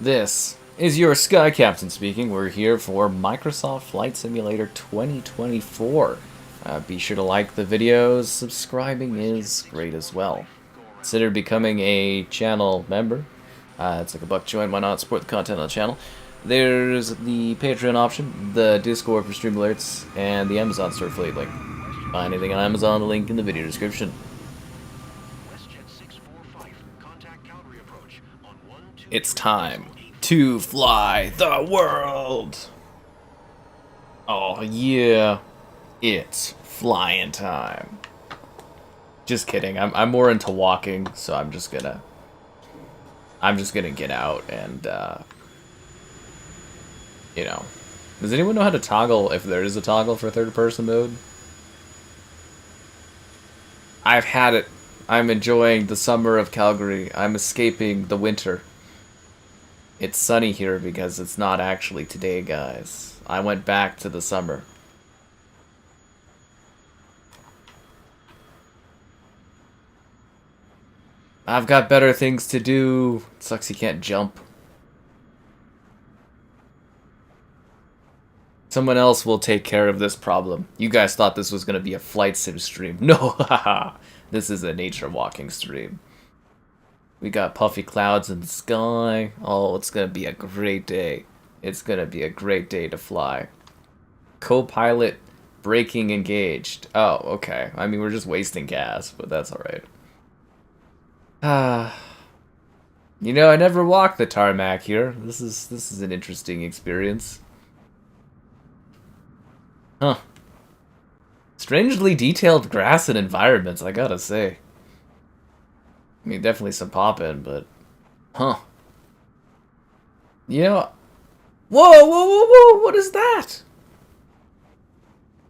This is your Sky Captain speaking. We're here for Microsoft Flight Simulator 2024. Be sure to like the videos. Subscribing is great as well. Consider becoming a channel member. It's like a buck join. Why not support the content on the channel? There's the Patreon option, the Discord for stream alerts, and the Amazon store affiliate link. Buy anything on Amazon, the link in the video description. It's time to fly the world! Oh yeah, it's flying time. Just kidding, I'm more into walking, so I'm just gonna get out and, you know. Does anyone know how to toggle, if there is a toggle for third-person mode? I've had it. I'm enjoying the summer of Calgary. I'm escaping the winter. It's sunny here because it's not actually today, guys. I went back to the summer. I've got better things to do. It sucks you can't jump. Someone else will take care of this problem. You guys thought this was going to be a flight sim stream. No, haha. This is a nature walking stream. We got puffy clouds in the sky. Oh, it's going to be a great day. It's going to be a great day to fly. Co-pilot braking engaged. Oh, okay. I mean, we're just wasting gas, but that's alright. You know, I never walked the tarmac here. This is an interesting experience. Huh. Strangely detailed grass and environments, I gotta say. I mean, definitely some pop-in, but... Huh. You know... Whoa, whoa, whoa, whoa! What is that?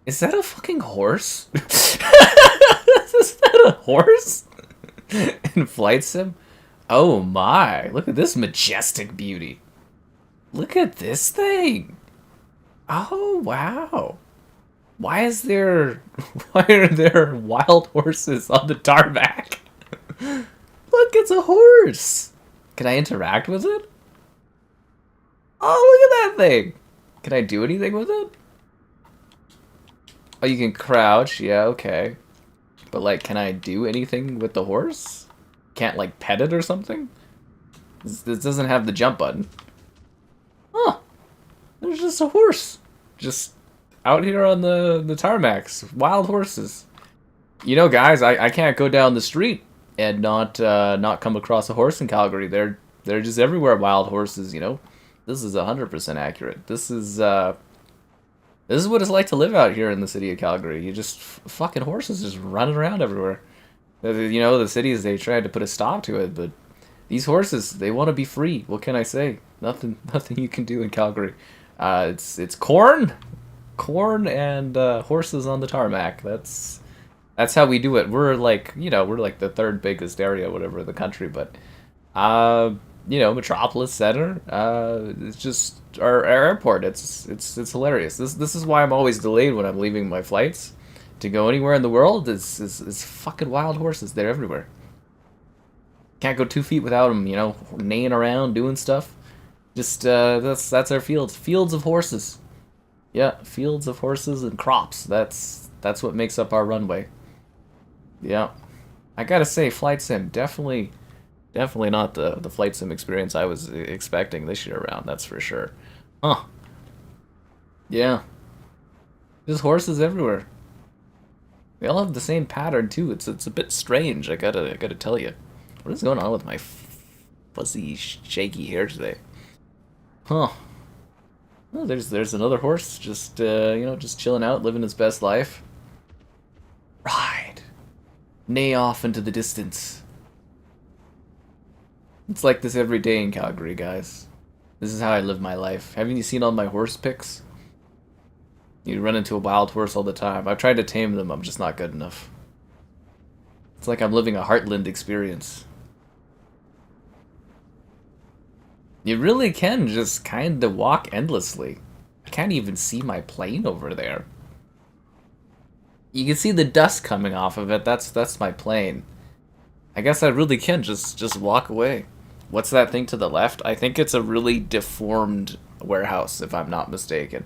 Is that a fucking horse? Is that a horse? In Flight Sim? Oh my, look at this majestic beauty. Look at this thing. Oh, wow. Why are there wild horses on the tarmac? Look, it's a horse. Can I interact with it? Oh, look at that thing. Can I do anything with it? Oh, you can crouch. Yeah, okay. But, like, can I do anything with the horse? Can't, like, pet it or something? This doesn't have the jump button. Huh. There's just a horse. Just out here on the tarmacs. Wild horses. You know, guys, I can't go down the street and not come across a horse in Calgary. They're just everywhere, wild horses, you know? This is 100% accurate. This is what it's like to live out here in the city of Calgary. You just fucking horses just running around everywhere. You know, the cities, they tried to put a stop to it, but these horses, they want to be free. What can I say? Nothing you can do in Calgary. It's corn and horses on the tarmac. That's how we do it. We're like, you know, we're like the third biggest area, whatever, in the country, but you know, Metropolis Center, it's just our airport. It's hilarious. This is why I'm always delayed when I'm leaving my flights to go anywhere in the world. It's fucking wild horses. They're everywhere. Can't go 2 feet without them, you know, neighing around, doing stuff. Just that's our fields. Fields of horses. Yeah, fields of horses and crops. That's what makes up our runway. Yeah, I gotta say, Flight Sim definitely not the Flight Sim experience I was expecting this year around. That's for sure. Huh? Yeah. There's horses everywhere. They all have the same pattern too. It's a bit strange. I gotta tell you. What is going on with my fuzzy, shaky hair today? Huh? Oh, there's another horse, just you know, just chilling out, living his best life. Ride, neigh off into the distance. It's like this every day in Calgary, guys. This is how I live my life. Haven't you seen all my horse pics? You run into a wild horse all the time. I've tried to tame them, I'm just not good enough. It's like I'm living a Heartland experience. You really can just kind of walk endlessly. I can't even see my plane over there. You can see the dust coming off of it. That's my plane. I guess I really can just walk away. What's that thing to the left? I think it's a really deformed warehouse, if I'm not mistaken.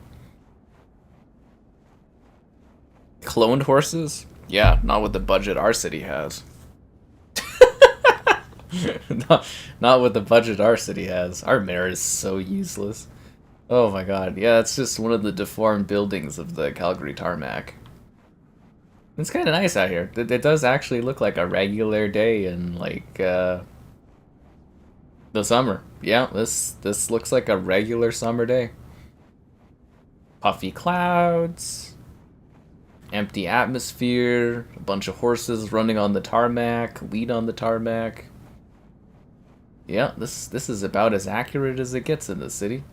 Cloned horses? Yeah, not with the budget our city has. not with the budget our city has. Our mayor is so useless. Oh my god. Yeah, it's just one of the deformed buildings of the Calgary tarmac. It's kind of nice out here. It does actually look like a regular day in, like, the summer. Yeah, this looks like a regular summer day. Puffy clouds, empty atmosphere, a bunch of horses running on the tarmac, wheat on the tarmac. Yeah, this is about as accurate as it gets in this city.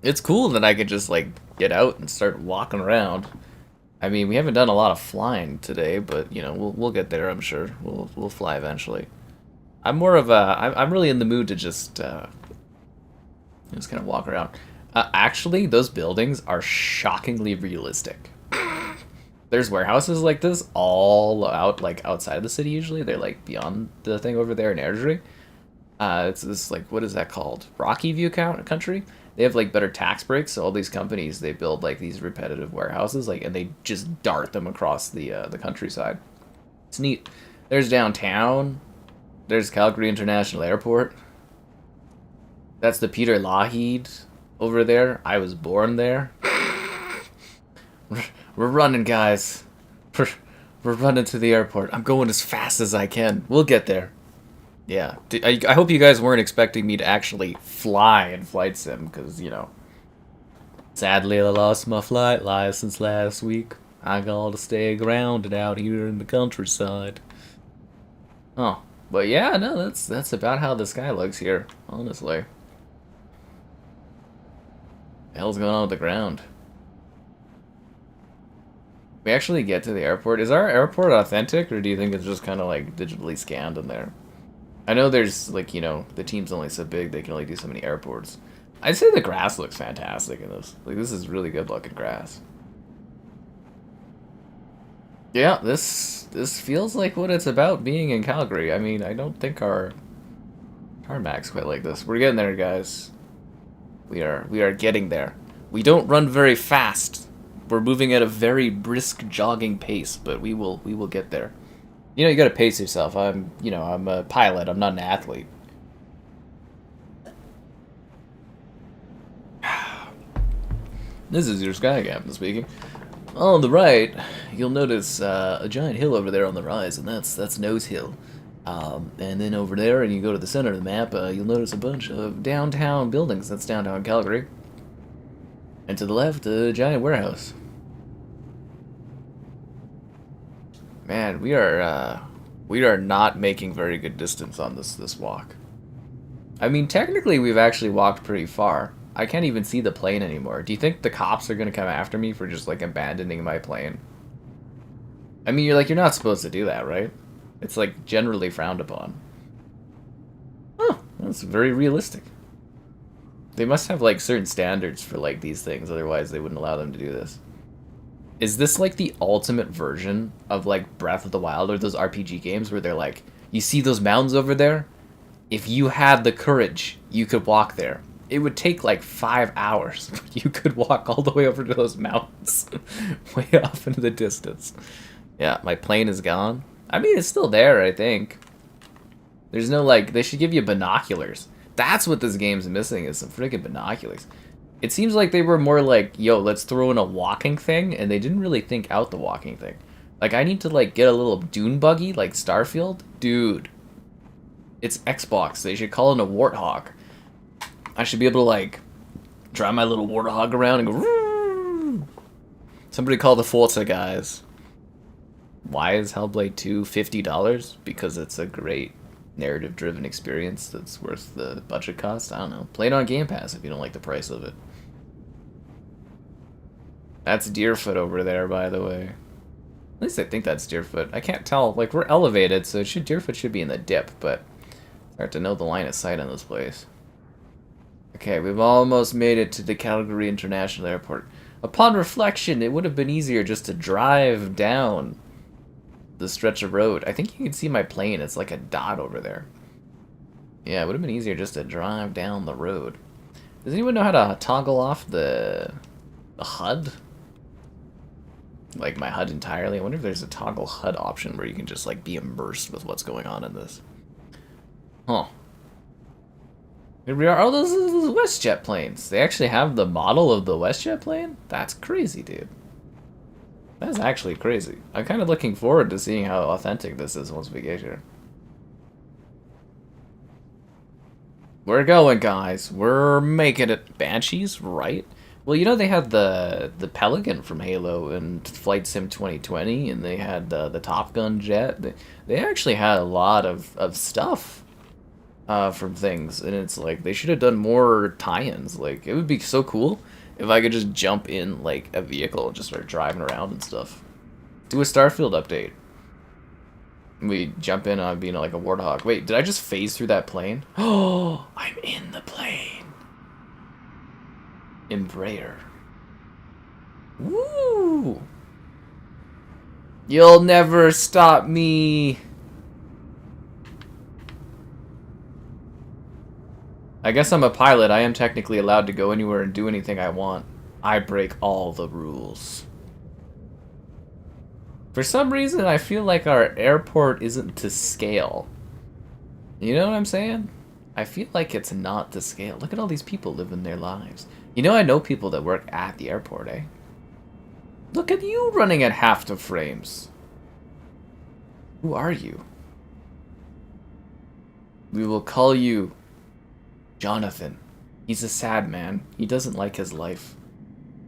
It's cool that I could just, like, get out and start walking around. I mean, we haven't done a lot of flying today, but, you know, we'll get there, I'm sure. We'll fly eventually. I'm more of a... I'm really in the mood to just kind of walk around. Actually, those buildings are shockingly realistic. There's warehouses like this all out, like, outside of the city usually. They're, like, beyond the thing over there in Airdrie. It's this, like, what is that called? Rocky View country? They have, like, better tax breaks, so all these companies, they build, like, these repetitive warehouses, like, and they just dart them across the countryside. It's neat. There's downtown. There's Calgary International Airport. That's the Peter Lougheed over there. I was born there. We're running, guys. We're running to the airport. I'm going as fast as I can. We'll get there. Yeah. I hope you guys weren't expecting me to actually fly in Flight Sim, because, you know, sadly I lost my flight license last week. I got to stay grounded out here in the countryside. Oh, but yeah, no, that's about how the sky looks here, honestly. The hell's going on with the ground? We actually get to the airport. Is our airport authentic, or do you think it's just kind of like digitally scanned in there? I know there's, like, you know, the team's only so big, they can only do so many airports. I'd say the grass looks fantastic in this. Like, this is really good looking grass. Yeah, this feels like what it's about being in Calgary. I mean, I don't think our tarmac's quite like this. We're getting there, guys. We are getting there. We don't run very fast. We're moving at a very brisk jogging pace, but we will get there. You know, you gotta pace yourself. I'm a pilot. I'm not an athlete. This is your sky captain speaking. On the right, you'll notice a giant hill over there on the rise, and that's Nose Hill. And then over there, and you go to the center of the map, you'll notice a bunch of downtown buildings. That's downtown Calgary. And to the left, a giant warehouse. Man, we are not making very good distance on this walk. I mean, technically, we've actually walked pretty far. I can't even see the plane anymore. Do you think the cops are gonna come after me for just, like, abandoning my plane? I mean, you're not supposed to do that, right? It's, like, generally frowned upon. Huh, that's very realistic. They must have, like, certain standards for, like, these things, otherwise they wouldn't allow them to do this. Is this, like, the ultimate version of, like, Breath of the Wild or those RPG games where they're like, you see those mountains over there? If you had the courage, you could walk there. It would take, like, 5 hours, but you could walk all the way over to those mountains. Way off into the distance. Yeah, my plane is gone. I mean, it's still there, I think. There's no, like, they should give you binoculars. That's what this game's missing, is some freaking binoculars. It seems like they were more like, yo, let's throw in a walking thing, and they didn't really think out the walking thing. Like, I need to, like, get a little dune buggy, like Starfield. Dude. It's Xbox. They should call it a warthog. I should be able to, like, drive my little warthog around and go, Roo! Somebody call the Forza guys. Why is Hellblade 2 $50? Because it's a great narrative-driven experience that's worth the budget cost? I don't know. Play it on Game Pass if you don't like the price of it. That's Deerfoot over there, by the way. At least I think that's Deerfoot. I can't tell. Like, we're elevated, so Deerfoot should be in the dip, but it's hard to know the line of sight on this place. Okay, we've almost made it to the Calgary International Airport. Upon reflection, it would have been easier just to drive down the stretch of road. I think you can see my plane. It's like a dot over there. Yeah, it would have been easier just to drive down the road. Does anyone know how to toggle off the HUD? Like my HUD entirely? I wonder if there's a toggle HUD option where you can just like be immersed with what's going on in this. Huh. Here we are. Oh, those are WestJet planes. They actually have the model of the WestJet plane? That's crazy, dude. That's actually crazy. I'm kind of looking forward to seeing how authentic this is once we get here. We're going, guys. We're making it. Banshees, right? Well, you know they had the Pelican from Halo and Flight Sim 2020, and they had the Top Gun jet. They actually had a lot of stuff from things, and it's like they should have done more tie-ins. Like, it would be so cool if I could just jump in like a vehicle and just start driving around and stuff. Do a Starfield update. We jump in on being like a warthog. Wait, did I just phase through that plane? Oh, I'm in the plane. Embraer. Woo! You'll never stop me. I guess I'm a pilot. I am technically allowed to go anywhere and do anything I want. I break all the rules. For some reason, I feel like our airport isn't to scale. You know what I'm saying? I feel like it's not to scale. Look at all these people living their lives. You know, I know people that work at the airport, eh? Look at you running at half the frames. Who are you? We will call you Jonathan. He's a sad man. He doesn't like his life.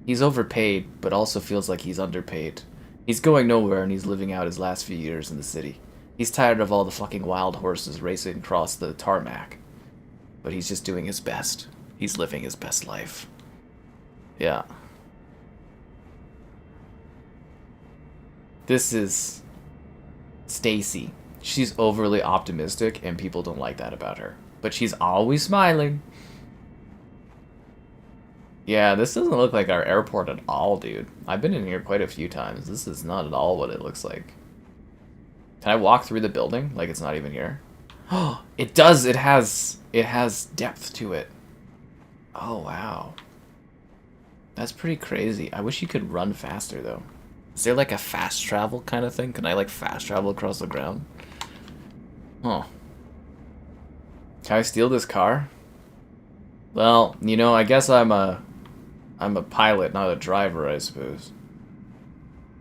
He's overpaid, but also feels like he's underpaid. He's going nowhere and he's living out his last few years in the city. He's tired of all the fucking wild horses racing across the tarmac. But he's just doing his best. He's living his best life. Yeah. This is Stacy. She's overly optimistic and people don't like that about her. But she's always smiling. Yeah, this doesn't look like our airport at all, dude. I've been in here quite a few times. This is not at all what it looks like. Can I walk through the building like it's not even here? Oh, it does. It has depth to it. Oh, wow. That's pretty crazy. I wish you could run faster, though. Is there like a fast travel kind of thing? Can I like fast travel across the ground? Huh. Can I steal this car? Well, you know, I guess I'm a pilot, not a driver, I suppose.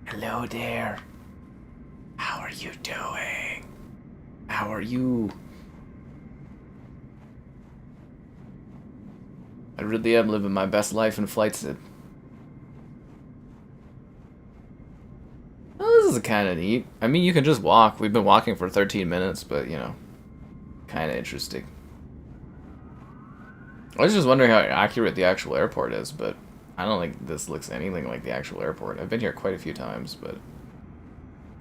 Hello there. How are you doing? How are you? I really am living my best life in Flight Sim. Oh, this is kind of neat. I mean, you can just walk. We've been walking for 13 minutes, but, you know, kind of interesting. I was just wondering how accurate the actual airport is, but I don't think this looks anything like the actual airport. I've been here quite a few times, but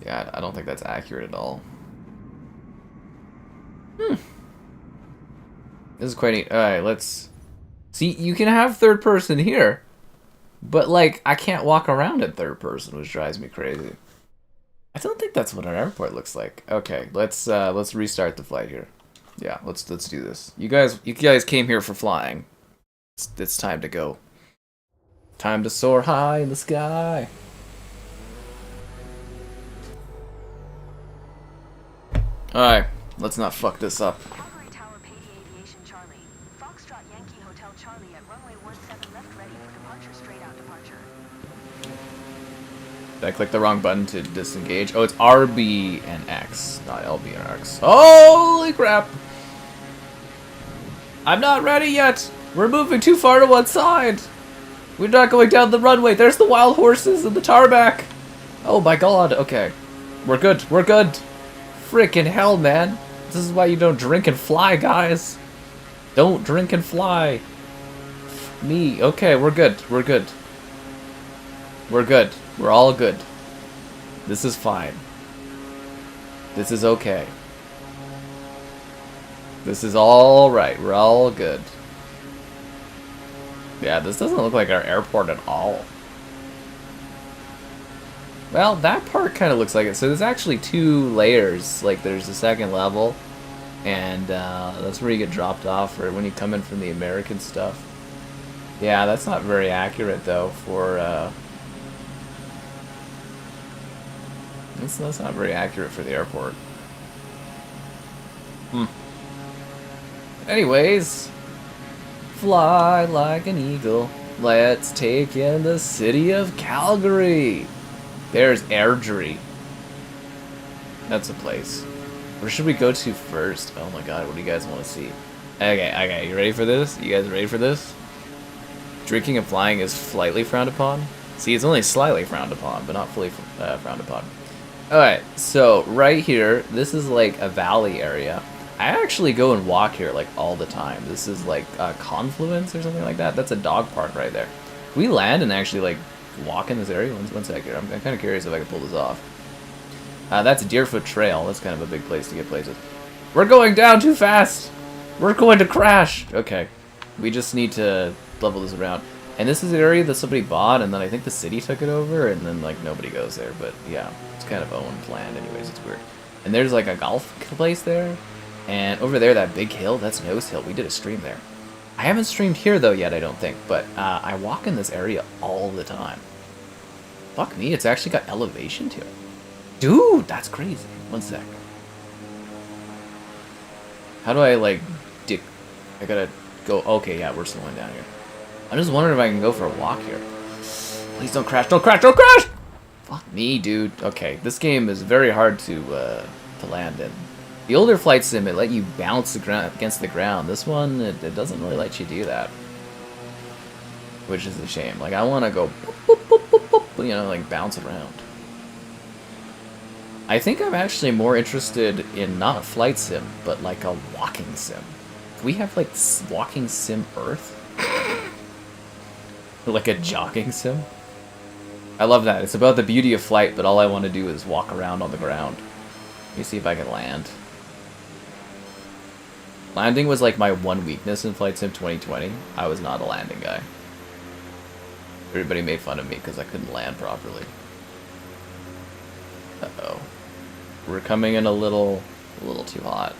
yeah, I don't think that's accurate at all. This is quite neat. Alright, let's... See, you can have third person here, but, like, I can't walk around in third person, which drives me crazy. I don't think that's what an airport looks like. Okay, let's restart the flight here. Yeah, let's do this. You guys came here for flying. It's time to go. Time to soar high in the sky. Alright, let's not fuck this up. Calgary Tower, Pady Aviation Charlie. Foxtrot Yankee Hotel Charlie at runway 17 left ready for departure, straight out departure. Did I click the wrong button to disengage? Oh, it's RB and X, not LB and X. Holy crap! I'm not ready yet! We're moving too far to one side! We're not going down the runway! There's the wild horses and the tarmac! Oh my god, okay. We're good, we're good! Frickin' hell, man! This is why you don't drink and fly, guys! Don't drink and fly! Me, okay, we're good, we're good. We're good. We're all good. This is fine. This is okay. This is all right. We're all good. Yeah, this doesn't look like our airport at all. Well, that part kind of looks like it. So there's actually two layers. Like, there's a second level. And that's where you get dropped off for when you come in from the American stuff. Yeah, that's not very accurate though for that's not very accurate for the airport. Anyways, fly like an eagle. Let's take in the city of Calgary. There's Airdrie. That's a place. Where should we go to first? Oh my god, what do you guys want to see? Okay, you ready for this? You guys ready for this? Drinking and flying is slightly frowned upon. See, it's only slightly frowned upon, but not fully frowned upon. Alright, so right here, this is like a valley area. I actually go and walk here like all the time. This is like Confluence or something like that. That's a dog park right there. Can we land and actually like walk in this area? One sec here. I'm kind of curious if I can pull this off. That's Deerfoot Trail. That's kind of a big place to get places. We're going down too fast! We're going to crash! Okay. We just need to level this around. And this is an area that somebody bought, and then I think the city took it over, and then like nobody goes there. But yeah, it's kind of owned land anyways. It's weird. And there's like a golf place there. And over there, that big hill, that's Nose Hill. We did a stream there. I haven't streamed here though yet, I don't think. But I walk in this area all the time. Fuck me, it's actually got elevation to it. Dude, that's crazy. One sec. How do I, like, I gotta go... Okay, yeah, we're slowing down here. I'm just wondering if I can go for a walk here. Please don't crash, don't crash, don't crash! Fuck me, dude. Okay, this game is very hard to land in. The older flight sim, it let you bounce against the ground. This one, it doesn't really let you do that. Which is a shame. Like, I want to go... Boop, boop, boop, boop, boop, you know, like, bounce around. I think I'm actually more interested in not a flight sim, but like a walking sim. We have like walking sim Earth? Like a jogging sim? I love that. It's about the beauty of flight, but all I want to do is walk around on the ground. Let me see if I can land. Landing was like my one weakness in Flight Sim 2020. I was not a landing guy. Everybody made fun of me because I couldn't land properly. Uh-oh. We're coming in a little too hot.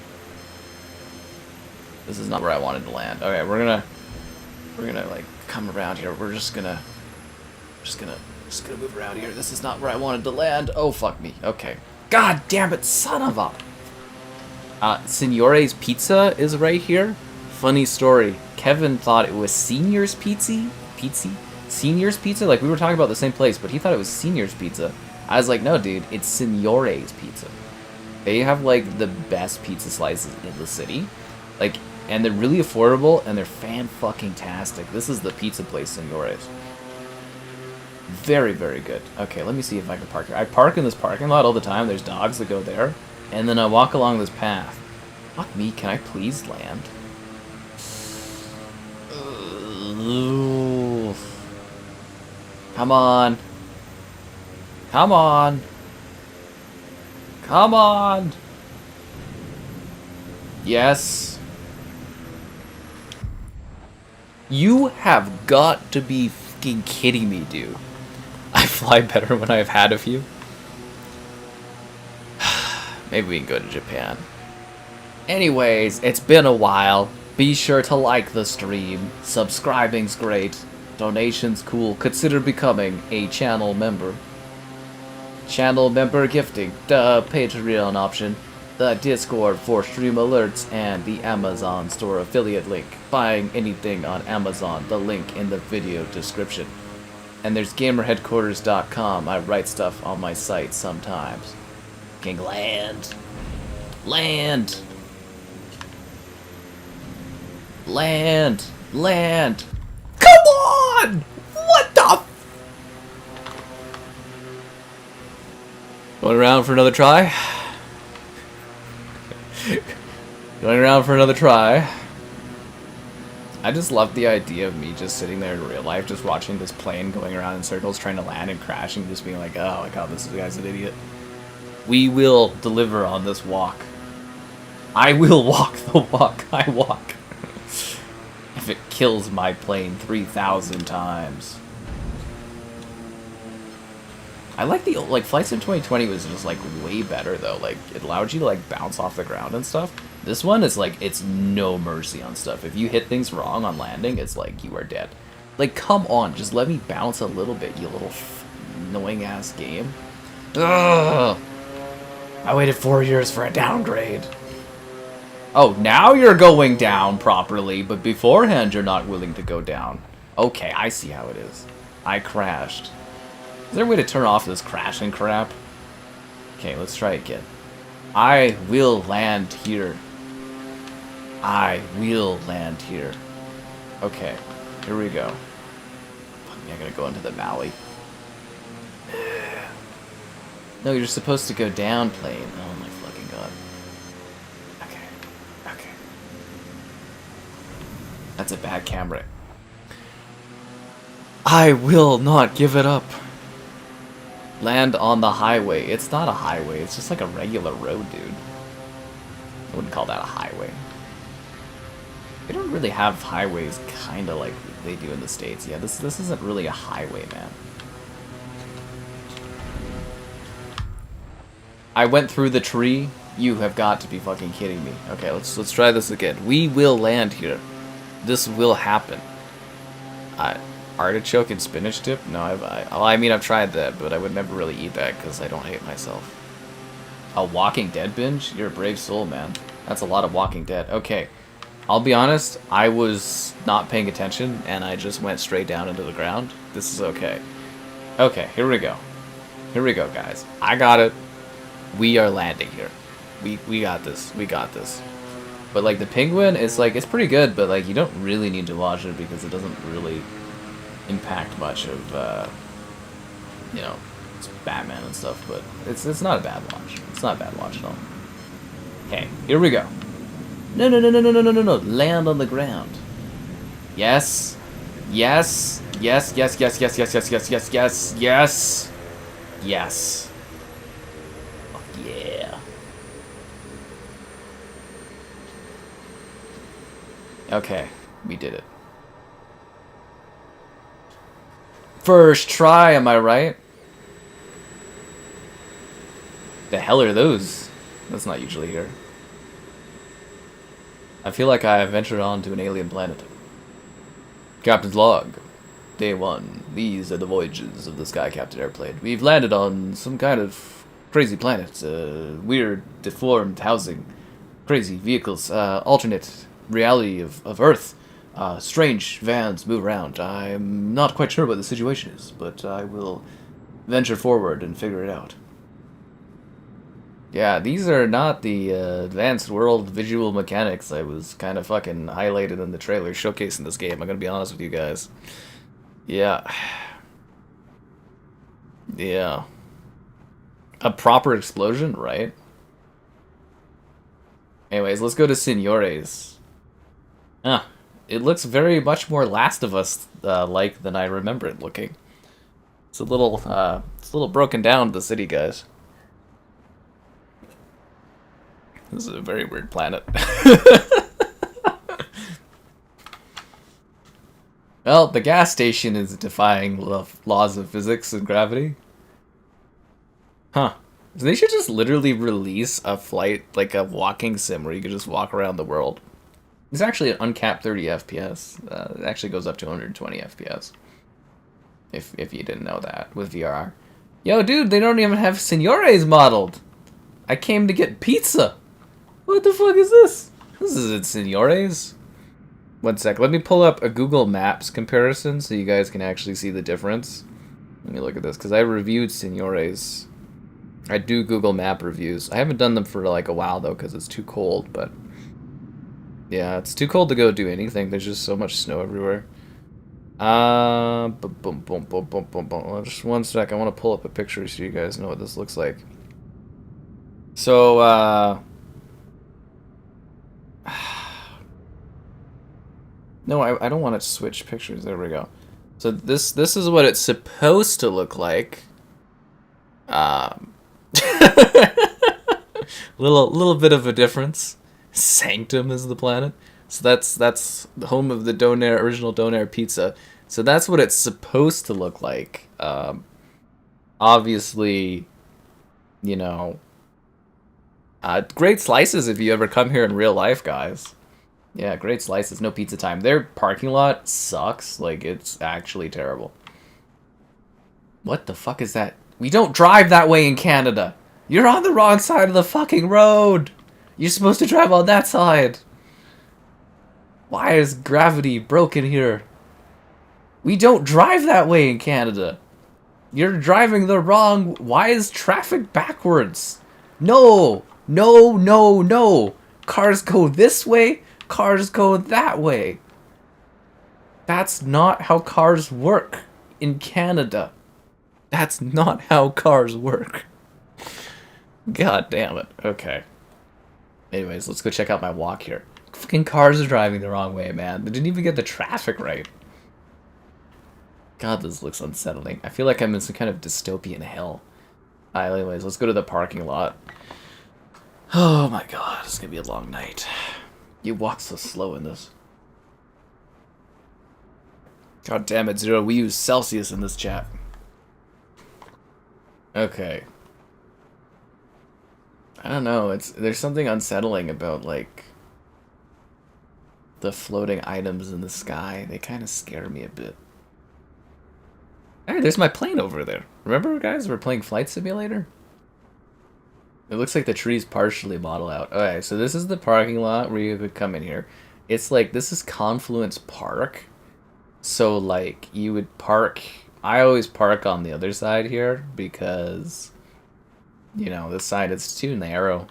This is not where I wanted to land. Okay, we're gonna like come around here. We're just gonna move around here. This is not where I wanted to land. Oh fuck me. Okay. God damn it, son of a. Signore's Pizza is right here. Funny story. Kevin thought it was Senior's Pizza. Senior's Pizza. Like we were talking about the same place, but he thought it was Senior's Pizza. I was like, no, dude, it's Signore's Pizza. They have, like, the best pizza slices in the city. Like, and they're really affordable, and they're fan-fucking-tastic. This is the pizza place, Signore's. Very, very good. Okay, let me see if I can park here. I park in this parking lot all the time. There's dogs that go there. And then I walk along this path. Fuck me, can I please land? Come on. Come on. Come on. Yes. You have got to be fucking kidding me, dude. I fly better when I've had a few. Maybe we can go to Japan. Anyways, it's been a while. Be sure to like the stream. Subscribing's great. Donation's cool. Consider becoming a channel member. Channel member gifting, the Patreon option, the Discord for stream alerts, and the Amazon store affiliate link. Buying anything on Amazon, the link in the video description. And there's gamerheadquarters.com. I write stuff on my site sometimes. King land. Land. Land. Land. Come on! What the? Going around for another try? Going around for another try. I just love the idea of me just sitting there in real life, just watching this plane going around in circles, trying to land and crashing, just being like, oh my god, this guy's an idiot. We will deliver on this walk. I will walk the walk I walk. If it kills my plane 3,000 times. I like the like Flight Sim 2020 was just like way better though. Like it allowed you to like bounce off the ground and stuff. This one is like it's no mercy on stuff. If you hit things wrong on landing, it's like you are dead. Like come on, just let me bounce a little bit, you little annoying ass game. Ugh. I waited 4 years for a downgrade. Oh, now you're going down properly, but beforehand you're not willing to go down. Okay, I see how it is. I crashed. Is there a way to turn off this crashing crap? Okay, let's try again. I will land here. I will land here. Okay, here we go. Fuck me, I gotta go into the valley. No, you're supposed to go down, plane. Oh my fucking god. Okay. Okay. That's a bad camera. I will not give it up. Land on the highway. It's not a highway. It's just like a regular road, dude. I wouldn't call that a highway. They don't really have highways kind of like they do in the States. Yeah, this isn't really a highway, man. I went through the tree. You have got to be fucking kidding me. Okay, let's try this again. We will land here. This will happen. Artichoke and spinach dip? No, I mean I've tried that, but I would never really eat that because I don't hate myself. A Walking Dead binge? You're a brave soul, man. That's a lot of Walking Dead. Okay, I'll be honest. I was not paying attention and I just went straight down into the ground. This is okay. Okay, here we go. Here we go, guys. I got it. We are landing here. We got this. We got this. But like the penguin, it's like it's pretty good, but like you don't really need to watch it because it doesn't really impact much of you know, it's Batman and stuff. But it's not a bad watch. It's not a bad watch at all. Okay, here we go. No. Land on the ground. Yes. Yes. Yes. Yes. Yes. Yes. Yes. Yes. Yes. Yes. Yes. Yes. Yes. Yeah. Okay, we did it. First try, am I right? The hell are those? That's not usually here. I feel like I have ventured onto an alien planet. Captain's log. Day 1. These are the voyages of the Sky Captain airplane. We've landed on some kind of crazy planet. Weird, deformed housing. Crazy vehicles. Alternate reality of Earth. Strange vans move around. I'm not quite sure what the situation is, but I will venture forward and figure it out. Yeah, these are not the advanced world visual mechanics I was kind of fucking highlighted in the trailer showcasing this game. I'm gonna be honest with you guys. Yeah. Yeah. A proper explosion, right? Anyways, let's go to Signores. Ah, it looks very much more Last of Us like than I remember it looking. It's a little broken down, the city, guys. This is a very weird planet. Well, the gas station is defying laws of physics and gravity. Huh. They should just literally release a flight, like a walking sim, where you could just walk around the world. It's actually an uncapped 30 FPS. It actually goes up to 120 FPS. If you didn't know that, with VRR. Yo, dude, they don't even have Signores modeled. I came to get pizza. What the fuck is this? This isn't Signores. One sec, let me pull up a Google Maps comparison so you guys can actually see the difference. Let me look at this, because I reviewed Signores. I do Google Map reviews. I haven't done them for like a while though, because it's too cold, but... yeah, it's too cold to go do anything. There's just so much snow everywhere. Just one sec, I want to pull up a picture so you guys know what this looks like. So, no, I don't want to switch pictures. There we go. So this is what it's supposed to look like. Little bit of a difference. Sanctum is the planet. So that's the home of the original Donair pizza. So that's what it's supposed to look like. obviously, you know, great slices if you ever come here in real life, guys. Yeah, great slices. No pizza time. Their parking lot sucks. Like, it's actually terrible. What the fuck is that? We don't drive that way in Canada. You're on the wrong side of the fucking road. You're supposed to drive on that side. Why is gravity broken here? We don't drive that way in Canada. You're driving the wrong... Why is traffic backwards? No! No, no, no! Cars go this way, cars go that way. That's not how cars work in Canada. That's not how cars work. God damn it. Okay. Anyways, let's go check out my walk here. Fucking cars are driving the wrong way, man. They didn't even get the traffic right. God, this looks unsettling. I feel like I'm in some kind of dystopian hell. Anyways, let's go to the parking lot. Oh my god, it's gonna be a long night. You walk so slow in this. God damn it, Zero. We use Celsius in this chat. Okay. I don't know. There's something unsettling about, like, the floating items in the sky. They kind of scare me a bit. Hey, there's my plane over there. Remember, guys, we're playing Flight Simulator? It looks like the trees partially model out. Okay, so this is the parking lot where you could come in here. It's like, this is Confluence Park. So, like, you would park... I always park on the other side here because, you know, this side is too narrow.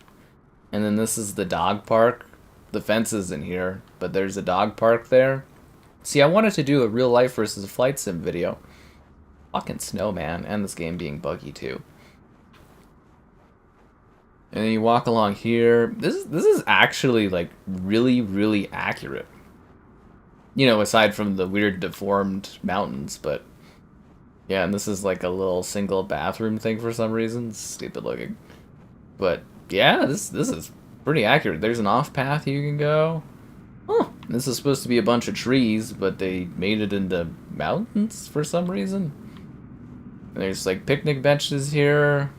And then this is the dog park. The fence isn't here, but there's a dog park there. See, I wanted to do a real life versus a flight sim video. Fucking snow, man, and this game being buggy too. And then you walk along here. This is actually, like, really, really accurate. You know, aside from the weird deformed mountains, but yeah, and this is like a little single bathroom thing for some reason. Stupid looking. But yeah, this is pretty accurate. There's an off path you can go. Huh. This is supposed to be a bunch of trees, but they made it into mountains for some reason. And there's like picnic benches here.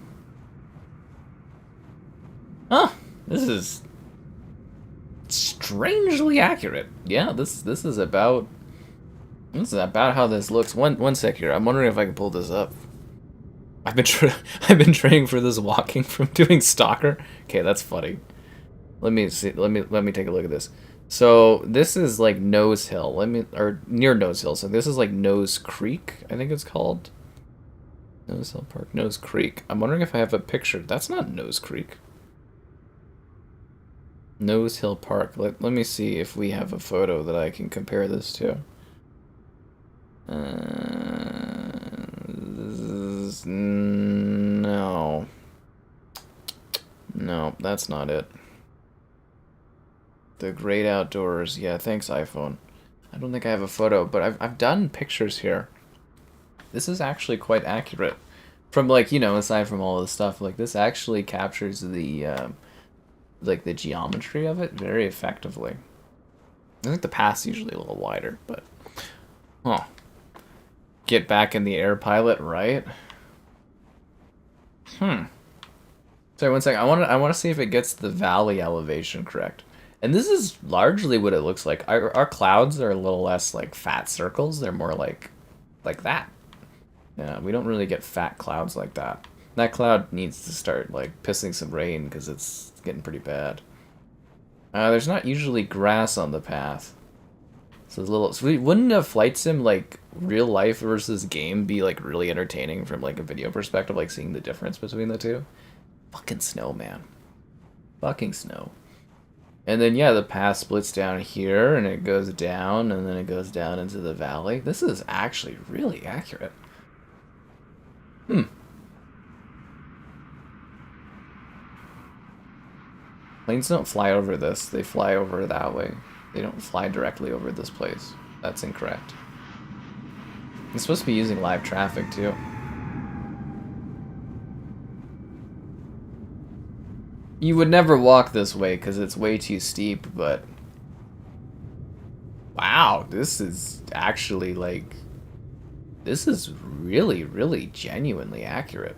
Huh. This is strangely accurate. Yeah, this is about how this looks. One sec here. I'm wondering if I can pull this up. I've been training for this walking from doing Stalker. Okay, that's funny. Let me see. Let me take a look at this. So this is like Nose Hill. Or near Nose Hill. So this is like Nose Creek, I think it's called. Nose Hill Park, Nose Creek. I'm wondering if I have a picture. That's not Nose Creek. Nose Hill Park. Let me see if we have a photo that I can compare this to. No. No, that's not it. The Great Outdoors. Yeah, thanks, iPhone. I don't think I have a photo, but I've done pictures here. This is actually quite accurate. From, like, you know, aside from all this stuff, like, this actually captures the, like, the geometry of it very effectively. I think the path's usually a little wider, but... Huh. Get back in the air pilot, right? Sorry, one second. I want to see if it gets the valley elevation correct. And this is largely what it looks like. Our clouds are a little less like fat circles. They're more like that. Yeah, we don't really get fat clouds like that. That cloud needs to start like pissing some rain because it's getting pretty bad. There's not usually grass on the path. So wouldn't a flight sim, like, real life versus game be, like, really entertaining from, like, a video perspective, like, seeing the difference between the two? Fucking snow, man. Fucking snow. And then, yeah, the path splits down here, and it goes down, and then it goes down into the valley. This is actually really accurate. Planes don't fly over this. They fly over that way. They don't fly directly over this place. That's incorrect. It's supposed to be using live traffic, too. You would never walk this way because it's way too steep, but... Wow, this is actually, like... This is really, really genuinely accurate.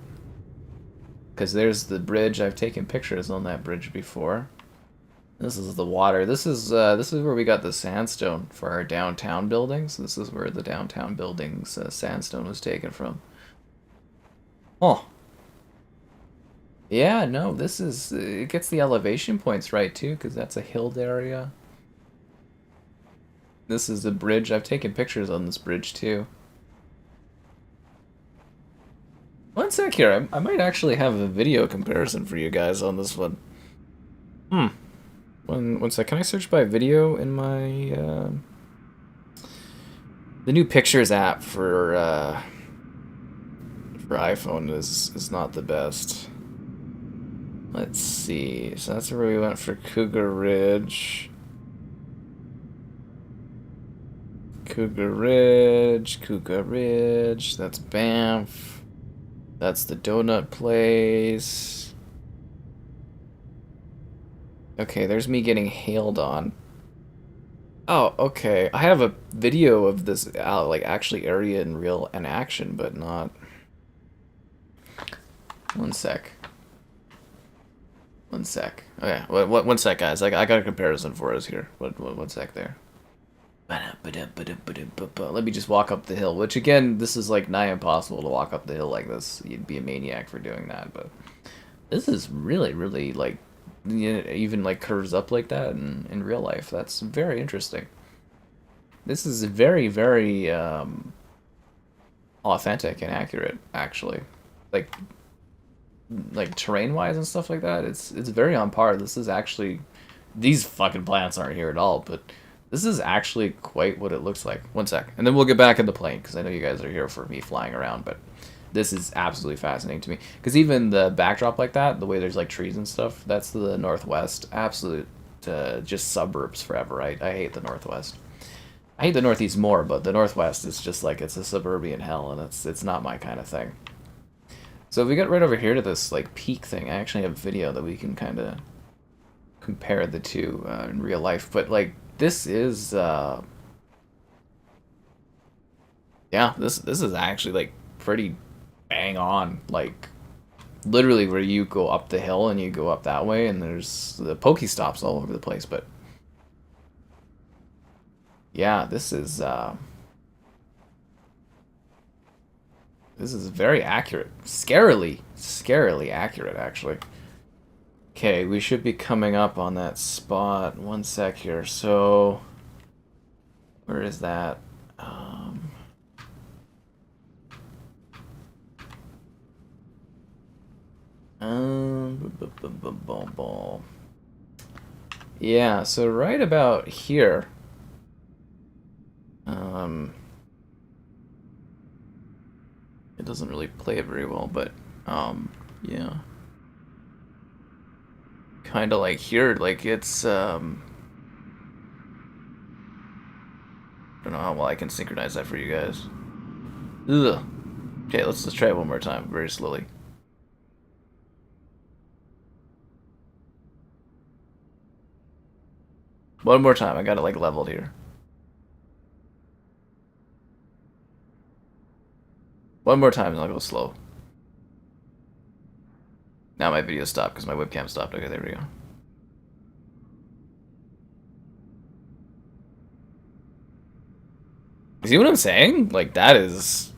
Because there's the bridge. I've taken pictures on that bridge before. This is the water. This is where we got the sandstone for our downtown buildings. This is where the downtown buildings sandstone was taken from. Oh. Yeah, no, this is... it gets the elevation points right, too, because that's a hilled area. This is the bridge. I've taken pictures on this bridge, too. One sec here. I might actually have a video comparison for you guys on this one. One sec. Can I search by video in my... the new Pictures app for iPhone is not the best. Let's see. So that's where we went for Cougar Ridge. Cougar Ridge. That's Banff. That's the donut place. Okay, there's me getting hailed on. Oh, okay. I have a video of this, like, actually area in action, but not... One sec. Okay, one sec, guys. I got a comparison for us here. One sec there. Let me just walk up the hill, which again, this is like nigh impossible to walk up the hill like this. You'd be a maniac for doing that, but this is really, really like, even like curves up like that in real life. That's very interesting. This is very, very authentic and accurate, actually. Like terrain-wise and stuff like that, it's very on par. This is actually, these fucking plants aren't here at all, but this is actually quite what it looks like. One sec, and then we'll get back in the plane, because I know you guys are here for me flying around, but this is absolutely fascinating to me. Because even the backdrop like that, the way there's like trees and stuff, that's the Northwest. Absolute, just suburbs forever, right? I hate the Northwest. I hate the Northeast more, but the Northwest is just like, it's a suburban hell, and it's not my kind of thing. So if we get right over here to this like peak thing, I actually have a video that we can kind of compare the two in real life. But like this is, yeah, this is actually like pretty bang on. Like literally where you go up the hill and you go up that way, and there's the Pokestops all over the place. But yeah, this is very accurate. Scarily accurate, actually. Okay, we should be coming up on that spot. One sec here. So, where is that? Yeah, so right about here. It doesn't really play it very well, but yeah. Kind of like here, like it's I don't know how well I can synchronize that for you guys. Ugh. Okay, let's try it one more time, very slowly. One more time, I got it like leveled here. One more time and I'll go slow. Now my video stopped because my webcam stopped. Okay, there we go. See what I'm saying? Like that is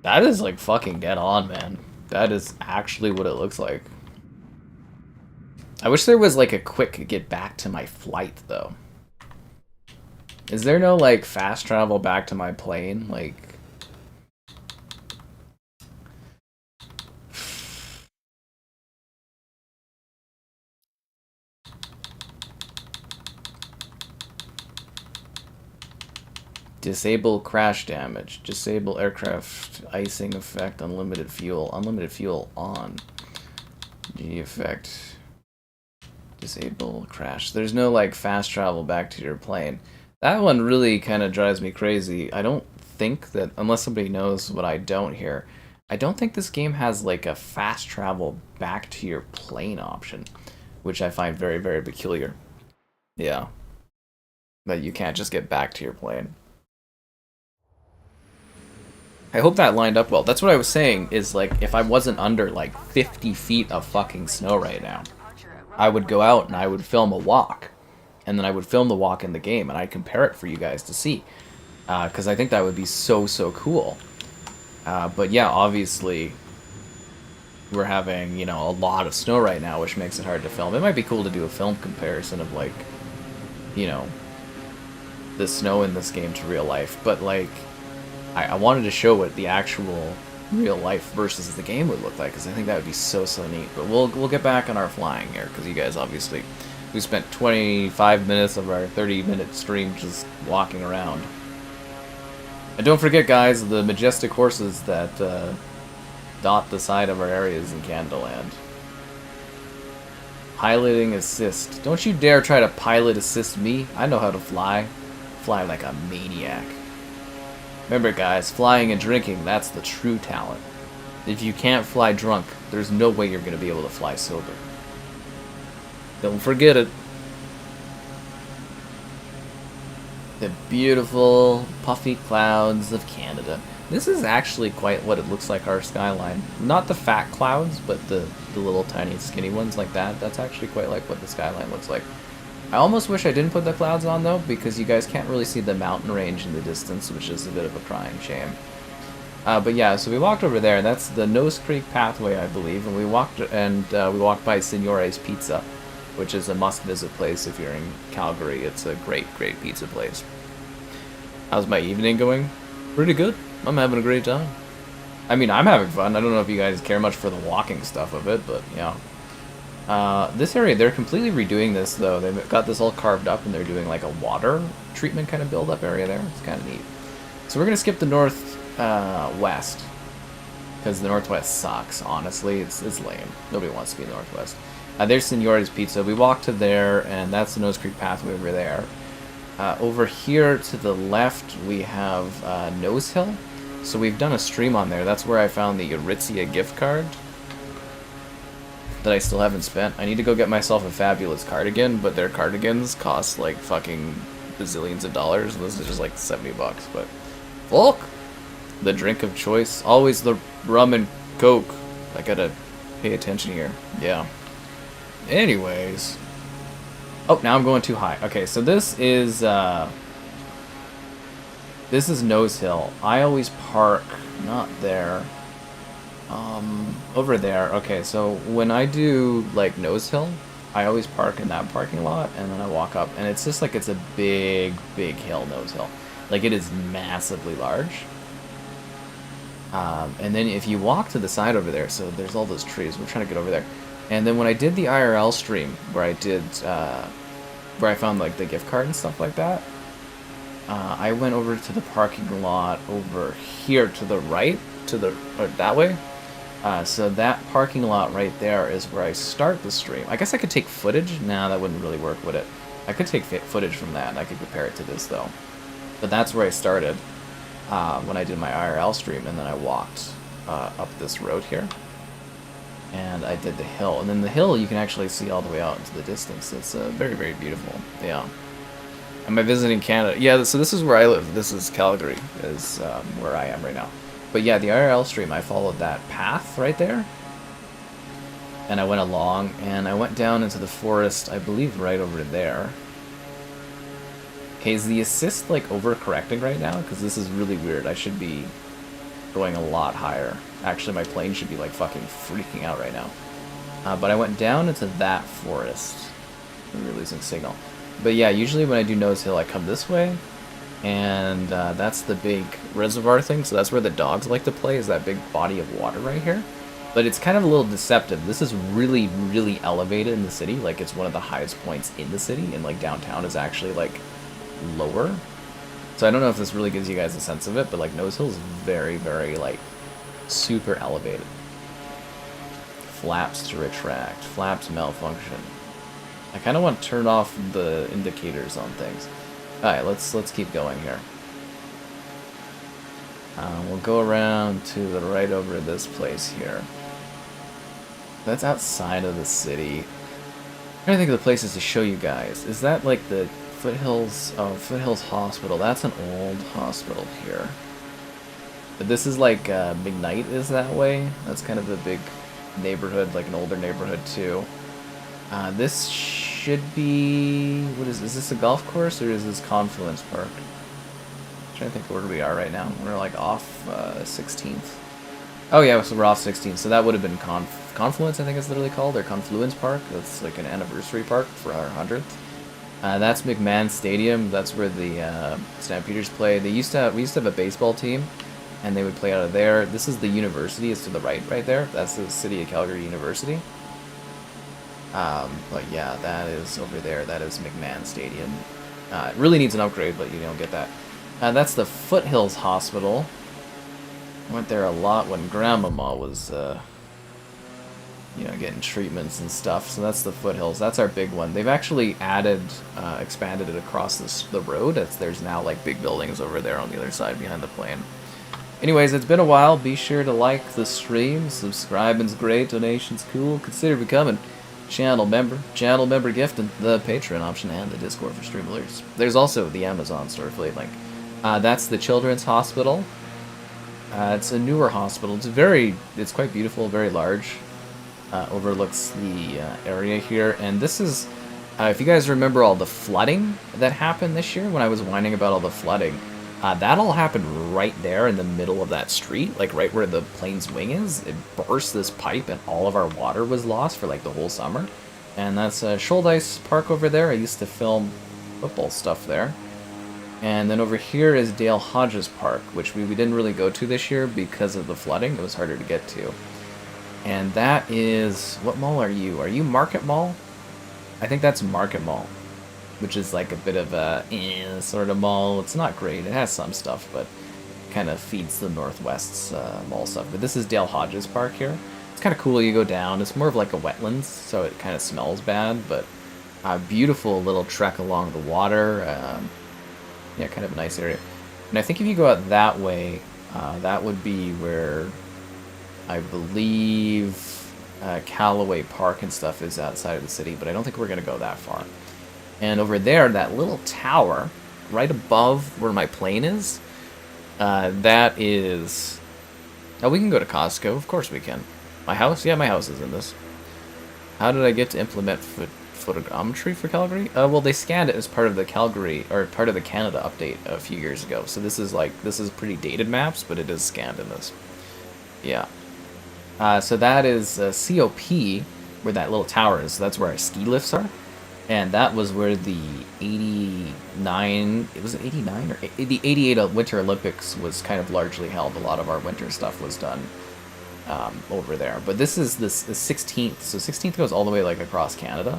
like fucking dead on, man. That is actually what it looks like. I wish there was like a quick get back to my flight though. Is there no like fast travel back to my plane? Like disable crash damage. Disable aircraft icing effect. Unlimited fuel. Unlimited fuel on. G effect. Disable crash. There's no like fast travel back to your plane. That one really kind of drives me crazy. I don't think that, unless somebody knows what I don't here, I don't think this game has like a fast travel back to your plane option, which I find very, very peculiar. Yeah. That you can't just get back to your plane. I hope that lined up well. That's what I was saying, is like, if I wasn't under like 50 feet of fucking snow right now, I would go out and I would film a walk. And then I would film the walk in the game, and I'd compare it for you guys to see. Because I think that would be so, so cool. But yeah, obviously, we're having, you know, a lot of snow right now, which makes it hard to film. It might be cool to do a film comparison of, like, you know, the snow in this game to real life. But, like, I wanted to show what the actual real life versus the game would look like, because I think that would be so, so neat. But we'll get back on our flying here, because you guys obviously... We spent 25 minutes of our 30-minute stream just walking around. And don't forget, guys, the majestic horses that dot the side of our areas in Canadaland. Piloting assist. Don't you dare try to pilot assist me. I know how to fly. Fly like a maniac. Remember, guys, flying and drinking, that's the true talent. If you can't fly drunk, there's no way you're going to be able to fly sober. Don't forget it. The beautiful, puffy clouds of Canada. This is actually quite what it looks like, our skyline. Not the fat clouds, but the little tiny skinny ones like that. That's actually quite like what the skyline looks like. I almost wish I didn't put the clouds on, though, because you guys can't really see the mountain range in the distance, which is a bit of a crying shame. But yeah, so we walked over there. That's the Nose Creek pathway, I believe, and we walked by Signore's Pizza, which is a must-visit place if you're in Calgary. It's a great, great pizza place. How's my evening going? Pretty good. I'm having a great time. I mean, I'm having fun. I don't know if you guys care much for the walking stuff of it, but yeah. This area, they're completely redoing this, though. They've got this all carved up, and they're doing like a water treatment kind of build-up area there. It's kind of neat. So we're going to skip the northwest, because the northwest sucks, honestly. It's lame. Nobody wants to be in the northwest. There's Signore's Pizza. We walked to there, and that's the Nose Creek pathway over there. Over here to the left, we have Nose Hill. So we've done a stream on there. That's where I found the Aritzia gift card that I still haven't spent. I need to go get myself a fabulous cardigan, but their cardigans cost like fucking bazillions of dollars. This is just like 70 bucks, but fuck! The drink of choice. Always the rum and coke. I gotta pay attention here. Yeah. Anyways. Oh, now I'm going too high. Okay, so this is Nose Hill. I always park not there. Over there. Okay, so when I do like Nose Hill, I always park in that parking lot and then I walk up, and it's just like it's a big, big hill, Nose Hill. Like it is massively large. And then if you walk to the side over there, so there's all those trees. We're trying to get over there. And then when I did the IRL stream, where I found like the gift card and stuff like that, I went over to the parking lot over here to the right, or that way. So that parking lot right there is where I start the stream. I guess I could take footage. Nah, that wouldn't really work, would it? I could take footage from that, and I could compare it to this though. But that's where I started when I did my IRL stream, and then I walked up this road here. And I did the hill, and then the hill you can actually see all the way out into the distance. It's very, very beautiful. Yeah. Am I visiting Canada? Yeah, so this is where I live. This is Calgary, is where I am right now. But yeah, the IRL stream, I followed that path right there. And I went along, and I went down into the forest, I believe right over there. Okay, is the assist like overcorrecting right now? Because this is really weird. I should be going a lot higher. Actually, my plane should be like fucking freaking out right now. But I went down into that forest. We're losing signal. But yeah, usually when I do Nose Hill, I come this way. And that's the big reservoir thing. So that's where the dogs like to play, is that big body of water right here. But it's kind of a little deceptive. This is really, really elevated in the city. Like, it's one of the highest points in the city. And like downtown is actually like lower. So I don't know if this really gives you guys a sense of it, but like Nose Hill is very, very like super elevated. Flaps to retract. Flaps malfunction. I kind of want to turn off the indicators on things. Alright, let's keep going here. We'll go around to the right over this place here. That's outside of the city. I'm trying to think of the places to show you guys. Is that like the Foothills? Oh, Foothills Hospital. That's an old hospital here. But this is like McKnight is that way. That's kind of a big neighborhood, like an older neighborhood too. This should be, what is this a golf course or is this Confluence Park? I'm trying to think where we are right now. We're like off 16th. Oh yeah, so we're off 16th. So that would have been Confluence, I think it's literally called, or Confluence Park. That's like an anniversary park for our 100th. That's McMahon Stadium. That's where the Stampeders play. We used to have a baseball team, and they would play out of there. This is the university. It's to the right there. That's the City of Calgary University. But yeah, that is over there. That is McMahon Stadium. It really needs an upgrade, but you don't get that. That's the Foothills Hospital. Went there a lot when Grandmama was, getting treatments and stuff. So that's the Foothills. That's our big one. They've actually expanded it across the road. There's now like big buildings over there on the other side behind the plane. Anyways, it's been a while. Be sure to like the stream, subscribing's great, donations cool. Consider becoming channel member gift, and the Patreon option, and the Discord for stream alerts. There's also the Amazon store affiliate link. That's the Children's Hospital. It's a newer hospital. It's quite beautiful, very large. Overlooks the area here, and this is, if you guys remember all the flooding that happened this year, when I was whining about all the flooding, that all happened right there in the middle of that street, like right where the plane's wing is. It burst this pipe, and all of our water was lost for like the whole summer. And that's Shoaldice Park over there. I used to film football stuff there. And then over here is Dale Hodges Park, which we didn't really go to this year because of the flooding. It was harder to get to. And that is... What mall are you? Are you Market Mall? I think that's Market Mall, which is like a bit of a sort of mall. It's not great. It has some stuff, but kind of feeds the Northwest's mall stuff. But this is Dale Hodges Park here. It's kind of cool. You go down. It's more of like a wetlands, so it kind of smells bad, but a beautiful little trek along the water. Yeah, kind of a nice area. And I think if you go out that way, that would be where I believe Callaway Park and stuff is outside of the city, but I don't think we're going to go that far. And over there, that little tower, right above where my plane is, that is... Oh, we can go to Costco. Of course we can. My house? Yeah, my house is in this. How did I get to implement photogrammetry for Calgary? Well, they scanned it as part of the Calgary, or part of the Canada update a few years ago. So this is pretty dated maps, but it is scanned in this. Yeah. So that is COP, where that little tower is. So that's where our ski lifts are. And that was where the 89, was it 89 or the 88 Winter Olympics was kind of largely held. A lot of our winter stuff was done over there. But this is the 16th. So 16th goes all the way like across Canada.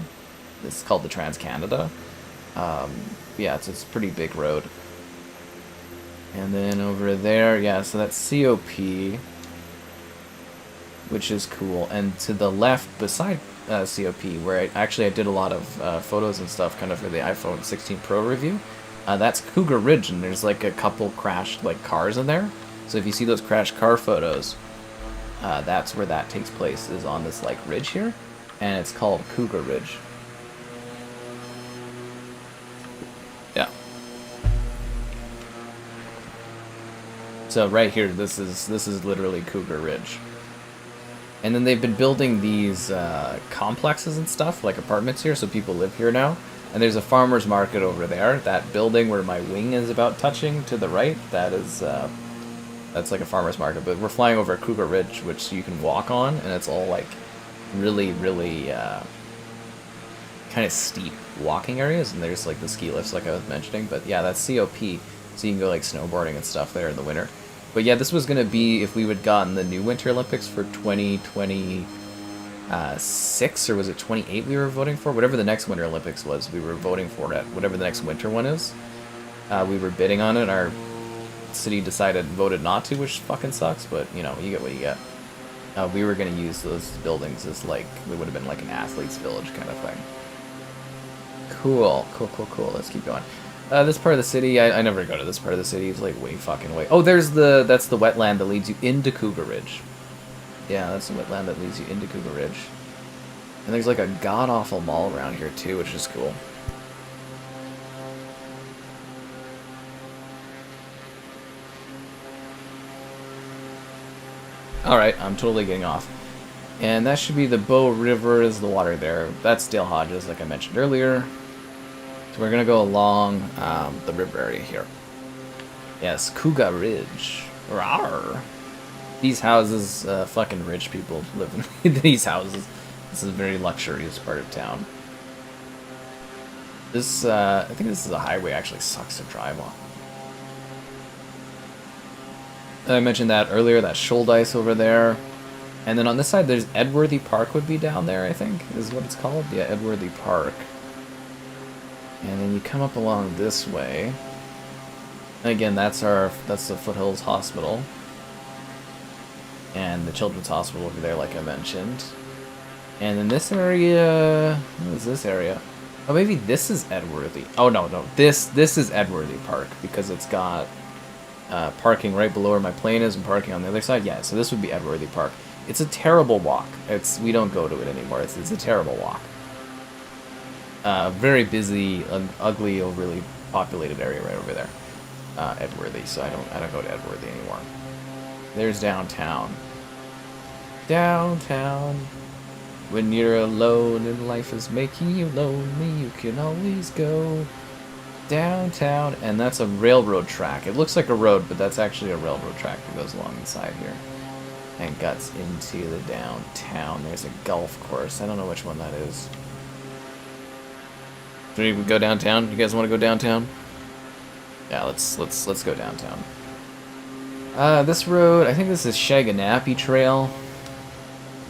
This is called the Trans-Canada. Yeah, it's a pretty big road. And then over there, yeah, so that's COP, which is cool. And to the left, beside COP, where I did a lot of photos and stuff kind of for the iPhone 16 Pro review, that's Cougar Ridge, and there's like a couple crashed like cars in there. So if you see those crashed car photos, that's where that takes place, is on this like ridge here, and it's called Cougar Ridge. Yeah. So right here, this is literally Cougar Ridge. And then they've been building these complexes and stuff, like apartments here, so people live here now. And there's a farmer's market over there. That building where my wing is about touching to the right, that's like a farmer's market. But we're flying over Cougar Ridge, which you can walk on, and it's all like really, really kind of steep walking areas. And there's like the ski lifts, like I was mentioning. But yeah, that's COP, so you can go like snowboarding and stuff there in the winter. But yeah, this was going to be if we would gotten the new Winter Olympics for 2026, or was it 28 we were voting for? Whatever the next Winter Olympics was, we were voting for it. Whatever the next winter one is, we were bidding on it. Our city voted not to, which fucking sucks, but you know, you get what you get. We were going to use those buildings as like, it would have been like an athlete's village kind of thing. Cool. Let's keep going. This part of the city, I never go to this part of the city. It's like way fucking away. Oh, that's the wetland that leads you into Cougar Ridge. Yeah, that's the wetland that leads you into Cougar Ridge. And there's like a god-awful mall around here too, which is cool. Alright, I'm totally getting off. And that should be the Bow River is the water there. That's Dale Hodges, like I mentioned earlier. So we're going to go along the river area here. Yes, Cougar Ridge. Rawr. These houses, fucking rich people live in these houses. This is a very luxurious part of town. This, I think this is a highway, actually sucks to drive on. I mentioned that earlier, that Shoaldice over there. And then on this side, there's Edworthy Park would be down there, I think, is what it's called. Yeah, Edworthy Park. And then you come up along this way. And again, that's the Foothills Hospital. And the Children's Hospital over there, like I mentioned. And in this area, what is this area? Oh, maybe this is Edworthy. Oh, no. This is Edworthy Park, because it's got parking right below where my plane is and parking on the other side. Yeah, so this would be Edworthy Park. It's a terrible walk. We don't go to it anymore. It's a terrible walk. Very busy, ugly, overly populated area right over there. Edworthy, so I don't go to Edworthy anymore. There's downtown. Downtown. When you're alone and life is making you lonely, you can always go downtown. And that's a railroad track. It looks like a road, but that's actually a railroad track that goes along the side here. And guts into the downtown. There's a golf course. I don't know which one that is. Do we go downtown? You guys want to go downtown? Yeah, let's go downtown. This road, I think this is Shaganappy Trail.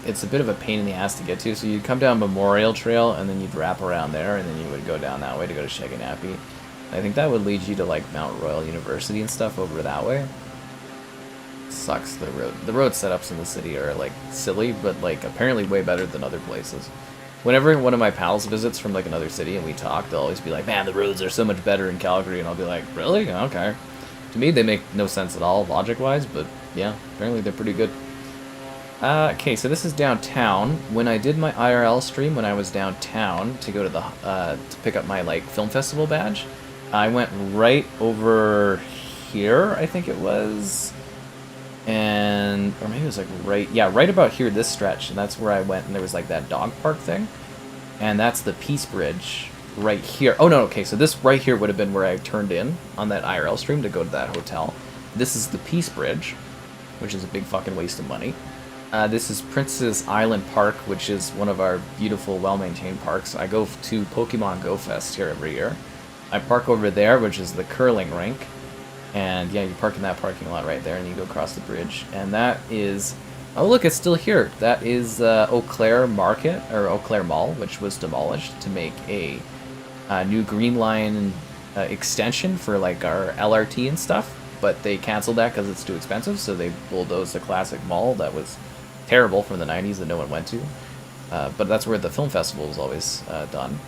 It's a bit of a pain in the ass to get to, so you'd come down Memorial Trail, and then you'd wrap around there, and then you would go down that way to go to Shaganappy. I think that would lead you to, like, Mount Royal University and stuff over that way. Sucks, the road setups in the city are, like, silly, but, like, apparently way better than other places. Whenever one of my pals visits from, like, another city and we talk, they'll always be like, man, the roads are so much better in Calgary, and I'll be like, really? Okay. To me, they make no sense at all, logic-wise, but, yeah, apparently they're pretty good. Okay, so this is downtown. When I did my IRL stream, when I was downtown to go to the, to pick up my, like, film festival badge, I went right over here, I think it was, and, or maybe it was, like, right about here, this stretch, and that's where I went, and there was, like, that dog park thing, and that's the Peace Bridge right here. Oh, no, okay, so this right here would have been where I turned in on that IRL stream to go to that hotel. This is the Peace Bridge, which is a big fucking waste of money. This is Princess Island Park, which is one of our beautiful, well-maintained parks. I go to Pokemon Go Fest here every year. I park over there, which is the curling rink. And yeah, you park in that parking lot right there, and you go across the bridge. And that is... Oh, look, it's still here. That is Eau Claire Market, or Eau Claire Mall, which was demolished to make a new Green Line extension for, like, our LRT and stuff. But they canceled that because it's too expensive, so they bulldozed the classic mall that was terrible from the 90s that no one went to. But that's where the film festival was always done.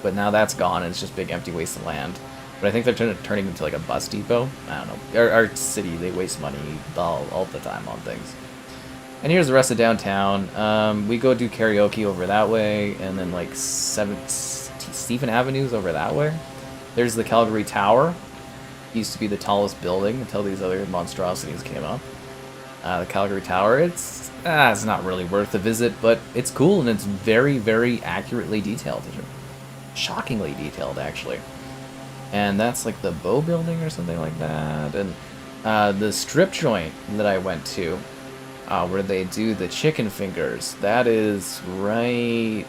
But now that's gone, and it's just big empty waste of land. But I think they're turning into like a bus depot. I don't know. Our city, they waste money all the time on things. And here's the rest of downtown. We go do karaoke over that way, and then like Stephen Avenue's over that way. There's the Calgary Tower. It used to be the tallest building until these other monstrosities came up. The Calgary Tower, it's not really worth a visit, but it's cool, and it's very, very accurately detailed. Shockingly detailed, actually. And that's like the Bow Building or something like that. And the strip joint that I went to, where they do the chicken fingers, that is right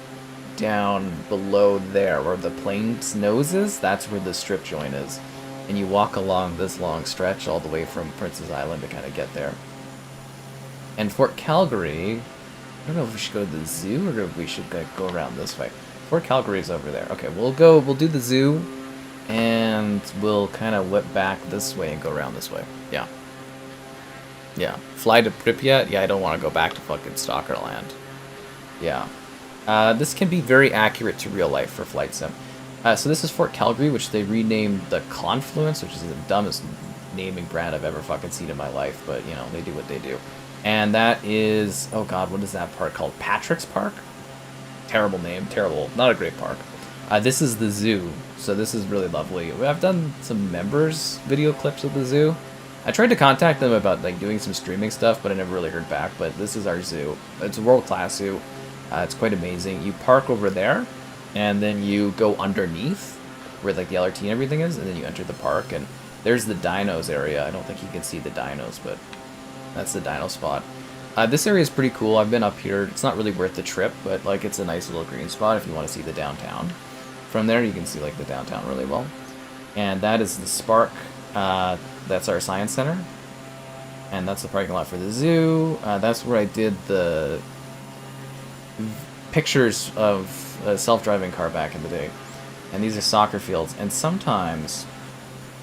down below there, where the plane's nose is. That's where the strip joint is. And you walk along this long stretch all the way from Princess Island to kind of get there. And Fort Calgary, I don't know if we should go to the zoo or if we should go around this way. Fort Calgary is over there. Okay, we'll do the zoo, and we'll kind of whip back this way and go around this way. Yeah. Yeah. Fly to Pripyat? Yeah, I don't want to go back to fucking Stalkerland. Yeah. This can be very accurate to real life for Flight Sim. So this is Fort Calgary, which they renamed the Confluence, which is the dumbest naming brand I've ever fucking seen in my life, but, you know, they do what they do. And that is, oh god, what is that park called? Patrick's Park? Terrible name, terrible, not a great park. This is the zoo, so this is really lovely. I've done some members video clips of the zoo, I tried to contact them about like doing some streaming stuff, but I never really heard back. But this is our zoo. It's a world-class zoo. It's quite amazing. You park over there, and then you go underneath where like the LRT and everything is, and then you enter the park. And there's the dinos area. I don't think you can see the dinos, but that's the dino spot. This area is pretty cool. I've been up here. It's not really worth the trip, but like it's a nice little green spot if you want to see the downtown. From there, you can see like the downtown really well. And that is the Spark. That's our science center, and that's the parking lot for the zoo. That's where I did the pictures of a self-driving car back in the day. And these are soccer fields, and sometimes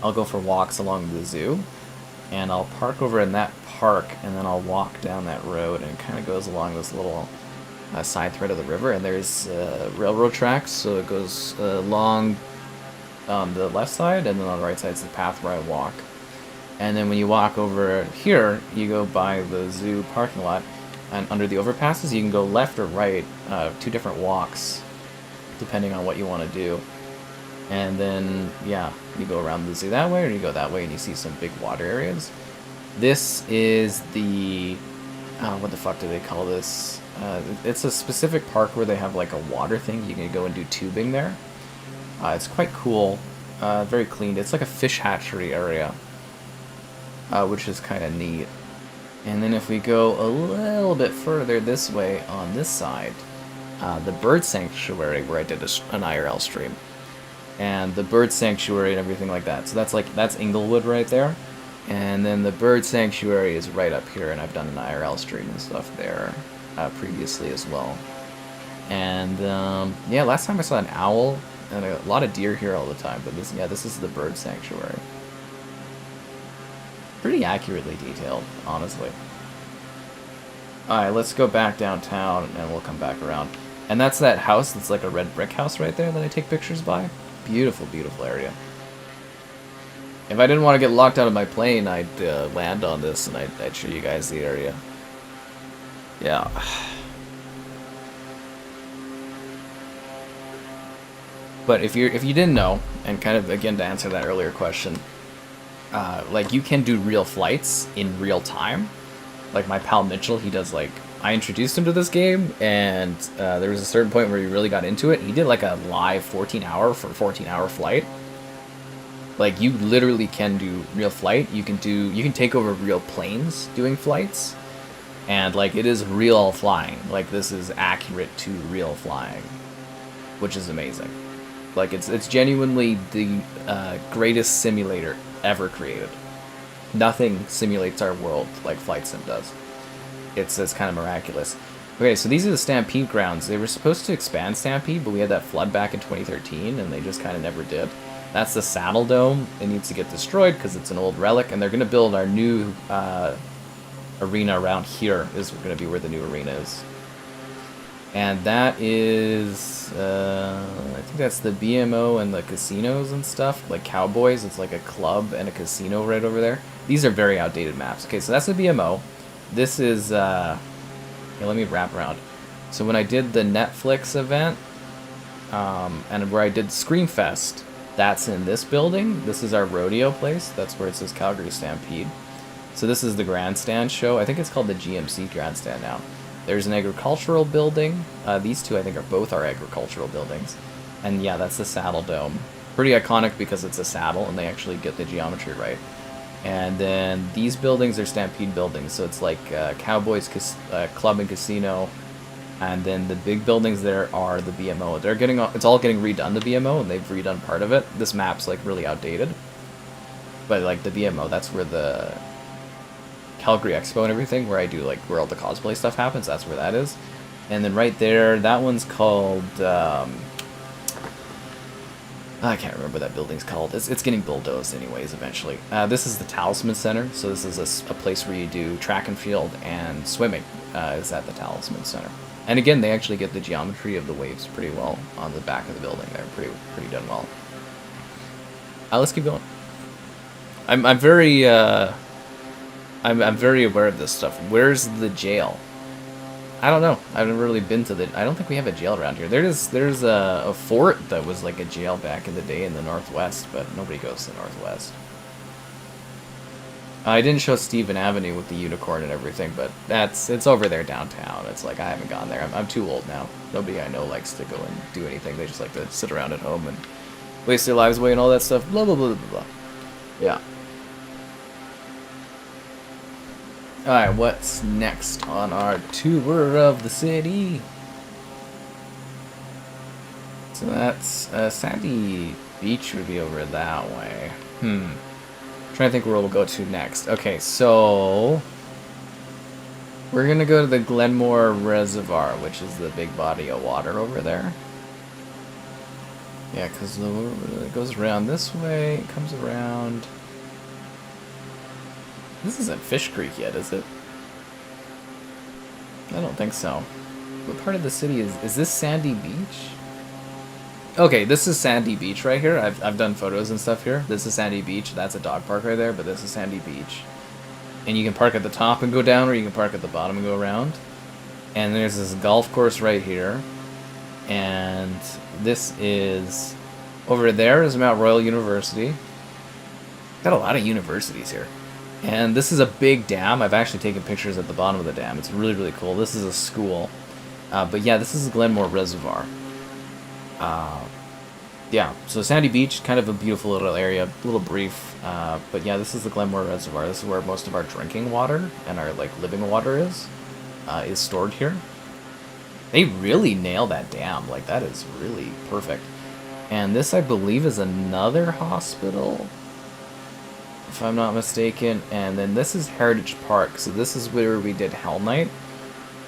I'll go for walks along the zoo, and I'll park over in that park, and then I'll walk down that road, and it kind of goes along this little side thread of the river, and there's railroad tracks, so it goes along on the left side, and then on the right side is the path where I walk. And then when you walk over here, you go by the zoo parking lot, and under the overpasses, you can go left or right, 2 different walks, depending on what you want to do. And then, yeah, you go around the zoo that way, or you go that way, and you see some big water areas. This is the, what the fuck do they call this? It's a specific park where they have like a water thing. You can go and do tubing there. It's quite cool, very clean. It's like a fish hatchery area. Which is kind of neat. And then if we go a little bit further this way on this side, the bird sanctuary where I did an IRL stream, and the bird sanctuary and everything like that. So that's Inglewood right there, and then the bird sanctuary is right up here, and I've done an IRL stream and stuff there previously as well. And yeah, last time I saw an owl and a lot of deer here all the time, but this is the bird sanctuary. Pretty accurately detailed, honestly. Alright, let's go back downtown and we'll come back around. And that's that house that's like a red brick house right there that I take pictures by. Beautiful, beautiful area. If I didn't want to get locked out of my plane, I'd land on this and I'd show you guys the area. Yeah. But if you didn't know, and kind of again to answer that earlier question, like you can do real flights in real time. Like my pal Mitchell, he does like, I introduced him to this game, and there was a certain point where he really got into it. He did like a live 14-hour flight. Like you literally can do real flight. You can take over real planes doing flights, and like it is real flying. Like this is accurate to real flying, which is amazing. Like it's genuinely the greatest simulator ever created. Nothing simulates our world like Flight Sim does. It's kind of miraculous. Okay, so these are the Stampede grounds. They were supposed to expand Stampede, but we had that flood back in 2013, and they just kind of never did. That's the Saddle Dome. It needs to get destroyed because it's an old relic, and they're going to build our new arena around here. Is going to be where the new arena is. And that is, I think that's the BMO and the casinos and stuff, like Cowboys. It's like a club and a casino right over there. These are very outdated maps. Okay, so that's the BMO. This is, here, let me wrap around. So when I did the Netflix event, and where I did Screamfest, that's in this building. This is our rodeo place. That's where it says Calgary Stampede. So this is the grandstand show. I think it's called the GMC grandstand now. There's an agricultural building. These two, I think, are both our agricultural buildings. And yeah, that's the Saddle Dome. Pretty iconic because it's a saddle and they actually get the geometry right. And then these buildings are Stampede buildings. So it's like Cowboys Club and Casino. And then the big buildings there are the BMO. It's all getting redone, the BMO, and they've redone part of it. This map's like really outdated. But like the BMO, that's where the Calgary Expo and everything, where I do like where all the cosplay stuff happens, that's where that is. And then right there, that one's called I can't remember what that building's called. It's getting bulldozed anyways eventually. This is the Talisman Center, so this is a place where you do track and field and swimming is at the Talisman Center. And again, they actually get the geometry of the waves pretty well on the back of the building there, pretty done well. Let's keep going. I'm very I'm very aware of this stuff. Where's the jail? I don't know. I've never really been to I don't think we have a jail around here. There's a fort that was like a jail back in the day in the Northwest, but nobody goes to the Northwest. I didn't show Stephen Avenue with the unicorn and everything, but it's over there downtown. It's like I haven't gone there. I'm too old now. Nobody I know likes to go and do anything. They just like to sit around at home and waste their lives away and all that stuff. Blah blah blah blah blah. Yeah. Alright, what's next on our tour of the city? So that's Sandy Beach would be over that way. Trying to think where we'll go to next. Okay, so we're gonna go to the Glenmore Reservoir, which is the big body of water over there. Yeah, because it goes around this way, it comes around. This isn't Fish Creek yet, is it? I don't think so. What part of the city is this Sandy Beach? Okay, this is Sandy Beach right here. I've done photos and stuff here. This is Sandy Beach. That's a dog park right there, but this is Sandy Beach. And you can park at the top and go down, or you can park at the bottom and go around. And there's this golf course right here. And this is... Over there is Mount Royal University. Got a lot of universities here. And this is a big dam. I've actually taken pictures at the bottom of the dam. It's really, really cool. This is a school. But yeah, this is the Glenmore Reservoir. Yeah, so Sandy Beach, kind of a beautiful little area, a little brief, but yeah, this is the Glenmore Reservoir. This is where most of our drinking water and our like living water is stored here. They really nail that dam, like that is really perfect. And this, I believe, is another hospital, if I'm not mistaken. And then this is Heritage Park, so this is where we did Hell Night,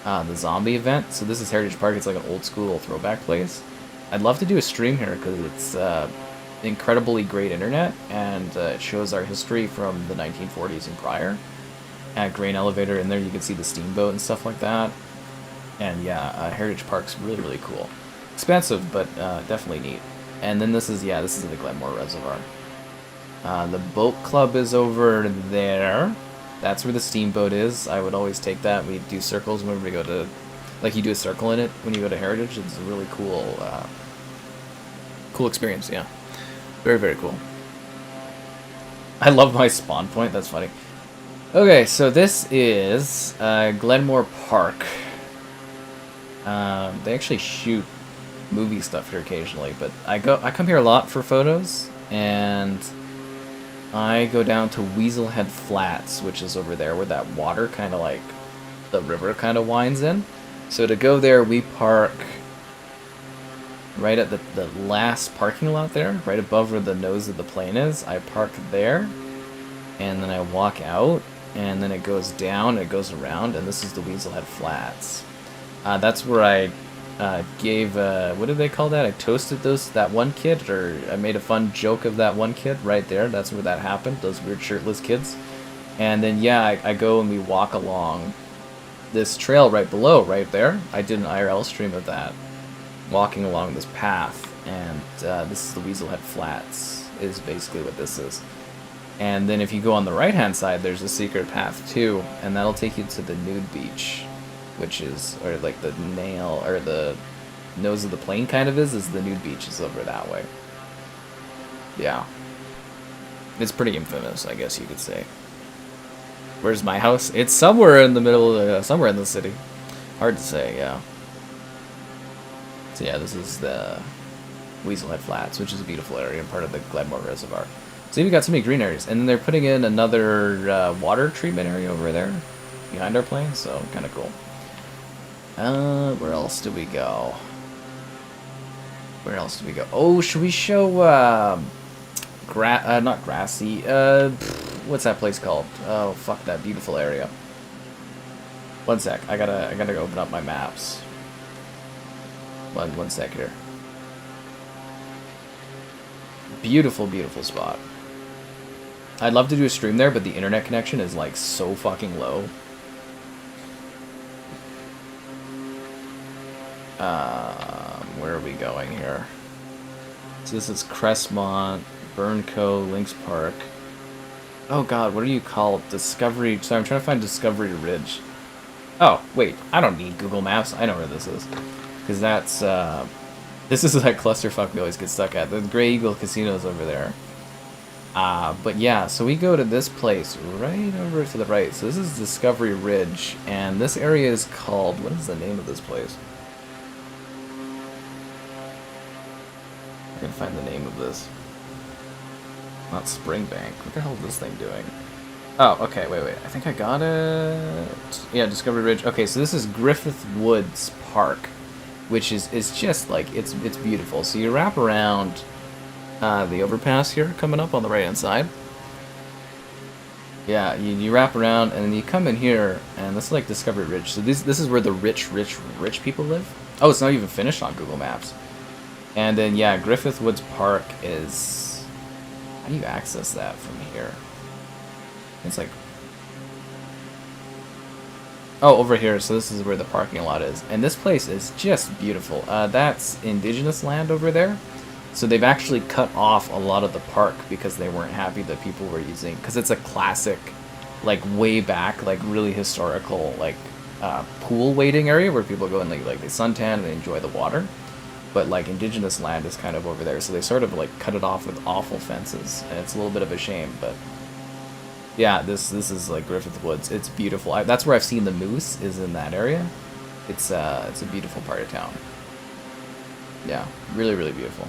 the zombie event. So this is Heritage Park. It's like an old school throwback place. I'd love to do a stream here because it's incredibly great internet, and it shows our history from the 1940s and prior. At grain elevator in there, you can see the steamboat and stuff like that. And yeah, Heritage Park's really, really cool. Expensive, but definitely neat. And then this is the Glenmore Reservoir. The boat club is over there. That's where the steamboat is. I would always take that. We do circles whenever we go to... Like, you do a circle in it when you go to Heritage. It's a really cool, cool experience, yeah. Very, very cool. I love my spawn point. That's funny. Okay, so this is Glenmore Park. They actually shoot movie stuff here occasionally, but I come here a lot for photos, and I go down to Weaselhead Flats, which is over there where that water kind of like the river kind of winds in. So to go there, we park right at the last parking lot there, right above where the nose of the plane is. I park there, and then I walk out, and then it goes down, it goes around, and this is the Weaselhead Flats. That's where I gave, what did they call that? I toasted that one kid, or I made a fun joke of that one kid right there. That's where that happened, those weird shirtless kids. And then, yeah, I go and we walk along this trail right below, right there. I did an IRL stream of that, walking along this path, and this is the Weaselhead Flats, is basically what this is. And then if you go on the right-hand side, there's a secret path too, and that'll take you to the nude beach, which is, or like the nail, or the nose of the plane kind of is the nude beach is over that way. Yeah. It's pretty infamous, I guess you could say. Where's my house? It's somewhere in the middle of somewhere in the city. Hard to say, yeah. So yeah, this is the Weaselhead Flats, which is a beautiful area and part of the Glenmore Reservoir. So we've got so many green areas. And then they're putting in another water treatment area over there behind our plane, so kind of cool. Where else do we go? Where else do we go? Oh, should we show, not Grassy, what's that place called? Oh, fuck, that beautiful area. One sec, I gotta open up my maps. One sec here. Beautiful, beautiful spot. I'd love to do a stream there, but the internet connection is like so fucking low. Where are we going here? So this is Crestmont, Burncoe, Lynx Park. Oh god, what do you call it? Discovery... Sorry, I'm trying to find Discovery Ridge. Oh, wait, I don't need Google Maps. I know where this is. Because that's, this is that clusterfuck we always get stuck at. The Grey Eagle Casino's over there. But yeah, so we go to this place right over to the right. So this is Discovery Ridge, and this area is called, what is the name of this place? I can find the name of this. Not Springbank. What the hell is this thing doing? Oh, okay, wait. I think I got it. Yeah, Discovery Ridge. Okay, so this is Griffith Woods Park, which is just like, it's beautiful. So you wrap around the overpass here, coming up on the right-hand side. Yeah, you wrap around, and then you come in here, and this is like Discovery Ridge. So this is where the rich people live. Oh, it's not even finished on Google Maps. And then, yeah, Griffith Woods Park is... How do you access that from here? It's like... Oh, over here, so this is where the parking lot is. And this place is just beautiful. That's indigenous land over there. So they've actually cut off a lot of the park because they weren't happy that people were using... Because it's a classic, like, way back, like, really historical, like, pool wading area where people go and, like they suntan and they enjoy the water. But, like, indigenous land is kind of over there, so they sort of, like, cut it off with awful fences. And it's a little bit of a shame, but... Yeah, this is, like, Griffith Woods. It's beautiful. That's where I've seen the moose, is in that area. It's a beautiful part of town. Yeah, really, really beautiful.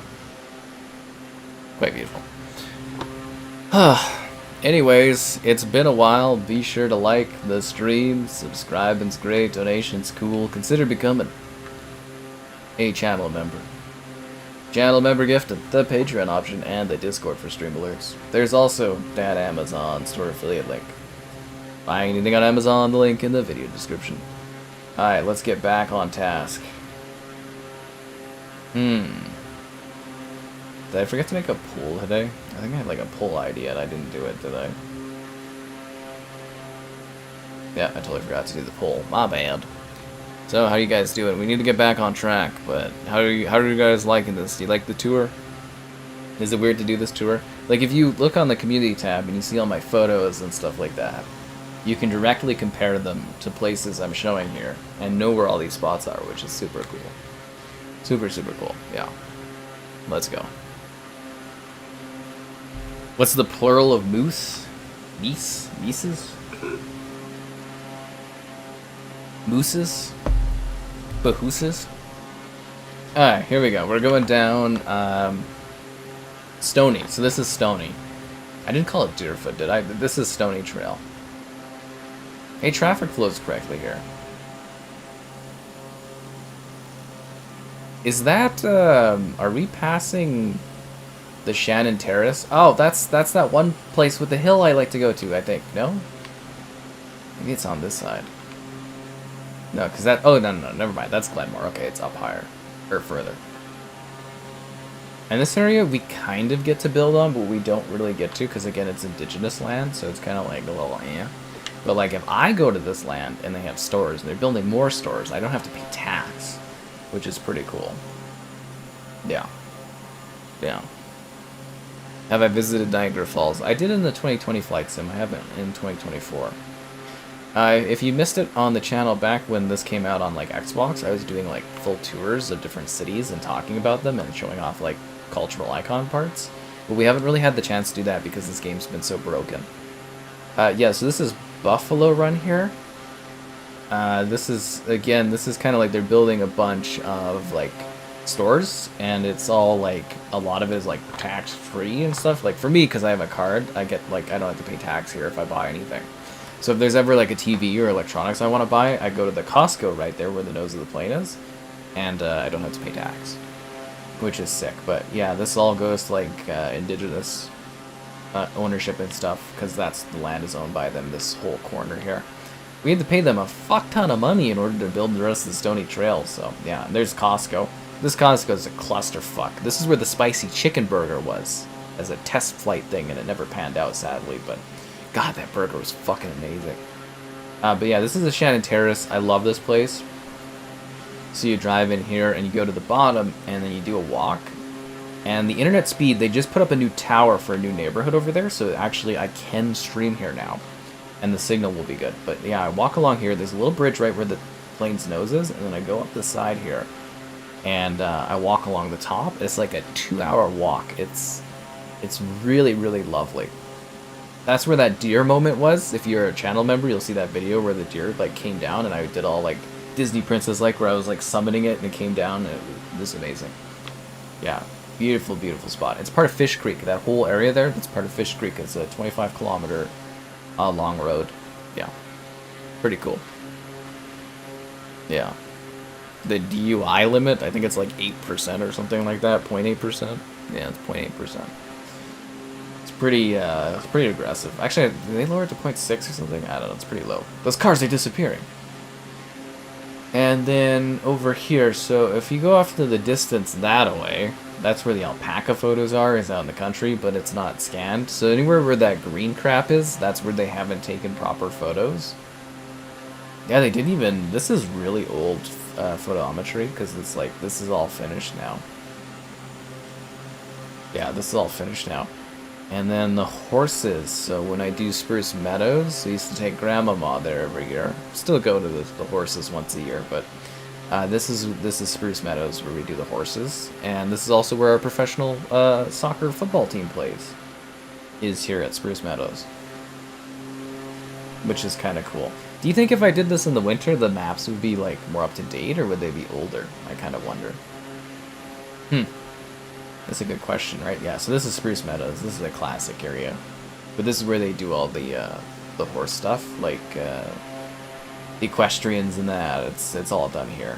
Quite beautiful. Anyways, it's been a while. Be sure to like the stream, subscribing's great, donations cool. Consider becoming a channel member. Channel member gift, the Patreon option, and the Discord for stream alerts. There's also that Amazon store affiliate link. Buying anything on Amazon, the link in the video description. Alright, let's get back on task. Did I forget to make a poll today? I think I had like a poll idea and I didn't do it, did I? Yeah, I totally forgot to do the poll. My bad. So, how are you guys doing? We need to get back on track, but how are you guys liking this? Do you like the tour? Is it weird to do this tour? Like, if you look on the community tab and you see all my photos and stuff like that, you can directly compare them to places I'm showing here and know where all these spots are, which is super cool. Super, super cool. Yeah. Let's go. What's the plural of moose? Meese? Meeses? Mooses? Bahooses? Alright, here we go. We're going down, Stoney. So this is Stoney. I didn't call it Deerfoot, did I? This is Stoney Trail. Hey, traffic flows correctly here. Is that, are we passing the Shannon Terrace? Oh, that's that one place with the hill I like to go to, I think. No? Maybe it's on this side. No, because that... Oh, no, never mind. That's Glenmore. Okay, it's up higher. Or further. And this area we kind of get to build on, but we don't really get to, because again, it's indigenous land, so it's kind of like a little eh. But like, if I go to this land and they have stores, and they're building more stores, I don't have to pay tax, which is pretty cool. Yeah. Yeah. Have I visited Niagara Falls? I did in the 2020 flight sim. I haven't in 2024. If you missed it on the channel back when this came out on like Xbox, I was doing like full tours of different cities and talking about them and showing off like cultural icon parts. But we haven't really had the chance to do that because this game's been so broken. Yeah, so this is Buffalo Run here. This is kind of like they're building a bunch of like stores, and it's all like, a lot of it is like tax free and stuff. Like for me, because I have a card, I get like, I don't have to pay tax here if I buy anything. So if there's ever like a TV or electronics I want to buy, I go to the Costco right there where the nose of the plane is, and I don't have to pay tax, which is sick. But yeah, this all goes to like indigenous ownership and stuff, because that's the land is owned by them, this whole corner here. We had to pay them a fuck ton of money in order to build the rest of the Stoney Trail, so yeah, and there's Costco. This Costco is a clusterfuck. This is where the spicy chicken burger was, as a test flight thing, and it never panned out, sadly, but God, that burger was fucking amazing. But yeah, this is the Shannon Terrace. I love this place. So you drive in here, and you go to the bottom, and then you do a walk. And the internet speed, they just put up a new tower for a new neighborhood over there, so actually I can stream here now. And the signal will be good. But yeah, I walk along here. There's a little bridge right where the plane's nose is, and then I go up the side here. And I walk along the top. It's like a 2-hour walk. It's It's really, really lovely. That's where that deer moment was. If you're a channel member, you'll see that video where the deer like came down, and I did all like Disney princess like, where I was like summoning it and it came down, and it was amazing. Yeah, beautiful, beautiful spot. It's part of Fish Creek. That whole area there, that's part of Fish Creek. It's a 25-kilometer long road. Yeah, pretty cool. Yeah. The DUI limit, I think it's like 8% or something like that, 0.8%. Yeah, it's 0.8%. It's pretty aggressive. Actually, did they lower it to 0.6 or something? I don't know, it's pretty low. Those cars are disappearing. And then over here, so if you go off to the distance that way, that's where the alpaca photos are, is out in the country, but it's not scanned. So anywhere where that green crap is, that's where they haven't taken proper photos. Yeah, they didn't even, this is really old photometry, because it's like, this is all finished now. Yeah, this is all finished now. And then the horses, so when I do Spruce Meadows, I used to take Grandmama there every year. Still go to the horses once a year, but this is Spruce Meadows where we do the horses. And this is also where our professional soccer football team plays, is here at Spruce Meadows. Which is kind of cool. Do you think if I did this in the winter, the maps would be like more up to date, or would they be older? I kind of wonder. That's a good question, right? Yeah, so this is Spruce Meadows. This is a classic area. But this is where they do all the horse stuff, like equestrians and that. It's all done here.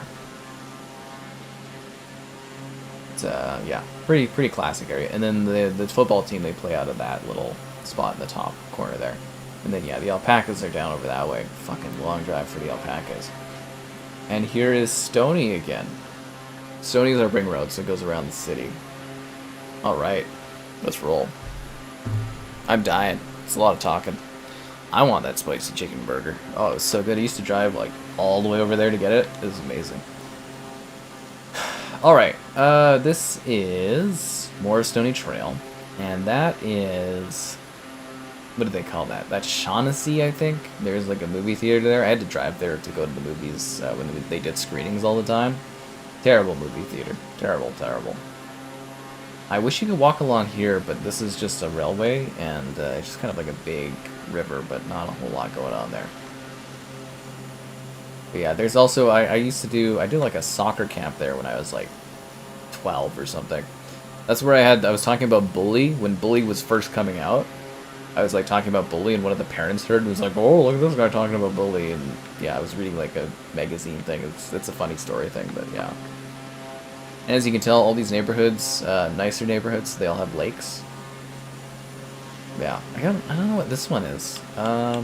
It's yeah, pretty classic area. And then the football team, they play out of that little spot in the top corner there. And then yeah, the alpacas are down over that way. Fucking long drive for the alpacas. And here is Stoney again. Stoney's our ring road, so it goes around the city. Alright, let's roll. I'm dying. It's a lot of talking. I want that spicy chicken burger. Oh, it was so good. I used to drive like all the way over there to get it. It was amazing. Alright, this is more Stoney Trail. And that is... what do they call that? That's Shaughnessy, I think. There's like a movie theater there. I had to drive there to go to the movies when they did screenings all the time. Terrible movie theater. Terrible, terrible. I wish you could walk along here, but this is just a railway, and it's just kind of like a big river, but not a whole lot going on there. But yeah, there's also, I did like a soccer camp there when I was like 12 or something. That's where I was talking about Bully, when Bully was first coming out. I was like talking about Bully, and one of the parents heard and was like, oh, look at this guy talking about Bully, and yeah, I was reading like a magazine thing. It's a funny story thing, but yeah. And as you can tell, all these neighborhoods, nicer neighborhoods, they all have lakes. Yeah, I don't know what this one is. Yeah,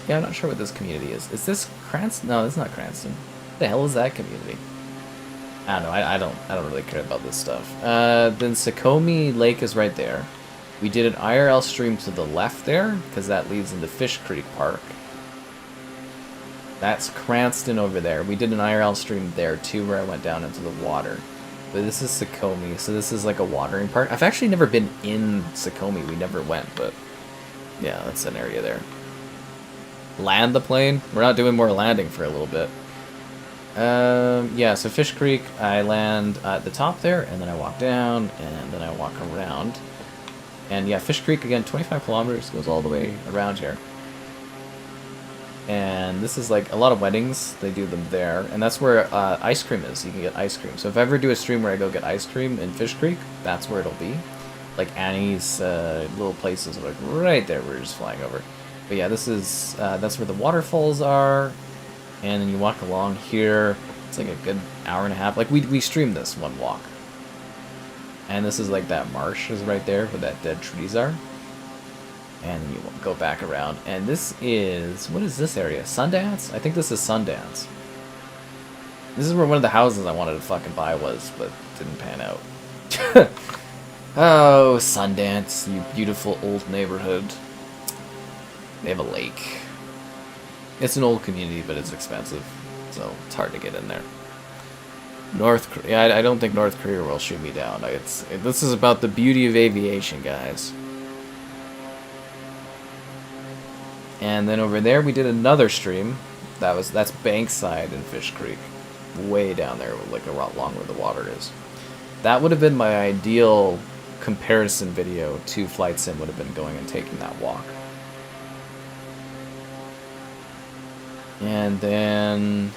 I'm not sure what this community is. Is this Cranston? No, it's not Cranston. What the hell is that community? I don't know. I don't really care about this stuff. Then Seton Lake is right there. We did an IRL stream to the left there, because that leads into Fish Creek Park. That's Cranston over there. We did an IRL stream there too, where I went down into the water. But this is Seton, so this is like a watering park. I've actually never been in Seton. We never went, but yeah, that's an area there. Land the plane. We're not doing more landing for a little bit. Yeah, so Fish Creek, I land at the top there, and then I walk down, and then I walk around. And yeah, Fish Creek, again, 25 kilometers, goes all the way around here. And this is like a lot of weddings, they do them there. And that's where ice cream is. You can get ice cream. So if I ever do a stream where I go get ice cream in Fish Creek, that's where it'll be. Like Annie's little places are like right there. We're just flying over. But yeah, this is that's where the waterfalls are. And then you walk along here. It's like a good hour and a half. Like we streamed this one walk. And this is like that marsh is right there where that dead trees are. And then you go back around. And this is... what is this area? Sundance? I think this is Sundance. This is where one of the houses I wanted to fucking buy was, but didn't pan out. Oh, Sundance, you beautiful old neighborhood. They have a lake. It's an old community, but it's expensive. So it's hard to get in there. Yeah, I don't think North Korea will shoot me down. This is about the beauty of aviation, guys. And then over there we did another stream. That's Bankside in Fish Creek, way down there, like along where the water is. That would have been my ideal comparison video to Flight Sim would have been going and taking that walk. And then...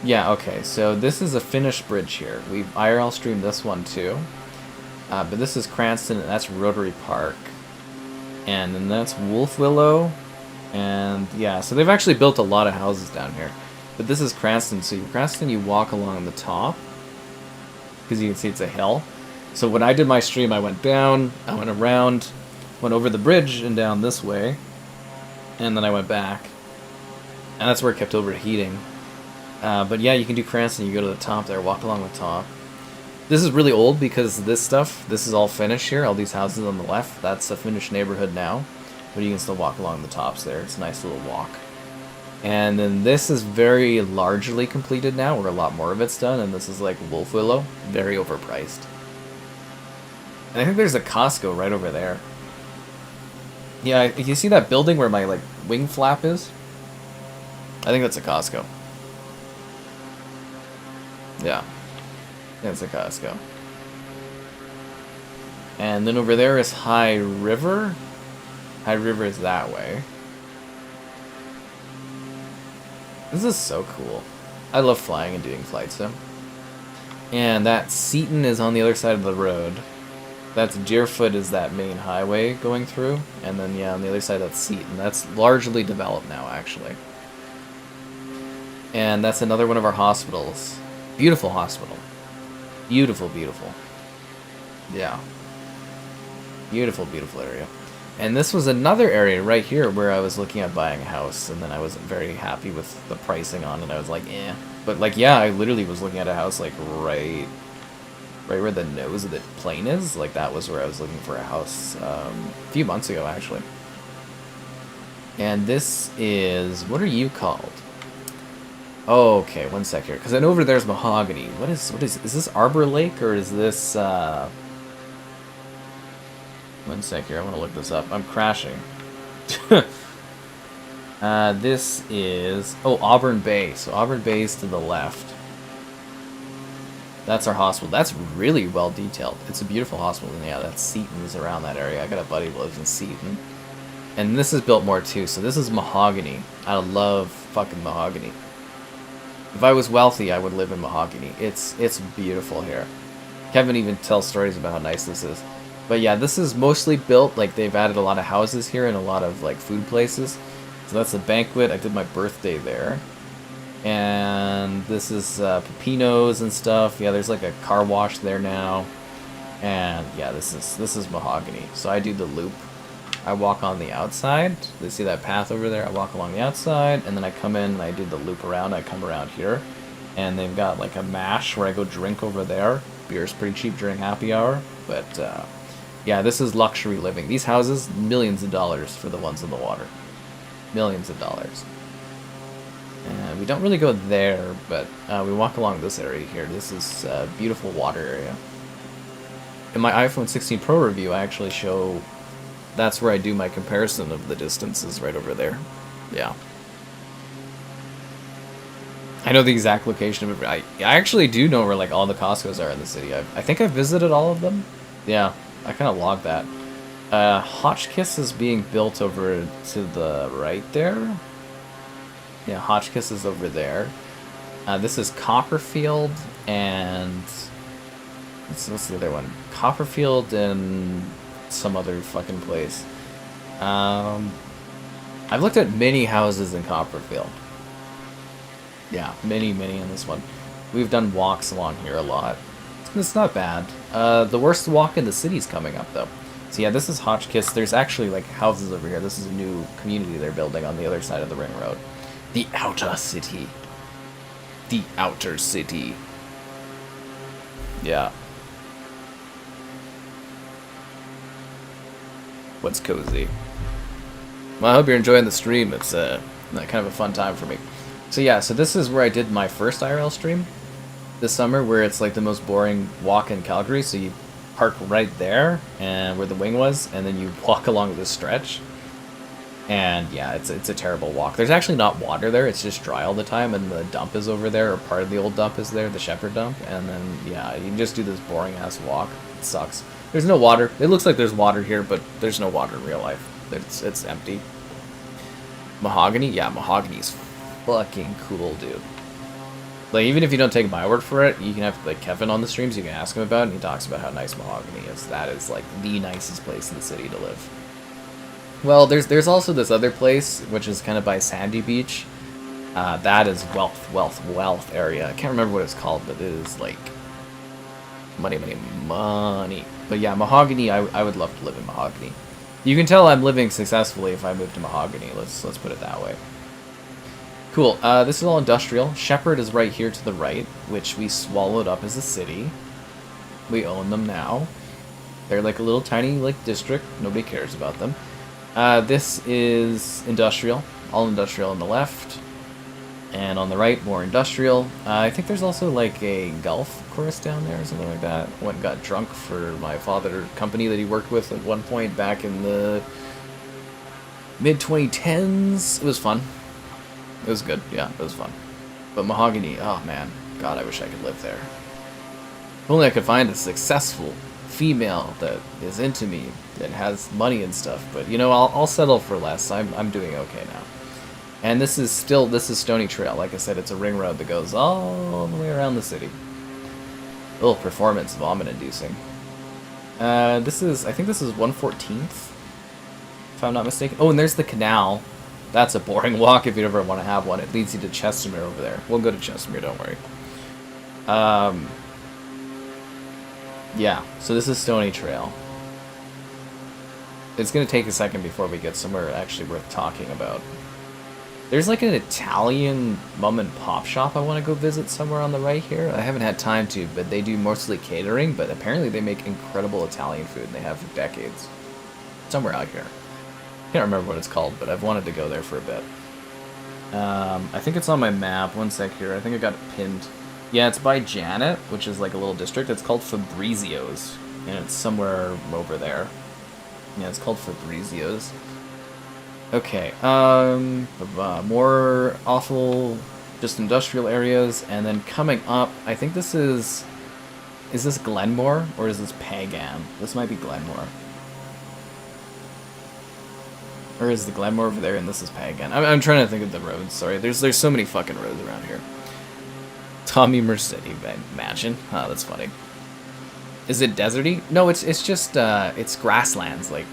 yeah, okay, so this is a finished bridge here. We've IRL streamed this one too. But this is Cranston, and that's Rotary Park. And then that's Wolf Willow. And yeah, so they've actually built a lot of houses down here. But this is Cranston, so Cranston you walk along the top. Because you can see it's a hill. So when I did my stream, I went down, I went around, went over the bridge and down this way. And then I went back. And that's where it kept overheating. But yeah, you can do Cranston, you go to the top there, walk along the top. This is really old because this is all finished here, all these houses on the left, that's a finished neighborhood now. But you can still walk along the tops there, it's a nice little walk. And then this is very largely completed now, or a lot more of it's done, and this is like Wolf Willow, very overpriced. And I think there's a Costco right over there. Yeah, you see that building where my like wing flap is? I think that's a Costco. Yeah. It's a Costco. And then over there is High River. High River is that way. This is so cool. I love flying and doing flight sim. And that Seton is on the other side of the road. That's Deerfoot is that main highway going through. And then yeah, on the other side that's Seton. That's largely developed now actually. And that's another one of our hospitals. Beautiful hospital. Beautiful, beautiful. Yeah. Beautiful, beautiful area. And this was another area right here where I was looking at buying a house, and then I wasn't very happy with the pricing on it. I was like, eh. But like, yeah, I literally was looking at a house like right where the nose of the plane is. Like that was where I was looking for a house a few months ago, actually. And this is, what are you called? Oh, okay, one sec here, because I know over there's Mahogany. What is this Arbor Lake, or is this, one sec here, I want to look this up. I'm crashing. This is, oh, Auburn Bay. So Auburn Bay is to the left. That's our hospital. That's really well detailed. It's a beautiful hospital, and yeah, that's Seton's around that area. I got a buddy who lives in Seton. And this is built more too, so this is Mahogany. I love fucking Mahogany. If I was wealthy, I would live in Mahogany. It's beautiful here. Kevin even tells stories about how nice this is. But yeah, this is mostly built, like they've added a lot of houses here and a lot of like food places. So that's a banquet. I did my birthday there. And this is Pepinos and stuff. Yeah, there's like a car wash there now. And yeah, this is Mahogany. So I do the loop. I walk on the outside. You see that path over there? I walk along the outside, and then I come in and I do the loop around. I come around here, and they've got like a mash where I go drink over there. Beer's pretty cheap during happy hour, but yeah, this is luxury living. These houses, millions of dollars for the ones in the water. Millions of dollars. And we don't really go there, but we walk along this area here. This is a beautiful water area. In my iPhone 16 Pro review, I actually show... that's where I do my comparison of the distances right over there. Yeah. I know the exact location of it. I actually do know where like all the Costco's are in the city. I think I visited all of them. Yeah, I kind of logged that. Hotchkiss is being built over to the right there. Yeah, Hotchkiss is over there. This is Copperfield and... what's the other one? Copperfield and... some other fucking place. I've looked at many houses in Copperfield. Yeah, many in this one. We've done walks along here a lot. It's not bad. The worst walk in the city's coming up though. So yeah, this is Hotchkiss. There's actually like houses over here. This is a new community they're building on the other side of the ring road. The outer city. The outer city. Yeah. What's cozy? Well, I hope you're enjoying the stream. It's kind of a fun time for me. So yeah, so this is where I did my first IRL stream this summer, where it's like the most boring walk in Calgary. So you park right there, and where the wing was, and then you walk along this stretch. And yeah, it's a terrible walk. There's actually not water there. It's just dry all the time, and the dump is over there, or part of the old dump is there, the Shepherd dump. And then yeah, you just do this boring ass walk. It sucks. There's no water. It looks like there's water here, but there's no water in real life. It's empty. Mahogany? Yeah, Mahogany's fucking cool, dude. Like, even if you don't take my word for it, you can have, like, Kevin on the streams, you can ask him about it, and he talks about how nice Mahogany is. That is, like, the nicest place in the city to live. Well, there's also this other place, which is kind of by Sandy Beach. That is wealth area. I can't remember what it's called, but it is, like, money. But yeah, Mahogany, I would love to live in Mahogany. You can tell I'm living successfully if I move to Mahogany, let's put it that way. Cool, this is all industrial. Shepherd is right here to the right, which we swallowed up as a city. We own them now. They're like a little tiny like district, nobody cares about them. This is industrial, all industrial on the left. And on the right, more industrial. I think there's also like a golf course down there or something like that. Went and got drunk for my father's company that he worked with at one point back in the mid-2010s. It was fun. It was good. Yeah, it was fun. But Mahogany, oh man. God, I wish I could live there. If only I could find a successful female that is into me, that has money and stuff. But, you know, I'll settle for less. I'm doing okay now. And this is Stoney Trail. Like I said, it's a ring road that goes all the way around the city. A little performance vomit-inducing. I think this is 114th, if I'm not mistaken. Oh, and there's the canal. That's a boring walk if you ever want to have one. It leads you to Chestermere over there. We'll go to Chestermere, don't worry. Yeah, so this is Stoney Trail. It's going to take a second before we get somewhere actually worth talking about. There's like an Italian mom and pop shop I want to go visit somewhere on the right here. I haven't had time to, but they do mostly catering, but apparently they make incredible Italian food, and they have for decades. Somewhere out here. Can't remember what it's called, but I've wanted to go there for a bit. I think it's on my map. One sec here. I think I got it pinned. Yeah, it's by Janet, which is like a little district. It's called Fabrizio's, and it's somewhere over there. Yeah, it's called Fabrizio's. Okay, more awful, just industrial areas, and then coming up, I think this is this Glenmore, or is this Pagan? This might be Glenmore. Or is the Glenmore over there, and this is Pagan? I'm trying to think of the roads, sorry, there's so many fucking roads around here. Tommy Mercedes Mansion, oh, that's funny. Is it deserty? No, it's just, it's grasslands, like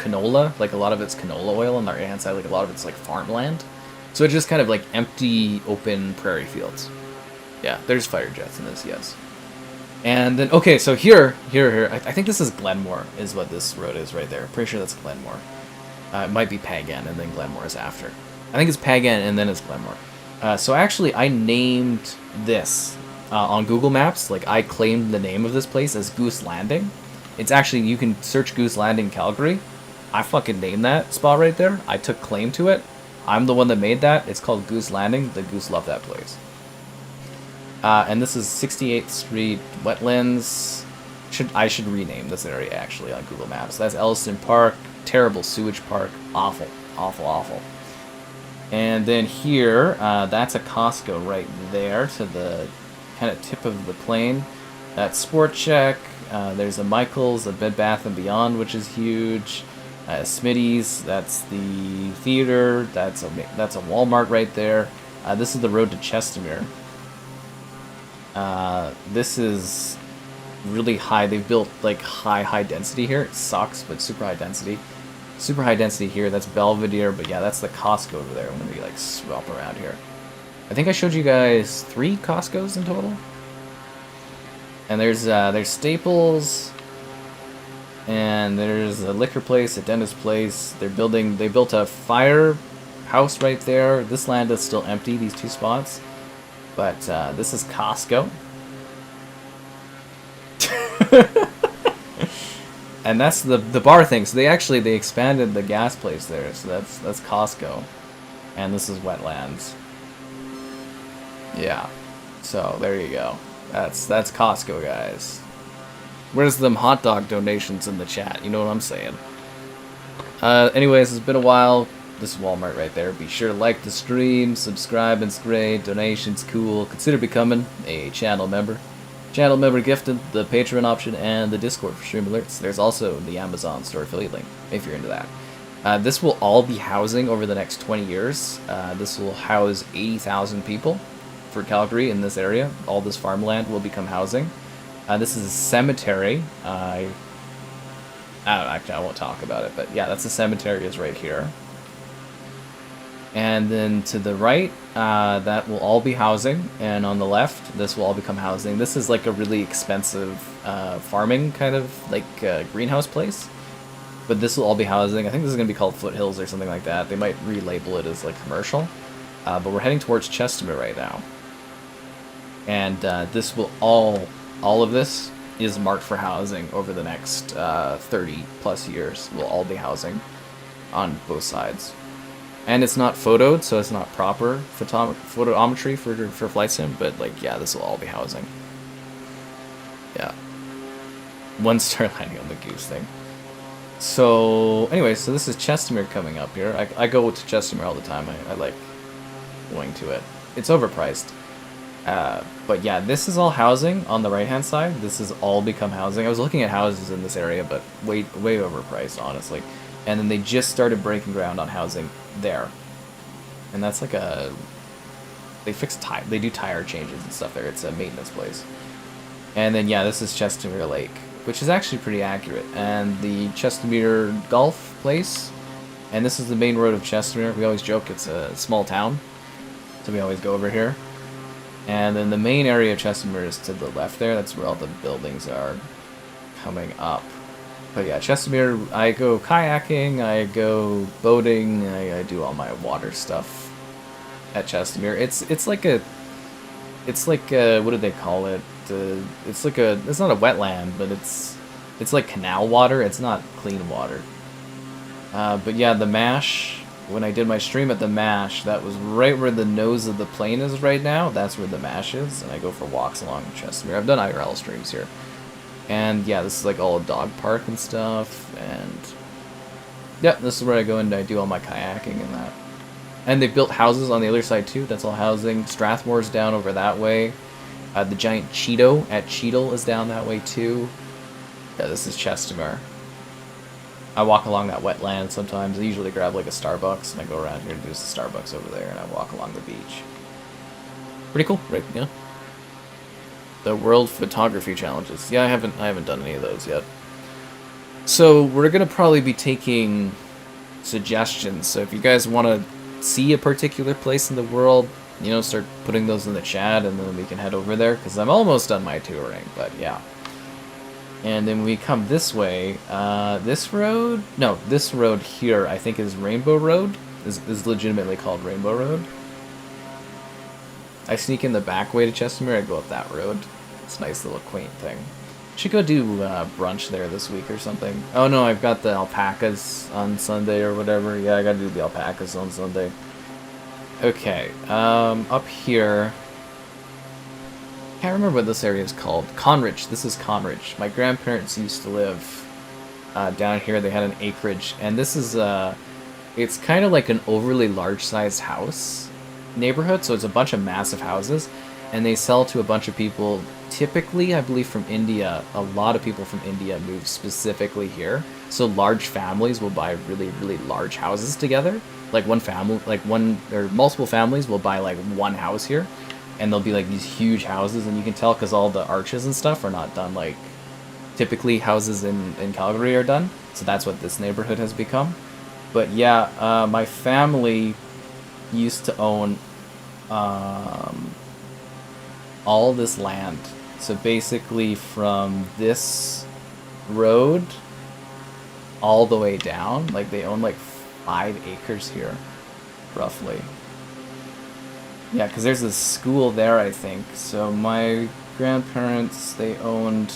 canola, like a lot of it's canola oil on the right hand side, like a lot of it's like farmland. So it's just kind of like empty, open prairie fields. Yeah, there's fire jets in this, yes. And then, okay, so here, I think this is Glenmore, is what this road is right there. Pretty sure that's Glenmore. It might be Pagan, and then Glenmore is after. I think it's Pagan, and then it's Glenmore. So actually, I named this on Google Maps, like I claimed the name of this place as Goose Landing. It's actually, you can search Goose Landing, Calgary. I fucking named that spot right there. I took claim to it. I'm the one that made that. It's called Goose Landing. The goose love that place. And this is 68th Street Wetlands. I should rename this area actually on Google Maps. That's Elliston Park. Terrible sewage park. Awful. Awful. And then here, that's a Costco right there to the kind of tip of the plain. That's Sport Check. There's a Michael's, a Bed Bath & Beyond, which is huge. Smitty's, that's the theater, that's a Walmart right there. This is the road to Chestermere. This is really high. They've built like high density here. It sucks, but super high density. Super high density here. That's Belvedere, but yeah, that's the Costco over there. I'm gonna be like swap around here. I think I showed you guys 3 Costcos in total. And there's Staples. And there's a liquor place, a dentist place. They built a firehouse right there. This land is still empty, these 2 spots. But this is Costco. And that's the bar thing. So they expanded the gas place there. So that's Costco. And this is Wetlands. Yeah. So there you go. That's Costco, guys. Where's them hot dog donations in the chat? You know what I'm saying. Anyways, it's been a while. This is Walmart right there. Be sure to like the stream, subscribe, and great. Donations cool. Consider becoming a channel member. Channel member gifted, the Patreon option, and the Discord for stream alerts. There's also the Amazon store affiliate link, if you're into that. This will all be housing over the next 20 years. This will house 80,000 people for Calgary in this area. All this farmland will become housing. This is a cemetery. Actually, I won't talk about it, but yeah, that's the cemetery is right here. And then to the right, that will all be housing, and on the left, this will all become housing. This is like a really expensive farming kind of like greenhouse place, but this will all be housing. I think this is going to be called Foothills or something like that. They might relabel it as like commercial, but we're heading towards Chestermere right now. And this will all of this is marked for housing over the next 30 plus years. Will all be housing on both sides. And it's not photoed, so it's not proper photometry for flight sim, but like, yeah, this will all be housing. Yeah. 1-star landing on the goose thing. So, anyway, so this is Chestermere coming up here. I go to Chestermere all the time. I like going to it. It's overpriced. But yeah, this is all housing on the right-hand side. This has all become housing. I was looking at houses in this area, but way overpriced, honestly. And then they just started breaking ground on housing there. And that's like a... They do tire changes and stuff there. It's a maintenance place. And then, yeah, this is Chestermere Lake, which is actually pretty accurate. And the Chestermere Golf place. And this is the main road of Chestermere. We always joke it's a small town, so we always go over here. And then the main area of Chestermere is to the left there. That's where all the buildings are coming up. But yeah, Chestermere, I go kayaking, I go boating, I do all my water stuff at Chestermere. It's like what do they call it? It's not a wetland, but it's like canal water. It's not clean water. But yeah, the MASH, when I did my stream at the MASH, that was right where the nose of the plane is right now. That's where the MASH is, and I go for walks along Chestermere. I've done IRL streams here. And yeah, this is like all a dog park and stuff, and yeah, this is where I go and I do all my kayaking and that. And they built houses on the other side too. That's all housing. Strathmore's down over that way. The giant Cheeto at Cheadle is down that way too. Yeah, this is Chestermere. I walk along that wetland sometimes. I usually grab like a Starbucks and I go around here and do the Starbucks over there, and I walk along the beach. Pretty cool, right? Yeah. The World Photography Challenges. Yeah, I haven't done any of those yet. So we're gonna probably be taking suggestions. So if you guys want to see a particular place in the world, you know, start putting those in the chat, and then we can head over there, because I'm almost done my touring. But yeah. And then we come this way. This road here, I think, is Rainbow Road. Is legitimately called Rainbow Road. I sneak in the back way to Chestermere, I go up that road. It's a nice little quaint thing. Should go do brunch there this week or something. Oh no, I've got the alpacas on Sunday or whatever. Yeah, I gotta do the alpacas on Sunday. Okay, up here... Can't remember what this area is called. Conridge. This is Conridge. My grandparents used to live down here. They had an acreage, and this is it's kind of like an overly large-sized house neighborhood, so it's a bunch of massive houses, and they sell to a bunch of people, typically, I believe, from India. A lot of people from India move specifically here, so large families will buy really, really large houses together. Like one family, like one or multiple families will buy like one house here, and they'll be like these huge houses, and you can tell because all the arches and stuff are not done like typically houses in Calgary are done, so that's what this neighborhood has become. But yeah, my family used to own all this land. So basically from this road all the way down, like they own like 5 acres here, roughly. Yeah, because there's a school there, I think. So my grandparents, they owned...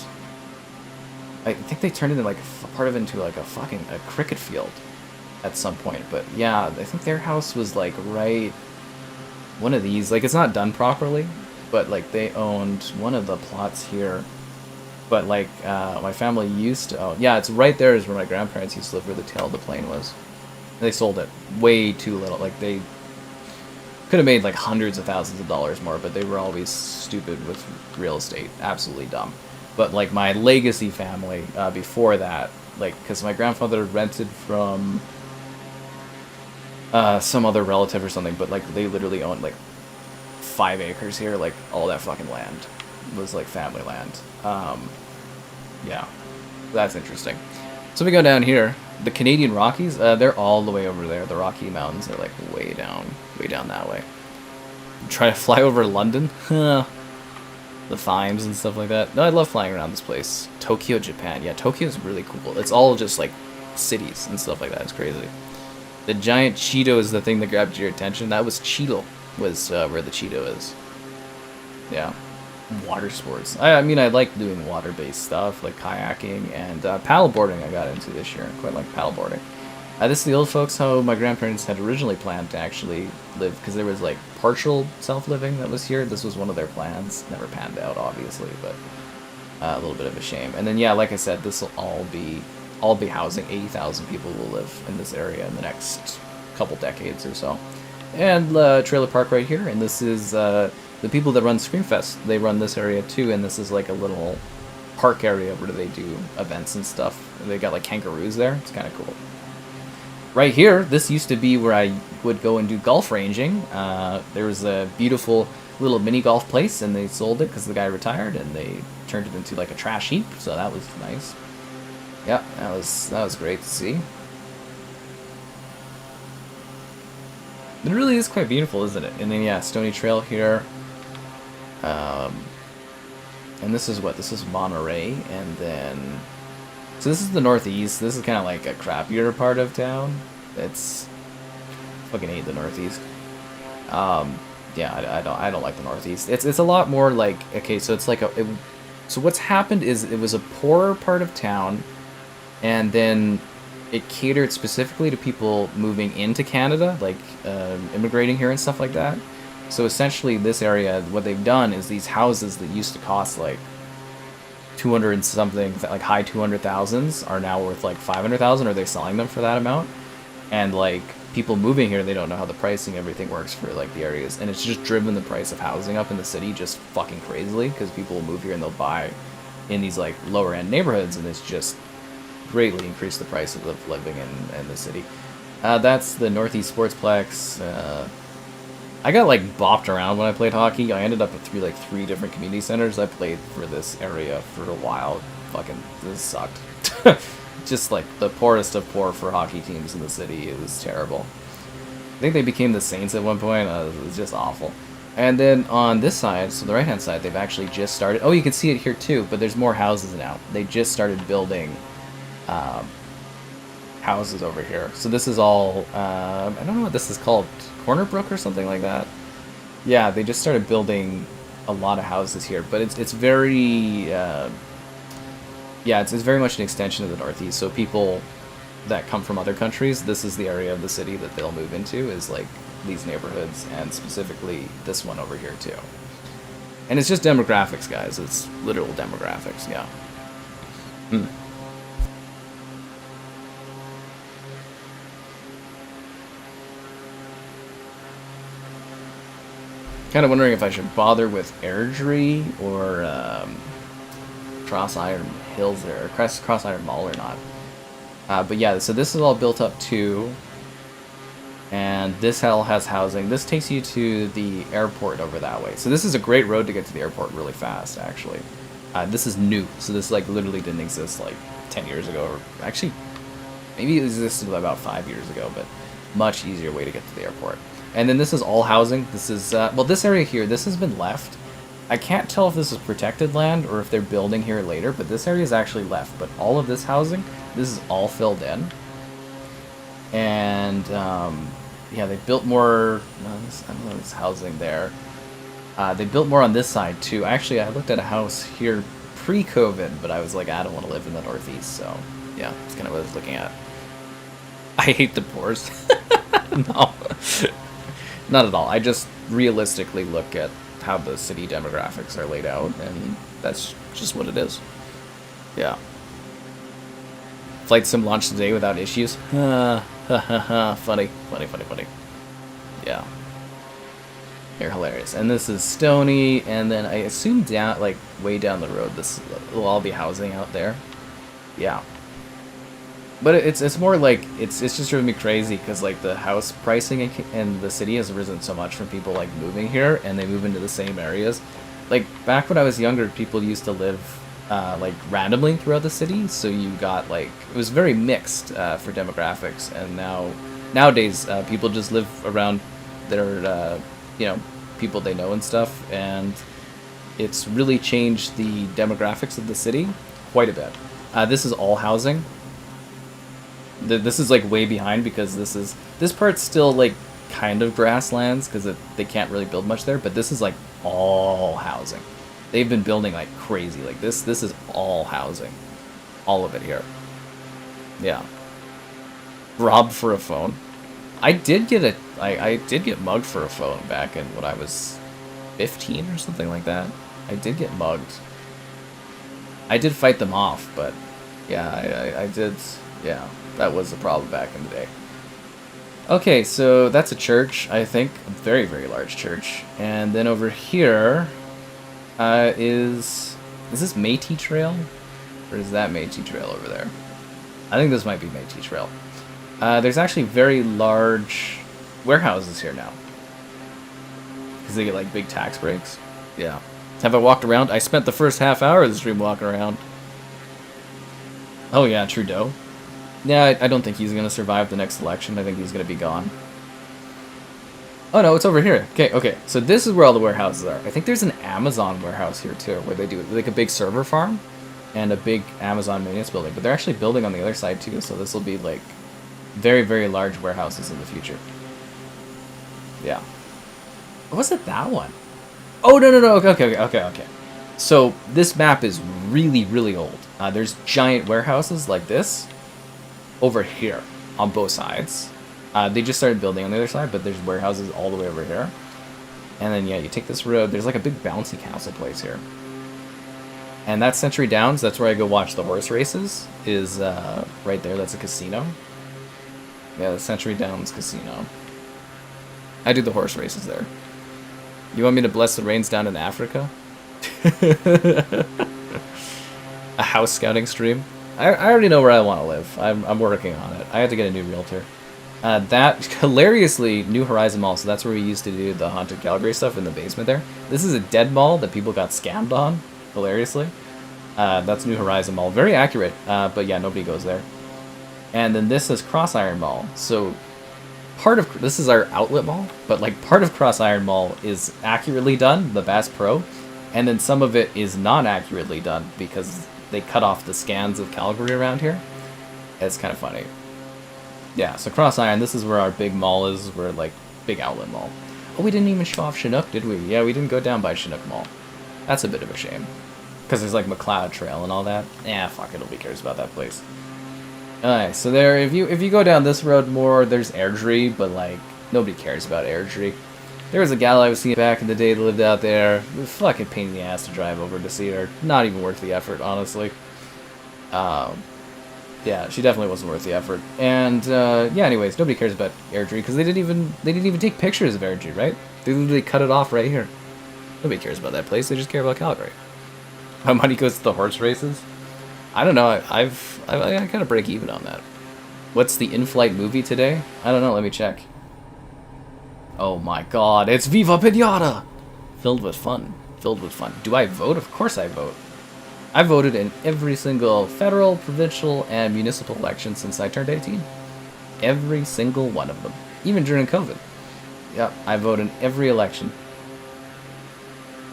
I think they turned it into like part of it into like a cricket field at some point. But yeah, I think their house was like right... one of these, like it's not done properly, but like they owned one of the plots here. But like my family used to own, yeah, it's right there is where my grandparents used to live, where the tail of the plane was. They sold it way too little, like they Could have made like hundreds of thousands of dollars more, but they were always stupid with real estate. Absolutely dumb. But like my legacy family, before that, like, because my grandfather rented from some other relative or something, but like they literally owned like 5 acres here. Like all that fucking land was like family land. Yeah, that's interesting. So we go down here. The Canadian Rockies, they're all the way over there. The Rocky Mountains are like way down that way. Try to fly over London? The Fimes and stuff like that. No, I love flying around this place. Tokyo, Japan. Yeah, Tokyo's really cool. It's all just like cities and stuff like that. It's crazy. The giant Cheeto is the thing that grabbed your attention. That was Cheeto, was where the Cheeto is. Yeah. Water sports. I mean, I like doing water-based stuff, like kayaking and paddleboarding I got into this year. I quite like paddleboarding. This is the old folks' home my grandparents had originally planned to actually live, because there was like partial self-living that was here. This was one of their plans. Never panned out, obviously, but a little bit of a shame. And then, yeah, like I said, this will all be housing. 80,000 people will live in this area in the next couple decades or so. And trailer park right here, and this is the people that run Screamfest. They run this area too, and this is like a little park area where they do events and stuff. They got like kangaroos there. It's kind of cool. Right here, this used to be where I would go and do golf ranging. There was a beautiful little mini golf place, and they sold it because the guy retired, and they turned it into like a trash heap. So that was nice. Yeah, that was great to see. It really is quite beautiful, isn't it? And then yeah, Stoney Trail here. And this is what? This is Monterey, and then... So this is the Northeast. This is kind of like a crappier part of town. It's... Fucking hate the Northeast. Yeah, I don't like the Northeast. It's a lot more like... Okay, so it's like so what's happened is it was a poorer part of town, and then it catered specifically to people moving into Canada, like immigrating here and stuff like that. So essentially this area, what they've done is these houses that used to cost like 200 and something, like high 200,000s, are now worth like 500,000, or they're selling them for that amount. And like people moving here, they don't know how the pricing, everything works for like the areas, and it's just driven the price of housing up in the city just fucking crazily, because people will move here and they'll buy in these like lower end neighborhoods, and it's just greatly increased the price of living in the city. That's the Northeast Sportsplex. I got like bopped around when I played hockey. I ended up at three different community centers. I played for this area for a while. Fucking, this sucked. Just like the poorest of poor for hockey teams in the city. It was terrible. I think they became the Saints at one point. It was just awful. And then on this side, so the right hand side, they've actually just started. Oh, you can see it here too, but there's more houses now. They just started building houses over here. So this is all, I don't know what this is called, Corner Brook or something like that. Yeah, they just started building a lot of houses here, but it's very, yeah, it's very much an extension of the Northeast. So people that come from other countries, this is the area of the city that they'll move into, is like these neighborhoods, and specifically this one over here too. And it's just demographics, guys. It's literal demographics, yeah. Kind of wondering if I should bother with Airdrie or Cross Iron Hills or Cross Iron Mall or not. But yeah, so this is all built up too, and this all has housing. This takes you to the airport over that way. So this is a great road to get to the airport really fast, actually. This is new, so this like literally didn't exist like 10 years ago, or actually maybe it existed about 5 years ago, but much easier way to get to the airport. And then this is all housing. This is, well, this area here, this has been left. I can't tell if this is protected land or if they're building here later, but this area is actually left. But all of this housing, this is all filled in. And, yeah, they built more, I don't know, this housing there. They built more on this side, too. Actually, I looked at a house here pre-COVID, but I was like, I don't want to live in the Northeast, so, yeah, that's kind of what I was looking at. I hate the poors. No. Not at all. I just realistically look at how the city demographics are laid out, and that's just what it is. Yeah. Flight sim launched today without issues. Funny. Yeah. They're hilarious. And this is Stoney, and then I assume down, like, way down the road, this will all be housing out there. Yeah. But it's more like, it's just driven me crazy, because, like, the house pricing in the city has risen so much from people, like, moving here, and they move into the same areas. Like, back when I was younger, people used to live, like, randomly throughout the city, so you got, like, it was very mixed for demographics, and nowadays, people just live around their, you know, people they know and stuff, and it's really changed the demographics of the city quite a bit. This is all housing. This is like way behind because this part's still like kind of grasslands because they can't really build much there, but this is like all housing. They've been building like crazy. Like this is all housing. All of it here. Yeah. Robbed for a phone. I did get I did get mugged for a phone back in when I was 15 or something like that. I did get mugged. I did fight them off, but yeah, I did. Yeah, that was a problem back in the day. Okay, so that's a church, I think. A very, very large church. And then over here is this Métis Trail? Or is that Métis Trail over there? I think this might be Métis Trail. There's actually very large warehouses here now. Because they get like big tax breaks. Yeah. Have I walked around? I spent the first half hour of the stream walking around. Oh yeah, Trudeau. Yeah, I don't think he's going to survive the next election. I think he's going to be gone. Oh no, it's over here. Okay. So this is where all the warehouses are. I think there's an Amazon warehouse here too, where they do like a big server farm and a big Amazon maintenance building. But they're actually building on the other side too, so this will be like very, very large warehouses in the future. Yeah. Or was it that one? Oh, no. Okay. So this map is really, really old. There's giant warehouses like this over here on both sides. They just started building on the other side, but there's warehouses all the way over here. And then, yeah, you take this road. There's like a big bouncy castle place here. And that's Century Downs. That's where I go watch the horse races. Is right there. That's a casino. Yeah, the Century Downs Casino. I do the horse races there. You want me to bless the rains down in Africa? A house scouting stream? I already know where I want to live. I'm working on it. I have to get a new realtor. That, hilariously, New Horizon Mall, so that's where we used to do the Haunted Calgary stuff in the basement there. This is a dead mall that people got scammed on, hilariously. That's New Horizon Mall. Very accurate, but yeah, nobody goes there. And then this is Cross Iron Mall. So part of this is our outlet mall, but like part of Cross Iron Mall is accurately done, the Bass Pro, and then some of it is not accurately done because they cut off the scans of Calgary around here. It's kind of funny. Yeah, so Cross Iron, this is where our big mall is. We're like big outlet mall. Oh, we didn't even show off Chinook, did we? Yeah, we didn't go down by Chinook Mall. That's a bit of a shame. Because there's like McLeod Trail and all that. Yeah, fuck it, nobody cares about that place. Alright, so there, if you go down this road more, there's Airdrie, but like, nobody cares about Airdrie. There was a gal I was seeing back in the day that lived out there. It was a fucking pain in the ass to drive over to see her. Not even worth the effort, honestly. Yeah, she definitely wasn't worth the effort. And yeah, anyways, nobody cares about Airdrie because they didn't even take pictures of Airdrie, right? They literally cut it off right here. Nobody cares about that place. They just care about Calgary. My money goes to the horse races. I don't know. I kind of break even on that. What's the in-flight movie today? I don't know. Let me check. Oh my god, it's Viva Pinata! Filled with fun. Filled with fun. Do I vote? Of course I vote. I voted in every single federal, provincial, and municipal election since I turned 18. Every single one of them. Even during COVID. Yep, I vote in every election.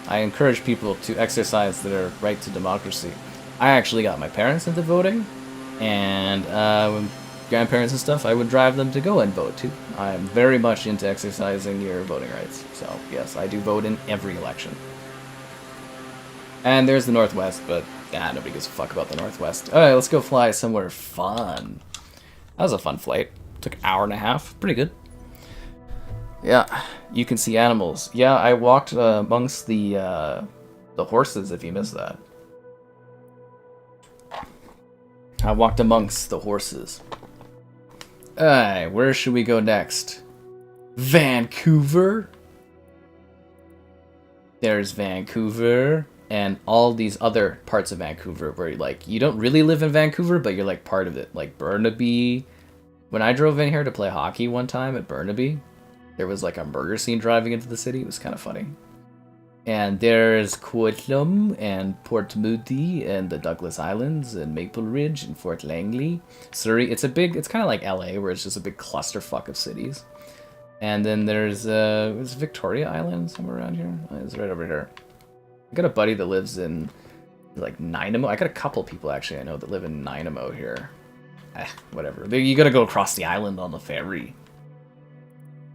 I encourage people to exercise their right to democracy. I actually got my parents into voting, and grandparents and stuff, I would drive them to go and vote too. I'm very much into exercising your voting rights. So yes, I do vote in every election. And there's the Northwest, but nobody gives a fuck about the Northwest. Alright, let's go fly somewhere fun. That was a fun flight. Took an hour and a half. Pretty good. Yeah, you can see animals. Yeah, I walked amongst the horses, if you missed that. I walked amongst the horses. Alright, where should we go next? Vancouver? There's Vancouver and all these other parts of Vancouver where like you don't really live in Vancouver, but you're like part of it. Like Burnaby. When I drove in here to play hockey one time at Burnaby, there was like a murder scene driving into the city. It was kind of funny. And there's Coquitlam and Port Moody and the Douglas Islands and Maple Ridge and Fort Langley. Surrey, it's kind of like LA where it's just a big clusterfuck of cities. And then there's Victoria Island somewhere around here. Oh, it's right over here. I got a buddy that lives in like Nanaimo. I got a couple people actually I know that live in Nanaimo here. Whatever. You gotta go across the island on the ferry.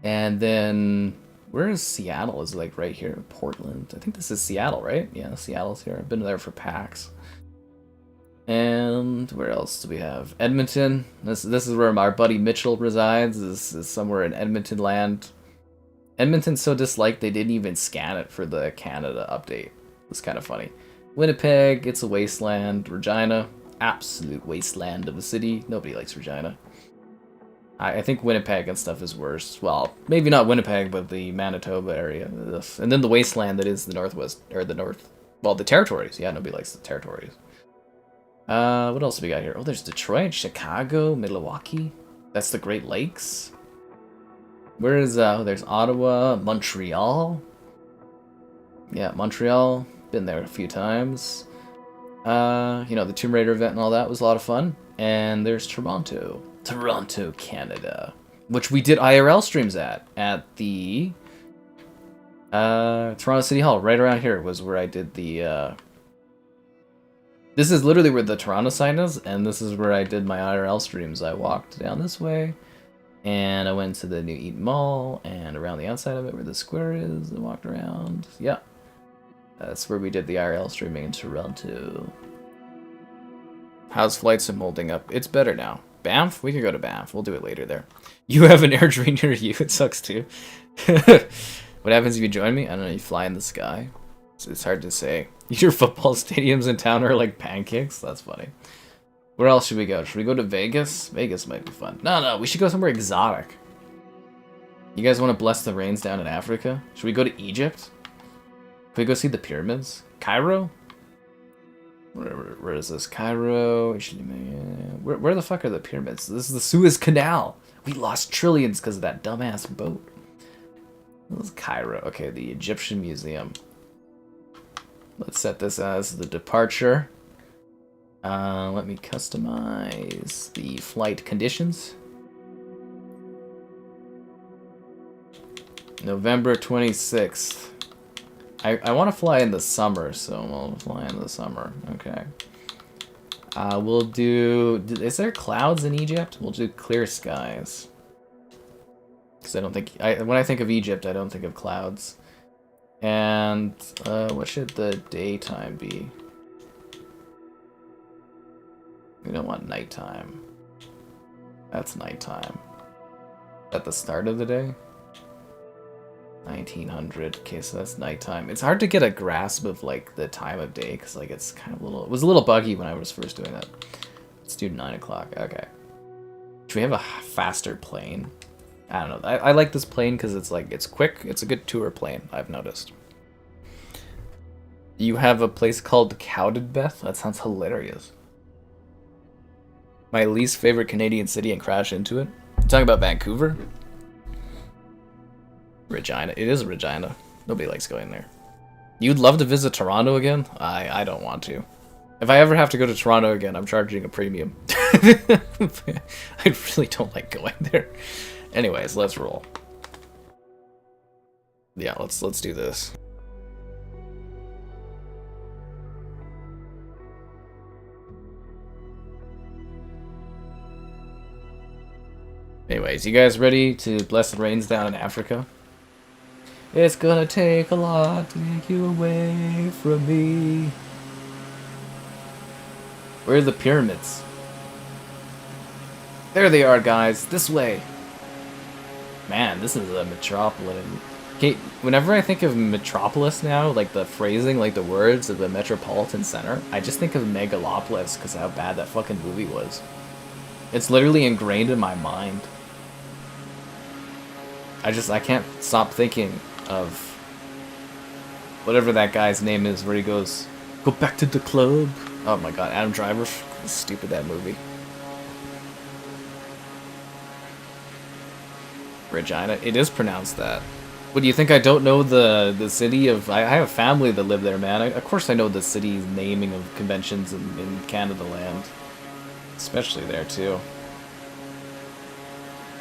And then where is Seattle? Is like right here in Portland. I think this is Seattle, right? Yeah, Seattle's here. I've been there for PAX. And where else do we have? Edmonton. This is where our buddy Mitchell resides. This is somewhere in Edmonton land. Edmonton's so disliked they didn't even scan it for the Canada update. It's kind of funny. Winnipeg, it's a wasteland. Regina, absolute wasteland of a city. Nobody likes Regina. I think Winnipeg and stuff is worse. Well, maybe not Winnipeg, but the Manitoba area. Ugh. And then the wasteland that is the Northwest, or the North. Well, the territories. Yeah, nobody likes the territories. What else do we got here? Oh, there's Detroit, Chicago, Milwaukee. That's the Great Lakes. Where is, there's Ottawa, Montreal. Yeah, Montreal. Been there a few times. You know, the Tomb Raider event and all that was a lot of fun. And there's Toronto. Toronto, Canada. Which we did IRL streams at the Toronto City Hall. Right around here was where I did the, this is literally where the Toronto sign is, and this is where I did my IRL streams. I walked down this way, and I went to the New Eaton Mall, and around the outside of it where the square is, and walked around. Yeah. That's where we did the IRL streaming in Toronto. How's Flight Sim holding up? It's better now. Banff? We could go to Banff. We'll do it later there. You have an AirDream near you. It sucks too. What happens if you join me? I don't know. You fly in the sky. It's hard to say. Your football stadiums in town are like pancakes? That's funny. Where else should we go? Should we go to Vegas? Vegas might be fun. No, we should go somewhere exotic. You guys want to bless the rains down in Africa? Should we go to Egypt? Can we go see the pyramids? Cairo? Where is this? Cairo. Where the fuck are the pyramids? This is the Suez Canal. We lost trillions because of that dumbass boat. This is Cairo. Okay, the Egyptian Museum. Let's set this as the departure. Let me customize the flight conditions. November 26th. I want to fly in the summer, so we'll fly in the summer. Okay. We'll do... Is there clouds in Egypt? We'll do clear skies. Because I don't think... when I think of Egypt, I don't think of clouds. And what should the daytime be? We don't want nighttime. That's nighttime. At the start of the day? 1900. Okay, so that's nighttime. It's hard to get a grasp of like the time of day because like it's kind of it was a little buggy when I was first doing that. Let's do 9 o'clock. Okay. Should we have a faster plane? I don't know. I like this plane because it's like it's quick. It's a good tour plane. I've noticed. You have a place called Cowdenbeath? That sounds hilarious. My least favorite Canadian city and crash into it. You talking about Vancouver? Regina. It is Regina. Nobody likes going there. You'd love to visit Toronto again? I don't want to. If I ever have to go to Toronto again, I'm charging a premium. I really don't like going there. Anyways, let's roll. Yeah, let's do this. Anyways, you guys ready to bless the rains down in Africa? It's gonna take a lot to take you away from me. Where are the pyramids? There they are, guys. This way. Man, this is a metropolis. Okay, whenever I think of metropolis now, like the phrasing, like the words of the metropolitan center, I just think of megalopolis because of how bad that fucking movie was. It's literally ingrained in my mind. I can't stop thinking of Whatever that guy's name is, where he goes, "Go back to the club." Oh my god, Adam Driver, stupid that movie. Regina, it is pronounced that. What do you think? I don't know the city of? I have family that live there, man. Of course I know the city's naming of conventions in Canada land, especially there too.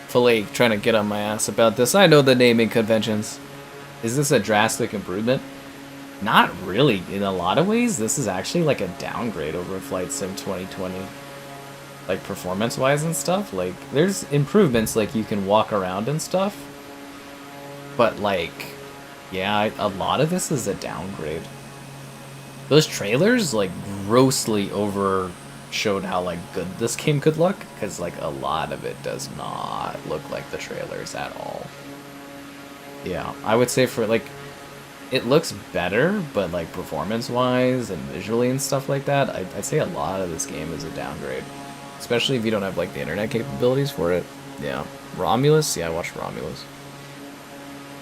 Fully trying to get on my ass about this. I know the naming conventions. Is this a drastic improvement? Not really. In a lot of ways, this is actually like a downgrade over Flight Sim 2020. Like performance-wise and stuff. Like, there's improvements, like you can walk around and stuff. But like, yeah, a lot of this is a downgrade. Those trailers, like, grossly overshowed how, like, good this game could look. Because, like, a lot of it does not look like the trailers at all. Yeah, I would say for, like, it looks better, but, like, performance-wise and visually and stuff like that, I'd say a lot of this game is a downgrade. Especially if you don't have, like, the internet capabilities for it. Yeah. Romulus? Yeah, I watched Romulus.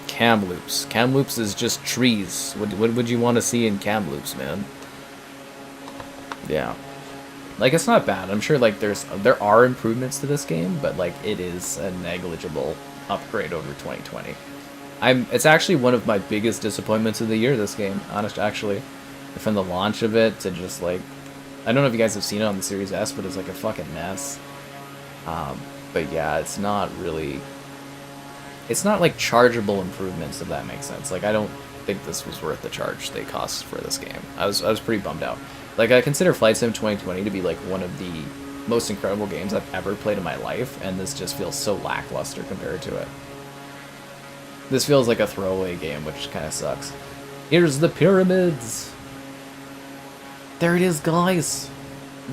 Kamloops. Kamloops is just trees. What would you want to see in Kamloops, man? Yeah. Like, it's not bad. I'm sure, like, there are improvements to this game, but, like, it is a negligible upgrade over 2020. It's actually one of my biggest disappointments of the year, this game, actually. From the launch of it to just, like, I don't know if you guys have seen it on the Series S, but it's, like, a fucking mess. But, yeah, it's not really... It's not, like, chargeable improvements, if that makes sense. Like, I don't think this was worth the charge they cost for this game. I was pretty bummed out. Like, I consider Flight Sim 2020 to be, like, one of the most incredible games I've ever played in my life, and this just feels so lackluster compared to it. This feels like a throwaway game, which kind of sucks. Here's the pyramids! There it is, guys!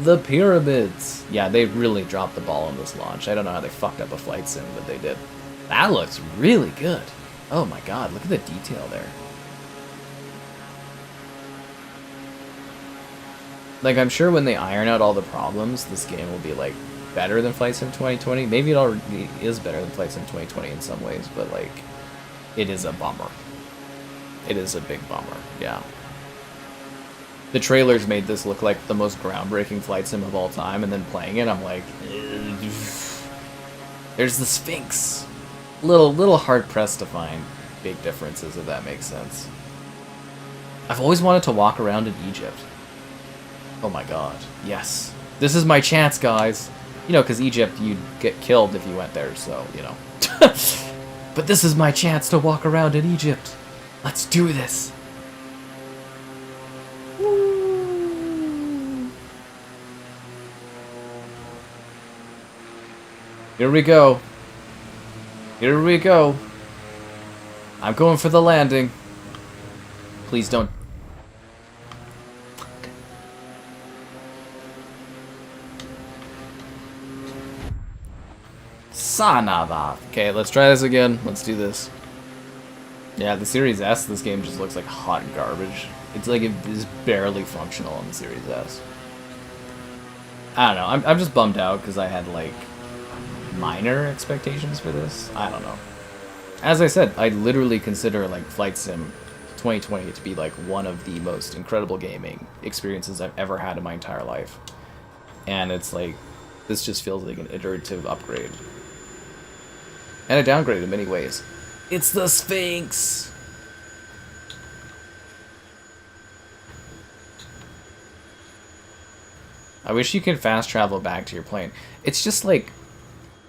The pyramids! Yeah, they really dropped the ball on this launch. I don't know how they fucked up a Flight Sim, but they did. That looks really good. Oh my god, look at the detail there. Like, I'm sure when they iron out all the problems, this game will be, like, better than Flight Sim 2020. Maybe it already is better than Flight Sim 2020 in some ways, but, like, it is a bummer. It is a big bummer, yeah. The trailers made this look like the most groundbreaking Flight Sim of all time, and then playing it, I'm like... There's the Sphinx. Little hard-pressed to find big differences, if that makes sense. I've always wanted to walk around in Egypt. Oh my god, yes. This is my chance, guys. You know, because Egypt, you'd get killed if you went there, so, you know. But this is my chance to walk around in Egypt. Let's do this. Woo. Here we go. Here we go. I'm going for the landing. Please don't. Sanava. Okay, let's try this again. Let's do this. Yeah, the Series S, this game just looks like hot garbage. It's like it is barely functional on the Series S. I don't know. I'm just bummed out because I had, like, minor expectations for this. I don't know. As I said, I literally consider, like, Flight Sim 2020 to be, like, one of the most incredible gaming experiences I've ever had in my entire life. And it's like, this just feels like an iterative upgrade. And a downgrade in many ways. It's the Sphinx! I wish you could fast travel back to your plane. It's just like...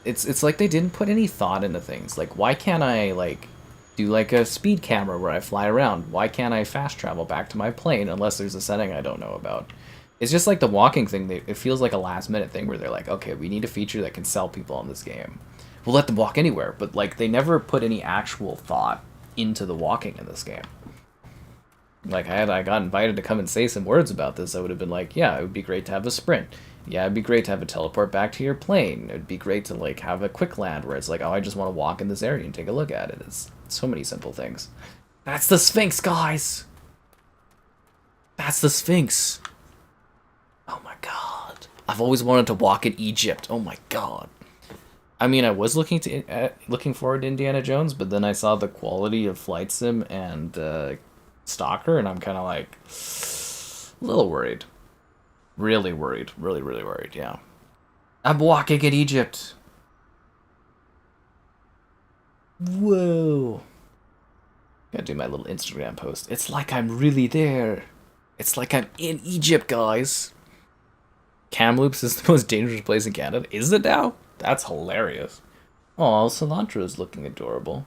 It's like they didn't put any thought into things. Like, why can't I, like, do, like, a speed camera where I fly around? Why can't I fast travel back to my plane unless there's a setting I don't know about? It's just like the walking thing. It feels like a last-minute thing where they're like, okay, we need a feature that can sell people on this game. We'll let them walk anywhere. But, like, they never put any actual thought into the walking in this game. Like, I got invited to come and say some words about this, I would have been like, yeah, it would be great to have a sprint. Yeah, it'd be great to have a teleport back to your plane. It'd be great to, like, have a quick land where it's like, oh, I just want to walk in this area and take a look at it. It's so many simple things. That's the Sphinx, guys! That's the Sphinx. Oh my god. I've always wanted to walk in Egypt. Oh my god. I mean, I was looking forward to Indiana Jones, but then I saw the quality of Flight Sim and stalker, and I'm kind of like a little worried. Really worried. Really, really worried, yeah. I'm walking in Egypt. Whoa. Gotta do my little Instagram post. It's like I'm really there. It's like I'm in Egypt, guys. Kamloops is the most dangerous place in Canada. Is it now? That's hilarious. Oh, cilantro is looking adorable.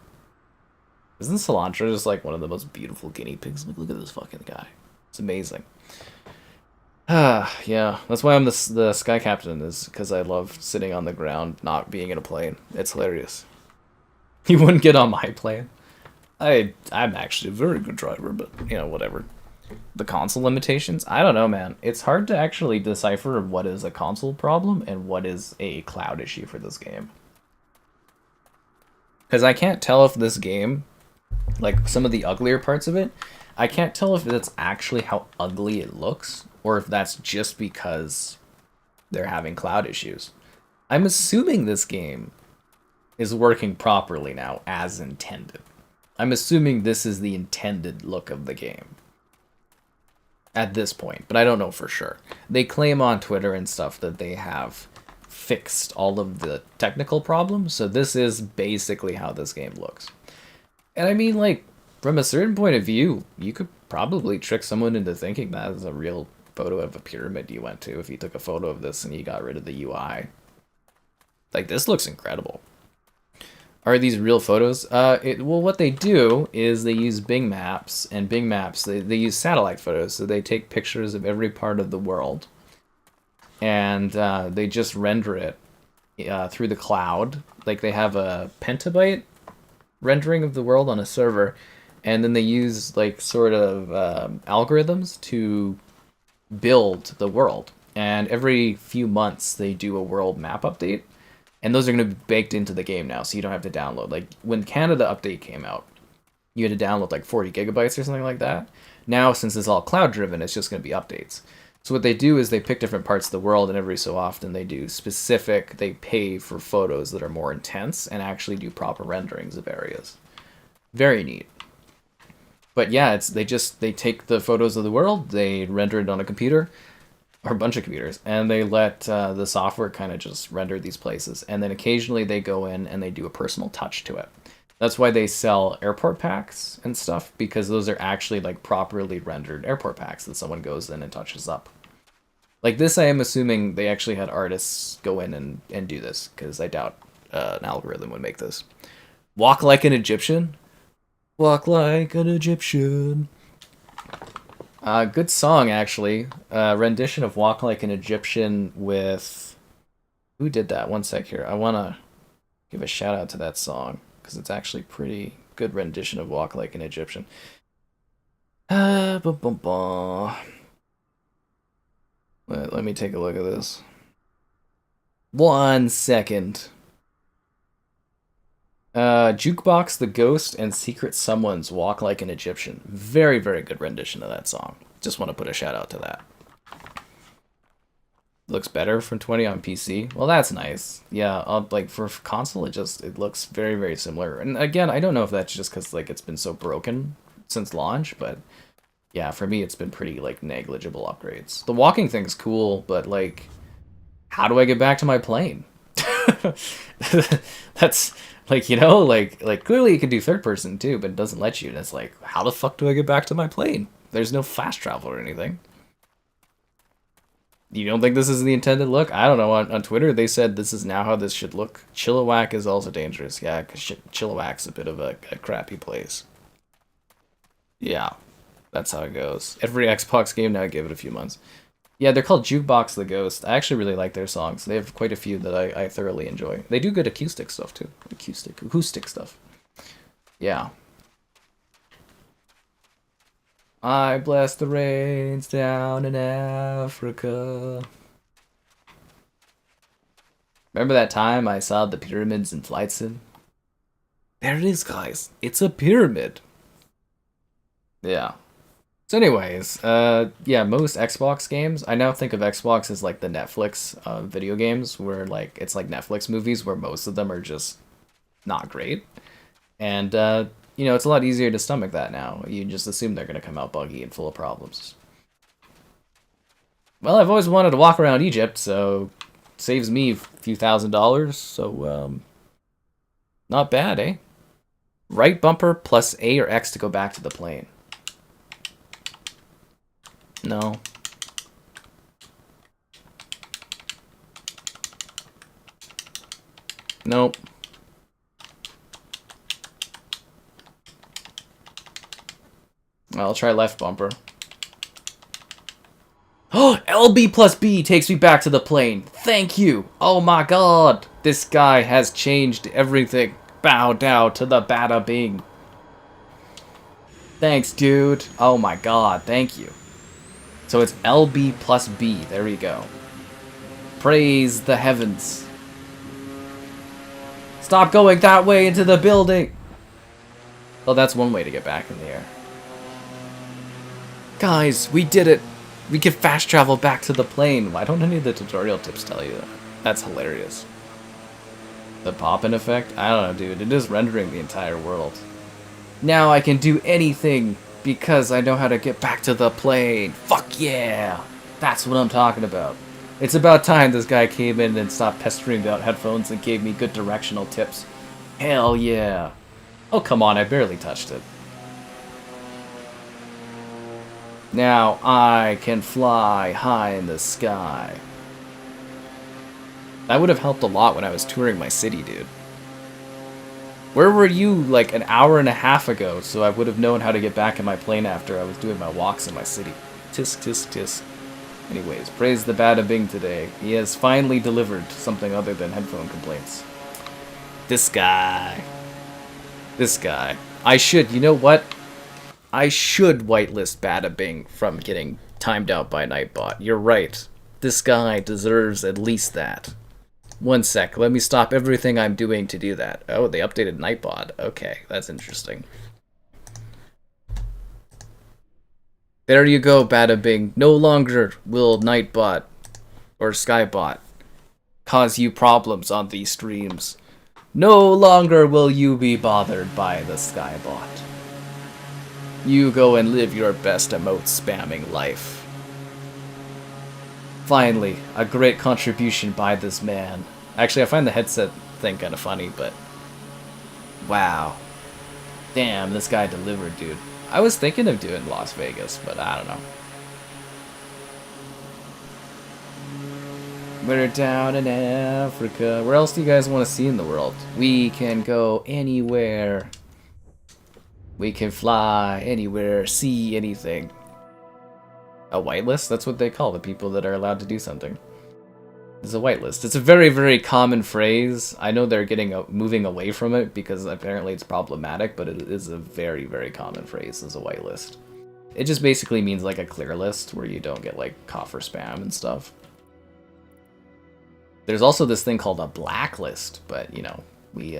Isn't cilantro just like one of the most beautiful guinea pigs? Look at this fucking guy. It's amazing. Ah, yeah. That's why I'm the sky captain, is because I love sitting on the ground, not being in a plane. It's hilarious. You wouldn't get on my plane. I'm actually a very good driver, but you know, whatever. The console limitations? I don't know, man. It's hard to actually decipher what is a console problem and what is a cloud issue for this game. Because I can't tell if this game, like some of the uglier parts of it, I can't tell if that's actually how ugly it looks, or if that's just because they're having cloud issues. I'm assuming this game is working properly now, as intended. I'm assuming this is the intended look of the game. At this point, but I don't know for sure. They claim on Twitter and stuff that they have fixed all of the technical problems, so this is basically how this game looks. And I mean, like, from a certain point of view, you could probably trick someone into thinking that is a real photo of a pyramid you went to if you took a photo of this and you got rid of the UI. Like, this looks incredible. Are these real photos? Well, what they do is they use Bing Maps, and Bing Maps, they use satellite photos, so they take pictures of every part of the world, and they just render it through the cloud. Like, they have a petabyte rendering of the world on a server, and then they use, like, sort of algorithms to build the world. And every few months, they do a world map update. And those are going to be baked into the game now, so you don't have to download. Like, when Canada Update came out, you had to download like 40 gigabytes or something like that. Now, since it's all cloud-driven, it's just going to be updates. So what they do is they pick different parts of the world, and every so often they do specific, they pay for photos that are more intense and actually do proper renderings of areas. Very neat. But yeah, they take the photos of the world, they render it on a computer, or a bunch of computers, and they let the software kind of just render these places, and then occasionally they go in and they do a personal touch to it. That's why they sell airport packs and stuff, because those are actually like properly rendered airport packs that someone goes in and touches up. Like this, I am assuming they actually had artists go in and do this, because I doubt an algorithm would make this. Walk like an Egyptian? Walk like an Egyptian. Good song, actually. Rendition of Walk Like an Egyptian with... Who did that? One sec here. I want to give a shout out to that song, because it's actually pretty good rendition of Walk Like an Egyptian. Let me take a look at this. 1 second. Jukebox the Ghost and Secret Someone's Walk Like an Egyptian. Very, very good rendition of that song. Just want to put a shout out to that. Looks better from 20 on PC. Well, that's nice. Yeah, like for console, it looks very, very similar. And again, I don't know if that's just because like it's been so broken since launch, but yeah, for me, it's been pretty like negligible upgrades. The walking thing's cool, but like, how do I get back to my plane? That's like, you know, like clearly you can do third person too, but it doesn't let you. And it's like, how the fuck do I get back to my plane? There's no fast travel or anything. You don't think this is the intended look? I don't know. On Twitter, they said this is now how this should look. Chilliwack is also dangerous. Yeah, because Chilliwack's a bit of a crappy place. Yeah, that's how it goes. Every Xbox game now, give it a few months. Yeah, they're called Jukebox the Ghost. I actually really like their songs. They have quite a few that I thoroughly enjoy. They do good acoustic stuff, too. Acoustic stuff. Yeah. I bless the rains down in Africa. Remember that time I saw the pyramids in Flight Sim? There it is, guys. It's a pyramid. Yeah. So anyways, yeah, most Xbox games, I now think of Xbox as like the Netflix of video games, where like it's like Netflix movies where most of them are just not great. And you know, it's a lot easier to stomach that now. You just assume they're going to come out buggy and full of problems. Well, I've always wanted to walk around Egypt, so saves me a few $1,000s, so, not bad, eh? Right bumper plus A or X to go back to the plane. No. Nope. I'll try left bumper. Oh, LB plus B takes me back to the plane. Thank you. Oh my god. This guy has changed everything. Bow down to the bada bing. Thanks, dude. Oh my god, thank you. So it's LB plus B. There we go. Praise the heavens. Stop going that way into the building. Oh, that's one way to get back in the air. Guys, we did it. We can fast travel back to the plane. Why don't any of the tutorial tips tell you that? That's hilarious. The pop-in effect? I don't know, dude. It is rendering the entire world. Now I can do anything because I know how to get back to the plane. Fuck yeah! That's what I'm talking about. It's about time this guy came in and stopped pestering about headphones and gave me good directional tips. Hell yeah. Oh, come on. I barely touched it. Now I can fly high in the sky. That would have helped a lot when I was touring my city, dude. Where were you like an hour and a half ago so I would have known how to get back in my plane after I was doing my walks in my city? Tisk, tisk, tisk. Anyways, praise the Bada Bing today. He has finally delivered something other than headphone complaints. This guy. This guy. I should, you know what? I should whitelist Bada Bing from getting timed out by Nightbot. You're right. This guy deserves at least that. One sec, let me stop everything I'm doing to do that. Oh, they updated Nightbot. Okay, that's interesting. There you go, Bada Bing. No longer will Nightbot or Skybot cause you problems on these streams. No longer will you be bothered by the Skybot. You go and live your best emote spamming life. Finally, a great contribution by this man. Actually, I find the headset thing kind of funny, but... wow. Damn, this guy delivered, dude. I was thinking of doing Las Vegas, but I don't know. We're down in Africa. Where else do you guys want to see in the world? We can go anywhere. We can fly anywhere, see anything. A whitelist? That's what they call the people that are allowed to do something. It's a whitelist. It's a very, very common phrase. I know they're moving away from it because apparently it's problematic, but it is a very, very common phrase as a whitelist. It just basically means like a clear list where you don't get like coffer spam and stuff. There's also this thing called a blacklist, but you know, we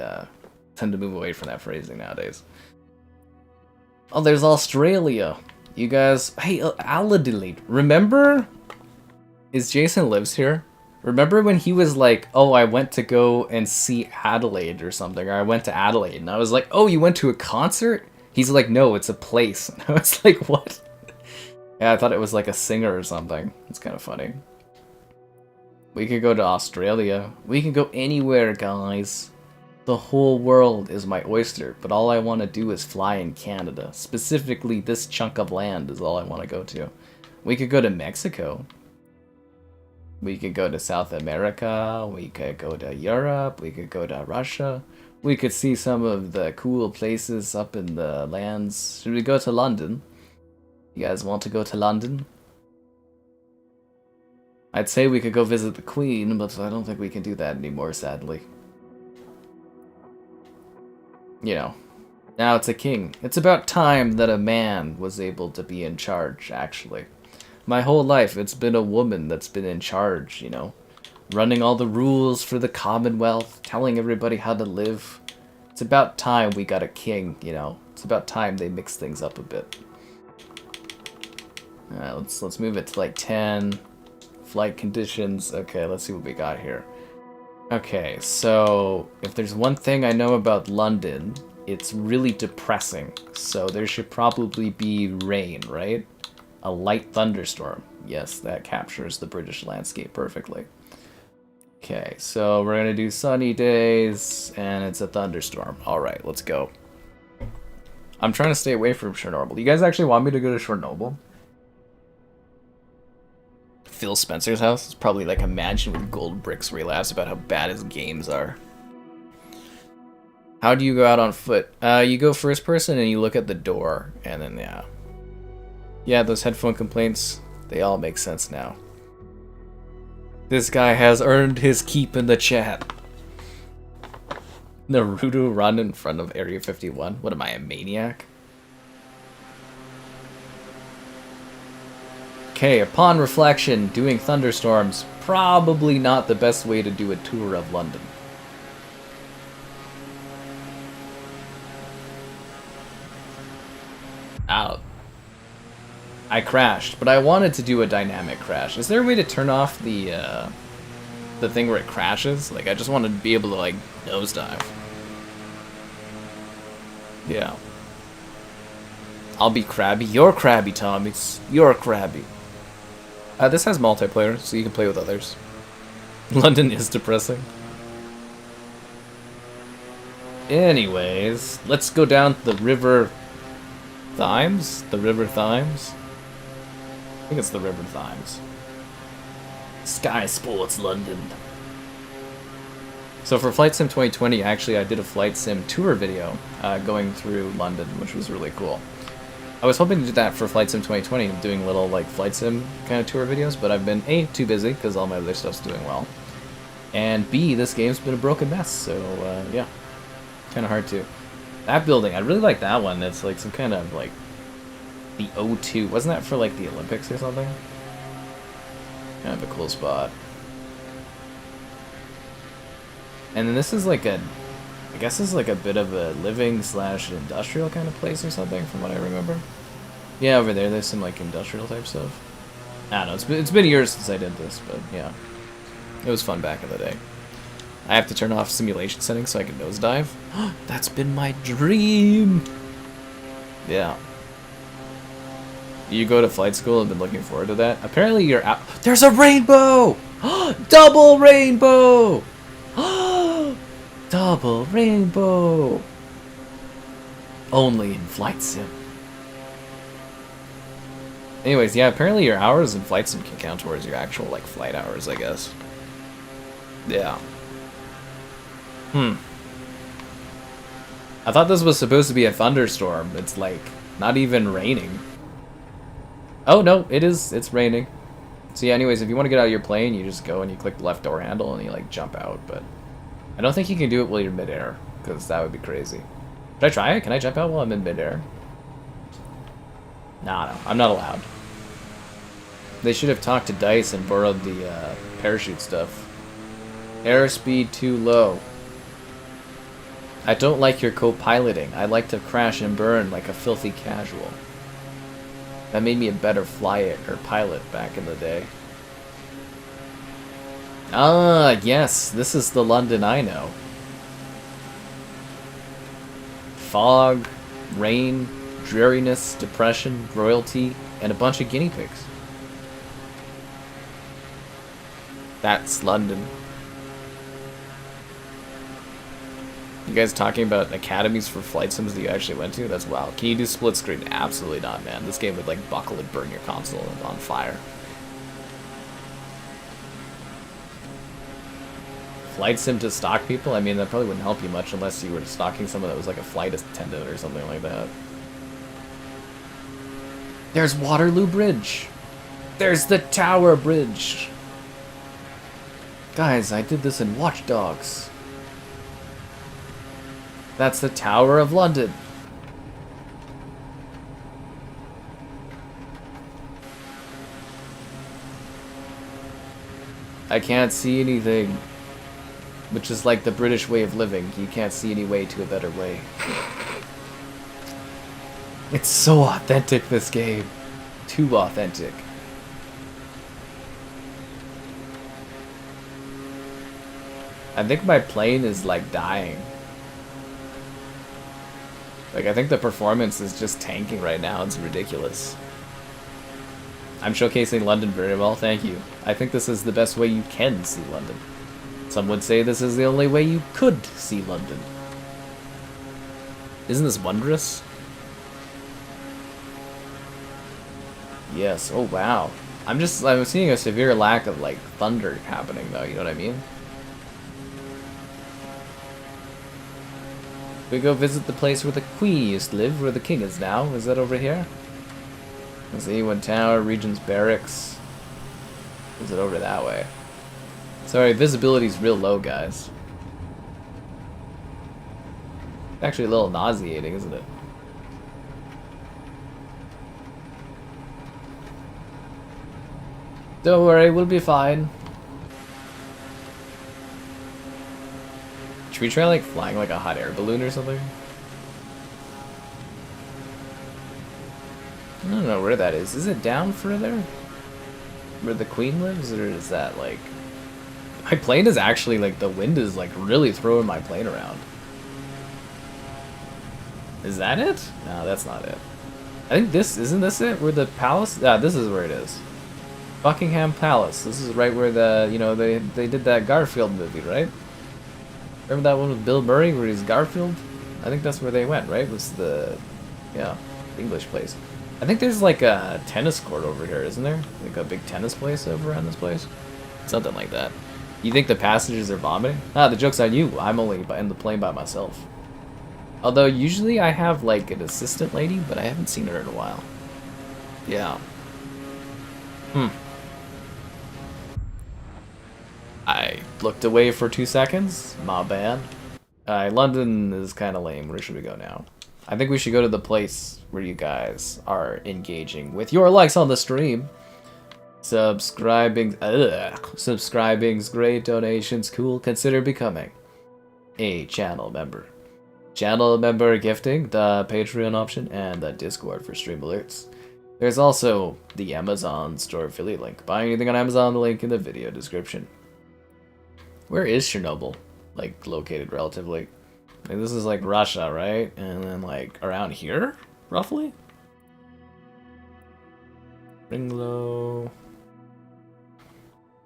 tend to move away from that phrasing nowadays. Oh, there's Australia. You guys, hey, Aladilate, remember? Is Jason lives here? Remember when he was like, oh, I went to go and see Adelaide or something, or I went to Adelaide, and I was like, oh, you went to a concert? He's like, no, it's a place. And I was like, what? Yeah, I thought it was like a singer or something. It's kind of funny. We could go to Australia. We can go anywhere, guys. The whole world is my oyster, but all I want to do is fly in Canada. Specifically, this chunk of land is all I want to go to. We could go to Mexico. We could go to South America. We could go to Europe. We could go to Russia. We could see some of the cool places up in the lands. Should we go to London? You guys want to go to London? I'd say we could go visit the Queen, but I don't think we can do that anymore, sadly. You know, now it's a king. It's about time that a man was able to be in charge, actually. My whole life, it's been a woman that's been in charge, you know. Running all the rules for the Commonwealth, telling everybody how to live. It's about time we got a king, you know. It's about time they mix things up a bit. Alright, let's move it to like 10. Flight conditions. Okay, let's see what we got here. Okay, so if there's one thing I know about London, it's really depressing. So there should probably be rain, right? A light thunderstorm. Yes, that captures the British landscape perfectly. Okay, so we're gonna do sunny days, and it's a thunderstorm. Alright, let's go. I'm trying to stay away from Chernobyl. You guys actually want me to go to Chernobyl? Phil Spencer's house? It's probably like a mansion with gold bricks where he laughs about how bad his games are. How do you go out on foot? You go first person and you look at the door, and then, yeah. Yeah, those headphone complaints, they all make sense now. This guy has earned his keep in the chat. Naruto run in front of Area 51? What am I, a maniac? Okay, upon reflection, doing thunderstorms, probably not the best way to do a tour of London. Out. I crashed, but I wanted to do a dynamic crash. Is there a way to turn off the thing where it crashes? Like, I just want to be able to, like, nosedive. Yeah. I'll be crabby. You're crabby, Tommy. You're crabby. This has multiplayer, so you can play with others. London is depressing. Anyways, let's go down the river Thames? The river Thames? I think it's the river Thames. Sky Sports London. So for Flight Sim 2020, actually I did a Flight Sim tour video going through London, which was really cool. I was hoping to do that for Flight Sim 2020, doing little like Flight Sim kind of tour videos, but I've been A, too busy because all my other stuff's doing well, and B, this game's been a broken mess, so yeah, kind of hard to. That building, I really like that one. That's like some kind of like the O2. Wasn't that for like the Olympics or something? Kind of a cool spot. And then this is like a, I guess this is like a bit of a living slash industrial kind of place or something from what I remember. Yeah, over there, there's some like industrial type stuff. I don't know, it's been years since I did this, but yeah. It was fun back in the day. I have to turn off simulation settings so I can nosedive. That's been my dream! Yeah. You go to flight school and been looking forward to that. Apparently you're out. There's a rainbow! Double rainbow! Double rainbow! Only in Flight Sim. Anyways, yeah, apparently your hours in Flight Sim can count towards your actual, like, flight hours, I guess. Yeah. I thought this was supposed to be a thunderstorm. It's, like, not even raining. Oh, no, it is. It's raining. So, yeah, anyways, if you want to get out of your plane, you just go and you click the left door handle and you, like, jump out, but I don't think you can do it while you're midair, because that would be crazy. Should I try it? Can I jump out while I'm in midair? Nah, no, I'm not allowed. They should have talked to DICE and borrowed the parachute stuff. Airspeed too low. I don't like your co-piloting. I like to crash and burn like a filthy casual. That made me a better pilot back in the day. Ah, yes, this is the London I know. Fog, rain, dreariness, depression, royalty, and a bunch of guinea pigs. That's London. You guys talking about academies for flight sims that you actually went to? That's wild. Can you do split screen? Absolutely not, man. This game would like buckle and burn your console on fire. Flight sim to stock people? I mean, that probably wouldn't help you much unless you were stalking someone that was like a flight attendant or something like that. There's Waterloo Bridge! There's the Tower Bridge! Guys, I did this in Watch Dogs. That's the Tower of London. I can't see anything. Which is like the British way of living. You can't see any way to a better way. It's so authentic, this game. Too authentic. I think my plane is like dying. Like, I think the performance is just tanking right now. It's ridiculous. I'm showcasing London very well, thank you. I think this is the best way you can see London. Some would say this is the only way you could see London. Isn't this wondrous? Yes, oh wow. I'm seeing a severe lack of, like, thunder happening, though, you know what I mean? We go visit the place where the queen used to live, where the king is now. Is that over here? Is A1 Tower, Regent's Barracks? Is it over that way? Sorry, visibility's real low, guys. Actually a little nauseating, isn't it? Don't worry, we'll be fine. Should we try, like, flying like a hot air balloon or something? I don't know where that is. Is it down further? Where the queen lives? Or is that, like... My plane is actually, like, the wind is, like, really throwing my plane around. Is that it? No, that's not it. I think this... Isn't this it? Where the palace... Ah, this is where it is. Buckingham Palace. This is right where the... You know, they did that Garfield movie, right? Remember that one with Bill Murray where he's Garfield? I think that's where they went, right? Was the... Yeah, English place. I think there's like a tennis court over here, isn't there? Like a big tennis place over around this place? Something like that. You think the passengers are vomiting? Ah, the joke's on you. I'm only in the plane by myself. Although usually I have like an assistant lady, but I haven't seen her in a while. Yeah. I looked away for 2 seconds. My bad. London is kind of lame. Where should we go now? I think we should go to the place where you guys are engaging with your likes on the stream. Subscribing's great, donations cool. Consider becoming a channel member. Channel member gifting, the Patreon option, and the Discord for stream alerts. There's also the Amazon store affiliate link. Buy anything on Amazon, the link in the video description. Where is Chernobyl, like, located relatively? Like, this is like Russia, right? And then like around here, roughly? Ringlow.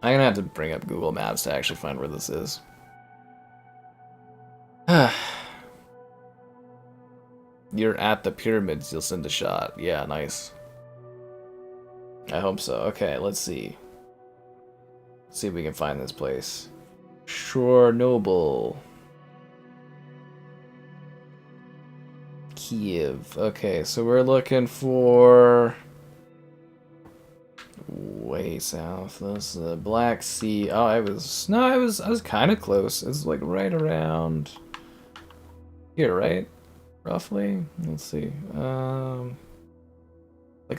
I'm gonna have to bring up Google Maps to actually find where this is. You're at the pyramids, you'll send a shot. Yeah, nice. I hope so. Okay, let's see. Let's see if we can find this place. Chornobyl. Kiev. Okay, so we're looking for way south. This is the Black Sea. Oh, I was kind of close. It's like right around here, right? Roughly. Let's see. Look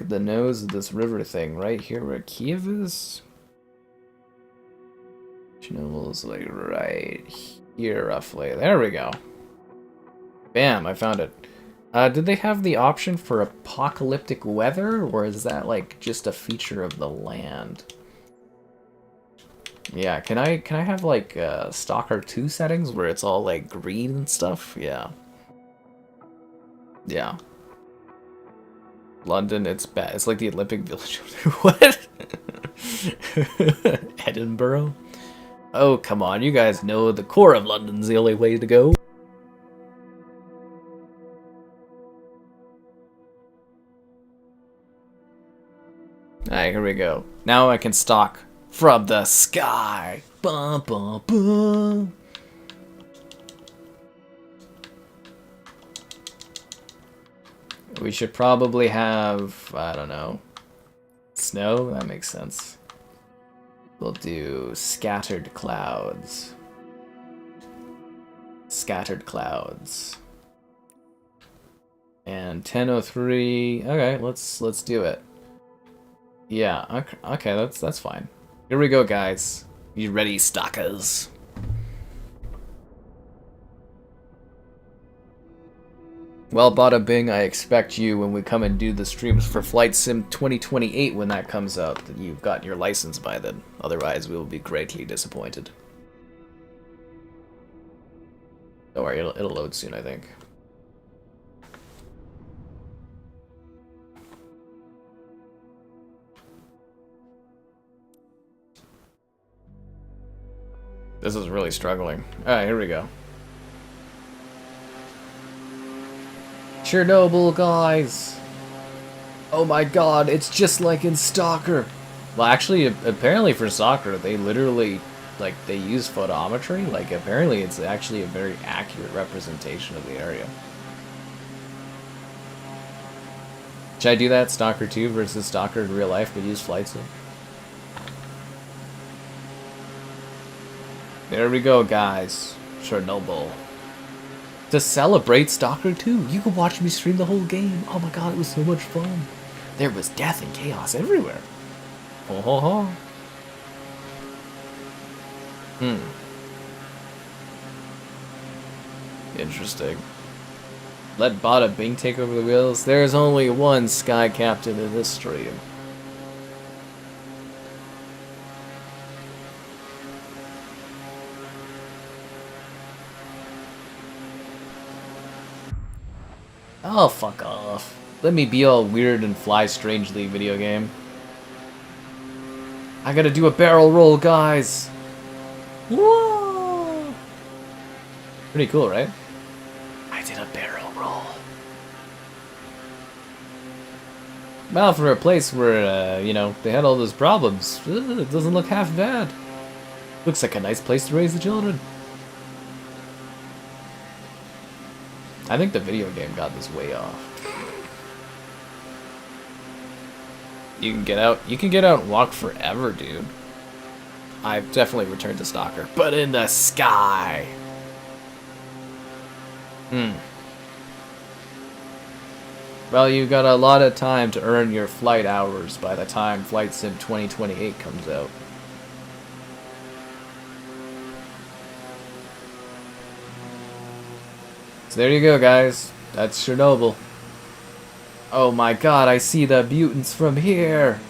at the nose of this river thing right here, where Kiev is. Chernobyl's like right here, roughly. There we go. Bam! I found it. Did they have the option for apocalyptic weather, or is that like just a feature of the land? Yeah, can I have like Stalker 2 settings where it's all like green and stuff? Yeah. Yeah. London, it's bad. It's like the Olympic Village. What? Edinburgh? Oh, come on. You guys know the core of London's the only way to go. Alright, here we go. Now I can stalk from the sky. Bum, bum, bum. We should probably have, I don't know, snow? That makes sense. We'll do scattered clouds. Scattered clouds. And 10:03. Okay, let's do it. Yeah, okay, that's fine. Here we go, guys. You ready, stalkers? Well, bada bing, I expect you when we come and do the streams for Flight Sim 2028 when that comes out, that you've got your license by then. Otherwise, we will be greatly disappointed. Don't worry, it'll load soon, I think. This is really struggling. Alright, here we go. Chernobyl, guys! Oh my god, it's just like in Stalker! Well, actually, apparently for Stalker, they literally, like, they use photometry. Like, apparently it's actually a very accurate representation of the area. Should I do that? Stalker 2 versus Stalker in real life, but use flight sim? There we go, guys. Chernobyl. To celebrate Stalker 2, you could watch me stream the whole game. Oh my god, it was so much fun. There was death and chaos everywhere. Ho ho ho. Interesting. Let Bada Bing take over the wheels. There's only one Sky Captain in this stream. Oh, fuck off. Let me be all weird and fly strangely, video game. I gotta do a barrel roll, guys. Whoa! Pretty cool, right? I did a barrel roll. Well, for a place where, you know, they had all those problems, it doesn't look half bad. Looks like a nice place to raise the children. I think the video game got this way off. You can get out and walk forever, dude. I've definitely returned to Stalker, but in the sky. Well, you've got a lot of time to earn your flight hours by the time Flight Sim 2028 comes out. So there you go, guys. That's Chernobyl. Oh my god, I see the mutants from here.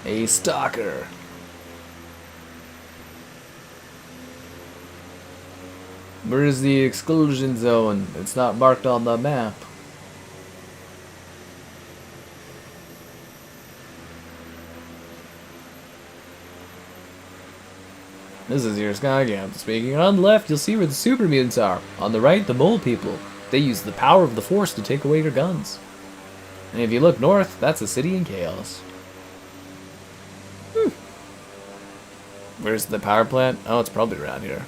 A stalker. Where's the exclusion zone? It's not marked on the map. This is your sky camp. Speaking on the left, you'll see where the super mutants are. On the right, the mole people. They use the power of the force to take away your guns. And if you look north, that's a city in chaos. Where's the power plant? Oh, it's probably around here.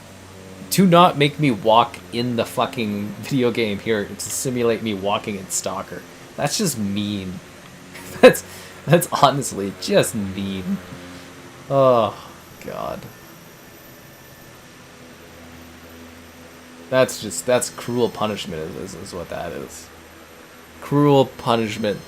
Do not make me walk in the fucking video game here to simulate me walking in Stalker. That's just mean. That's honestly just mean. Oh, God. That's cruel punishment is what that is. Cruel punishment.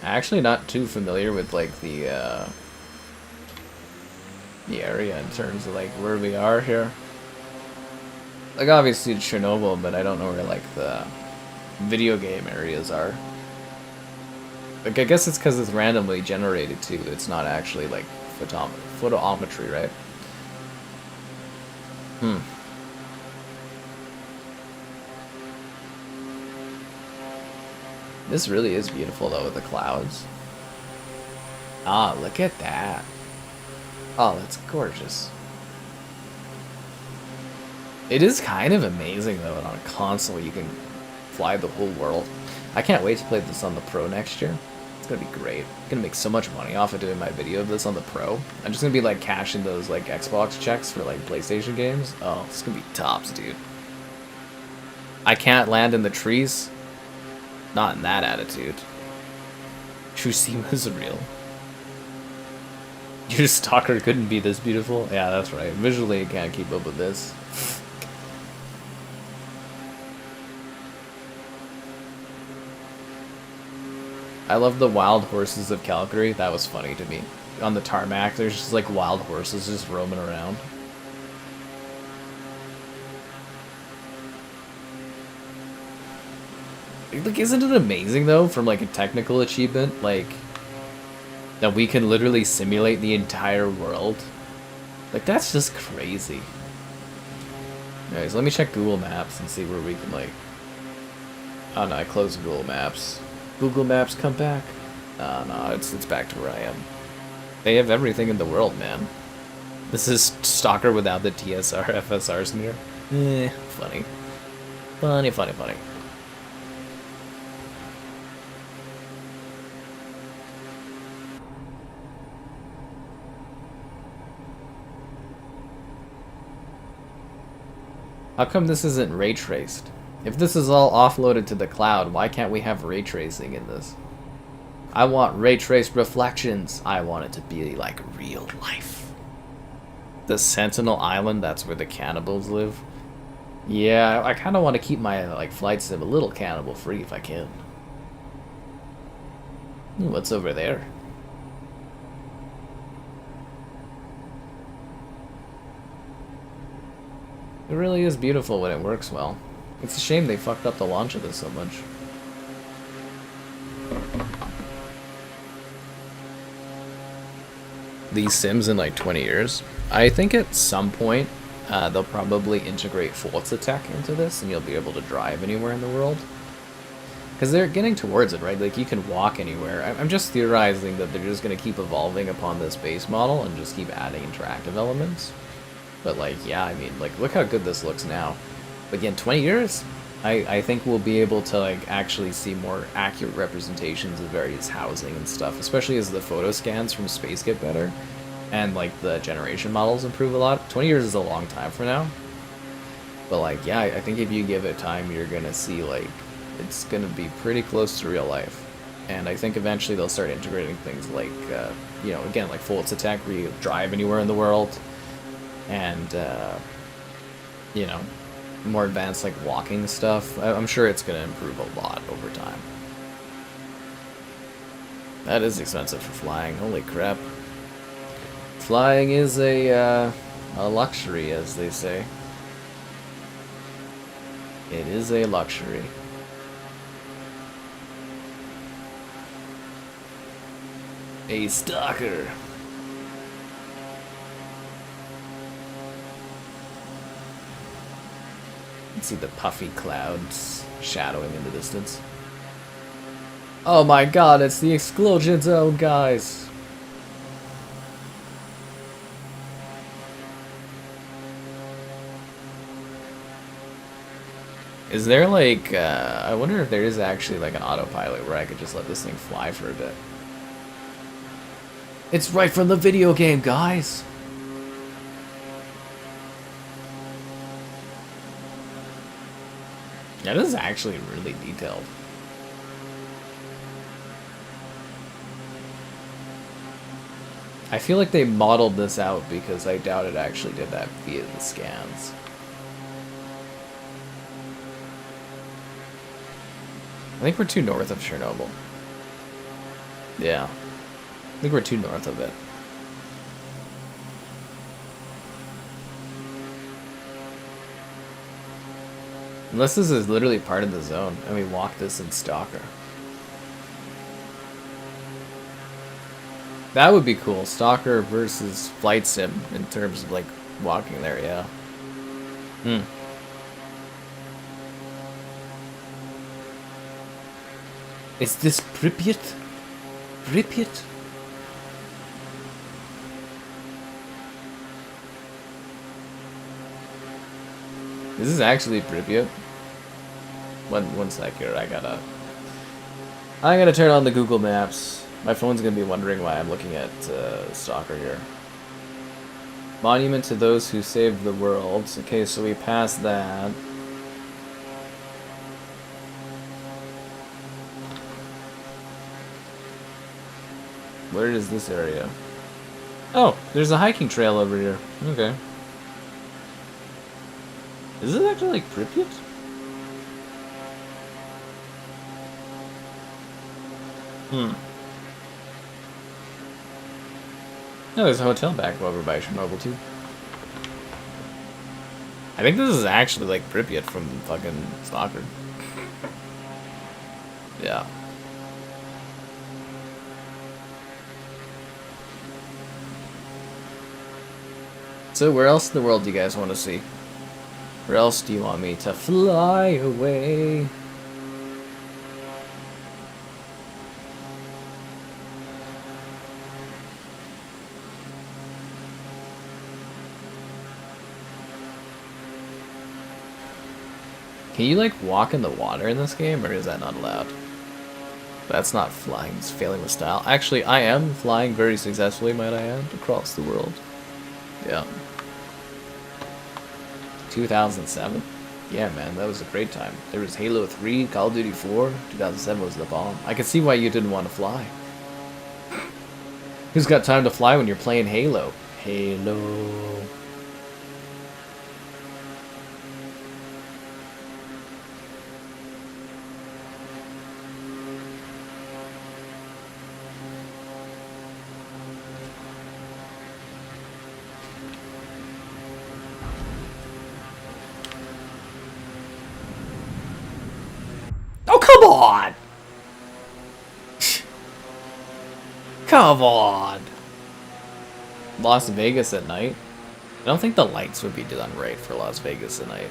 Actually not too familiar with like the area in terms of like where we are here. Like obviously it's Chernobyl, but I don't know where like the video game areas are. Like I guess it's because it's randomly generated too. It's not actually like photometry, right? This really is beautiful though with the clouds. Ah, look at that. Oh, that's gorgeous. It is kind of amazing though, on a console you can fly the whole world. I can't wait to play this on the Pro next year. It's gonna be great. I'm gonna make so much money off of doing my video of this on the Pro. I'm just gonna be like cashing those like Xbox checks for like PlayStation games. Oh, it's gonna be tops, dude. I can't land in the trees. Not in that attitude. Tsushima is real. Your Stalker couldn't be this beautiful? Yeah, that's right. Visually, it can't keep up with this. I love the wild horses of Calgary. That was funny to me. On the tarmac, there's just like wild horses just roaming around. Like, isn't it amazing though, from like a technical achievement, like that we can literally simulate the entire world? Like, that's just crazy. Anyways, let me check Google Maps and see where we can, like... Oh, no, I closed Google Maps. Google Maps, come back. Oh, no, it's back to where I am. They have everything in the world, man. This is Stalker without the TSR, FSR smear. Funny. Funny, funny, funny. How come this isn't ray traced? If this is all offloaded to the cloud, why can't we have ray tracing in this? I want ray traced reflections. I want it to be like real life. The Sentinel Island, that's where the cannibals live. Yeah, I kind of want to keep my like flight sim a little cannibal free if I can. Ooh, what's over there? It really is beautiful when it works well. It's a shame they fucked up the launch of this so much. These sims in like 20 years. I think at some point they'll probably integrate Forza tech into this and you'll be able to drive anywhere in the world. Because they're getting towards it, right? Like you can walk anywhere. I'm just theorizing that they're just going to keep evolving upon this base model and just keep adding interactive elements. But like, yeah, I mean, like, look how good this looks now. But again, 20 years? I think we'll be able to like actually see more accurate representations of various housing and stuff, especially as the photo scans from space get better and like the generation models improve a lot. 20 years is a long time from now. But like, yeah, I think if you give it time, you're gonna see like it's gonna be pretty close to real life. And I think eventually they'll start integrating things like, you know, again, like Forza tech where you drive anywhere in the world. And, you know, more advanced, like, walking stuff. I'm sure it's going to improve a lot over time. That is expensive for flying. Holy crap. Flying is a luxury, as they say. It is a luxury. A stalker. You can see the puffy clouds shadowing in the distance. Oh my god, it's the exclusion zone, guys! Is there like, I wonder if there is actually like an autopilot where I could just let this thing fly for a bit. It's right from the video game, guys! That is actually really detailed. I feel like they modeled this out because I doubt it actually did that via the scans. I think we're too north of Chernobyl. Yeah. I think we're too north of it. Unless this is literally part of the zone, and we walk this in Stalker. That would be cool. Stalker versus Flight Sim in terms of, like, walking there, yeah. Is this Pripyat? Pripyat? This is actually Pripyat. One sec here, I gotta turn on the Google Maps. My phone's gonna be wondering why I'm looking at Stalker here. Monument to those who saved the world. Okay, so we passed that. Where is this area? Oh, there's a hiking trail over here. Okay. Is this actually like Pripyat? No, there's a hotel back over by Chornobyl too. I think this is actually like Pripyat from fucking Stalker. Yeah. So where else in the world do you guys want to see? Where else do you want me to fly away? Can you like walk in the water in this game, or is that not allowed? That's not flying, it's failing with style. Actually, I am flying very successfully, might I add, across the world. Yeah. 2007? Yeah, man, that was a great time. There was Halo 3, Call of Duty 4, 2007 was the bomb. I can see why you didn't want to fly. Who's got time to fly when you're playing Halo? Halo. Oh, come on! Come on! Las Vegas at night? I don't think the lights would be done right for Las Vegas at night.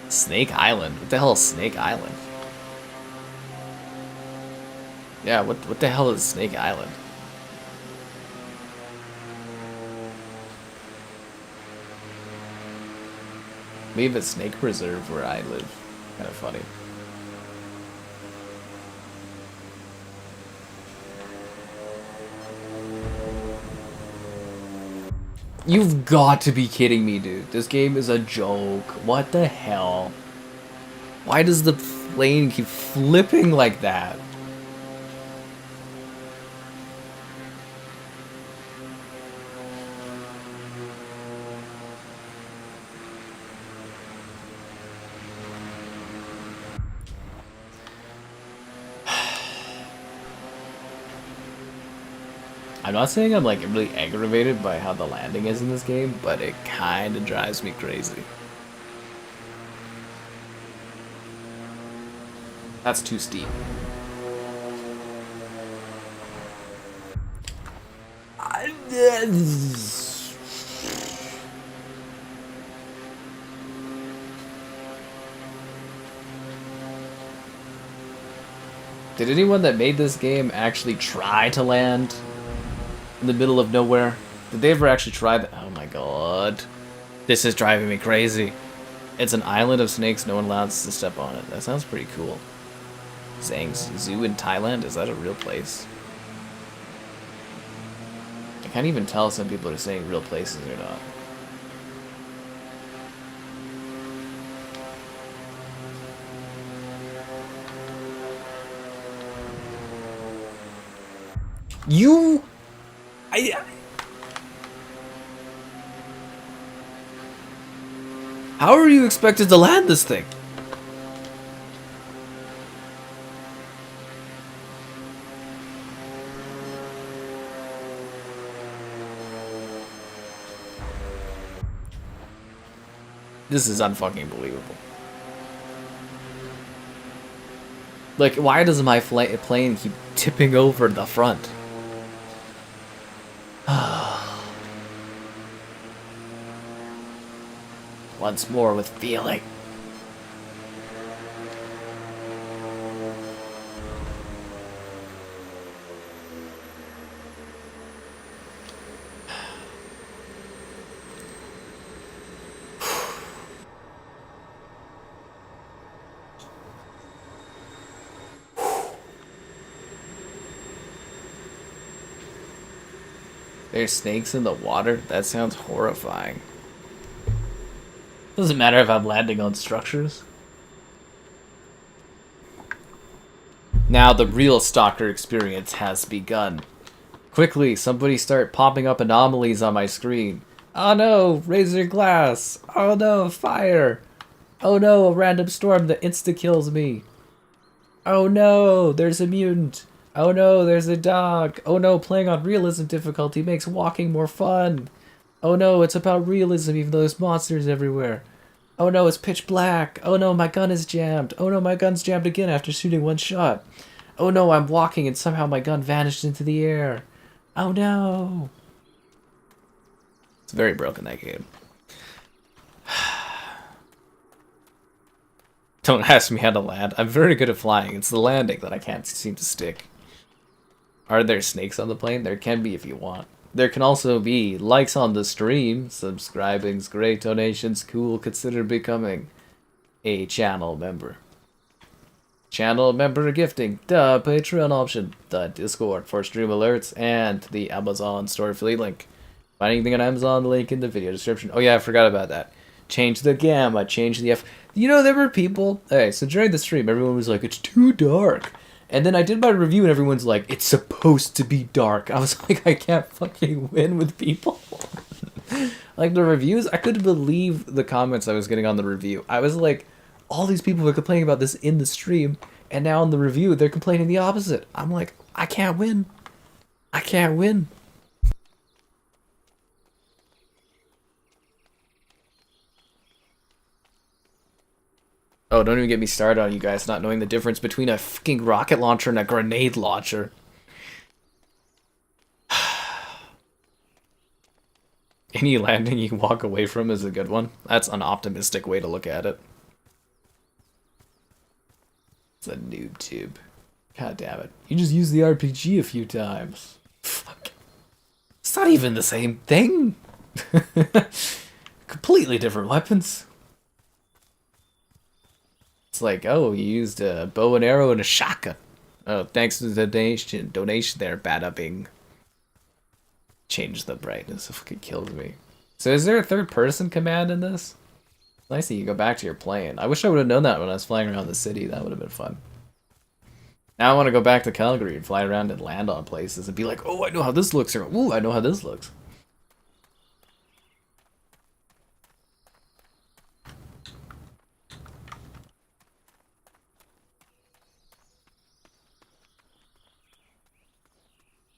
Snake Island? What the hell is Snake Island? Yeah, what the hell is Snake Island? We have a snake preserve where I live. Kind of funny. You've got to be kidding me, dude. This game is a joke. What the hell? Why does the plane keep flipping like that? I'm not saying I'm like really aggravated by how the landing is in this game, but it kind of drives me crazy. That's too steep. Did anyone that made this game actually try to land in the middle of nowhere? Did they ever actually try that? Oh my god. This is driving me crazy. It's an island of snakes, no one allows to step on it. That sounds pretty cool. Zhang Zoo in Thailand? Is that a real place? I can't even tell if some people are saying real places or not. How are you expected to land this thing? This is unfucking believable. Like, why does my plane keep tipping over the front? Once more with feeling. There's snakes in the water? That sounds horrifying. Doesn't matter if I'm landing on structures. Now the real stalker experience has begun. Quickly, somebody start popping up anomalies on my screen. Oh no, razor glass. Oh no, fire. Oh no, a random storm that insta-kills me. Oh no, there's a mutant. Oh no, there's a dog. Oh no, playing on realism difficulty makes walking more fun. Oh no, it's about realism even though there's monsters everywhere. Oh no, it's pitch black. Oh no, my gun is jammed. Oh no, my gun's jammed again after shooting one shot. Oh no, I'm walking and somehow my gun vanished into the air. Oh no. It's very broken, that game. Don't ask me how to land. I'm very good at flying. It's the landing that I can't seem to stick. Are there snakes on the plane? There can be if you want. There can also be likes on the stream, subscribing's great, donations cool, consider becoming a channel member. Channel member gifting, the Patreon option, the Discord for stream alerts, and the Amazon store affiliate link. Find anything on Amazon, link in the video description. Oh yeah, I forgot about that. Change the gamma, change the F. You know, there were people... Okay, so during the stream, everyone was like, it's too dark. And then I did my review and everyone's like, it's supposed to be dark. I was like, I can't fucking win with people. Like, the reviews, I couldn't believe the comments I was getting on the review. I was like, all these people were complaining about this in the stream, and now in the review, they're complaining the opposite. I'm like, I can't win. I can't win. Oh, don't even get me started on you guys not knowing the difference between a fucking rocket launcher and a grenade launcher. Any landing you walk away from is a good one. That's an optimistic way to look at it. It's a noob tube. God damn it. You just used the RPG a few times. Fuck. It's not even the same thing. Completely different weapons. It's like, oh, you used a bow and arrow and a shotgun. Oh, thanks to the donation there, Bada Bing. Change the brightness. It fucking kills me. So is there a third person command in this? It's nice that you go back to your plane. I wish I would have known that when I was flying around the city. That would have been fun. Now I want to go back to Calgary and fly around and land on places and be like, oh, I know how this looks. Or, ooh, I know how this looks.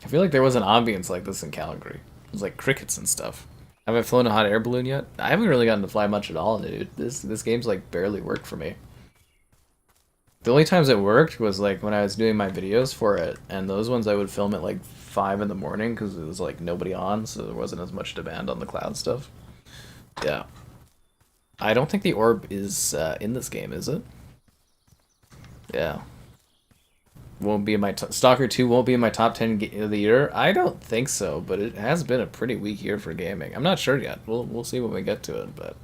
I feel like there was an ambience like this in Calgary. It was like crickets and stuff. Have I flown a hot air balloon yet? I haven't really gotten to fly much at all, dude. This game's like barely worked for me. The only times it worked was like when I was doing my videos for it, and those ones I would film at like 5 in the morning because it was like nobody on, so there wasn't as much demand on the cloud stuff. Yeah. I don't think the orb is in this game, is it? Yeah. Won't be in my Stalker 2 won't be in my top 10 of the year. I don't think so, but it has been a pretty weak year for gaming. I'm not sure yet. We'll see when we get to it, but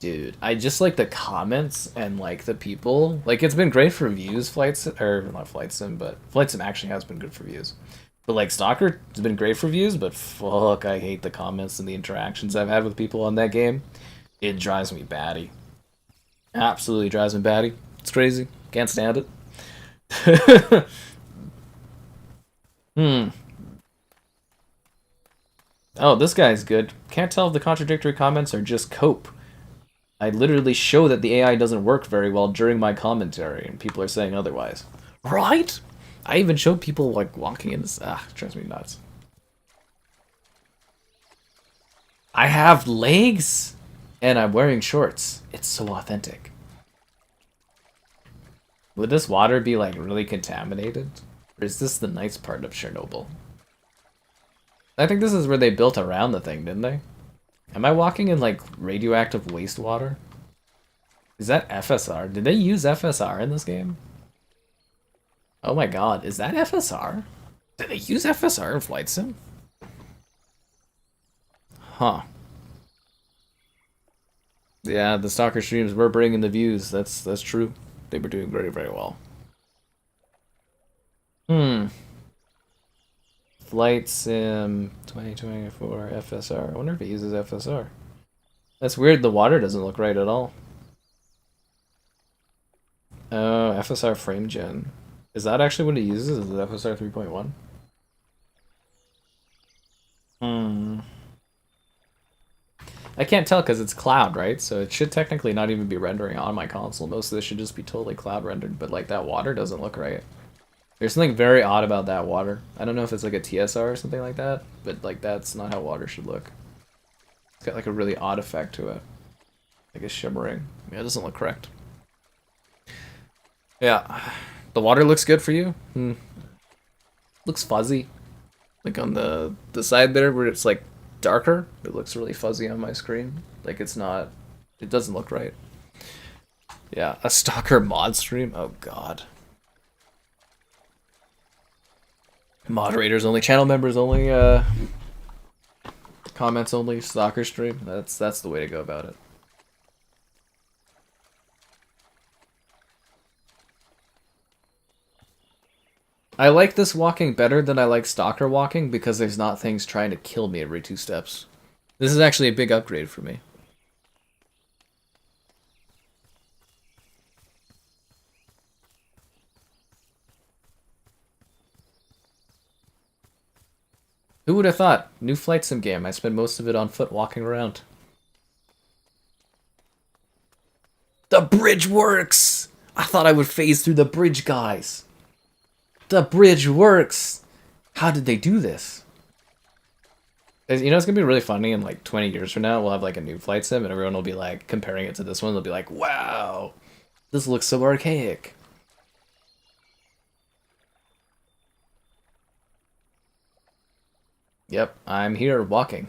dude, I just like the comments and like the people. Like it's been great for views, or not Flight Sim, but Flight Sim actually has been good for views. But like Stalker has been great for views, but fuck, I hate the comments and the interactions I've had with people on that game. It drives me batty. Absolutely drives me batty. It's crazy. Can't stand it. Oh, this guy's good. Can't tell if the contradictory comments are just cope. I literally show that the AI doesn't work very well during my commentary, and people are saying otherwise. Right? I even showed people, like, walking in this... it drives me nuts. I have legs, and I'm wearing shorts. It's so authentic. Would this water be, like, really contaminated? Or is this the nice part of Chernobyl? I think this is where they built around the thing, didn't they? Am I walking in, like, radioactive wastewater? Is that FSR? Did they use FSR in this game? Oh my god, is that FSR? Did they use FSR in Flight Sim? Huh. Yeah, the Stalker streams were bringing the views. That's true. They were doing very, very well. Flight Sim 2024 FSR. I wonder if it uses FSR. That's weird, the water doesn't look right at all. Oh, FSR frame gen. Is that actually what it uses? Is it FSR 3.1? I can't tell because it's cloud, right? So it should technically not even be rendering on my console. Most of this should just be totally cloud rendered, but like that water doesn't look right. There's something very odd about that water. I don't know if it's like a TSR or something like that, but like that's not how water should look. It's got like a really odd effect to it. Like a shimmering. Yeah, it doesn't look correct. Yeah. The water looks good for you? Looks fuzzy. Like on the side there where it's like darker, it looks really fuzzy on my screen. Like it's not, it doesn't look right. Yeah, a stalker mod stream? Oh god. Moderators only, channel members only, comments only, stalker stream. That's the way to go about it. I like this walking better than I like stalker walking because there's not things trying to kill me every 2 steps. This is actually a big upgrade for me. Who would have thought? New flight sim game. I spend most of it on foot walking around. The bridge works! I thought I would phase through the bridge, guys. The bridge works! How did they do this? You know, it's gonna be really funny in like 20 years from now. We'll have like a new flight sim and everyone will be like comparing it to this one. They'll be like, wow, this looks so archaic. Yep, I'm here walking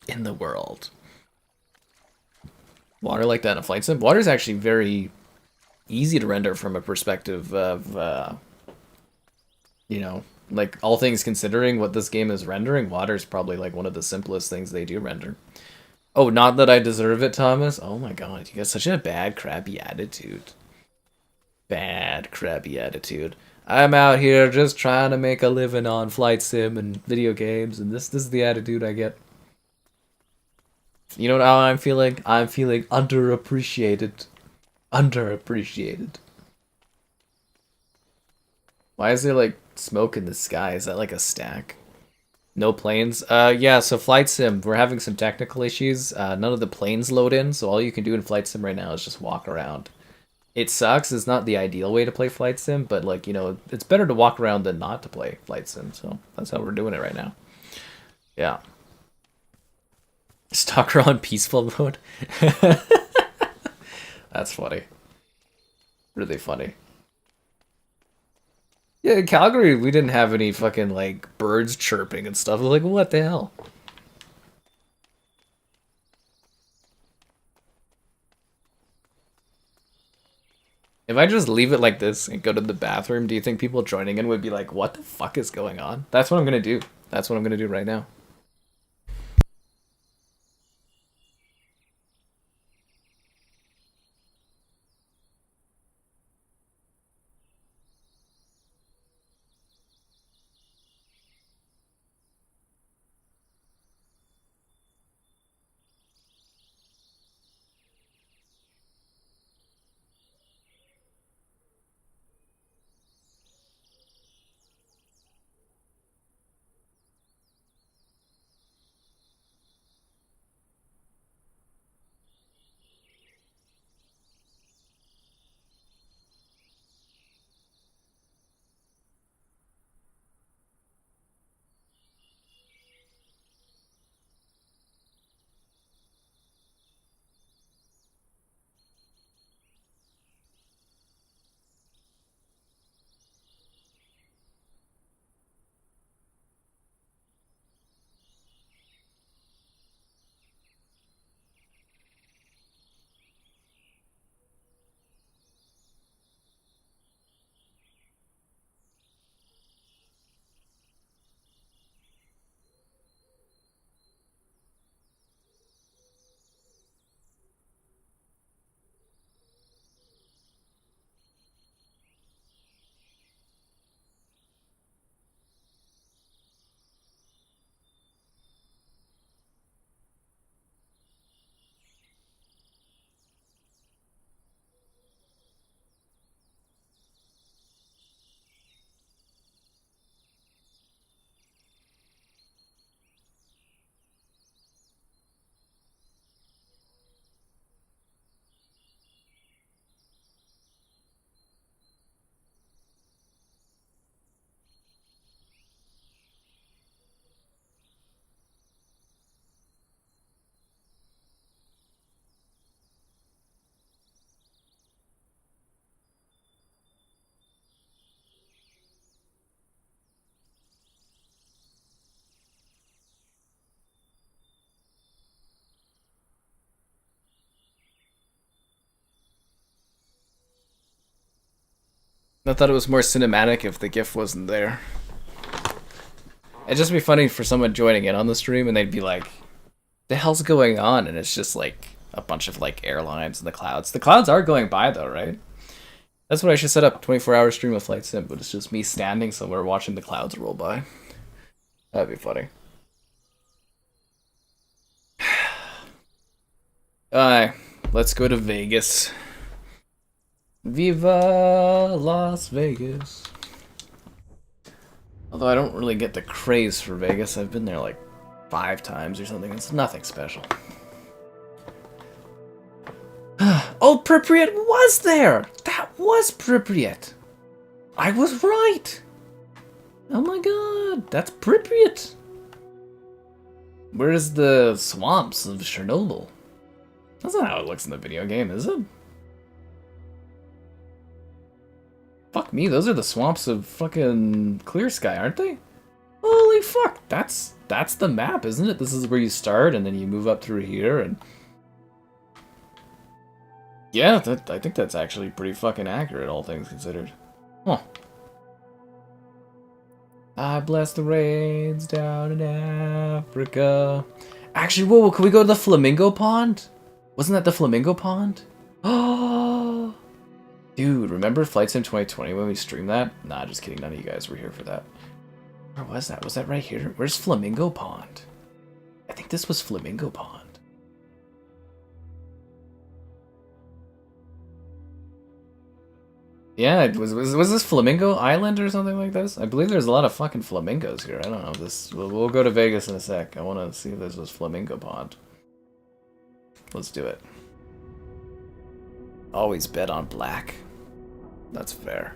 in the world. Water like that in a flight sim? Water is actually very easy to render from a perspective of, you know, like all things considering what this game is rendering, water is probably like one of the simplest things they do render. Oh, not that I deserve it, Thomas. Oh my god, you got such a bad, crabby attitude. Bad, crabby attitude. I'm out here just trying to make a living on flight sim and video games, and this is the attitude I get. You know how I'm feeling? I'm feeling underappreciated. Underappreciated. Why is there like smoke in the sky? Is that like a stack? No planes? Yeah, so Flight Sim, we're having some technical issues. None of the planes load in, so all you can do in Flight Sim right now is just walk around. It sucks, it's not the ideal way to play Flight Sim, but like, you know, it's better to walk around than not to play Flight Sim, so that's how we're doing it right now. Yeah. Stalker on peaceful mode? That's funny. Really funny. Yeah, in Calgary, we didn't have any fucking, like, birds chirping and stuff. Like, what the hell? If I just leave it like this and go to the bathroom, do you think people joining in would be like, what the fuck is going on? That's what I'm gonna do. That's what I'm gonna do right now. I thought it was more cinematic if the GIF wasn't there. It'd just be funny for someone joining in on the stream and they'd be like, the hell's going on? And it's just like a bunch of like airlines in the clouds. The clouds are going by though, right? That's what I should set up, 24-hour stream of Flight Sim, but it's just me standing somewhere watching the clouds roll by. That'd be funny. Alright, let's go to Vegas. Viva Las Vegas. Although I don't really get the craze for Vegas. I've been there like 5 times or something. It's nothing special. Oh, Pripyat was there! That was Pripyat! I was right! Oh my god, that's Pripyat! Where's the swamps of Chernobyl? That's not how it looks in the video game, is it? Fuck me, those are the swamps of fucking Clear Sky, aren't they? Holy fuck, that's the map, isn't it? This is where you start, and then you move up through here, and... Yeah, I think that's actually pretty fucking accurate, all things considered. Huh. I bless the rains down in Africa. Actually, whoa, can we go to the Flamingo Pond? Wasn't that the Flamingo Pond? Oh, dude, remember Flight Sim 2020 when we streamed that? Nah, just kidding. None of you guys were here for that. Where was that? Was that right here? Where's Flamingo Pond? I think this was Flamingo Pond. Yeah, was this Flamingo Island or something like this? I believe there's a lot of fucking flamingos here. I don't know. We'll go to Vegas in a sec. I want to see if this was Flamingo Pond. Let's do it. Always bet on black. That's fair.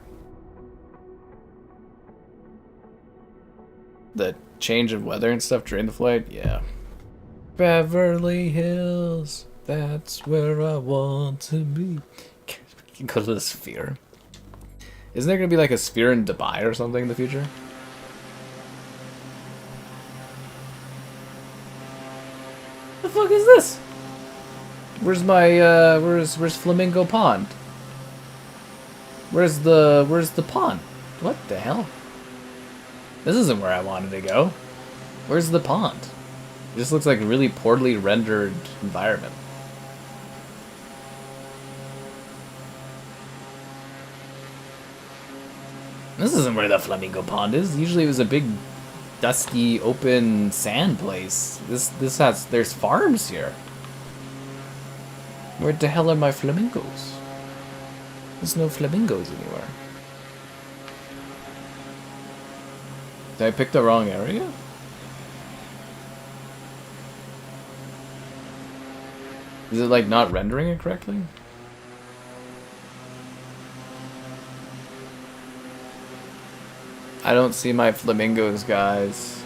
The change of weather and stuff during the flight? Yeah. Beverly Hills, that's where I want to be. You can go to the Sphere. Isn't there going to be like a Sphere in Dubai or something in the future? The fuck is this? Where's my, where's Flamingo Pond? Where's the pond? What the hell? This isn't where I wanted to go. Where's the pond? It just looks like a really poorly rendered environment. This isn't where the Flamingo Pond is. Usually it was a big, dusty, open sand place. There's farms here. Where the hell are my flamingos? There's no flamingos anywhere. Did I pick the wrong area? Is it like not rendering it correctly? I don't see my flamingos, guys.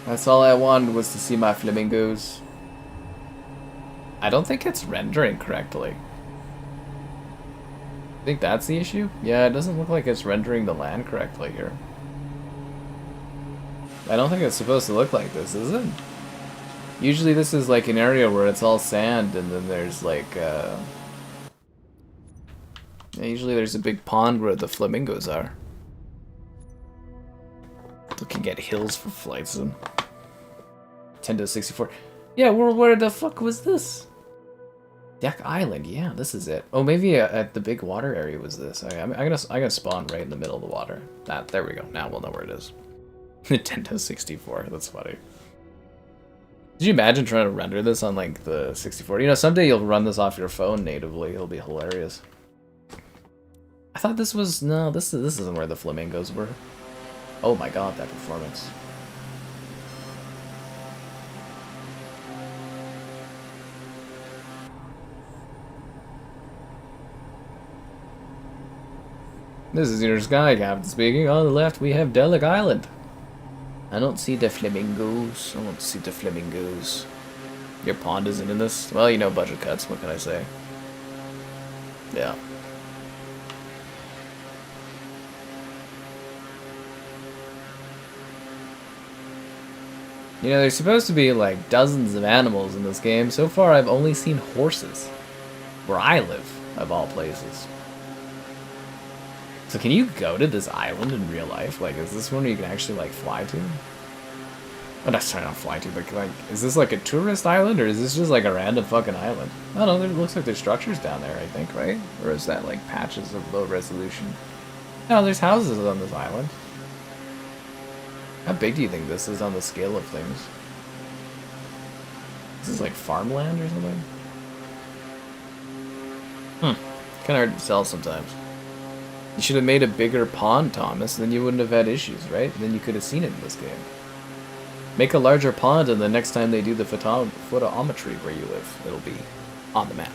That's all I wanted, was to see my flamingos. I don't think it's rendering correctly. I think that's the issue? Yeah, it doesn't look like it's rendering the land correctly here. I don't think it's supposed to look like this, is it? Usually this is like an area where it's all sand and then there's like, yeah, usually there's a big pond where the flamingos are. Looking at hills for Flight Sim. 10-64. Yeah, where the fuck was this? Dek Island, yeah, this is it. Oh, maybe at the big water area was this. Okay, I'm gonna spawn right in the middle of the water. There we go. Now we'll know where it is. 10-64. That's funny. Did you imagine trying to render this on like the 64? You know, someday you'll run this off your phone natively. It'll be hilarious. I thought this was this isn't where the flamingos were. Oh my god, that performance. This is your sky captain speaking. On the left, we have Dek Island. I don't see the flamingos. I don't see the flamingos. Your pond isn't in this? Well, you know, budget cuts. What can I say? Yeah. You know, there's supposed to be like dozens of animals in this game. So far, I've only seen horses. Where I live, of all places. So can you go to this island in real life? Like, is this one you can actually, like, fly to? Oh, that's sorry, not fly to, but, like, is this, like, a tourist island, or is this just, like, a random fucking island? I don't know, it looks like there's structures down there, I think, right? Or is that, like, patches of low resolution? No, there's houses on this island. How big do you think this is on the scale of things? Is this, like, farmland or something? Kind of hard to tell sometimes. You should have made a bigger pond, Thomas, then you wouldn't have had issues, right? Then you could have seen it in this game. Make a larger pond, and the next time they do the photometry where you live, it'll be on the map.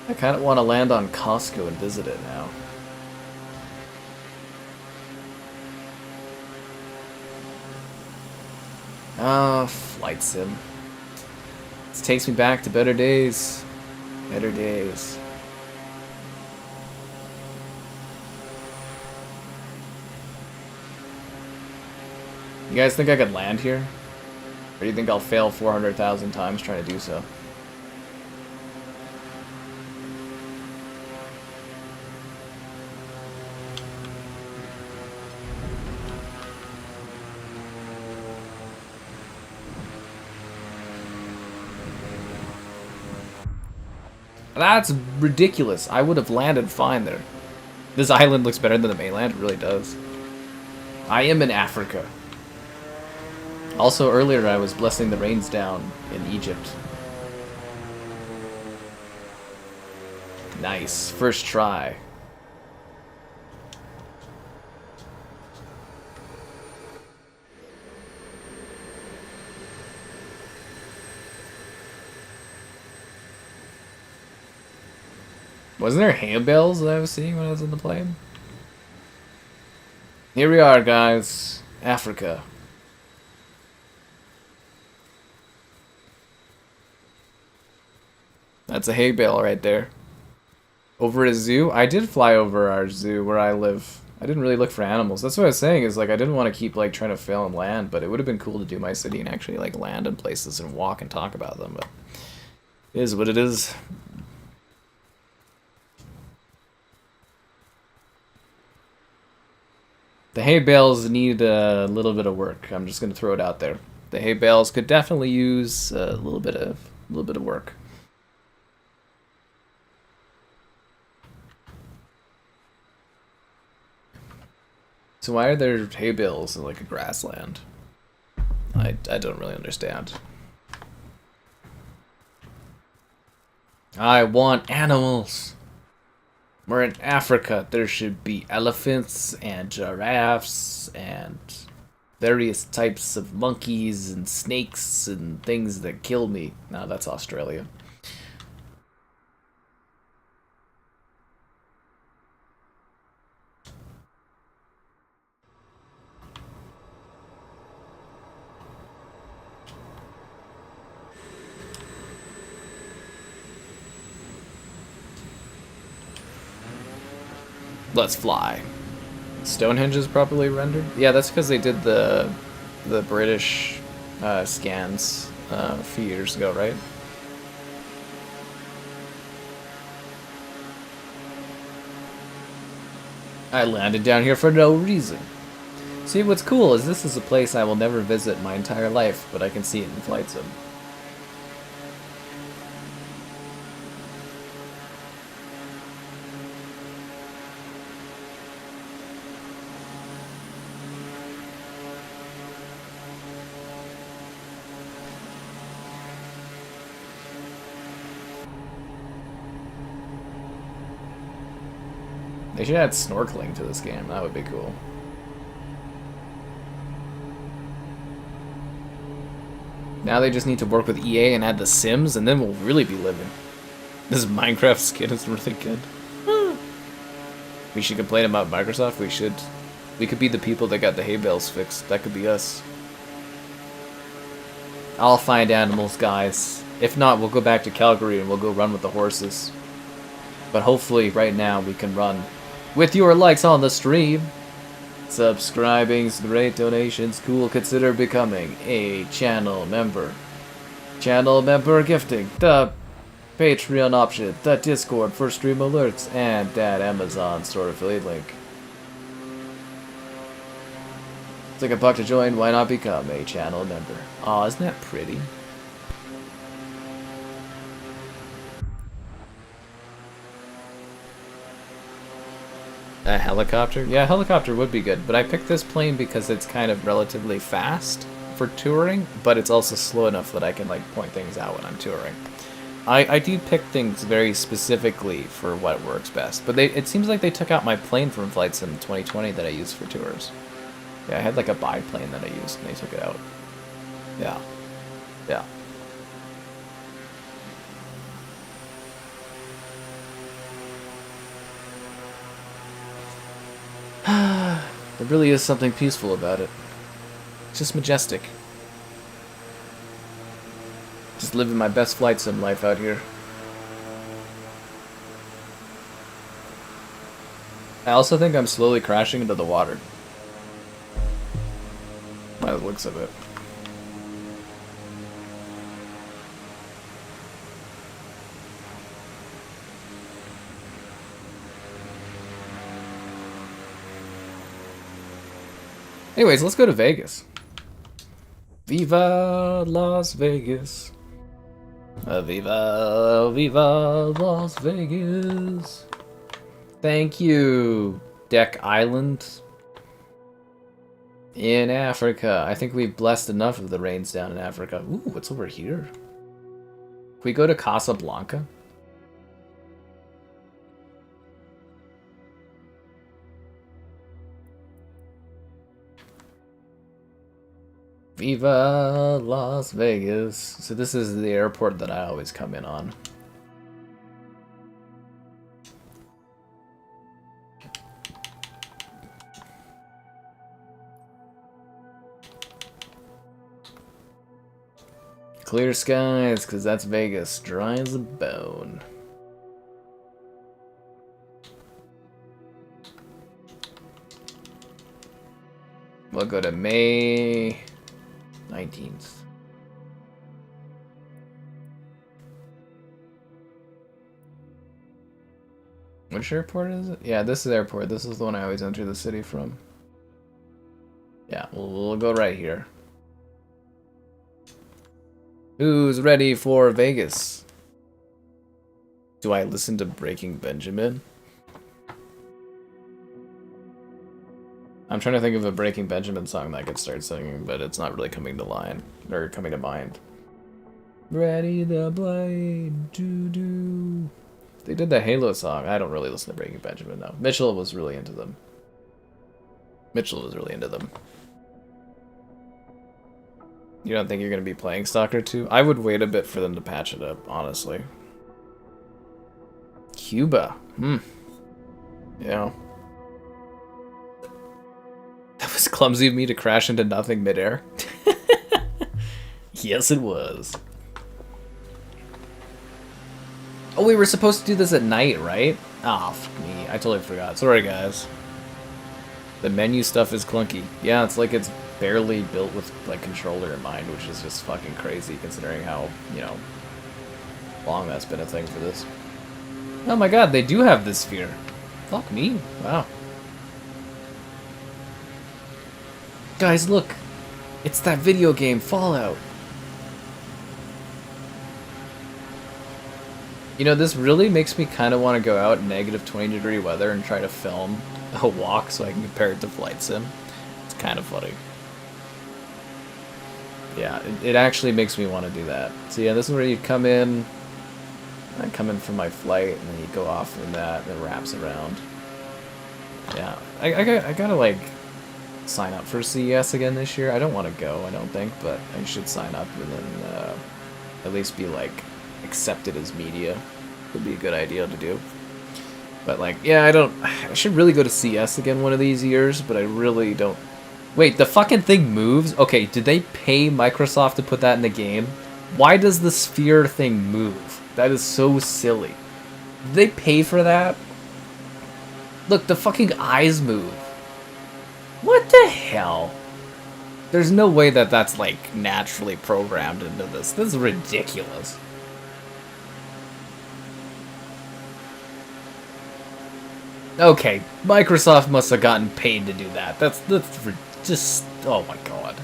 I kind of want to land on Costco and visit it now. Ah, flight sim. This takes me back to better days. Better days. You guys think I could land here? Or do you think I'll fail 400,000 times trying to do so? That's ridiculous. I would have landed fine there. This island looks better than the mainland. It really does. I am in Africa. Also, earlier I was blessing the rains down in Egypt. Nice. First try. Wasn't there hay bales that I was seeing when I was in the plane? Here we are, guys. Africa. That's a hay bale right there. Over a zoo? I did fly over our zoo where I live. I didn't really look for animals. That's what I was saying, is like I didn't want to keep like trying to fail and land, but it would have been cool to do my city and actually like land in places and walk and talk about them, but it is what it is. The hay bales need a little bit of work. I'm just gonna throw it out there. The hay bales could definitely use a little bit of work. So why are there hay bales in like a grassland? I don't really understand. I want animals. We're in Africa. There should be elephants and giraffes and various types of monkeys and snakes and things that kill me. No, that's Australia. Let's fly. Stonehenge is properly rendered? Yeah, that's because they did the British scans a few years ago, right? I landed down here for no reason. See, what's cool is this is a place I will never visit my entire life, but I can see it in Flight Sim. They should add snorkeling to this game. That would be cool. Now they just need to work with EA and add the Sims, and then we'll really be living. This Minecraft skin is really good. We should complain about Microsoft. We should. We could be the people that got the hay bales fixed. That could be us. I'll find animals, guys. If not, we'll go back to Calgary and we'll go run with the horses. But hopefully, right now, we can run with your likes on the stream. Subscribing's great, donations cool. Consider becoming a channel member. Channel member gifting, the Patreon option, the Discord for stream alerts, and that Amazon store affiliate link. It's like $1 to join, why not become a channel member? Aw, isn't that pretty? A helicopter? Yeah, a helicopter would be good, but I picked this plane because it's kind of relatively fast for touring, but it's also slow enough that I can like point things out when I'm touring. I do pick things very specifically for what works best, but it seems like they took out my plane from flights in 2020 that I used for tours. Yeah, I had like a biplane that I used and they took it out. Yeah. Yeah. There really is something peaceful about it. It's just majestic. Just living my best flight sim life out here. I also think I'm slowly crashing into the water. By the looks of it. Anyways, let's go to Vegas. Viva Las Vegas. Viva, viva Las Vegas. Thank you, Dek Island in Africa. I think we've blessed enough of the rains down in Africa. Ooh, what's over here? Can we go to Casablanca? Viva Las Vegas. So this is the airport that I always come in on. Clear skies, because that's Vegas. Dry as a bone. We'll go to May 19th. Which airport is it? Yeah, this is the airport. This is the one I always enter the city from. Yeah, we'll go right here. Who's ready for Vegas? Do I listen to Breaking Benjamin? I'm trying to think of a Breaking Benjamin song that I could start singing, but it's not really coming to mind. Ready to play, doo-doo. They did the Halo song. I don't really listen to Breaking Benjamin, though. Mitchell was really into them. You don't think you're going to be playing Stalker 2? I would wait a bit for them to patch it up, honestly. Cuba. Yeah. That was clumsy of me to crash into nothing midair. Yes, it was. Oh, we were supposed to do this at night, right? Ah, fuck me. I totally forgot. Sorry, guys. The menu stuff is clunky. Yeah, it's like it's barely built with, like, controller in mind, which is just fucking crazy considering how, you know, long that's been a thing for this. Oh my god, they do have this sphere. Fuck me. Wow. Guys, look. It's that video game, Fallout. You know, this really makes me kind of want to go out in negative 20-degree weather and try to film a walk so I can compare it to Flight Sim. It's kind of funny. Yeah, it actually makes me want to do that. So yeah, this is where you come in. I come in from my flight, and then you go off from that, and it wraps around. Yeah, I gotta, like, sign up for CES again this year. I don't want to go, I don't think, but I should sign up and then at least be, like, accepted as media. Would be a good idea to do. But, like, yeah, I should really go to CS again one of these years, but I really don't. Wait, the fucking thing moves? Okay, did they pay Microsoft to put that in the game? Why does the sphere thing move? That is so silly. Did they pay for that? Look, the fucking eyes move. What the hell? There's no way that that's, like, naturally programmed into this. This is ridiculous. Okay, Microsoft must have gotten paid to do that. That's just... Oh my god.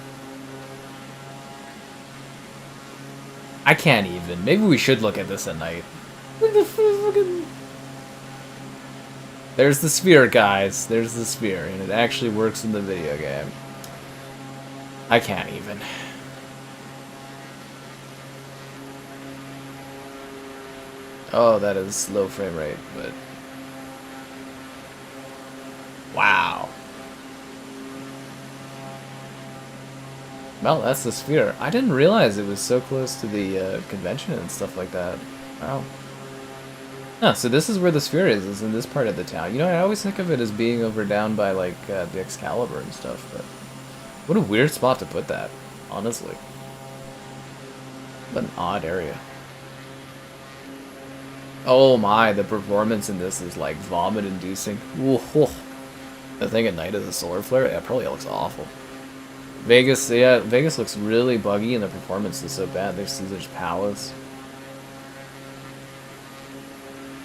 I can't even. Maybe we should look at this at night. There's the sphere, guys. There's the sphere, and it actually works in the video game. I can't even. Oh, that is low frame rate, but... Wow. Well, that's the sphere. I didn't realize it was so close to the convention and stuff like that. Wow. Oh, so this is where the sphere is in this part of the town. You know, I always think of it as being over down by, like, the Excalibur and stuff, but... What a weird spot to put that, honestly. What an odd area. Oh my, the performance in this is, like, vomit-inducing. The thing at night is a solar flare? Yeah, it probably looks awful. Vegas, yeah, Vegas looks really buggy and the performance is so bad. There's Caesar's Palace.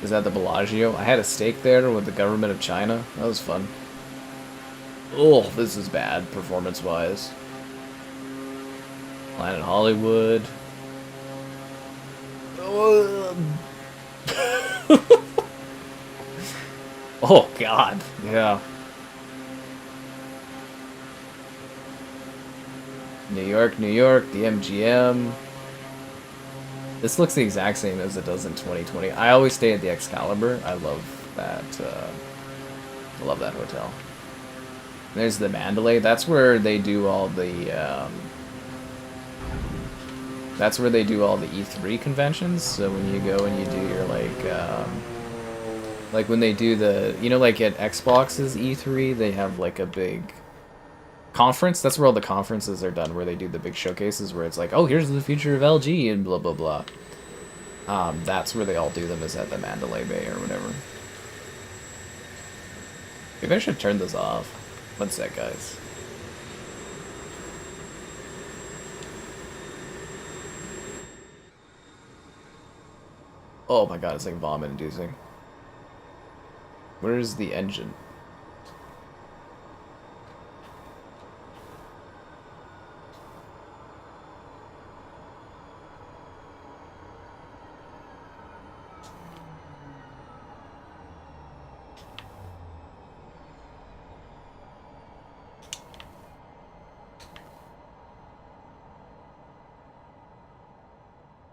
Is that the Bellagio? I had a steak there with the government of China. That was fun. Oh, this is bad, performance-wise. Planet Hollywood. Oh, God. Yeah. New York, New York, the MGM. This looks the exact same as it does in 2020. I always stay at the Excalibur. I love that. I love that hotel. There's the Mandalay. That's where they do all the. That's where they do all the E3 conventions. So when you go and you do your like when they do the, you know, like at Xbox's E3, they have like a big conference. That's where all the conferences are done, where they do the big showcases where it's like, oh, here's the future of LG and blah blah blah. That's where they all do them, is at the Mandalay Bay or whatever. Maybe I should turn this off. One sec, guys. Oh my god, it's like vomit inducing. Where's the engine?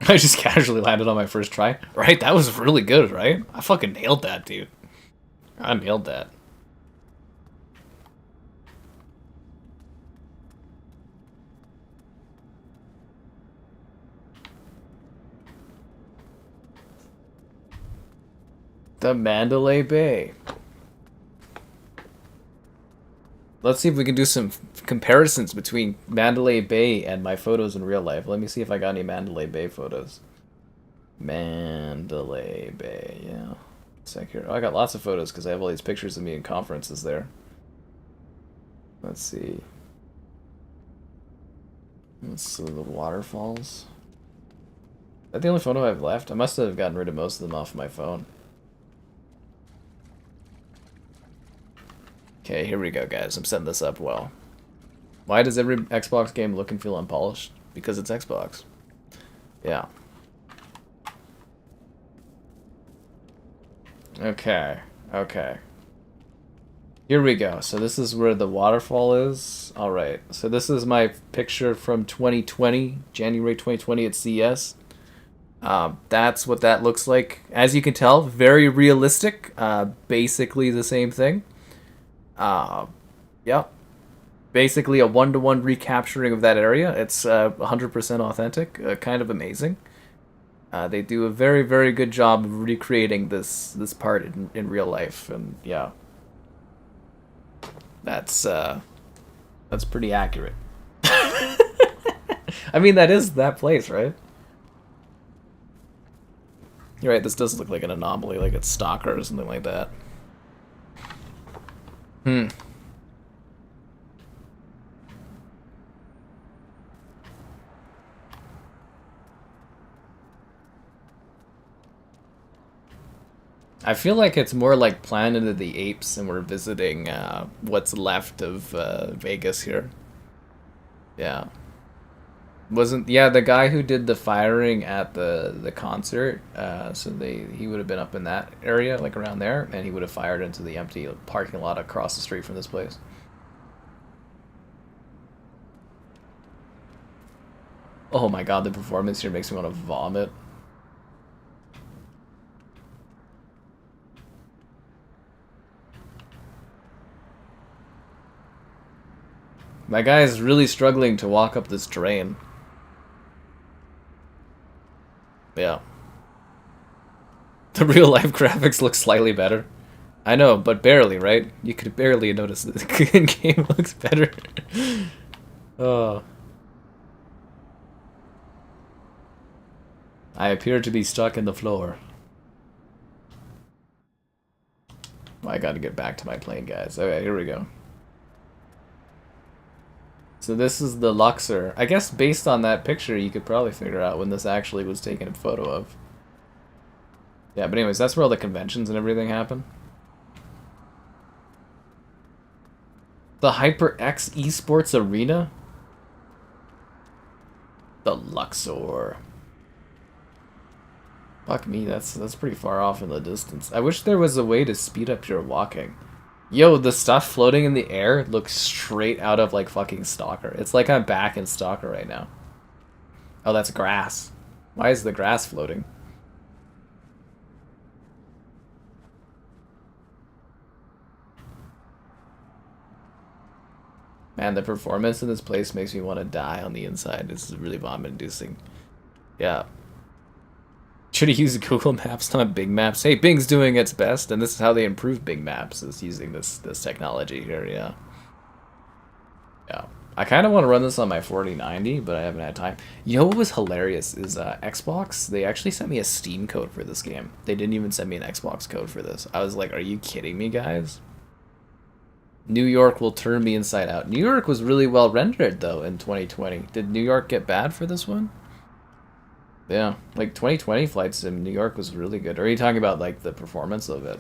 I just casually landed on my first try. Right? That was really good, right? I fucking nailed that, dude. I nailed that. The Mandalay Bay. Let's see if we can do some comparisons between Mandalay Bay and my photos in real life. Let me see if I got any Mandalay Bay photos. Mandalay Bay, yeah. Sec here. Oh, I got lots of photos because I have all these pictures of me in conferences there. Let's see. Let's see the waterfalls. Is that the only photo I have left? I must have gotten rid of most of them off my phone. Okay, here we go, guys. I'm setting this up well. Why does every Xbox game look and feel unpolished? Because it's Xbox. Yeah. Okay, okay. Here we go. So this is where the waterfall is. Alright, so this is my picture from 2020, January 2020 at CES. That's what that looks like. As you can tell, very realistic. Basically the same thing. Yep. Basically a one-to-one recapturing of that area. It's 100% authentic. Kind of amazing. They do a very, very good job of recreating this part in real life, and yeah, that's pretty accurate. I mean, that is that place, right? You're right. This does look like an anomaly, like it's Stalker or something like that. I feel like it's more like Planet of the Apes, and we're visiting what's left of Vegas here. Yeah. Wasn't yeah the guy who did the firing at the concert? So he would have been up in that area, like around there, and he would have fired into the empty parking lot across the street from this place. Oh my god, the performance here makes me want to vomit. My guy is really struggling to walk up this drain. Yeah. The real life graphics look slightly better. I know, but barely, right? You could barely notice the game looks better. Oh. I appear to be stuck in the floor. I gotta get back to my plane, guys. Okay, here we go. So this is the Luxor. I guess based on that picture, you could probably figure out when this actually was taken a photo of. Yeah, but anyways, that's where all the conventions and everything happen. The HyperX Esports Arena? The Luxor. Fuck me, that's pretty far off in the distance. I wish there was a way to speed up your walking. Yo, the stuff floating in the air looks straight out of, like, fucking Stalker. It's like I'm back in Stalker right now. Oh, that's grass. Why is the grass floating? Man, the performance in this place makes me want to die on the inside. This is really vomit-inducing. Yeah. Should have used Google Maps, not Bing Maps. Hey, Bing's doing its best, and this is how they improve Bing Maps, is using this technology here, yeah. Yeah. I kind of want to run this on my 4090, but I haven't had time. You know what was hilarious is Xbox, they actually sent me a Steam code for this game. They didn't even send me an Xbox code for this. I was like, are you kidding me, guys? New York will turn me inside out. New York was really well rendered, though, in 2020. Did New York get bad for this one? Yeah, like 2020 Flight Sim New York was really good. Or are you talking about like the performance of it?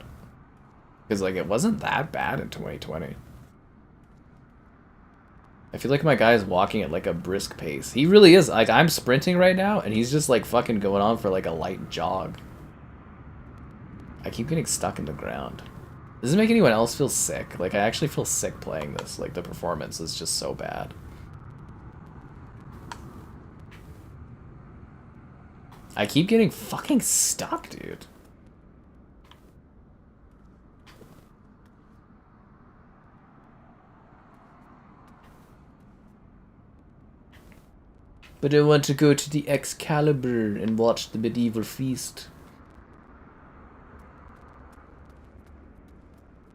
Because like it wasn't that bad in 2020. I feel like my guy is walking at like a brisk pace. He really is. Like I'm sprinting right now and he's just like fucking going on for like a light jog. I keep getting stuck in the ground. Does it make anyone else feel sick? Like I actually feel sick playing this. Like the performance is just so bad. I keep getting fucking stuck, dude. But I want to go to the Excalibur and watch the medieval feast.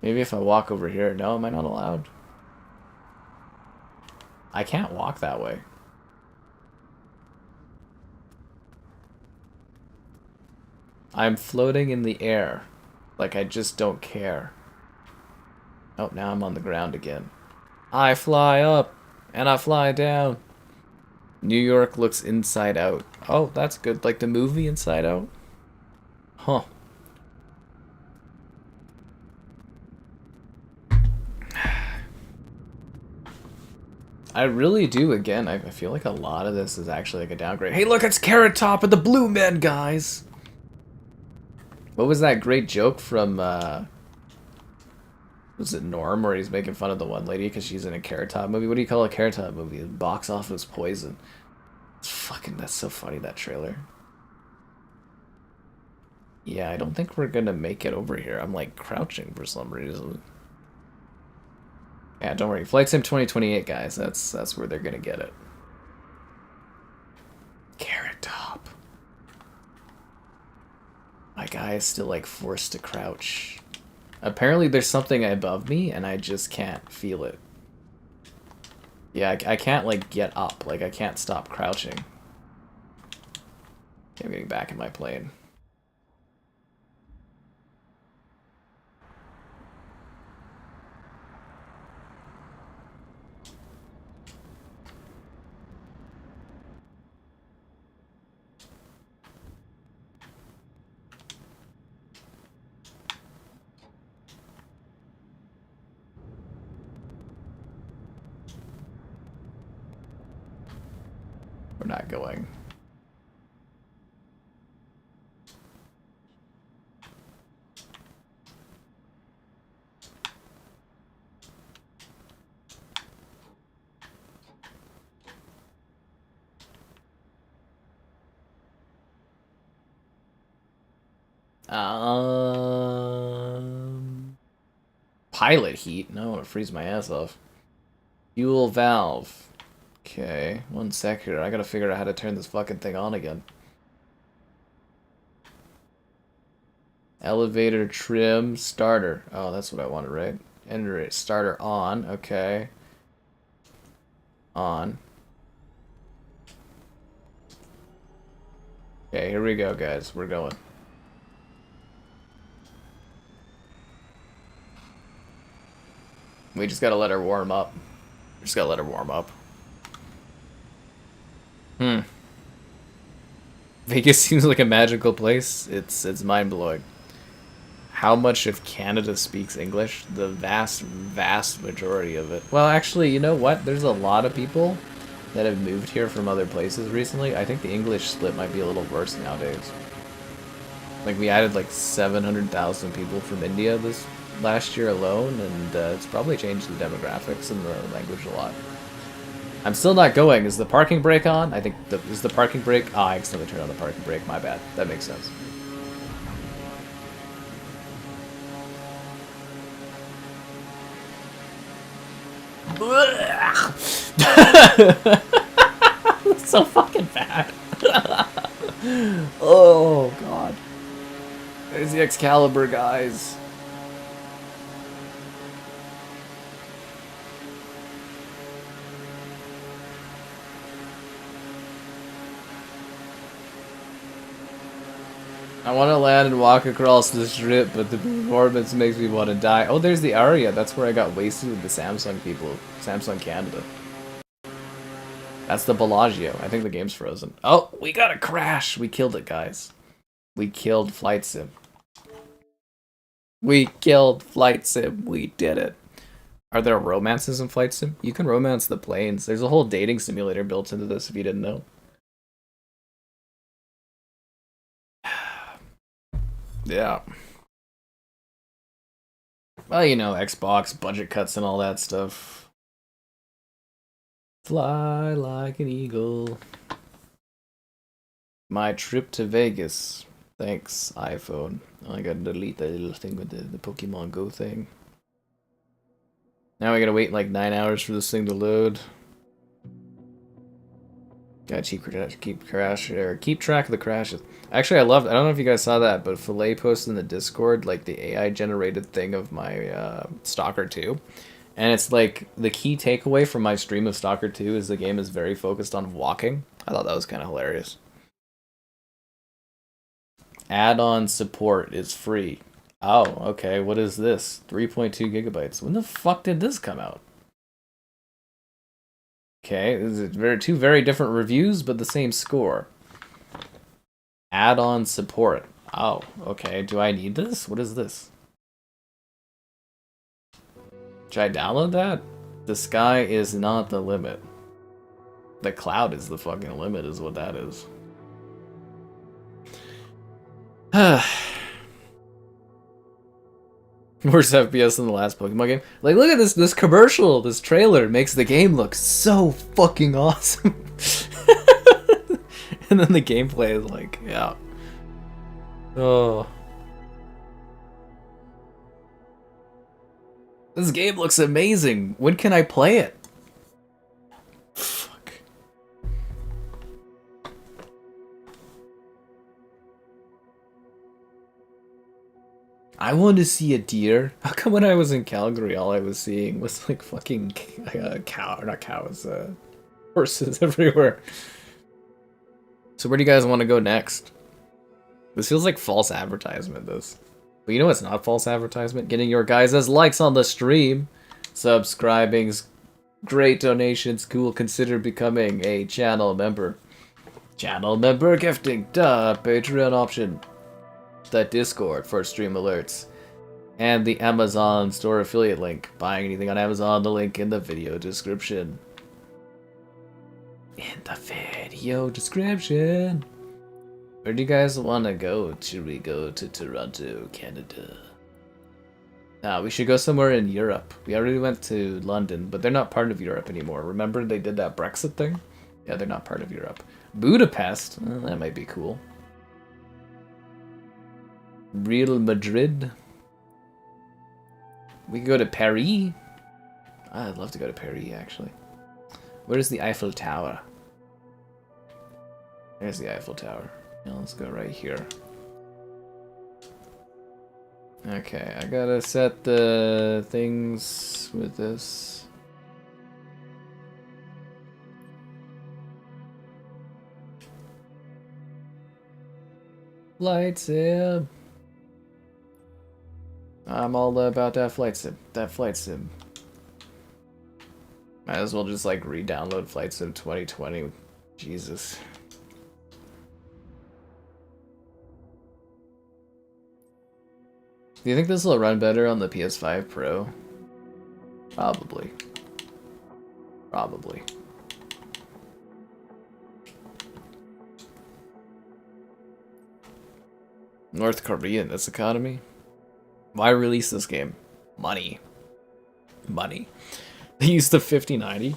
Maybe if I walk over here. No, am I not allowed? I can't walk that way. I'm floating in the air. Like I just don't care. Oh, now I'm on the ground again. I fly up and I fly down. New York looks inside out. Oh, that's good. Like the movie Inside Out? Huh. I really do, again, I feel like a lot of this is actually like a downgrade. Hey, look, it's Carrot Top and the Blue Men, guys! What was that great joke from, was it Norm, where he's making fun of the one lady because she's in a Carrot Top movie? What do you call a Carrot Top movie? Box office poison. It's fucking, that's so funny, that trailer. Yeah, I don't think we're gonna make it over here. I'm, like, crouching for some reason. Yeah, don't worry. Flight Sim 2028, guys. That's where they're gonna get it. Carrot Top. My guy is still, like, forced to crouch. Apparently there's something above me, and I just can't feel it. Yeah, I can't, like, get up. Like, I can't stop crouching. Okay, I'm getting back in my plane. that going? Pilot heat? No, I want to freeze my ass off. Fuel valve. Okay, 1 sec here. I gotta figure out how to turn this fucking thing on again. Elevator trim starter. Oh, that's what I wanted, right? Enter it. Starter on. Okay. On. Okay, here we go, guys. We're going. We just gotta let her warm up. We just gotta let her warm up. Vegas seems like a magical place. It's mind-blowing. How much of Canada speaks English? The vast, vast majority of it. Well, actually, you know what? There's a lot of people that have moved here from other places recently. I think the English split might be a little worse nowadays. Like, we added like 700,000 people from India this last year alone, and it's probably changed the demographics and the language a lot. I'm still not going. Is the parking brake on? I think is the parking brake? Ah, I accidentally turned on the parking brake. My bad. That makes sense. That's so fucking bad. Oh god. There's the Excalibur, guys. I want to land and walk across the strip, but the performance makes me want to die. Oh, there's the Aria. That's where I got wasted with the Samsung people. Samsung Canada. That's the Bellagio. I think the game's frozen. Oh, we got a crash. We killed it, guys. We killed Flight Sim. We killed Flight Sim. We did it. Are there romances in Flight Sim? You can romance the planes. There's a whole dating simulator built into this if you didn't know. Yeah. Well, you know, Xbox, budget cuts and all that stuff. Fly like an eagle. My trip to Vegas. Thanks, iPhone. Oh, I gotta delete that little thing with the Pokemon Go thing. Now we gotta wait like 9 hours for this thing to load. Gotta keep track of the crashes. Actually, I don't know if you guys saw that, but Filet posted in the Discord like the AI generated thing of my Stalker 2. And it's like the key takeaway from my stream of Stalker 2 is the game is very focused on walking. I thought that was kind of hilarious. Add-on support is free. Oh, okay. What is this? 3.2 gigabytes. When the fuck did this come out? Okay, this is two very different reviews, but the same score. Add-on support. Oh, okay. Do I need this? What is this? Should I download that? The sky is not the limit. The cloud is the fucking limit, is what that is. Worst FPS in the last Pokemon game. Like, look at this commercial, this trailer makes the game look so fucking awesome. And then the gameplay is like, yeah. Oh. This game looks amazing. When can I play it? Fuck. I want to see a deer. How come when I was in Calgary, all I was seeing was like fucking not cows, horses everywhere. So where do you guys want to go next? This feels like false advertisement, this. But you know what's not false advertisement? Getting your guys' likes on the stream. Subscribing's great, donations cool. Consider becoming a channel member. Channel member gifting. Duh. Patreon option. The Discord for stream alerts. And the Amazon store affiliate link. Buying anything on Amazon, the link in the video description. in the video description. Where do you guys want to go? Should we go to Toronto, Canada? Nah, we should go somewhere in Europe. We already went to London, but they're not part of Europe anymore. Remember they did that Brexit thing? Yeah, they're not part of Europe. Budapest? That might be cool. Real Madrid? We could go to Paris. I'd love to go to Paris, actually. Where's the Eiffel Tower? There's the Eiffel Tower. Yeah, let's go right here. Okay, I gotta set the things with this. Flight sim. I'm all about that flight sim. That flight sim. Might as well just like re-download Flight Sim 2020. Jesus. Do you think this will run better on the PS5 Pro? Probably. Probably. North Korea in this economy? Why release this game? Money. Money. They used the 5090.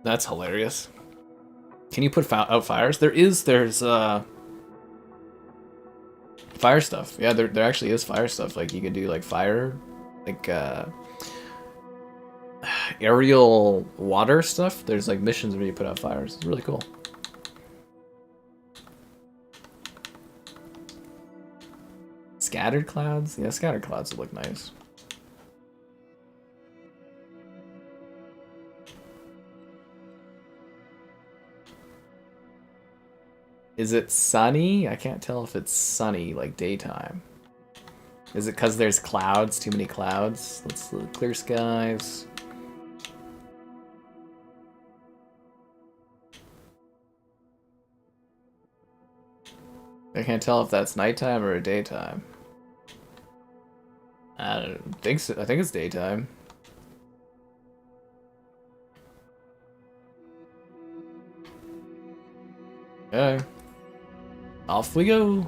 That's hilarious. Can you put out fires? There's fire stuff. Yeah, there actually is fire stuff. Like you could do like fire, like aerial water stuff. There's like missions where you put out fires. It's really cool. Scattered clouds? Yeah, scattered clouds would look nice. Is it sunny? I can't tell if it's sunny, like daytime. Is it because there's clouds? Too many clouds? Let's look. Clear skies. I can't tell if that's nighttime or daytime. I don't think so. I think it's daytime. Okay. Off we go.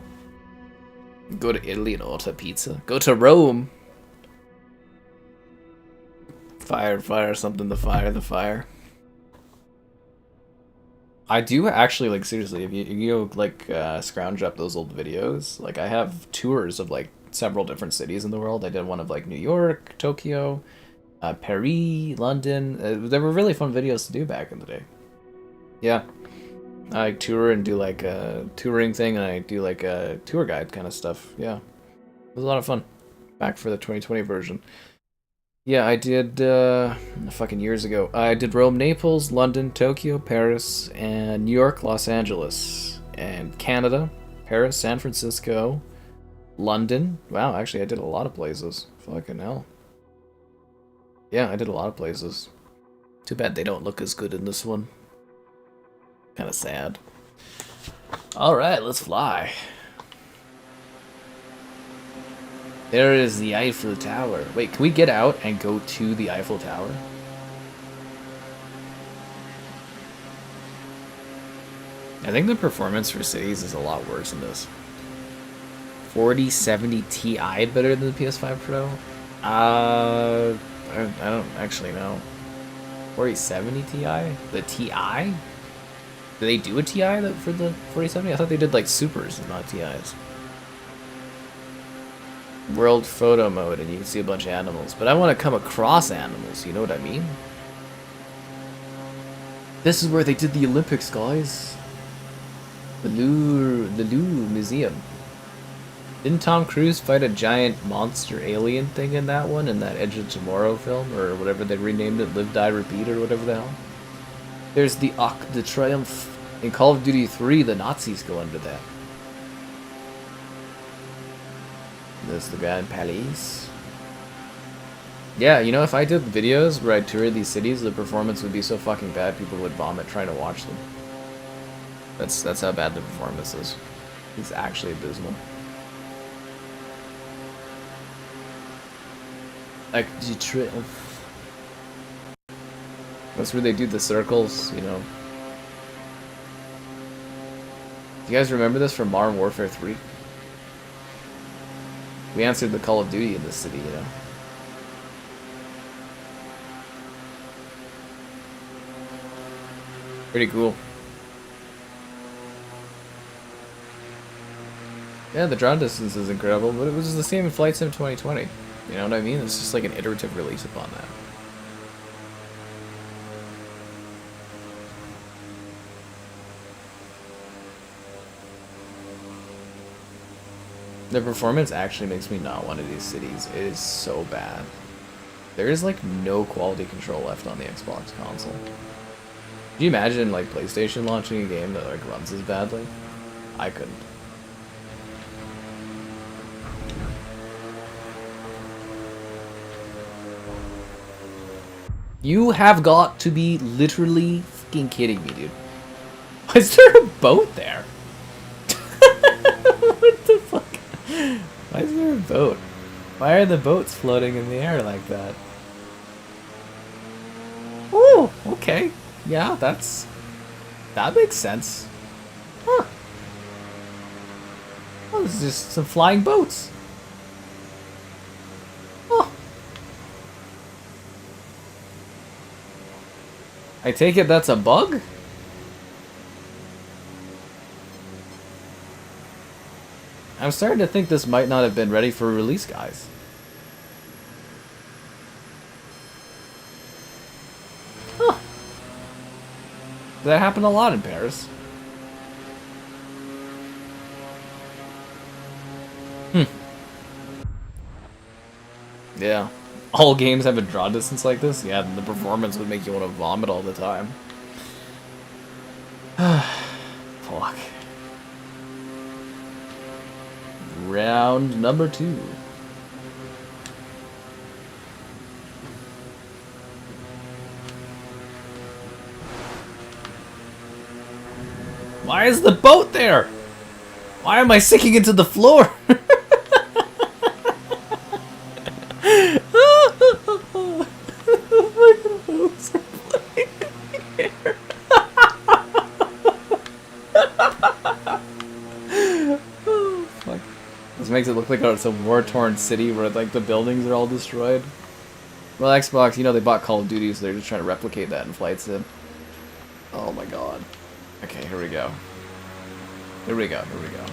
Go to Italy and order pizza. Go to Rome. Fire, something to fire the fire. I do actually, like, seriously, if you like, scrounge up those old videos, like, I have tours of, like, several different cities in the world. I did one of, like, New York, Tokyo, Paris, London. They were really fun videos to do back in the day. Yeah. I tour and do like a touring thing, and I do like a tour guide kind of stuff. Yeah, it was a lot of fun. Back for the 2020 version. Yeah, I did fucking years ago. I did Rome, Naples, London, Tokyo, Paris, and New York, Los Angeles, and Canada, Paris, San Francisco, London. Wow, actually, I did a lot of places. Fucking hell. Yeah, I did a lot of places. Too bad they don't look as good in this one. Kind of sad. Alright, let's fly. There is the Eiffel Tower. Wait, can we get out and go to the Eiffel Tower? I think the performance for cities is a lot worse than this. 4070 Ti better than the PS5 Pro? I don't actually know. 4070 Ti? The Ti? Do they do a TI for the 4070? I thought they did like supers and not TIs. World photo mode, and you can see a bunch of animals. But I want to come across animals, you know what I mean? This is where they did the Olympics, guys. The Louvre Museum. Didn't Tom Cruise fight a giant monster alien thing in that one, in that Edge of Tomorrow film, or whatever they renamed it, Live, Die, Repeat, or whatever the hell? There's the Arc de Triomphe. In Call of Duty 3, the Nazis go under that. There's the guy in Paris. Yeah, you know, if I did videos where I toured these cities, the performance would be so fucking bad, people would vomit trying to watch them. That's how bad the performance is. It's actually abysmal. Arc de Triomphe. That's where they do the circles, you know. Do you guys remember this from Modern Warfare 3? We answered the Call of Duty in this city, you know. Pretty cool. Yeah, the draw distance is incredible, but it was the same in Flight Sim 2020. You know what I mean? It's just like an iterative release upon that. The performance actually makes me not want to do cities. It is so bad. There is like no quality control left on the Xbox console. Can you imagine like PlayStation launching a game that like runs as badly? I couldn't. You have got to be literally fucking kidding me, dude. Why is there a boat there? What the fuck? Why is there a boat? Why are the boats floating in the air like that? Oh, okay. Yeah, that makes sense. Huh. Oh, this is just some flying boats. Oh. I take it that's a bug? I'm starting to think this might not have been ready for release, guys. Huh. That happened a lot in Paris. Yeah. All games have a draw distance like this? Yeah, the performance would make you want to vomit all the time. Fuck. Round number 2. Why is the boat there? Why am I sinking into the floor? Makes it look like it's a war-torn city where like the buildings are all destroyed. Well, Xbox, you know they bought Call of Duty, so they're just trying to replicate that in Flight Sim. Oh my god. Okay, here we go. Here we go, here we go.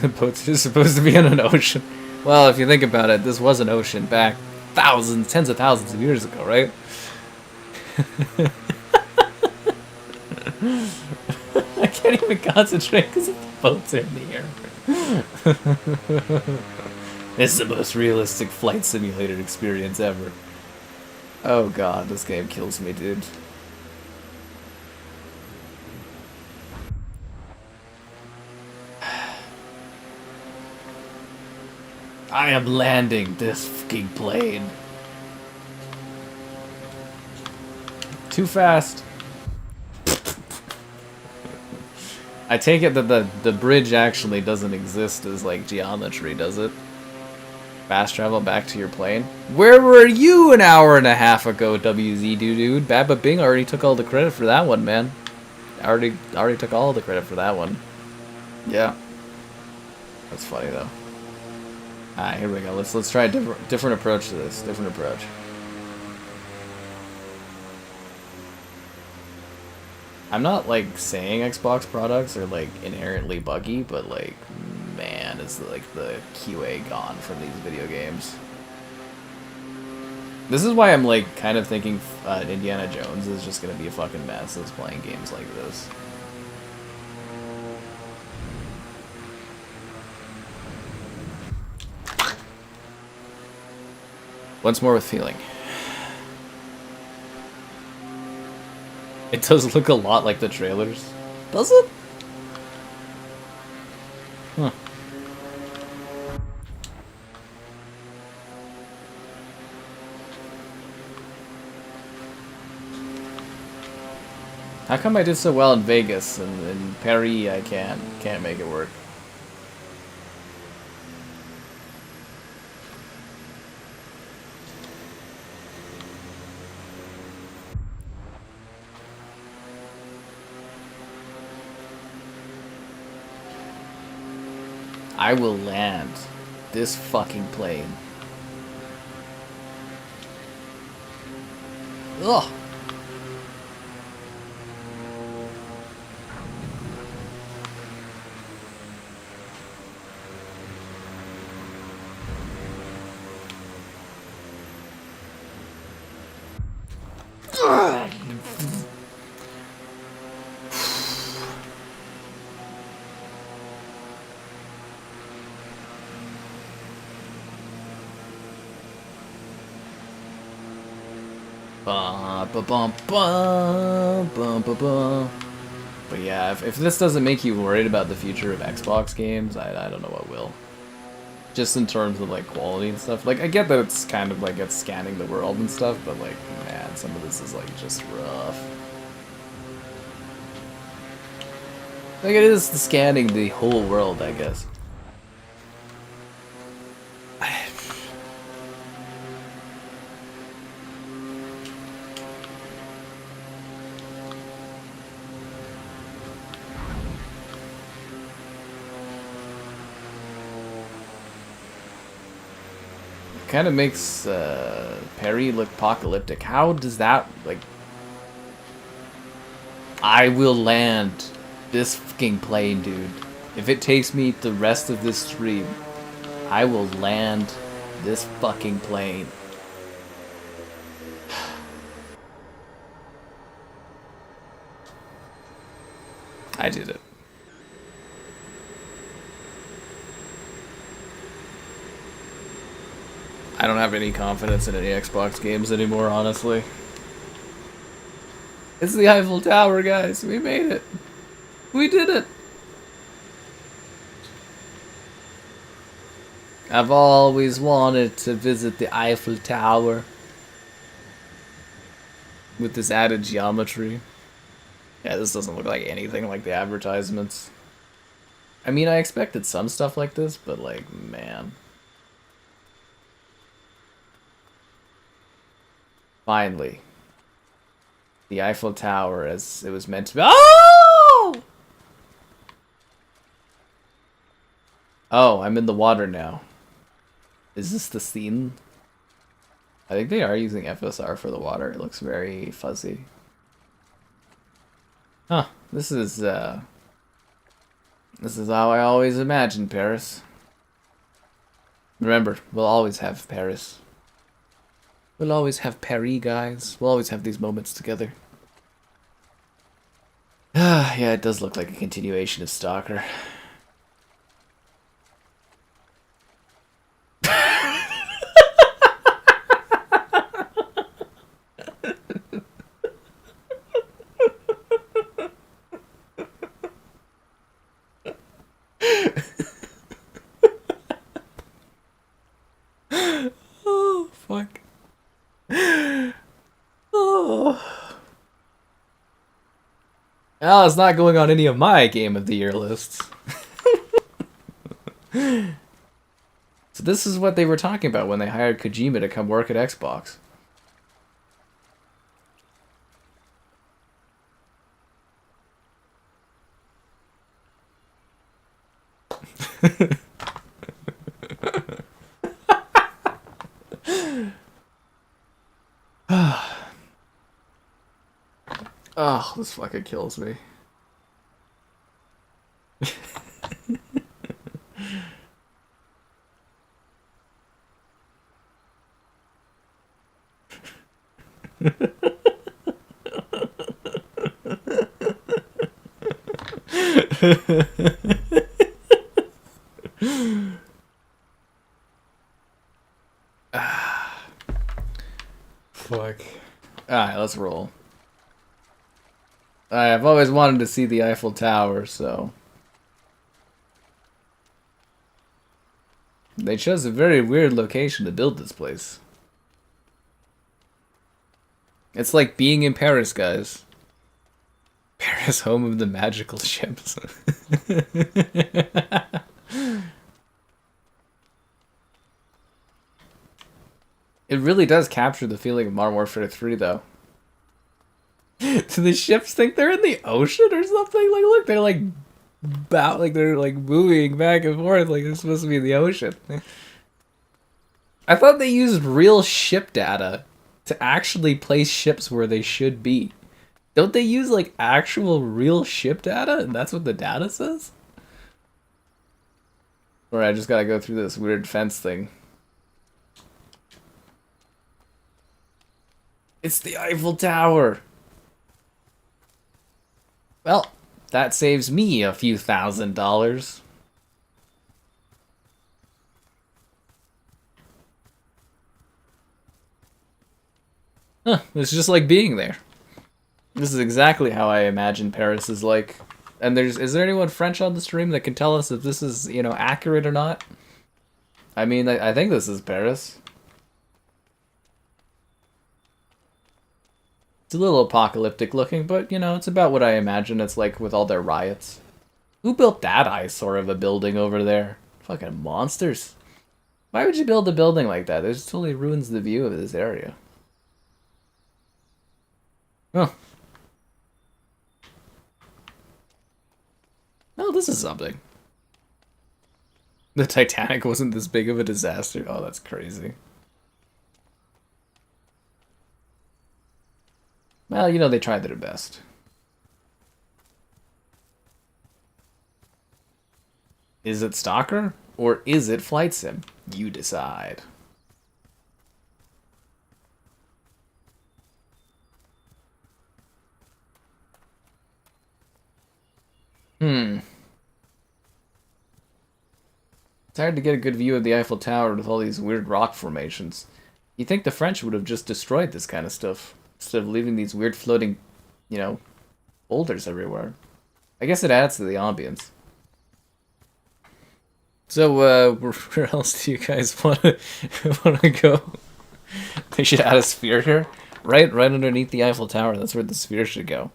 The boats are supposed to be on an ocean. Well, if you think about it, this was an ocean back thousands, tens of thousands of years ago, right? I can't even concentrate because the boats are in the air. This is the most realistic flight simulator experience ever. Oh god, this game kills me, dude. I am landing this fucking plane. Too fast. I take it that the bridge actually doesn't exist as like geometry, does it? Fast travel back to your plane. Where were you an hour and a half ago, WZ dude? Baba Bing already took all the credit for that one, man. Already took all the credit for that one. Yeah. That's funny though. Alright, here we go. Let's try a different approach to this. Different approach. I'm not like saying Xbox products are like inherently buggy, but like, man, is like the QA gone from these video games. This is why I'm like kind of thinking Indiana Jones is just gonna be a fucking mess as playing games like this. Once more with feeling. It does look a lot like the trailers. Does it? Huh. How come I did so well in Vegas and in Paris I can't make it work? I will land this fucking plane. Ugh. But yeah, if this doesn't make you worried about the future of Xbox games, I don't know what will. Just in terms of like quality and stuff. Like I get that it's kind of like it's scanning the world and stuff, but like man, some of this is like just rough. Like it is scanning the whole world, I guess. Kind of makes Perry look apocalyptic. How does that, like... I will land this fucking plane, dude. If it takes me the rest of this stream, I will land this fucking plane. I did it. I don't have any confidence in any Xbox games anymore, honestly. It's the Eiffel Tower, guys. We made it. We did it. I've always wanted to visit the Eiffel Tower. With this added geometry. Yeah, this doesn't look like anything like the advertisements. I mean, I expected some stuff like this, but like, man. Finally. The Eiffel Tower as it was meant to be. Oh! Oh, I'm in the water now. Is this the scene? I think they are using FSR for the water. It looks very fuzzy. Huh. This is how I always imagined Paris. Remember, we'll always have Paris. We'll always have Paris, guys. We'll always have these moments together. Ah, yeah, it does look like a continuation of Stalker. Oh, fuck. Oh. Well, it's not going on any of my Game of the Year lists. So this is what they were talking about when they hired Kojima to come work at Xbox. Oh, this fucking kills me. Fuck. Alright, let's roll. I've always wanted to see the Eiffel Tower, so... They chose a very weird location to build this place. It's like being in Paris, guys. Paris, home of the magical ships. It really does capture the feeling of Modern Warfare 3, though. Do the ships think they're in the ocean or something? Like, look, they're like like they're like moving back and forth like they're supposed to be in the ocean. I thought they used real ship data to actually place ships where they should be. Don't they use like actual real ship data and that's what the data says? Or I just gotta go through this weird fence thing. It's the Eiffel Tower! Well, that saves me a few $1,000s. Huh, it's just like being there. This is exactly how I imagine Paris is like. And is there anyone French on the stream that can tell us if this is, you know, accurate or not? I mean, I think this is Paris. It's a little apocalyptic looking, but, you know, it's about what I imagine it's like with all their riots. Who built that eyesore of a building over there? Fucking monsters. Why would you build a building like that? It just totally ruins the view of this area. Oh. Oh, this is something. The Titanic wasn't this big of a disaster. Oh, that's crazy. Well, you know, they tried their best. Is it Stalker? Or is it Flight Sim? You decide. It's hard to get a good view of the Eiffel Tower with all these weird rock formations. You'd think the French would have just destroyed this kind of stuff, instead of leaving these weird floating, you know, boulders everywhere. I guess it adds to the ambience. So, where else do you guys want to go? They should add a sphere here, right underneath the Eiffel Tower. That's where the sphere should go.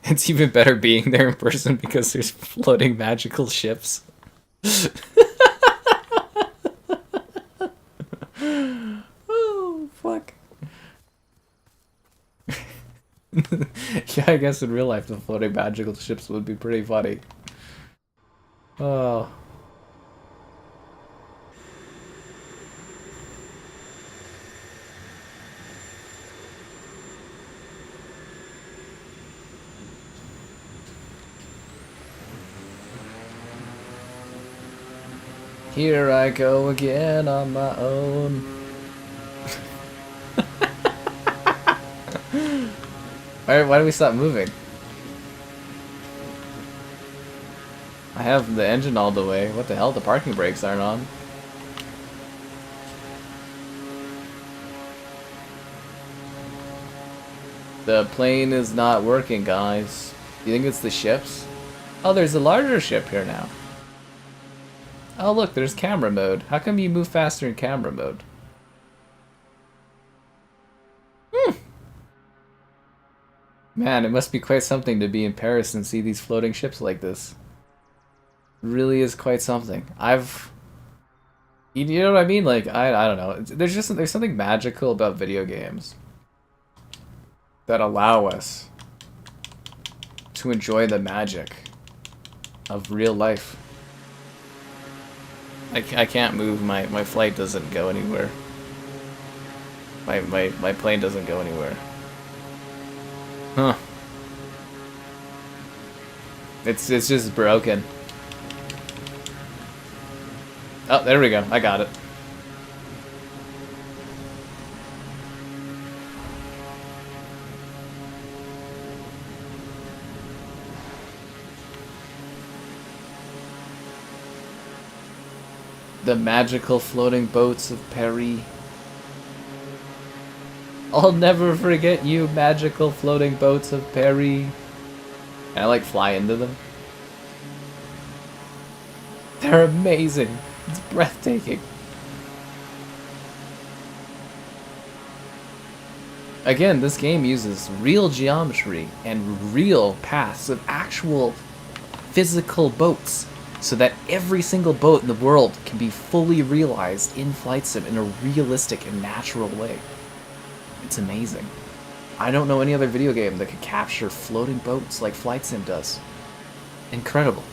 It's even better being there in person because there's floating magical ships. Oh, fuck. Yeah, I guess in real life the floating magical ships would be pretty funny. Oh. Here I go again on my own. Why do we stop moving? I have the engine all the way. What the hell? The parking brakes aren't on. The plane is not working, guys. You think it's the ships? Oh, there's a larger ship here now. Oh look, there's camera mode. How come you move faster in camera mode? Man, it must be quite something to be in Paris and see these floating ships like this. It really is quite something. You know what I mean? Like, I don't know. There's something magical about video games that allow us to enjoy the magic of real life. I can't move, my flight doesn't go anywhere. My plane doesn't go anywhere. Huh. It's just broken. Oh, there we go. I got it. The magical floating boats of Paris. I'll never forget you, magical floating boats of Paris. Can I like fly into them? They're amazing. It's breathtaking. Again, this game uses real geometry and real paths of actual physical boats, so that every single boat in the world can be fully realized in Flight Sim in a realistic and natural way. It's amazing. I don't know any other video game that could capture floating boats like Flight Sim does. Incredible.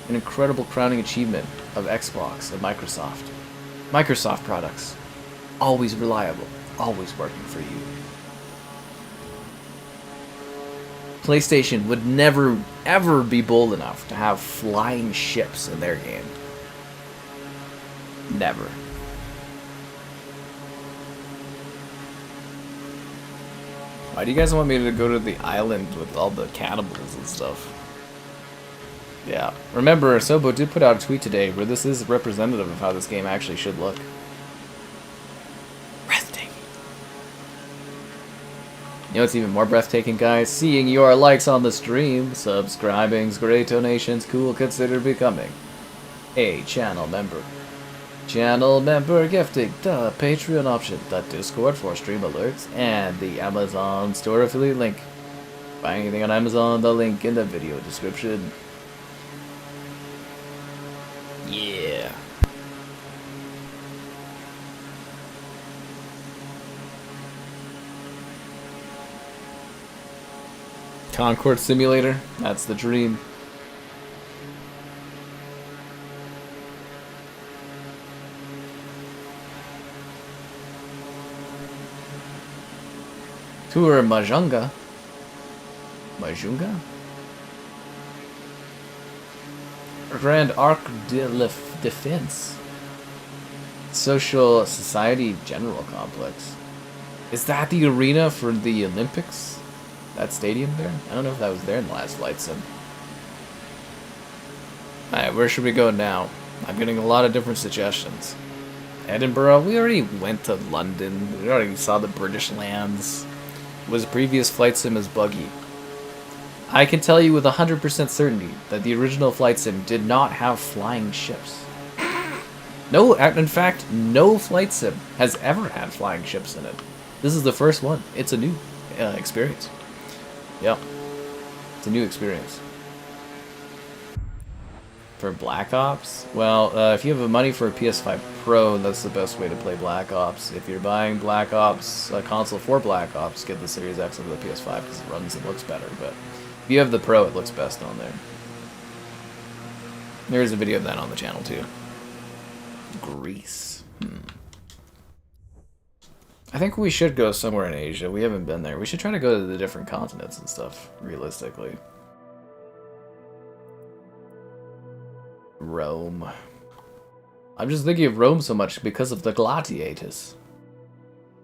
An incredible crowning achievement of Xbox and Microsoft. Microsoft products. Always reliable. Always working for you. PlayStation would never, ever be bold enough to have flying ships in their game. Never. Why do you guys want me to go to the island with all the cannibals and stuff? Yeah. Remember, Sobo did put out a tweet today where this is representative of how this game actually should look. Breathtaking. You know what's even more breathtaking, guys? Seeing your likes on the stream, subscribing's great, donations cool, consider becoming a channel member. Channel member gifting, the Patreon option, the Discord for stream alerts, and the Amazon store affiliate link. Buy anything on Amazon, the link in the video description. Yeah. Concord Simulator, that's the dream. Tour Majunga. Majunga? Grand Arc de Defense. Social Society General Complex. Is that the arena for the Olympics? That stadium there? I don't know if that was there in the last Flight Sim. Alright, where should we go now? I'm getting a lot of different suggestions. Edinburgh? We already went to London. We already saw the British lands. Was previous Flight Sim as buggy? I can tell you with 100% certainty that the original Flight Sim did not have flying ships. No, in fact, no Flight Sim has ever had flying ships in it. This is the first one. It's a new experience. Yep. It's a new experience. For Black Ops? Well, if you have the money for a PS5 Pro, that's the best way to play Black Ops. If you're buying Black Ops, a console for Black Ops, get the Series X over the PS5 because it runs and looks better. But if you have the Pro, it looks best on there. There is a video of that on the channel too. Greece. I think we should go somewhere in Asia. We haven't been there. We should try to go to the different continents and stuff, realistically. Rome. I'm just thinking of Rome so much because of the gladiators.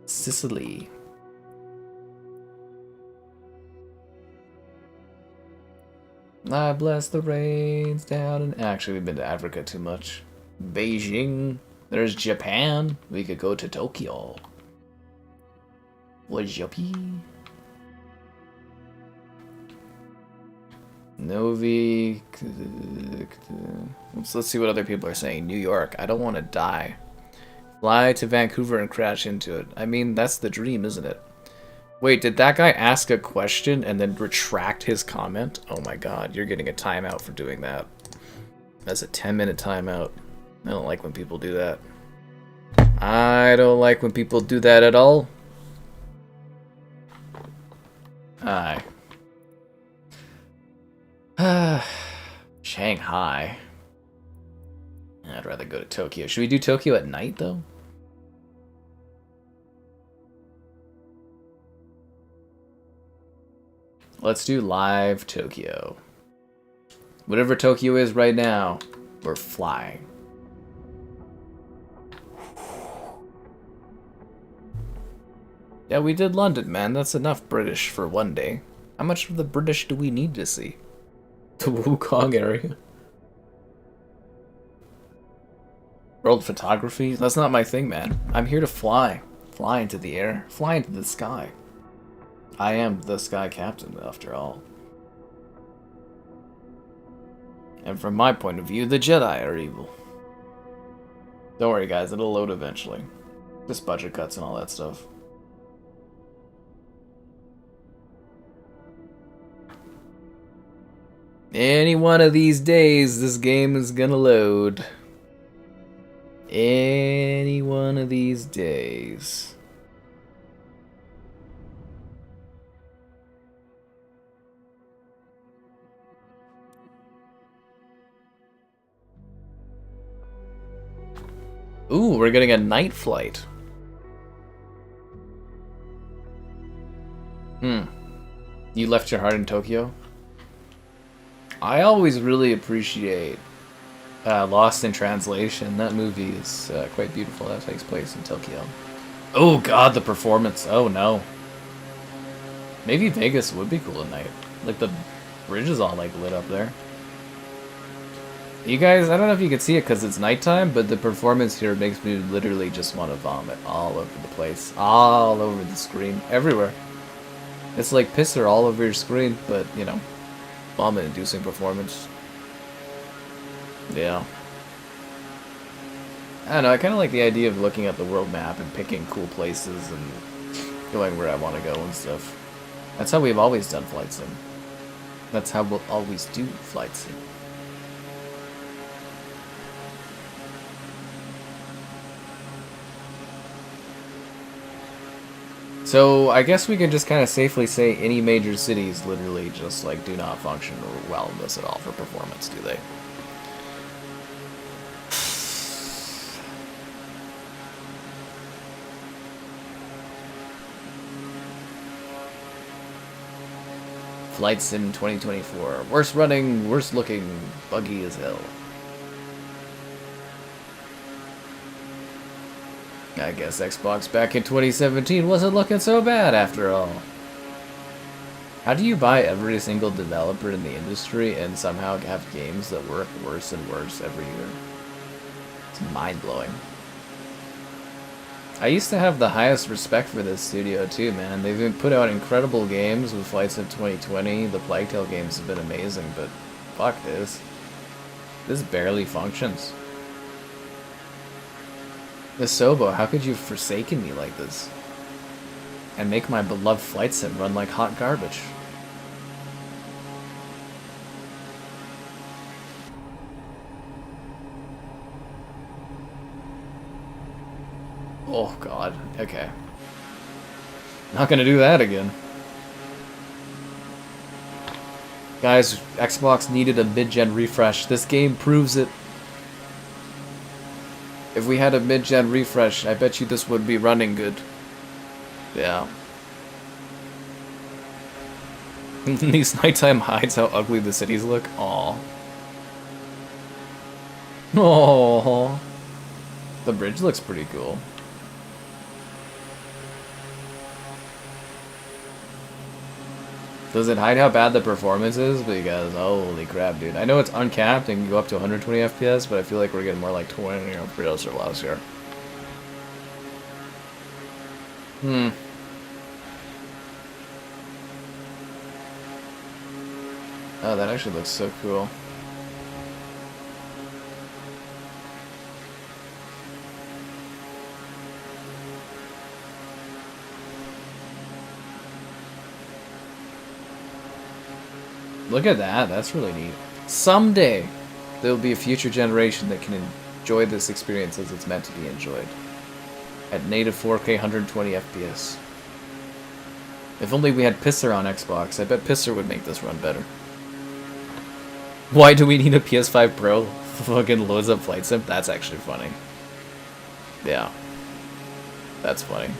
Sicily. I bless the rains down and actually we've been to Africa too much. Beijing. There's Japan. We could go to Tokyo. What's yuppie? Novi. Let's see what other people are saying. New York. I don't want to die. Fly to Vancouver and crash into it. I mean, that's the dream, isn't it? Wait, did that guy ask a question and then retract his comment? Oh my god, you're getting a timeout for doing that. That's a 10-minute timeout. I don't like when people do that. I don't like when people do that at all. Aye. Shanghai. I'd rather go to Tokyo. Should we do Tokyo at night, though? Let's do live Tokyo. Whatever Tokyo is right now, we're flying. Yeah, we did London, man. That's enough British for one day. How much of the British do we need to see? The Wukong area. World photography? That's not my thing, man. I'm here to fly. Fly into the air. Fly into the sky. I am the sky captain, after all. And from my point of view, the Jedi are evil. Don't worry, guys. It'll load eventually. Just budget cuts and all that stuff. Any one of these days, this game is gonna load. Any one of these days. Ooh, we're getting a night flight. You left your heart in Tokyo? I always really appreciate Lost in Translation. That movie is quite beautiful. That takes place in Tokyo. Oh god, the performance. Oh no. Maybe Vegas would be cool at night. Like the bridge is all like lit up there. You guys, I don't know if you can see it because it's nighttime, but the performance here makes me literally just want to vomit all over the place. All over the screen. Everywhere. It's like pisser all over your screen, but, you know, vomit-inducing performance. Yeah. I don't know, I kind of like the idea of looking at the world map and picking cool places and going where I want to go and stuff. That's how we've always done Flight Sim. That's how we'll always do Flight Sim. So, I guess we can just kind of safely say any major cities literally just, like, do not function well in this at all for performance, do they? Flight Sim 2024. Worst running, worst looking, buggy as hell. I guess Xbox back in 2017 wasn't looking so bad after all. How do you buy every single developer in the industry and somehow have games that work worse and worse every year? It's mind-blowing. I used to have the highest respect for this studio too, man. They've been put out incredible games with Flight Sim 2020. The Plague Tale games have been amazing, but fuck this. This barely functions. Isobo, how could you have forsaken me like this? And make my beloved Flight Sim run like hot garbage? Oh god, okay. Not gonna do that again. Guys, Xbox needed a mid-gen refresh. This game proves it. If we had a mid-gen refresh, I bet you this would be running good. Yeah. These nighttime hides how ugly the cities look. Aww. Aww. The bridge looks pretty cool. Does it hide how bad the performance is? Because, holy crap, dude. I know it's uncapped and can go up to 120 FPS, but I feel like we're getting more like 20 FPS or less here. Oh, that actually looks so cool. Look at that, that's really neat. Someday, there will be a future generation that can enjoy this experience as it's meant to be enjoyed. At native 4K 120 FPS. If only we had Pisser on Xbox, I bet Pisser would make this run better. Why do we need a PS5 Pro? Fucking loads up Flight Sim? That's actually funny. Yeah. That's funny.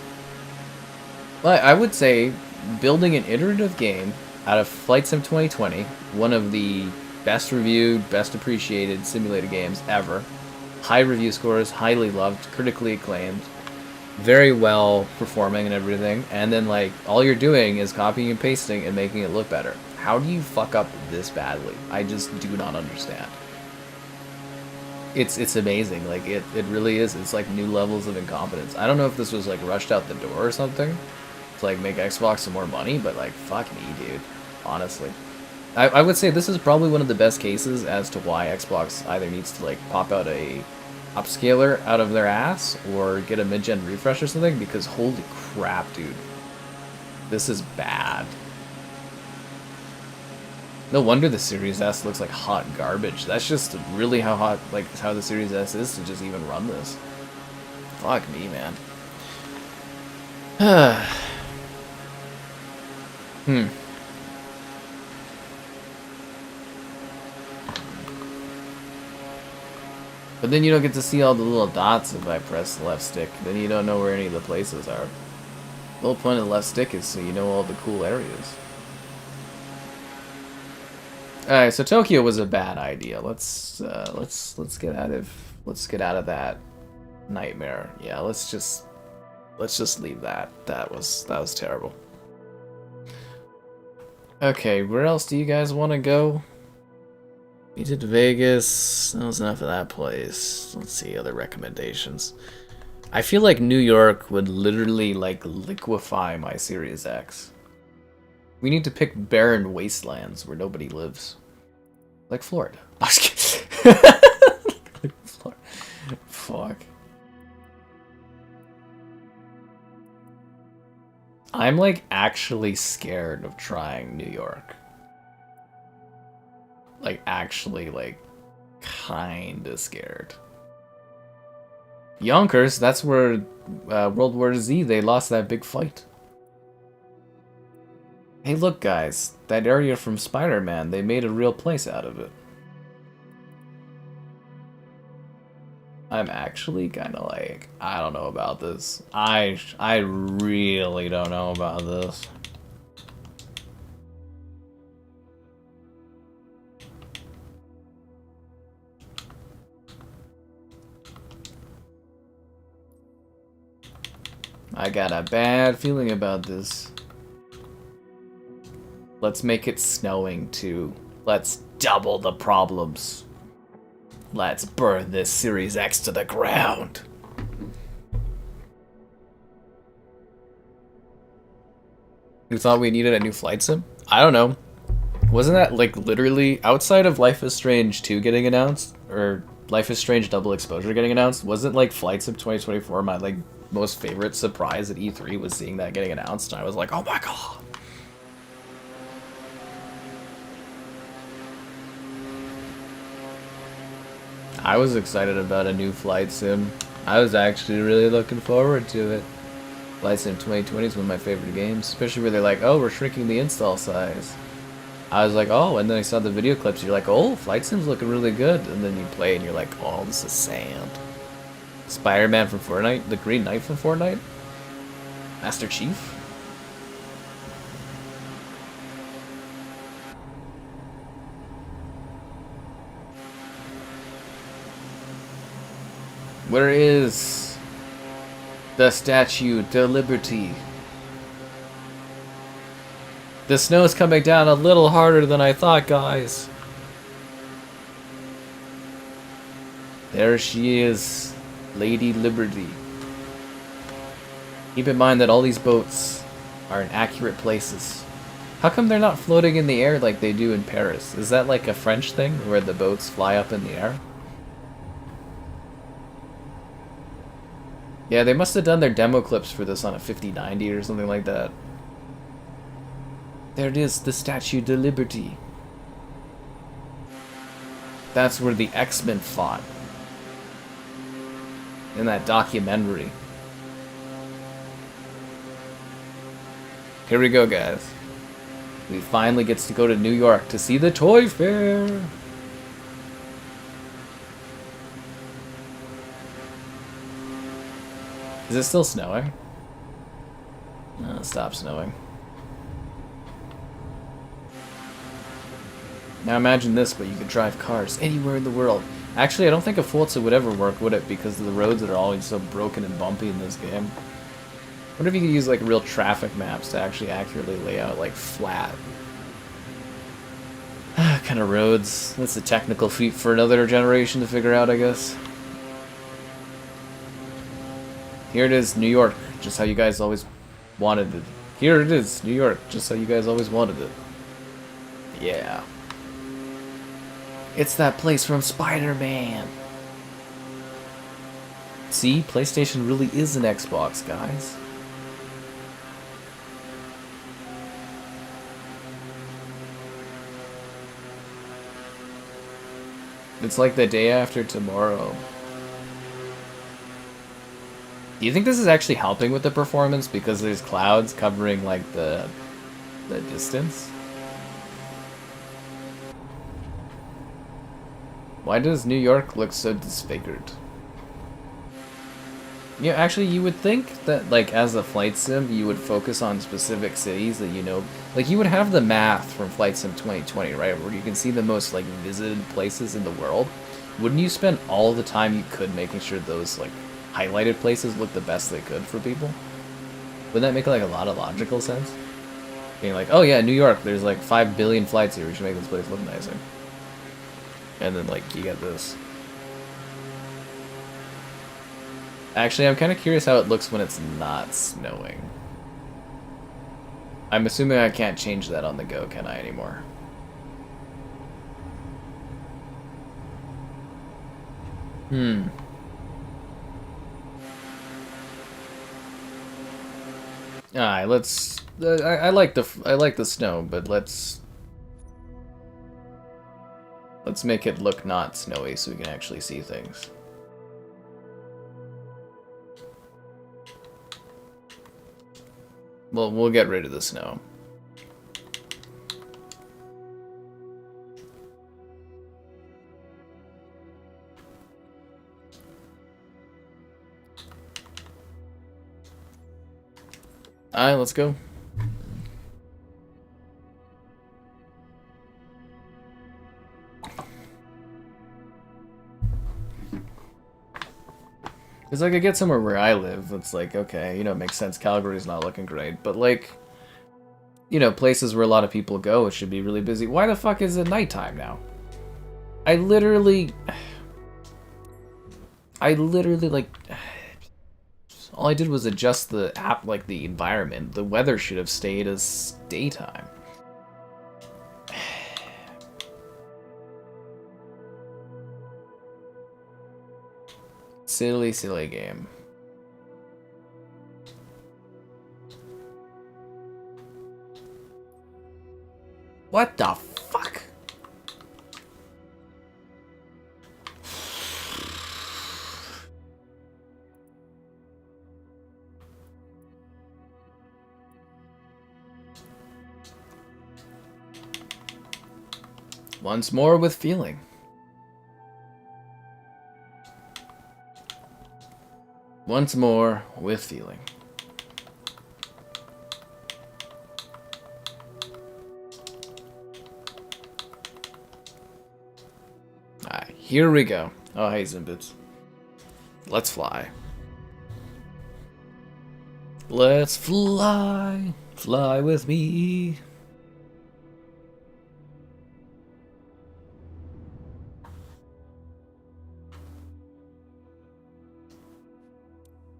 But I would say, building an iterative game out of Flight Sim 2020, one of the best reviewed, best appreciated simulator games ever. High review scores, highly loved, critically acclaimed, very well performing and everything. And then, like, all you're doing is copying and pasting and making it look better. How do you fuck up this badly? I just do not understand. It's amazing. Like, it really is. It's like new levels of incompetence. I don't know if this was, like, rushed out the door or something to, like, make Xbox some more money, but, like, fuck me, dude. Honestly. I would say this is probably one of the best cases as to why Xbox either needs to, like, pop out a upscaler out of their ass or get a mid-gen refresh or something, because holy crap, dude. This is bad. No wonder the Series S looks like hot garbage. That's just really how hot, like, how the Series S is to just even run this. Fuck me, man. But then you don't get to see all the little dots if I press the left stick. Then you don't know where any of the places are. The whole point of the left stick is so you know all the cool areas. Alright, so Tokyo was a bad idea. Let's get out of that nightmare. Yeah, let's just leave that. That was terrible. Okay, where else do you guys want to go? We did Vegas. That was enough of that place. Let's see other recommendations. I feel like New York would literally like liquefy my Series X. We need to pick barren wastelands where nobody lives. Like Florida. Like Florida. Fuck. I'm like actually scared of trying New York. Like actually like kinda scared. Yonkers, that's where World War Z, they lost that big fight. Hey look guys, that area from Spider-Man, they made a real place out of it. I'm actually kind of like, I don't know about this. I really don't know about this. I got a bad feeling about this. Let's make it snowing too. Let's double the problems. Let's burn this Series X to the ground. You thought we needed a new flight sim? I don't know. Wasn't that like literally outside of Life is Strange 2 getting announced, or Life is Strange Double Exposure getting announced? Wasn't like Flight Sim 2024 my like most favorite surprise at E3 was seeing that getting announced? And I was like, oh my god. I was excited about a new flight sim. I was actually really looking forward to it. Flight Sim 2020 is one of my favorite games, especially where they're like, oh, we're shrinking the install size. I was like, oh, and then I saw the video clips, you're like, oh, Flight Sim's looking really good. And then you play and you're like, oh, this is sand. Spider-Man from Fortnite? The Green Knight from Fortnite? Master Chief? Where is the Statue to Liberty? The snow's coming down a little harder than I thought, guys. There she is, Lady Liberty. Keep in mind that all these boats are in accurate places. How come they're not floating in the air like they do in Paris? Is that like a French thing where the boats fly up in the air? Yeah, they must have done their demo clips for this on a 5090 or something like that. There it is, the Statue de Liberty. That's where the X-Men fought. In that documentary. Here we go, guys. We finally gets to go to New York to see the Toy Fair. Is it still snowing? No, it stopped snowing. Now imagine this, but you could drive cars anywhere in the world. Actually, I don't think a Forza would ever work, would it? Because of the roads that are always so broken and bumpy in this game. What if you could use like real traffic maps to actually accurately lay out like flat kind of roads? That's a technical feat for another generation to figure out, I guess. Here it is, New York, just how you guys always wanted it. Here it is, New York, just how you guys always wanted it. Yeah. It's that place from Spider-Man. See, PlayStation really is an Xbox, guys. It's like the day after tomorrow. Do you think this is actually helping with the performance because there's clouds covering like the distance? Why does New York look so disfigured? Yeah, actually, you would think that, like, as a flight sim, you would focus on specific cities that you know. Like, you would have the math from Flight Sim 2020, right? Where you can see the most, like, visited places in the world. Wouldn't you spend all the time you could making sure those, like, highlighted places look the best they could for people? Wouldn't that make, like, a lot of logical sense? Being like, oh yeah, New York, there's, like, 5 billion flights here, we should make this place look nicer. And then, like, you get this. Actually, I'm kind of curious how it looks when it's not snowing. I'm assuming I can't change that on the go, can I, anymore? Alright, let's... I like the snow, but let's make it look not snowy so we can actually see things. Well, we'll get rid of the snow. Alright, let's go. It's like I get somewhere where I live, it's like, okay, you know, it makes sense, Calgary's not looking great, but like, you know, places where a lot of people go, it should be really busy. Why the fuck is it nighttime now? I literally, like, all I did was adjust the app, like, the environment. The weather should have stayed as daytime. Silly, silly game. What the fuck? Once more with feeling. Once more with feeling. Alright, here we go. Oh, hey, Zimbits. Let's fly. Let's fly. Fly with me.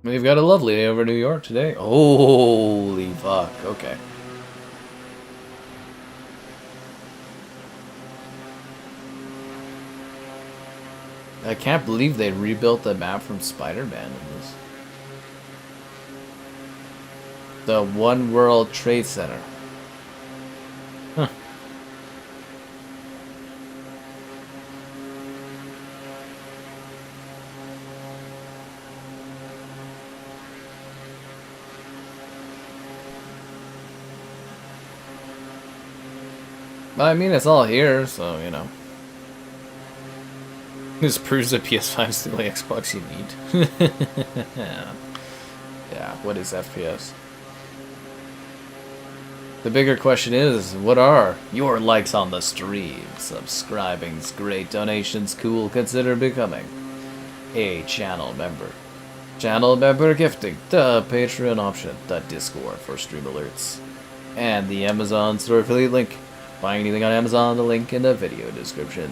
We've got a lovely day over New York today. Holy fuck, okay. I can't believe they rebuilt the map from Spider-Man in this. The One World Trade Center. Huh. Well, I mean, it's all here, so, you know. This proves that PS5 is the only Xbox you need. Yeah, what is FPS? The bigger question is, what are your likes on the stream? Subscribing's great, donations cool, consider becoming a channel member. Channel member gifting, the Patreon option, the Discord for stream alerts, and the Amazon store affiliate link. Buying anything on Amazon, the link in the video description.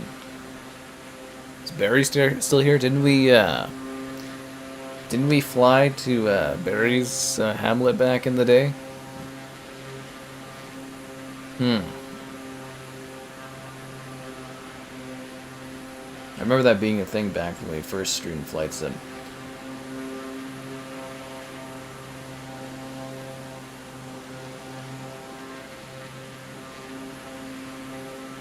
Is Barry still here? Didn't we fly to Barry's hamlet back in the day? I remember that being a thing back when we first streamed Flight Sim.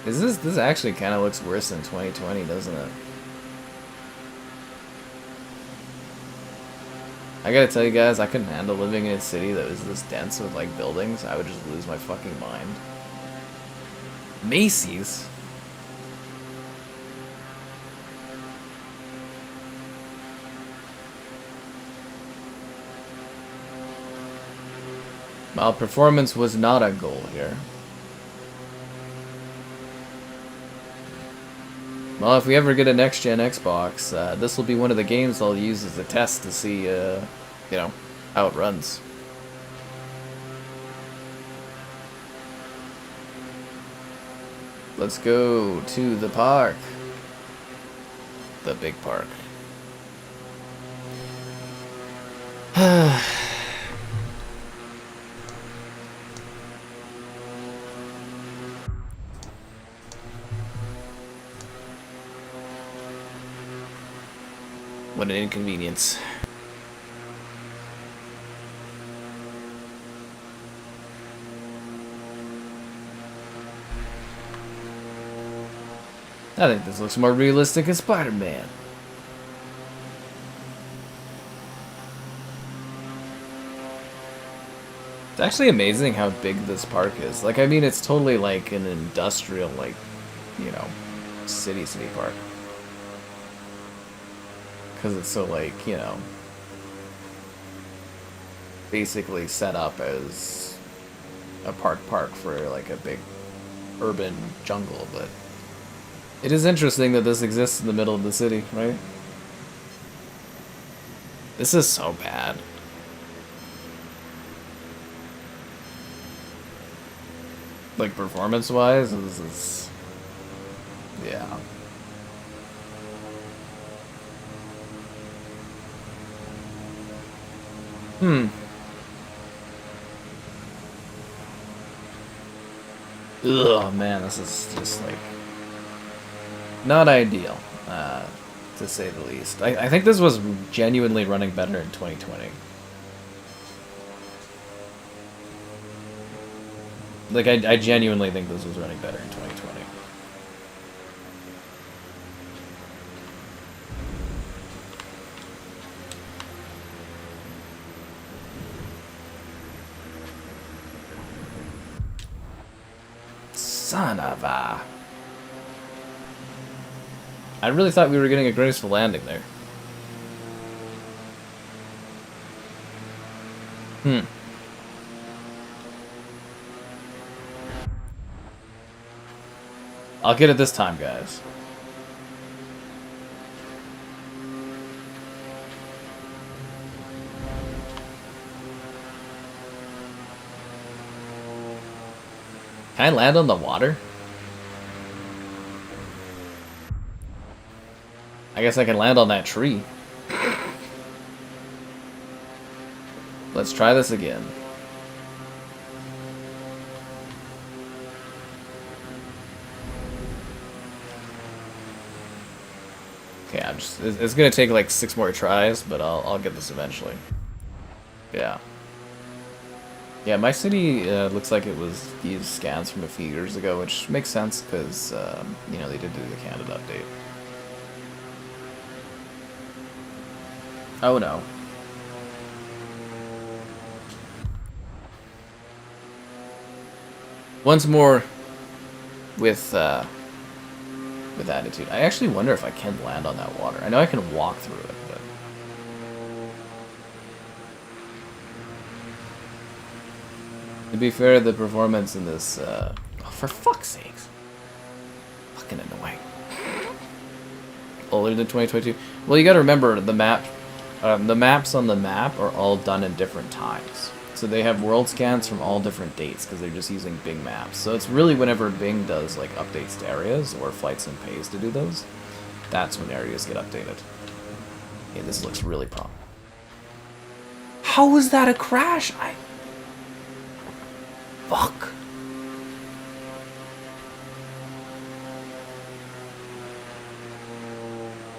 This actually kind of looks worse than 2020, doesn't it? I gotta tell you guys, I couldn't handle living in a city that was this dense with, like, buildings. I would just lose my fucking mind. Macy's? Well, performance was not a goal here. Well, if we ever get a next-gen Xbox, this will be one of the games I'll use as a test to see, you know, how it runs. Let's go to the park. The big park. What an inconvenience. I think this looks more realistic as Spider-Man. It's actually amazing how big this park is. Like, I mean, it's totally like an industrial, like, you know, city park. Because it's so, like, you know, basically set up as a park for, like, a big urban jungle, but it is interesting that this exists in the middle of the city, right? This is so bad. Like, performance-wise, this is... yeah. Ugh, man, this is just, like... not ideal, to say the least. I think this was genuinely running better in 2020. Like, I genuinely think this was running better in 2020. Son of a... I really thought we were getting a graceful landing there. I'll get it this time, guys. Can I land on the water? I guess I can land on that tree. Let's try this again. Okay, it's gonna take like 6 more tries, but I'll get this eventually. Yeah. Yeah, my city looks like it was used scans from a few years ago, which makes sense because, you know, they did do the Canada update. Oh no. Once more with attitude. I actually wonder if I can land on that water. I know I can walk through it, but... to be fair, the performance in this, oh, for fuck's sakes. Fucking annoying. Older than 2022. Well, you gotta remember, the maps on the map are all done in different times. So they have world scans from all different dates because they're just using Bing Maps. So it's really whenever Bing does like updates to areas or Flight Sim pays to do those, that's when areas get updated. Okay, this looks really prom. How was that a crash? Fuck.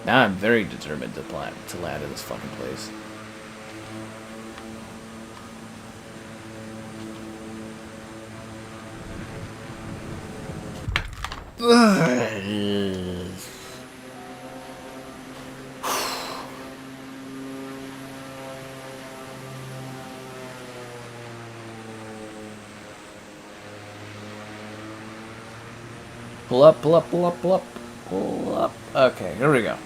Now I'm very determined to land in this fucking place. Pull up, pull up, pull up, pull up, pull up. Okay, here we go.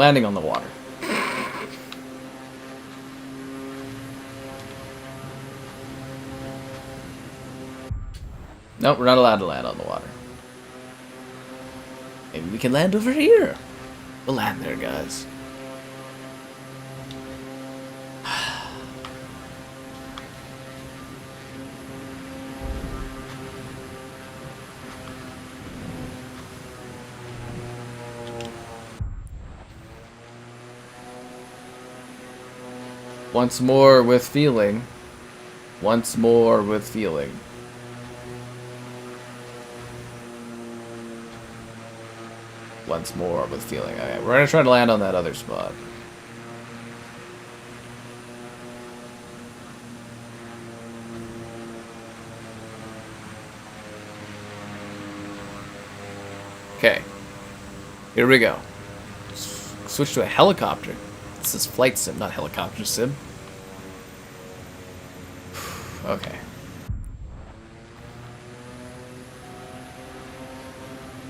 Landing on the water. Nope, we're not allowed to land on the water. Maybe we can land over here. We'll land there, guys. Once more with feeling. Once more with feeling. Once more with feeling. Okay, we're gonna try to land on that other spot. Okay. Here we go. Switch to a helicopter. This is flight sim, not helicopter sim. Okay.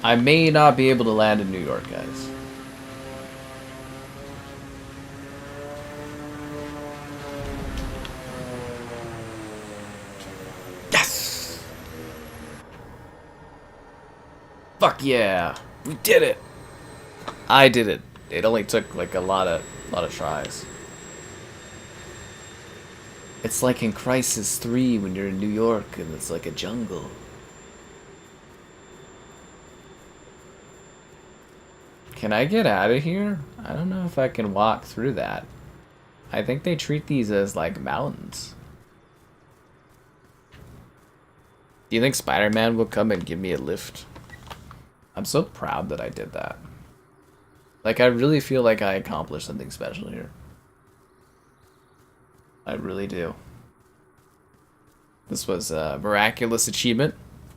I may not be able to land in New York, guys. Yes! Fuck yeah! We did it! I did it. It only took like a lot of tries. It's like in Crisis 3 when you're in New York and it's like a jungle. Can I get out of here? I don't know if I can walk through that. I think they treat these as like mountains. Do you think Spider-Man will come and give me a lift? I'm so proud that I did that. Like, I really feel like I accomplished something special here. I really do. This was a miraculous achievement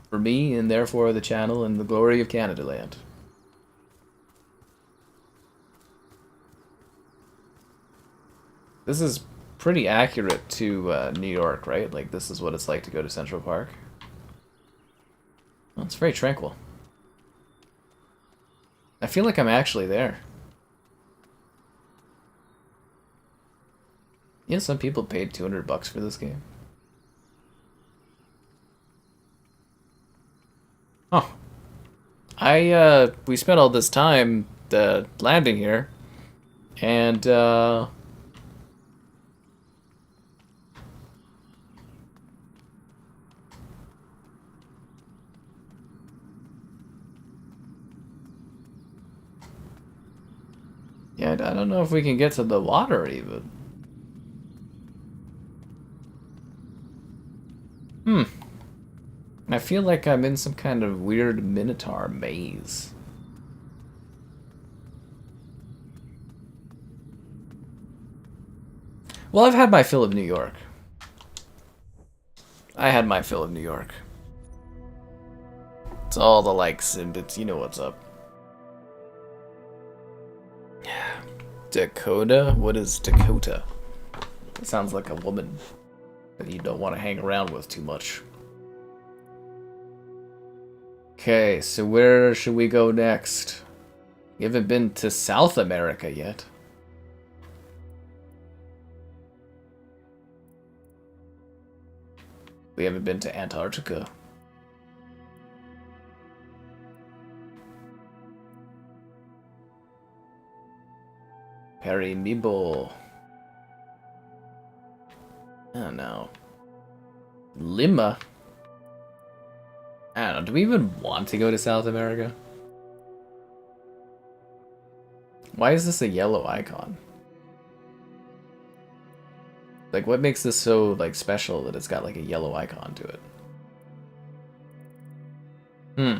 for me and therefore the channel and the glory of Canada Land. This is pretty accurate to New York, right? Like, this is what it's like to go to Central Park. Well, it's very tranquil. I feel like I'm actually there. You know, some people paid $200 for this game. Oh. We spent all this time landing here, and yeah, I don't know if we can get to the water even. I feel like I'm in some kind of weird Minotaur maze. Well, I've had my fill of New York. I had my fill of New York. It's all the likes and bits, you know what's up. Dakota? What is Dakota? It sounds like a woman that you don't want to hang around with too much. Okay, so where should we go next? We haven't been to South America yet. We haven't been to Antarctica. Parimibo. I don't know. Lima? I don't know. Do we even want to go to South America? Why is this a yellow icon? Like, what makes this so, like, special that it's got, like, a yellow icon to it?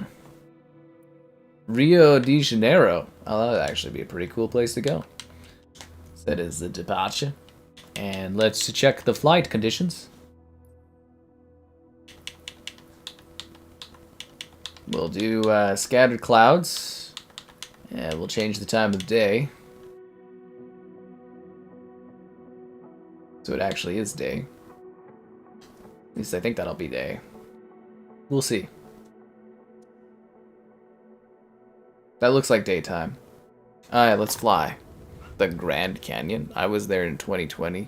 Rio de Janeiro. Oh, that would actually be a pretty cool place to go. So that is the departure. And let's check the flight conditions. We'll do scattered clouds. And we'll change the time of day. So it actually is day. At least I think that'll be day. We'll see. That looks like daytime. Alright, let's fly. The Grand Canyon. I was there in 2020.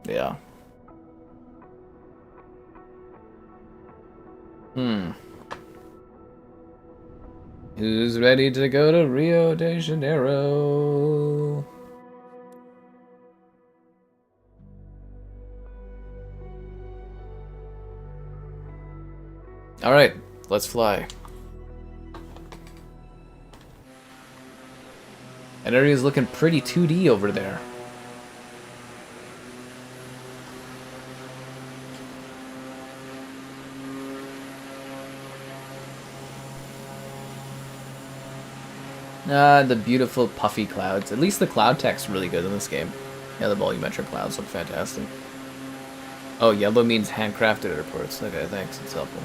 Yeah. Who's ready to go to Rio de Janeiro? Alright, let's fly. That area's looking pretty 2D over there. Ah, the beautiful puffy clouds. At least the cloud tech's really good in this game. Yeah, the volumetric clouds look fantastic. Oh, yellow means handcrafted airports. Okay, thanks. It's helpful.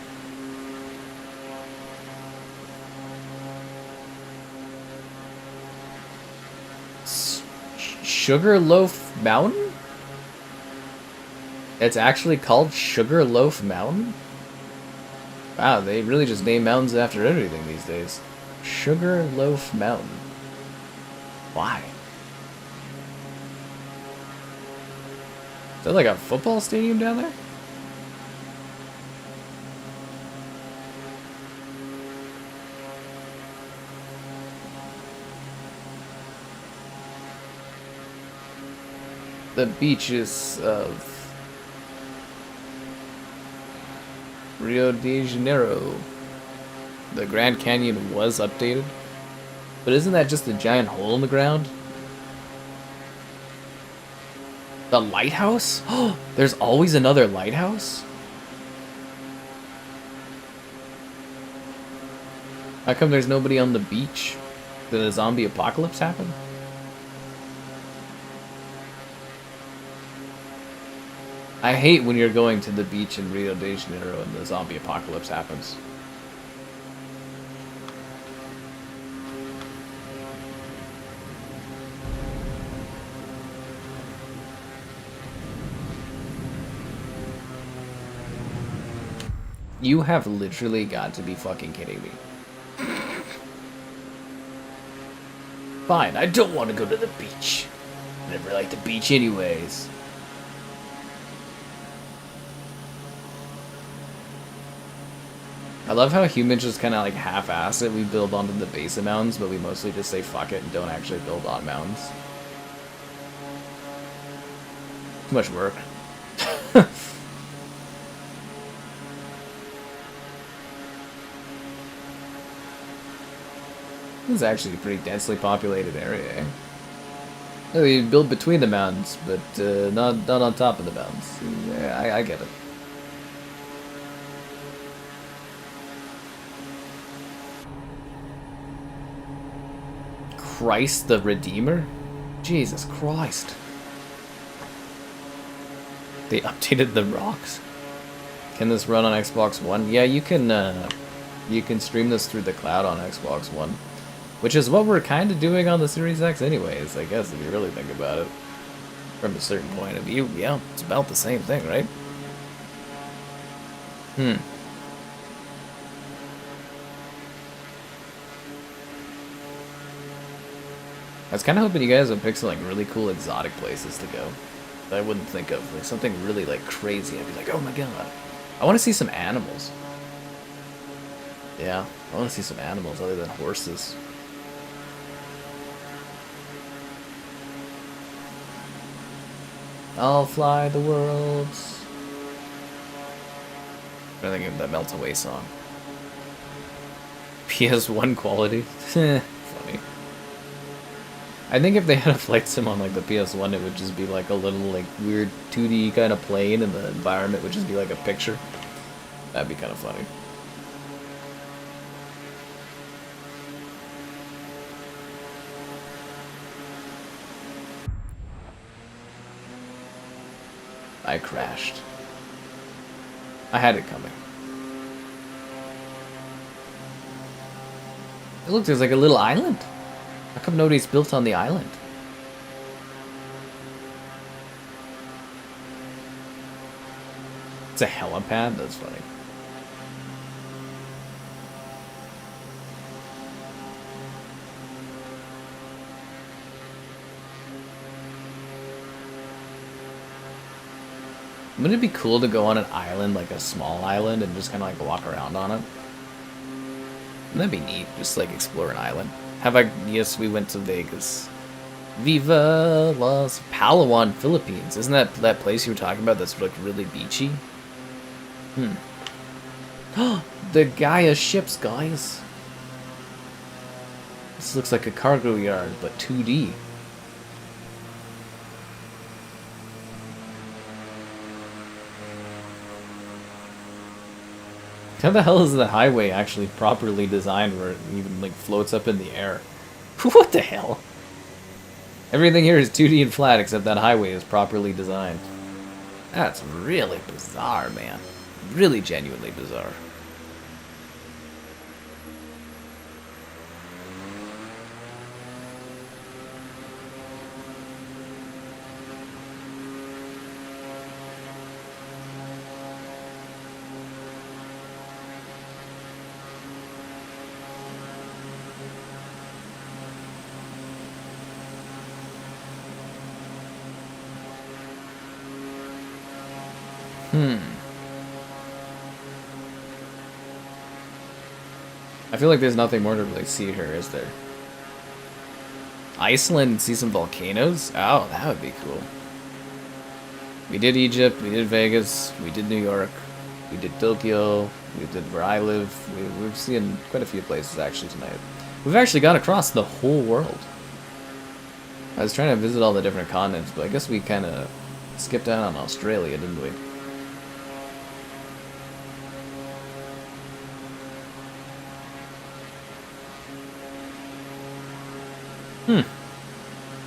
Sugarloaf Mountain? It's actually called Sugarloaf Mountain? Wow, they really just name mountains after everything these days. Sugarloaf Mountain. Why? Is that like a football stadium down there? The beaches of Rio de Janeiro. The Grand Canyon was updated. But isn't that just a giant hole in the ground? The lighthouse? Oh, there's always another lighthouse? How come there's nobody on the beach? Did a zombie apocalypse happen? I hate when you're going to the beach in Rio de Janeiro and the zombie apocalypse happens. You have literally got to be fucking kidding me. Fine, I don't want to go to the beach. I never liked the beach anyways. I love how humans just kind of like half-ass it. We build onto the base of mountains, but we mostly just say fuck it and don't actually build on mountains. Too much work. This is actually a pretty densely populated area, eh? Well, you build between the mountains, but not on top of the mountains. Yeah, I get it. Christ the Redeemer? Jesus Christ. They updated the rocks. Can this run on Xbox One? Yeah, you can stream this through the cloud on Xbox One. Which is what we're kind of doing on the Series X anyways, I guess, if you really think about it. From a certain point of view, yeah, it's about the same thing, right? I was kind of hoping you guys would pick some like really cool exotic places to go that I wouldn't think of. Like something really like crazy. I'd be like, oh my god. I want to see some animals. Yeah, I want to see some animals other than horses. I'll fly the world. I think of that Melt Away song. PS1 quality. Funny. I think if they had a flight sim on like the PS1, it would just be like a little like weird 2D kind of plane, and the environment would just be like a picture. That'd be kind of funny. I crashed. I had it coming. It looks like a little island. How come nobody's built on the island? It's a helipad? That's funny. Wouldn't it be cool to go on an island, like a small island, and just kind of like walk around on it? That'd be neat, just like explore an island. Yes, we went to Vegas. Viva Las Palawan, Philippines. Isn't that place you were talking about that's like really beachy? The Gaia ships, guys. This looks like a cargo yard, but 2D. How the hell is the highway actually properly designed where it even like floats up in the air? What the hell? Everything here is 2D and flat except that highway is properly designed. That's really bizarre, man. Really genuinely bizarre. I feel like there's nothing more to really see here, is there? Iceland, see some volcanoes? Oh, that would be cool. We did Egypt, we did Vegas, we did New York, we did Tokyo, we did where I live. We've seen quite a few places actually tonight. We've actually gone across the whole world. I was trying to visit all the different continents, but I guess we kind of skipped out on Australia, didn't we?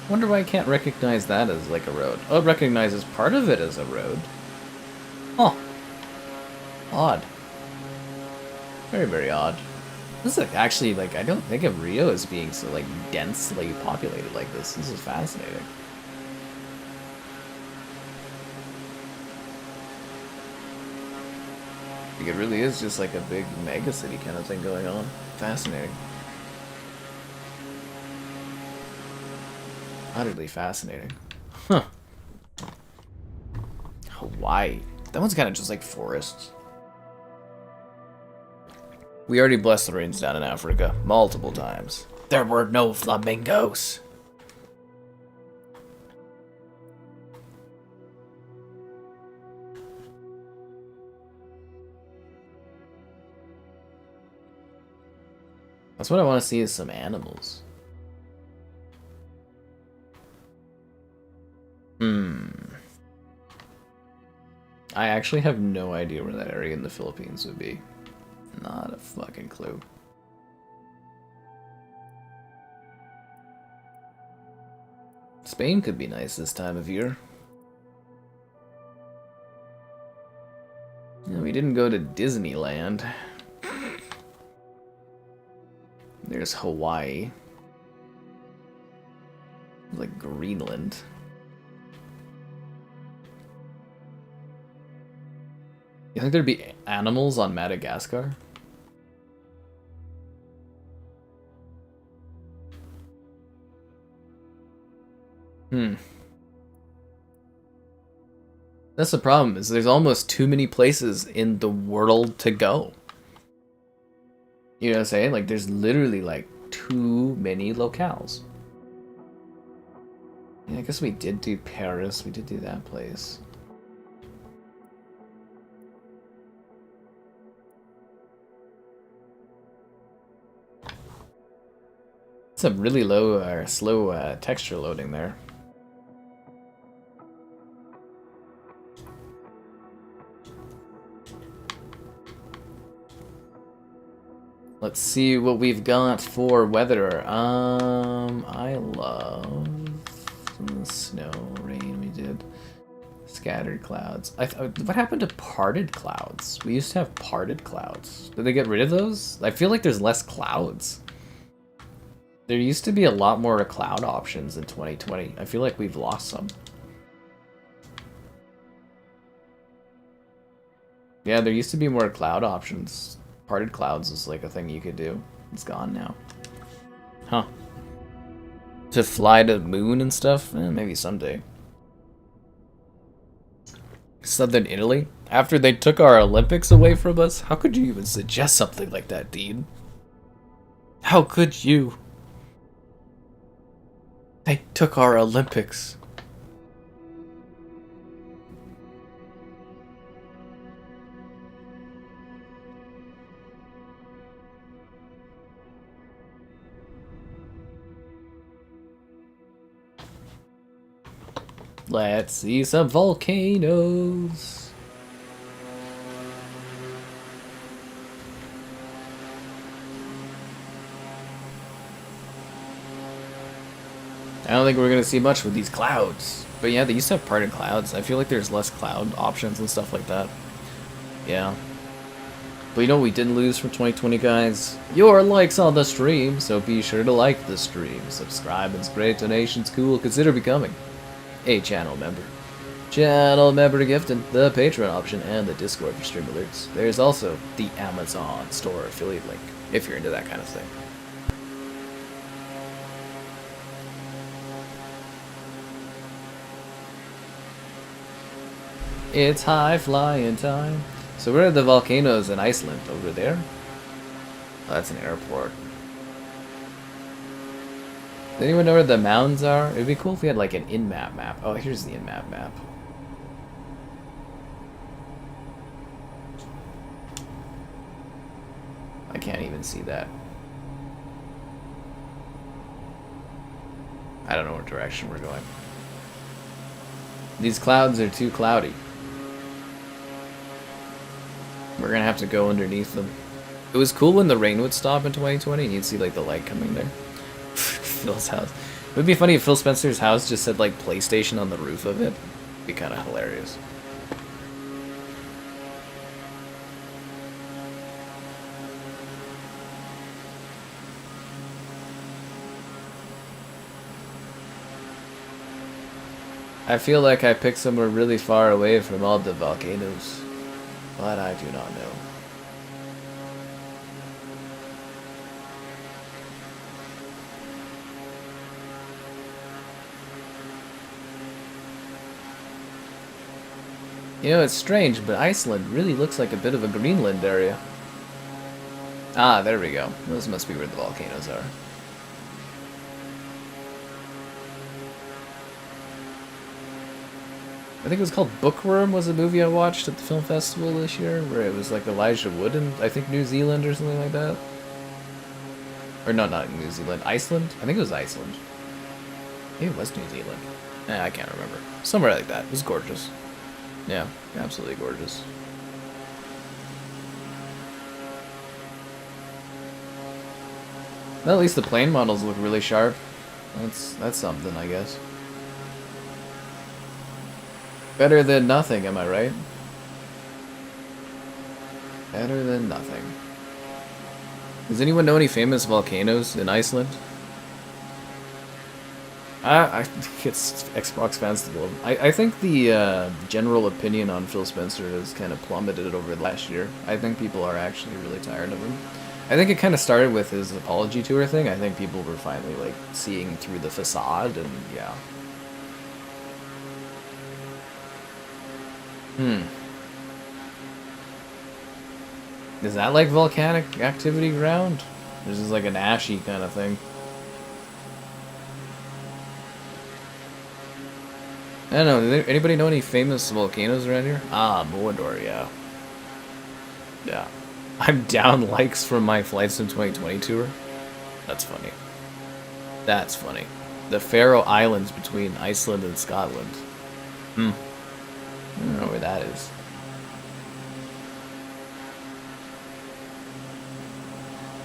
Wonder why I can't recognize that as like a road. Oh, it recognizes part of it as a road. Oh. Odd. Very, very odd. This is actually, like, I don't think of Rio as being so, like, densely populated like this. This is fascinating. Like, it really is just like a big mega city kind of thing going on. Fascinating. Utterly fascinating. Huh. Hawaii. That one's kind of just like forests. We already blessed the rains down in Africa multiple times. There were no flamingos. That's what I want to see is some animals. I actually have no idea where that area in the Philippines would be. Not a fucking clue. Spain could be nice this time of year. Yeah, we didn't go to Disneyland. There's Hawaii. Like Greenland. You think there'd be animals on Madagascar? That's the problem, is there's almost too many places in the world to go. You know what I'm saying? Like, there's literally, like, too many locales. Yeah, I guess we did do Paris. We did do that place. It's a really low or slow texture loading there. Let's see what we've got for weather. I love some snow, rain. We did scattered clouds. What happened to parted clouds? We used to have parted clouds. Did they get rid of those? I feel like there's less clouds. There used to be a lot more cloud options in 2020. I feel like we've lost some. Yeah, there used to be more cloud options. Parted clouds is like a thing you could do. It's gone now. Huh. To fly to the moon and stuff? Maybe someday. Southern Italy? After they took our Olympics away from us? How could you even suggest something like that, Dean? How could you? They took our Olympics. Let's see some volcanoes. I don't think we're going to see much with these clouds. But yeah, they used to have parted clouds. I feel like there's less cloud options and stuff like that. Yeah. But you know what we didn't lose from 2020, guys? Your likes on the stream, so be sure to like the stream. Subscribe and spread donations cool. Consider becoming a channel member. Channel member to gift and the Patreon option and the Discord for stream alerts. There's also the Amazon store affiliate link, if you're into that kind of thing. It's high flying time. So where are the volcanoes in Iceland? Over there? Oh, that's an airport. Does anyone know where the mountains are? It'd be cool if we had like an in-map map. Oh, here's the in-map map. I can't even see that. I don't know what direction we're going. These clouds are too cloudy. We're gonna have to go underneath them. It was cool when the rain would stop in 2020 and you'd see like the light coming there. Phil's house. It would be funny if Phil Spencer's house just said like PlayStation on the roof of it. It'd be kind of hilarious. I feel like I picked somewhere really far away from all the volcanoes, but I do not know. You know, it's strange, but Iceland really looks like a bit of a Greenland area. Ah, there we go. Those must be where the volcanoes are. I think it was called Bookworm, was a movie I watched at the film festival this year, where it was like Elijah Wood in, I think, New Zealand or something like that. Or no, not New Zealand, Iceland? I think it was Iceland. Maybe it was New Zealand. I can't remember. Somewhere like that. It was gorgeous. Yeah, absolutely gorgeous. Well, at least the plane models look really sharp. That's something, I guess. Better than nothing, am I right? Better than nothing. Does anyone know any famous volcanoes in Iceland? I think it's Xbox fans to go. I think the general opinion on Phil Spencer has kind of plummeted over the last year. I think people are actually really tired of him. I think it kind of started with his apology tour thing. I think people were finally like seeing through the facade, and yeah. Is that like volcanic activity ground? Or is this like an ashy kind of thing? I don't know. Does anybody know any famous volcanoes around here? Ah, Mordor, yeah. Yeah. I'm down likes from my Flight Sim 2020 tour. That's funny. That's funny. The Faroe Islands between Iceland and Scotland. I don't know where that is.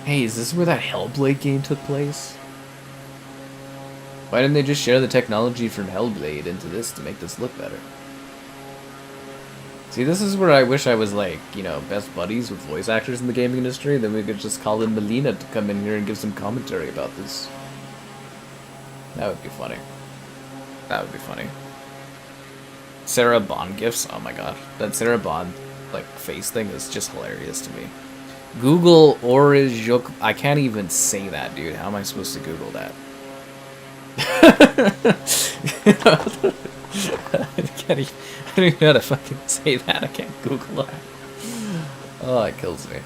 Hey, is this where that Hellblade game took place? Why didn't they just share the technology from Hellblade into this to make this look better? See, this is where I wish I was like, you know, best buddies with voice actors in the gaming industry. Then we could just call in Melina to come in here and give some commentary about this. That would be funny. That would be funny. Sarah Bond gifs? Oh my god. That Sarah Bond, like, face thing is just hilarious to me. Google Orijuk. I can't even say that, dude. How am I supposed to Google that? I don't even know how to fucking say that. I can't Google it. Oh, it kills me.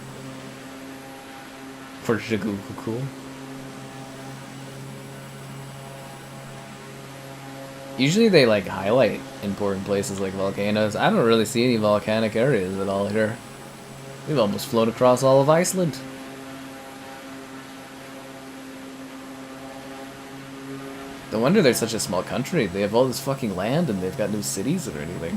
For Google. Usually they like highlight important places like volcanoes. I don't really see any volcanic areas at all here. We've almost flown across all of Iceland. No wonder they're such a small country. They have all this fucking land and they've got no cities or anything.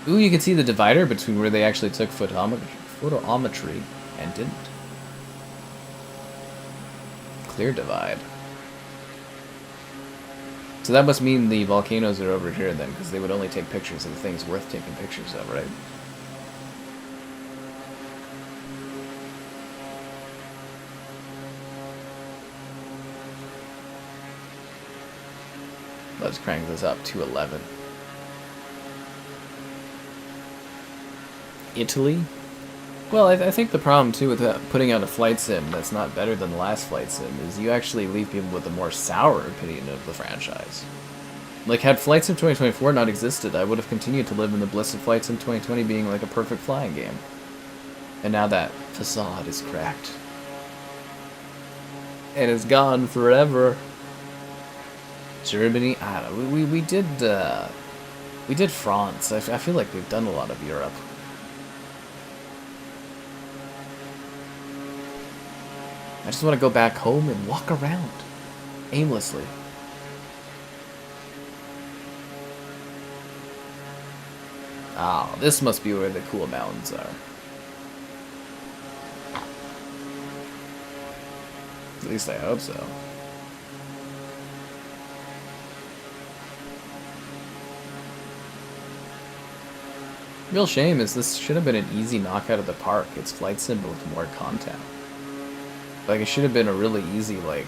Ooh, you can see the divider between where they actually took photometry and didn't. Clear divide. So that must mean the volcanoes are over here then, because they would only take pictures of the things worth taking pictures of, right? Let's crank this up to 11. Italy? Well, I think the problem too with putting out a flight sim that's not better than the last flight sim is you actually leave people with a more sour opinion of the franchise. Like, had Flight Sim 2024 not existed, I would have continued to live in the bliss of Flight Sim 2020 being like a perfect flying game. And now that facade is cracked. And it's gone forever. Germany? I don't know. We did France. I feel like we've done a lot of Europe. I just want to go back home and walk around aimlessly. Oh, this must be where the cool mountains are. At least I hope so. Real shame is this should have been an easy knockout of the park. It's Flight Sim with more content. Like, it should have been a really easy, like,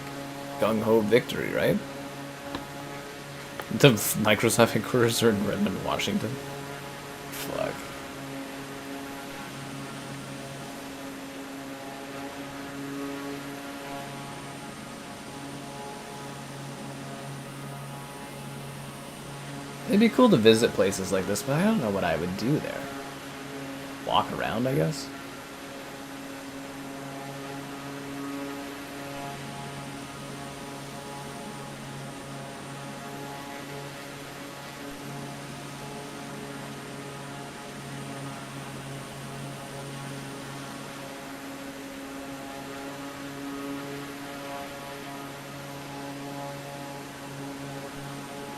gung-ho victory, right? The Microsoft headquarters are in Redmond, Washington. Fuck. It'd be cool to visit places like this, but I don't know what I would do there. Walk around, I guess?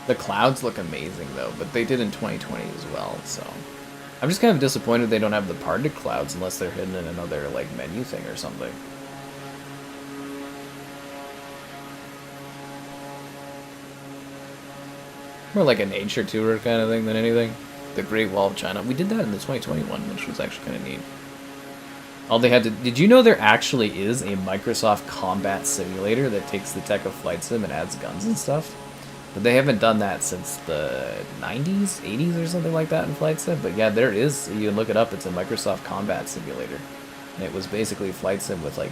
The clouds look amazing though, but they did in 2020 as well, so... I'm just kind of disappointed they don't have the parted clouds unless they're hidden in another, like, menu thing or something. More like a nature tour kind of thing than anything. The Great Wall of China. We did that in the 2021, which was actually kind of neat. All they had to... Did you know there actually is a Microsoft Combat Simulator that takes the tech of Flight Sim and adds guns and stuff? But they haven't done that since the 90s, 80s or something like that in Flight Sim. But yeah, there is. You can look it up. It's a Microsoft Combat Simulator. And it was basically Flight Sim with, like,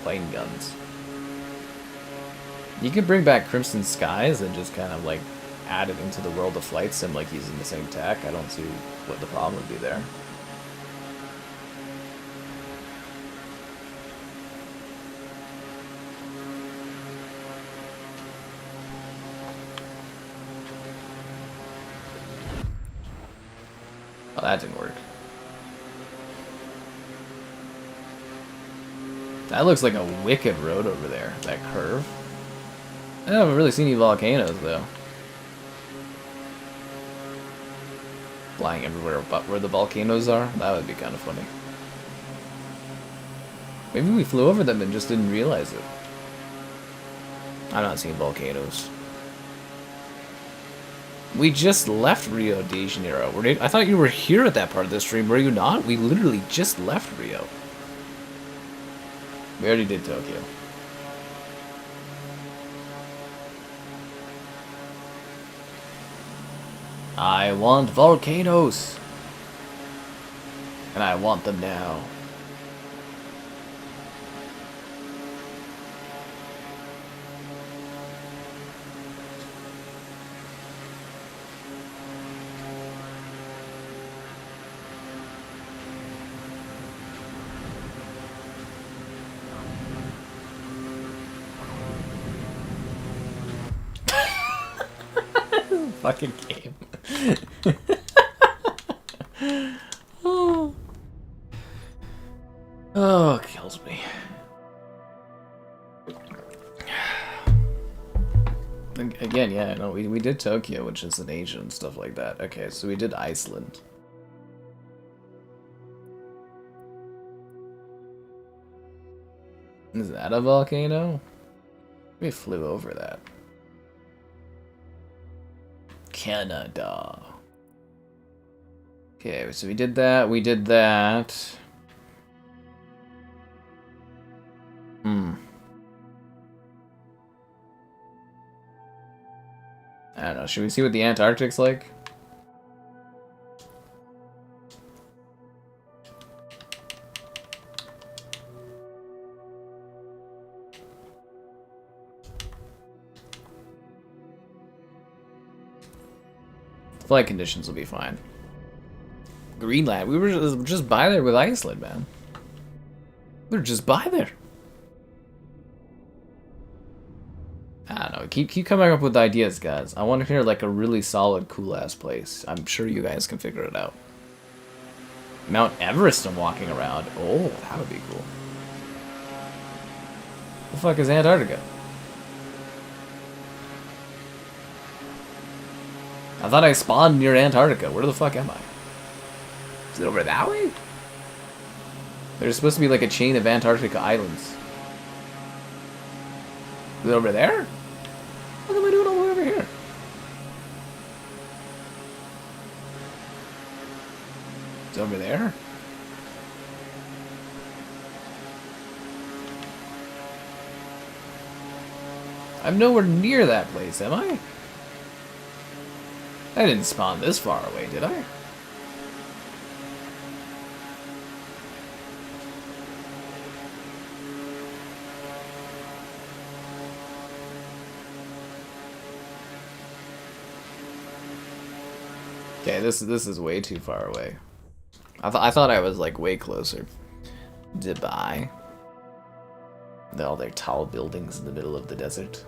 plane guns. You could bring back Crimson Skies and just kind of, like, add it into the world of Flight Sim, like, using the same tech. I don't see what the problem would be there. Oh, that didn't work. That looks like a wicked road over there, that curve. I haven't really seen any volcanoes, though. Flying everywhere but where the volcanoes are? That would be kind of funny. Maybe we flew over them and just didn't realize it. I'm not seeing volcanoes. We just left Rio de Janeiro. I thought you were here at that part of the stream, were you not? We literally just left Rio. We already did Tokyo. I want volcanoes. And I want them now. fucking game. Oh. Oh, it kills me. Again, yeah, no, we did Tokyo, which is in Asia and stuff like that. Okay, so we did Iceland. Is that a volcano? We flew over that. Canada. Okay, so we did that, we did that. I don't know, should we see what the Antarctic's like? Flight conditions will be fine. Greenland, we were just by there with Iceland, man. We were just by there. I don't know. Keep coming up with ideas, guys. I want to hear like a really solid, cool ass place. I'm sure you guys can figure it out. Mount Everest I'm walking around. Oh, that would be cool. The fuck is Antarctica? I thought I spawned near Antarctica. Where the fuck am I? Is it over that way? There's supposed to be like a chain of Antarctica islands. Is it over there? What am I doing all the way over here? It's over there? I'm nowhere near that place, am I? I didn't spawn this far away, did I? Okay, this is way too far away. I thought I was like way closer. Dubai. All their tall buildings in the middle of the desert.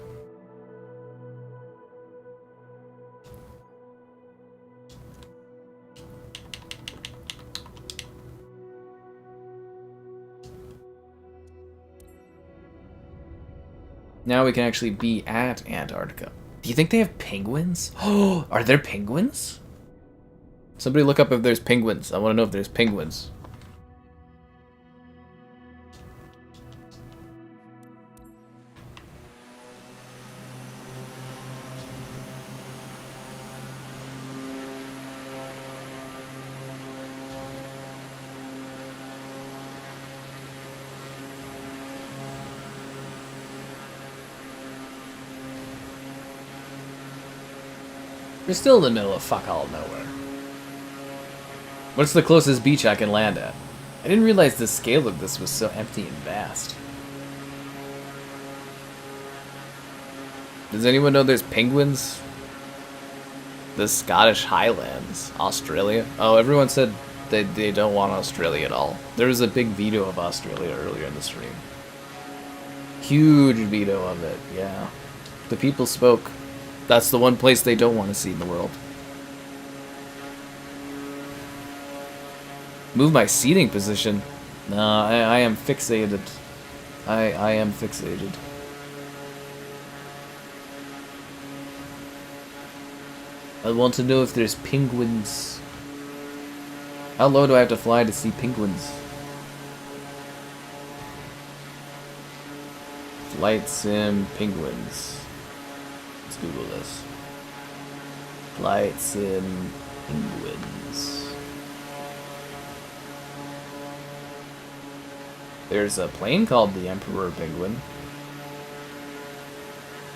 Now we can actually be at Antarctica. Do you think they have penguins? Oh, are there penguins? Somebody look up if there's penguins. I want to know if there's penguins. We're still in the middle of fuck all nowhere. What's the closest beach I can land at? I didn't realize the scale of this was so empty and vast. Does anyone know there's penguins? The Scottish Highlands, Australia. Oh, everyone said they don't want Australia at all. There was a big veto of Australia earlier in the stream. Huge veto of it, yeah. The people spoke. That's the one place they don't want to see in the world. Move my seating position? No, I am fixated. I am fixated. I want to know if there's penguins. How low do I have to fly to see penguins? Flight sim penguins. Let's Google this. Flight sim penguins. There's a plane called the Emperor Penguin.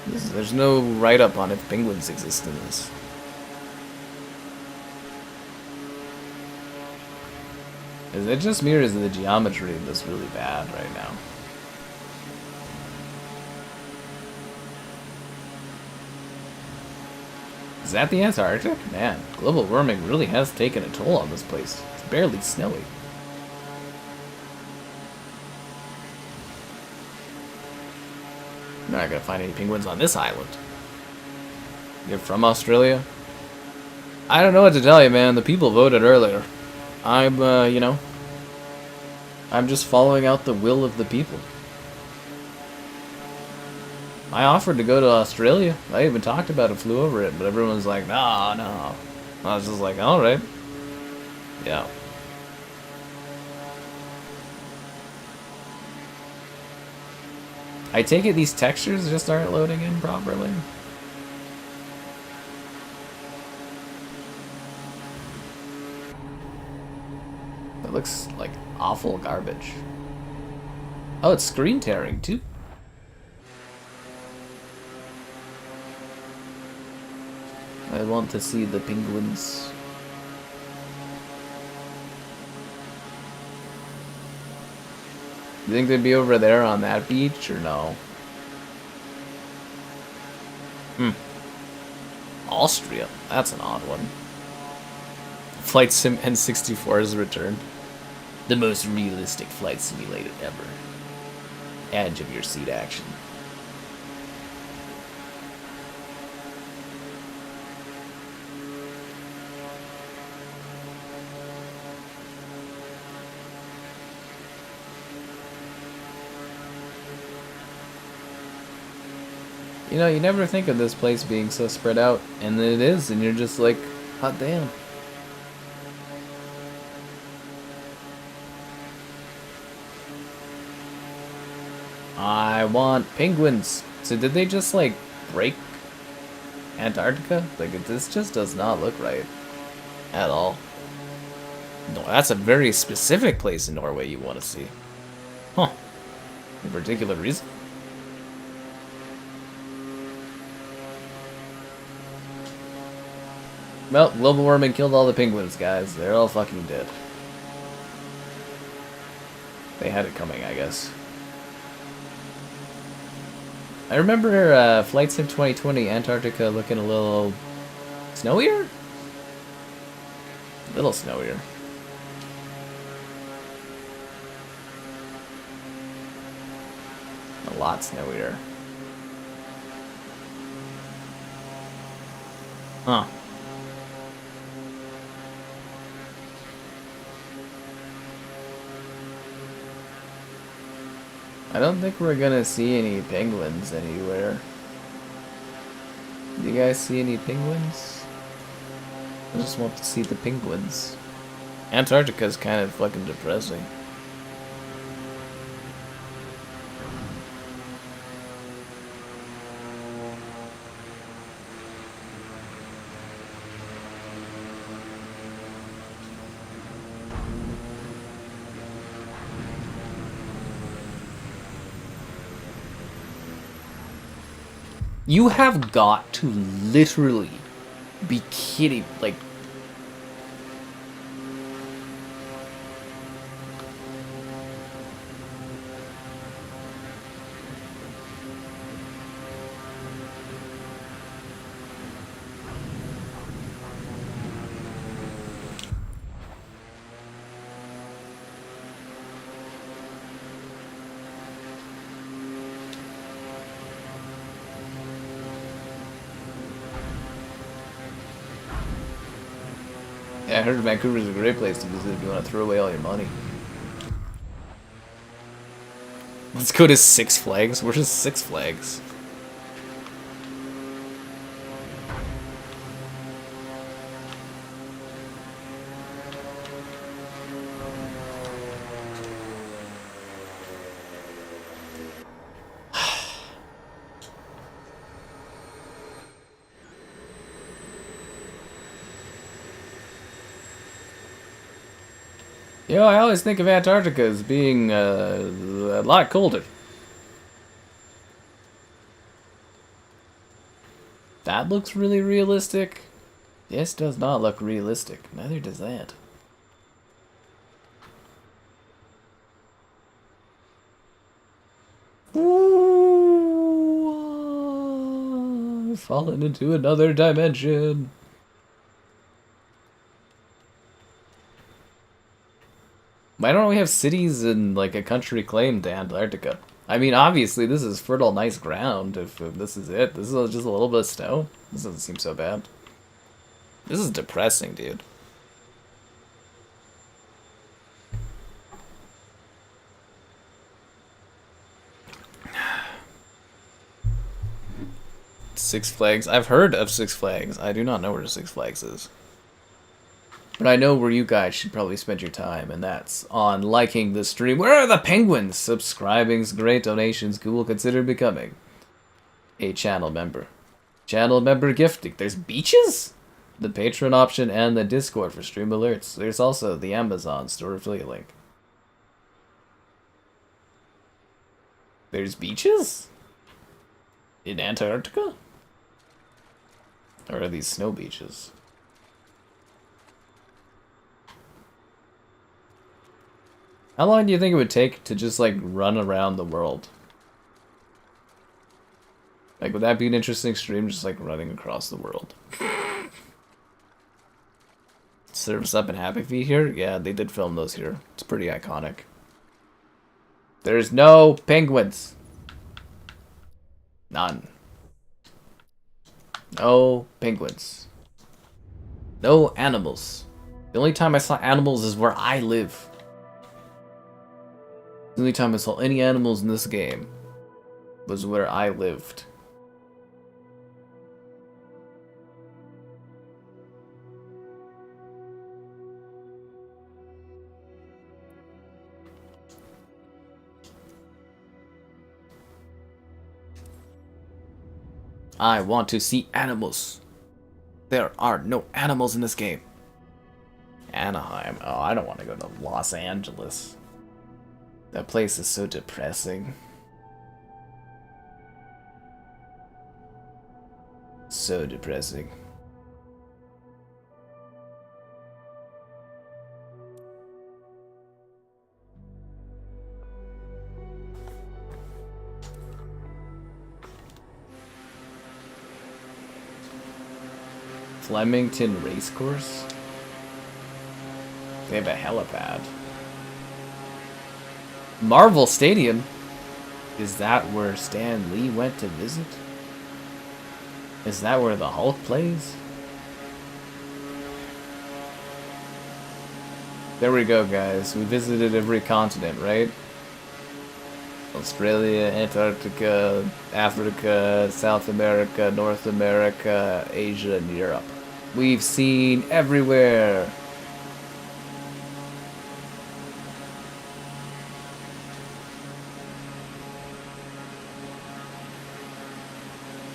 There's no write-up on if penguins exist in this. Is it just me or is the geometry of this really bad right now? Is that the Antarctic? Man, global warming really has taken a toll on this place. It's barely snowy. I'm not gonna find any penguins on this island. You're from Australia? I don't know what to tell you, man. The people voted earlier. I'm, you know, I'm just following out the will of the people. I offered to go to Australia. I even talked about it, flew over it, but everyone's like, no, no. I was just like, alright. Yeah. I take it these textures just aren't loading in properly. It looks like awful garbage. Oh, it's screen tearing too. I want to see the penguins. You think they'd be over there on that beach or no? Austria. That's an odd one. Flight Sim N64 has returned. The most realistic flight simulator ever. Edge of your seat action. You know, you never think of this place being so spread out, and it is, and you're just like, hot damn. I want penguins. So did they just, like, break Antarctica? Like, this just does not look right. At all. No, that's a very specific place in Norway you want to see. Huh. In particular reason? Well, global warming killed all the penguins, guys. They're all fucking dead. They had it coming, I guess. I remember Flight Sim 2020 Antarctica looking a little snowier? A little snowier. A lot snowier. Huh. I don't think we're gonna see any penguins anywhere. Do you guys see any penguins? I just want to see the penguins. Antarctica's kind of fucking depressing. You have got to literally be kidding. Like, yeah, I heard Vancouver's a great place to visit if you want to throw away all your money. Let's go to Six Flags. Where's Six Flags? You know, I always think of Antarctica as being a lot colder. That looks really realistic. This does not look realistic. Neither does that. Ooh, I've fallen into another dimension. Why don't we have cities in, like, a country claimed to Antarctica? I mean, obviously, this is fertile, nice ground, if this is it. This is just a little bit of snow. This doesn't seem so bad. This is depressing, dude. Six Flags. I've heard of Six Flags. I do not know where Six Flags is. But I know where you guys should probably spend your time, and that's on liking the stream. Where are the penguins? Subscribing's great donations. Who will consider becoming a channel member. Channel member gifting. There's beaches? The Patreon option and the Discord for stream alerts. There's also the Amazon store affiliate link. There's beaches? In Antarctica? Or are these snow beaches? How long do you think it would take to just, like, run around the world? Like, would that be an interesting stream, just, like, running across the world? Surf's Up and Happy Feet here? Yeah, they did film those here. It's pretty iconic. There's no penguins. None. No penguins. No animals. The only time I saw animals is where I live. The only time I saw any animals in this game was where I lived. I want to see animals. There are no animals in this game. Anaheim. Oh, I don't want to go to Los Angeles. That place is so depressing. So depressing. Flemington Racecourse? They have a helipad. Marvel Stadium? Is that where Stan Lee went to visit? Is that where the Hulk plays? There we go, guys. We visited every continent, right? Australia, Antarctica, Africa, South America, North America, Asia, and Europe. We've seen everywhere.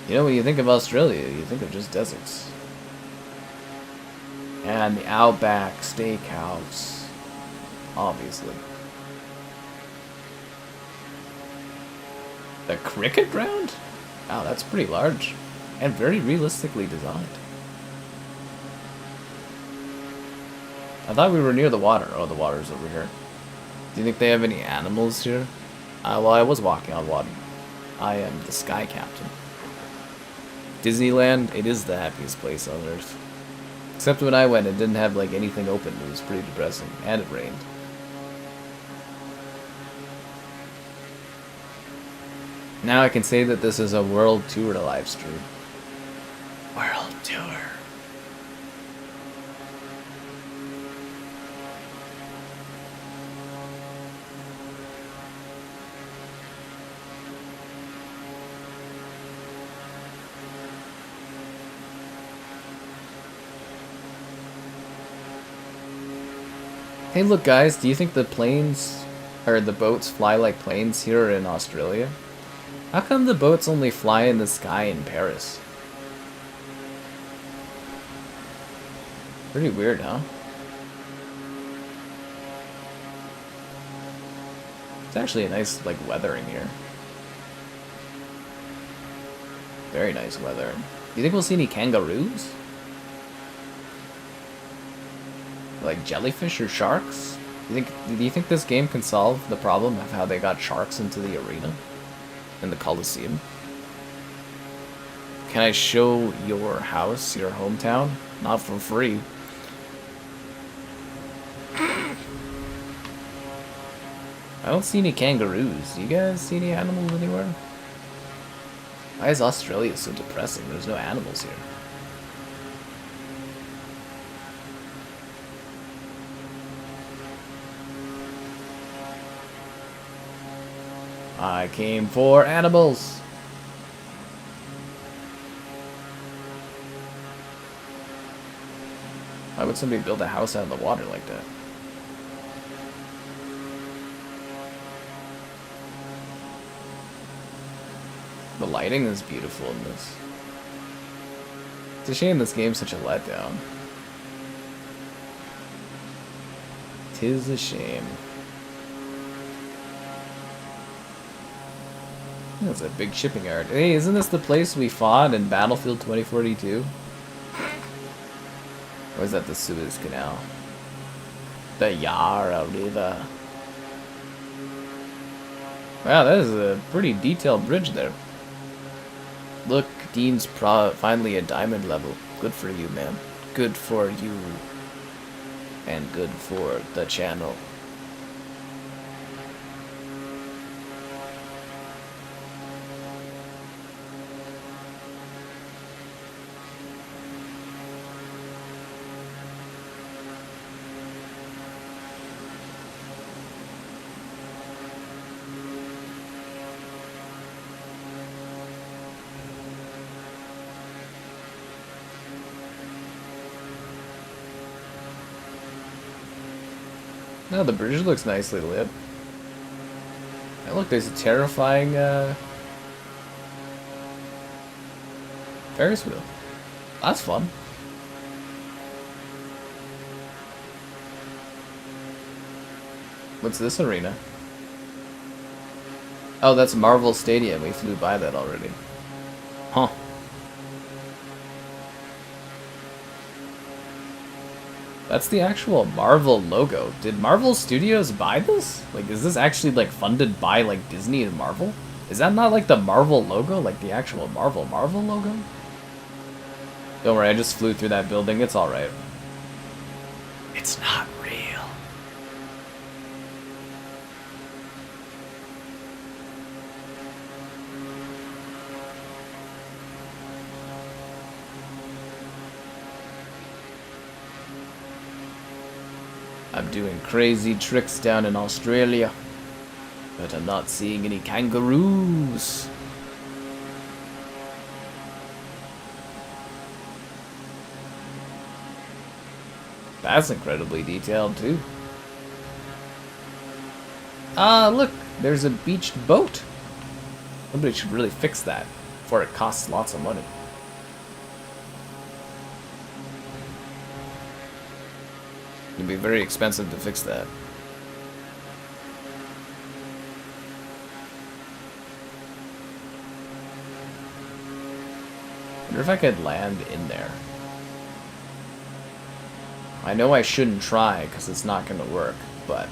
You know, when you think of Australia, you think of just deserts. And the Outback Steakhouse, obviously. The cricket ground? Wow, that's pretty large. And very realistically designed. I thought we were near the water. Oh, the water's over here. Do you think they have any animals here? Well, I was walking on water. I am the Sky Captain. Disneyland, it is the happiest place on earth. Except when I went, it didn't have like anything open. It was pretty depressing. And it rained. Now I can say that this is a world tour to live stream. World tour. Hey, look, guys, do you think the planes, or the boats fly like planes here in Australia? How come the boats only fly in the sky in Paris? Pretty weird, huh? It's actually a nice, like, weather in here. Very nice weather. Do you think we'll see any kangaroos? Like jellyfish or sharks? Do you think this game can solve the problem of how they got sharks into the arena? In the Coliseum? Can I show your house, your hometown? Not for free. I don't see any kangaroos. Do you guys see any animals anywhere? Why is Australia so depressing? There's no animals here. I came for animals. Why would somebody build a house out of the water like that? The lighting is beautiful in this. It's a shame this game's such a letdown. 'Tis a shame. That's a big shipping yard. Hey, isn't this the place we fought in Battlefield 2042? Or is that the Suez Canal? The Yarra River. Wow, that is a pretty detailed bridge there. Look, Dean's finally a diamond level. Good for you, man. Good for you. And good for the channel. No, the bridge looks nicely lit. And look, there's a terrifying Ferris wheel. That's fun. What's this arena? Oh, that's Marvel Stadium. We flew by that already. Huh. That's the actual Marvel logo. Did Marvel Studios buy this? Like, is this actually, like, funded by, like, Disney and Marvel? Is that not, like, the Marvel logo? Like, the actual Marvel logo? Don't worry, I just flew through that building. It's alright. It's not real. I'm doing crazy tricks down in Australia, but I'm not seeing any kangaroos. That's incredibly detailed too. Ah, look, there's a beached boat. Somebody should really fix that before it costs lots of money. It'd be very expensive to fix that. I wonder if I could land in there. I know I shouldn't try because it's not going to work, but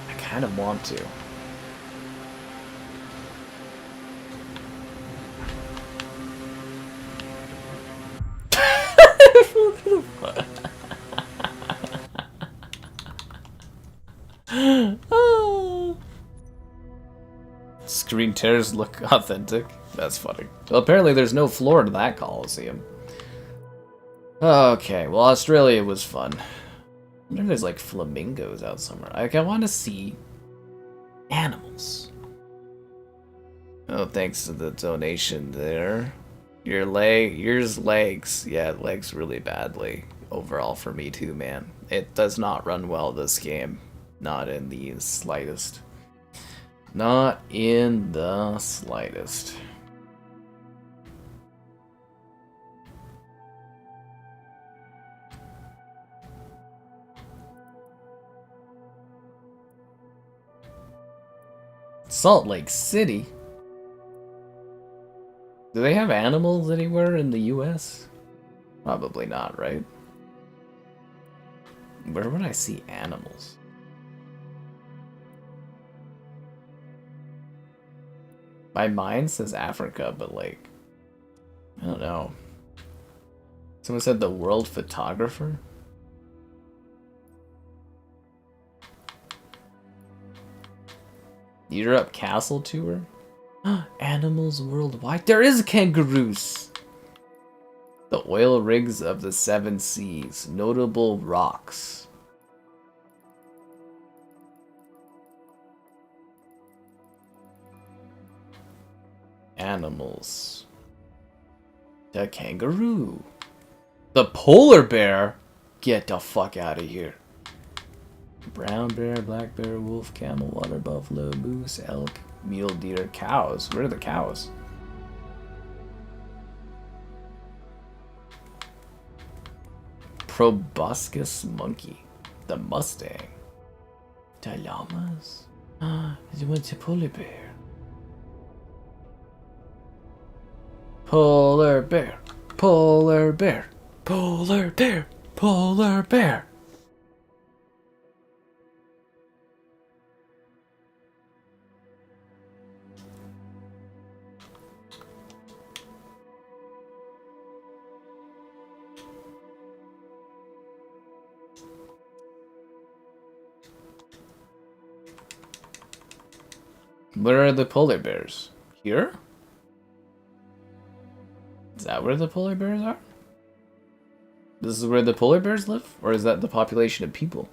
I kind of want to. Screen tears look authentic. That's funny. Well, apparently there's no floor to that Coliseum. Okay, well, Australia was fun. I wonder if there's like flamingos out somewhere. Like, I want to see animals. Oh, thanks to the donation there. Yours legs. Yeah, it lags really badly overall for me too, man. It does not run well, this game. Not in the slightest. Not in the slightest. Salt Lake City? Do they have animals anywhere in the US? Probably not, right? Where would I see animals? My mind says Africa, but like, I don't know. Someone said the world photographer? Europe Castle Tour? Animals worldwide. There is kangaroos! The oil rigs of the seven seas. Notable rocks. Animals. The kangaroo. The polar bear? Get the fuck out of here. Brown bear, black bear, wolf, camel, water buffalo, moose, elk, mule deer, cows. Where are the cows? Proboscis monkey. The mustang. The llamas. It went to polar bear. Polar bear. Polar bear. Polar bear. Polar bear. Where are the polar bears? Here? Is that where the polar bears are? This is where the polar bears live? Or is that the population of people?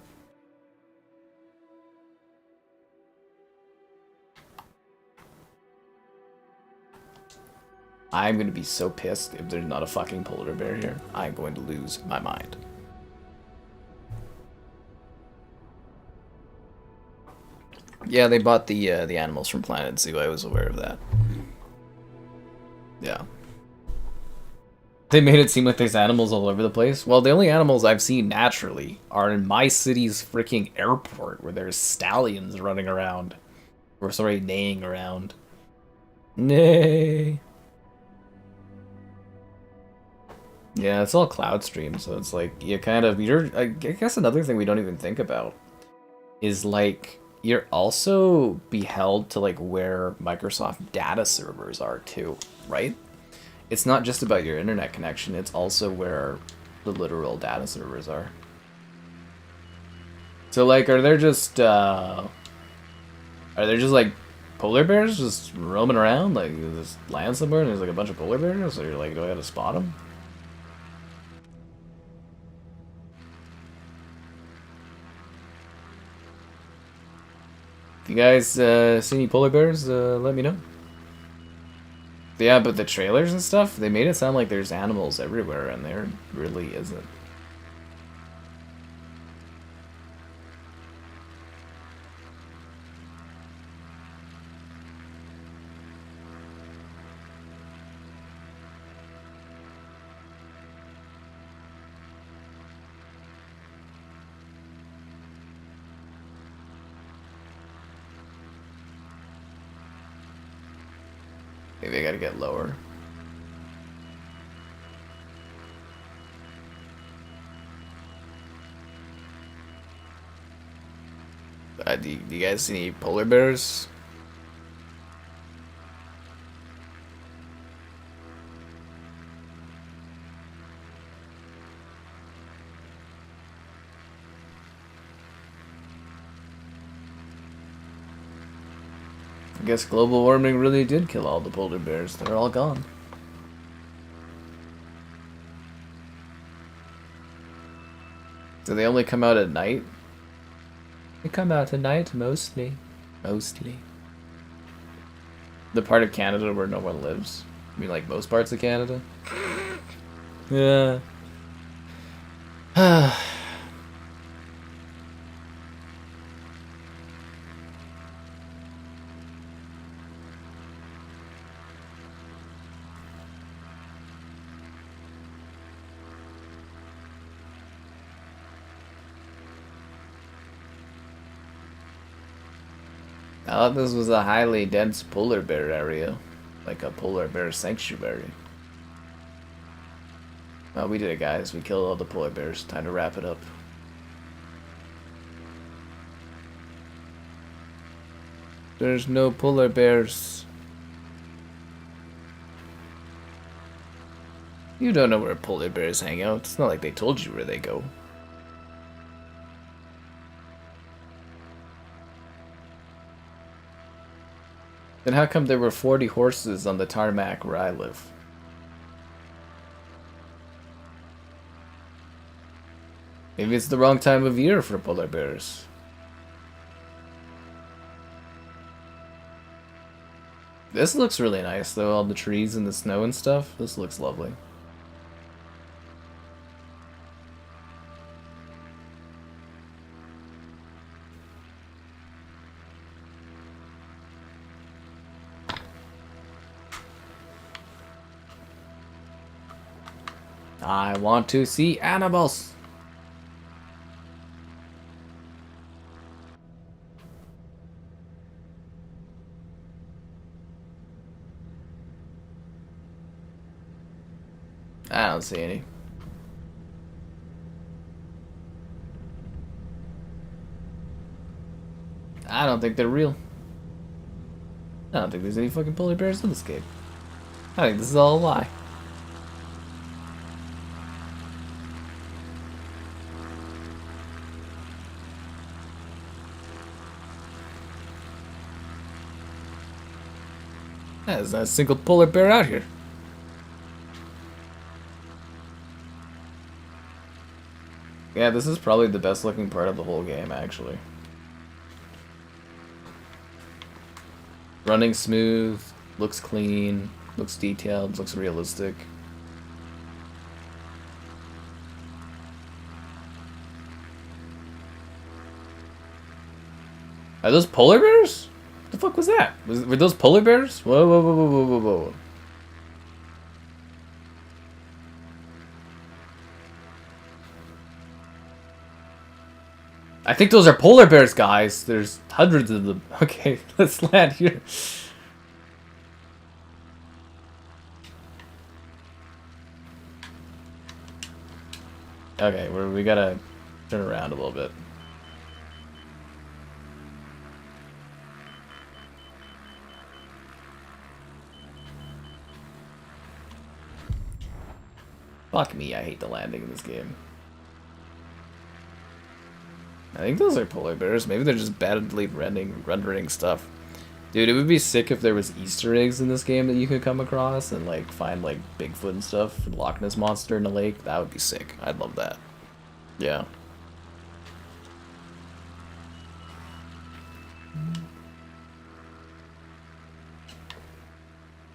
I'm gonna be so pissed if there's not a fucking polar bear here. I'm going to lose my mind. Yeah, they bought the animals from Planet Zoo. I was aware of that. Yeah. They made it seem like there's animals all over the place. Well, the only animals I've seen naturally are in my city's freaking airport, where there's stallions running around. Or sorry, neighing around. Nay. Yeah, it's all cloud stream, so it's like you kind of I guess another thing we don't even think about is like you're also beheld to like where Microsoft data servers are too, right? It's not just about your internet connection, it's also where the literal data servers are. So like are there just like polar bears just roaming around? Like you just land somewhere and there's like a bunch of polar bears, or you're like, do I gotta spot them? If you guys see any polar bears, let me know. Yeah, but the trailers and stuff, they made it sound like there's animals everywhere, and there really isn't. Maybe I gotta get lower. Do you guys see any polar bears? I guess global warming really did kill all the polar bears. They're all gone. Do they only come out at night? They come out at night, mostly. Mostly. The part of Canada where no one lives. I mean, like most parts of Canada? Yeah. I thought this was a highly dense polar bear area. Like a polar bear sanctuary. Well, we did it, guys. We killed all the polar bears. Time to wrap it up. There's no polar bears. You don't know where polar bears hang out. It's not like they told you where they go. Then how come there were 40 horses on the tarmac where I live? Maybe it's the wrong time of year for polar bears. This looks really nice, though. All the trees and the snow and stuff. This looks lovely. I want to see animals. I don't see any. I don't think they're real. I don't think there's any fucking polar bears in this game. I think this is all a lie. There's not a single polar bear out here. Yeah, this is probably the best looking part of the whole game, actually. Running smooth, looks clean, looks detailed, looks realistic. Are those polar bears? What the fuck was that? Were those polar bears? Whoa, whoa, whoa, whoa, whoa, whoa, whoa. I think those are polar bears, guys. There's hundreds of them. Okay, let's land here. Okay, we gotta turn around a little bit. Fuck me, I hate the landing in this game. I think those are polar bears. Maybe they're just badly rendering stuff. Dude, it would be sick if there was Easter eggs in this game that you could come across and like find like Bigfoot and stuff, and Loch Ness Monster in a lake. That would be sick. I'd love that. Yeah.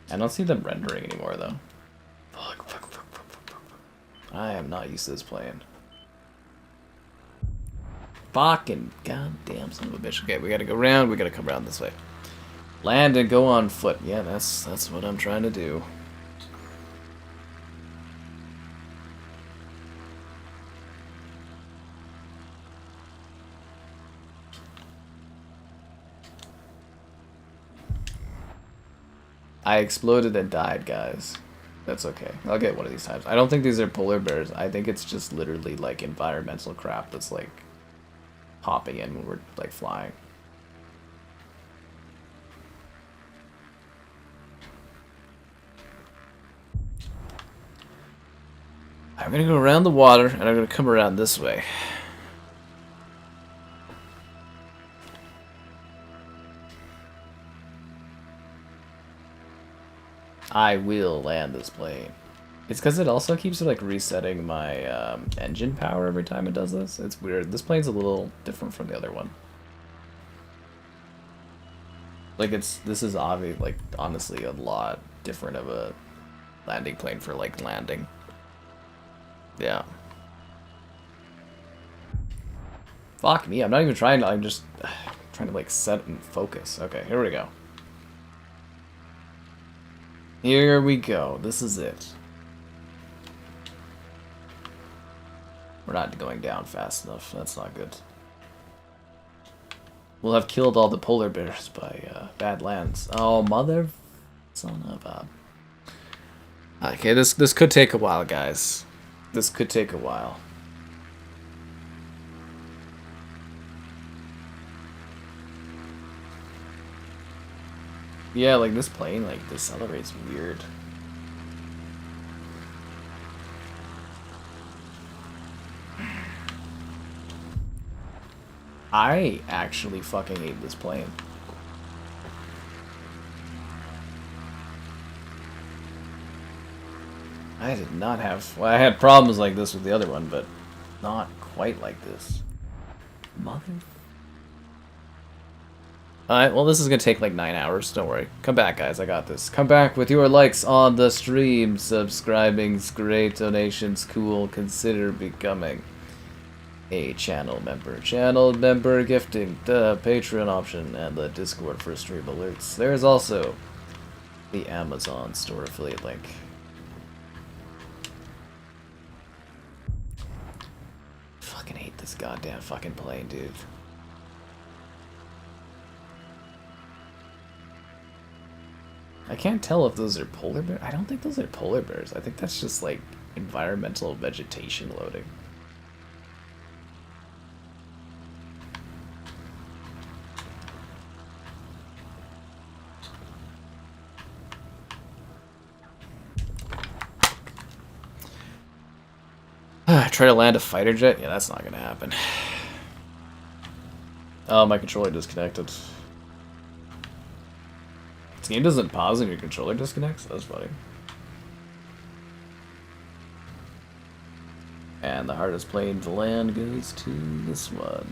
I don't see them rendering anymore though. Fuck. I am not used to this plane. Fucking goddamn son of a bitch. Okay, we gotta go around. We gotta come around this way. Land and go on foot. Yeah, that's what I'm trying to do. I exploded and died, guys. That's okay. I'll get one of these times. I don't think these are polar bears. I think it's just literally like environmental crap that's like popping in when we're like flying. I'm gonna go around the water and I'm gonna come around this way. I will land this plane. It's because it also keeps like resetting my engine power every time it does this. It's weird. This plane's a little different from the other one. Like this is obvious, like honestly a lot different of a landing plane for like landing. Yeah. Fuck me, I'm not even trying to, I'm just trying to like set and focus. Okay, here we go. Here we go. This is it. We're not going down fast enough. That's not good. We'll have killed all the polar bears by bad lands. Oh, mother son of a... Okay, this could take a while, guys. This could take a while. Yeah, like this plane like decelerates weird. I actually fucking hate this plane. I did not have... Well, I had problems like this with the other one, but not quite like this. Mother... Alright, well this is gonna take like 9 hours, don't worry. Come back, guys, I got this. Come back with your likes on the stream. Subscribing's great, donations cool. Consider becoming a channel member. Channel member gifting, the Patreon option, and the Discord for stream alerts. There's also the Amazon store affiliate link. Fucking hate this goddamn fucking plane, dude. I can't tell if those are polar bears. I don't think those are polar bears. I think that's just like environmental vegetation loading. Try to land a fighter jet? Yeah, that's not gonna happen. Oh, my controller disconnected. This game doesn't pause when your controller disconnects? That's funny. And the hardest plane to land goes to this one.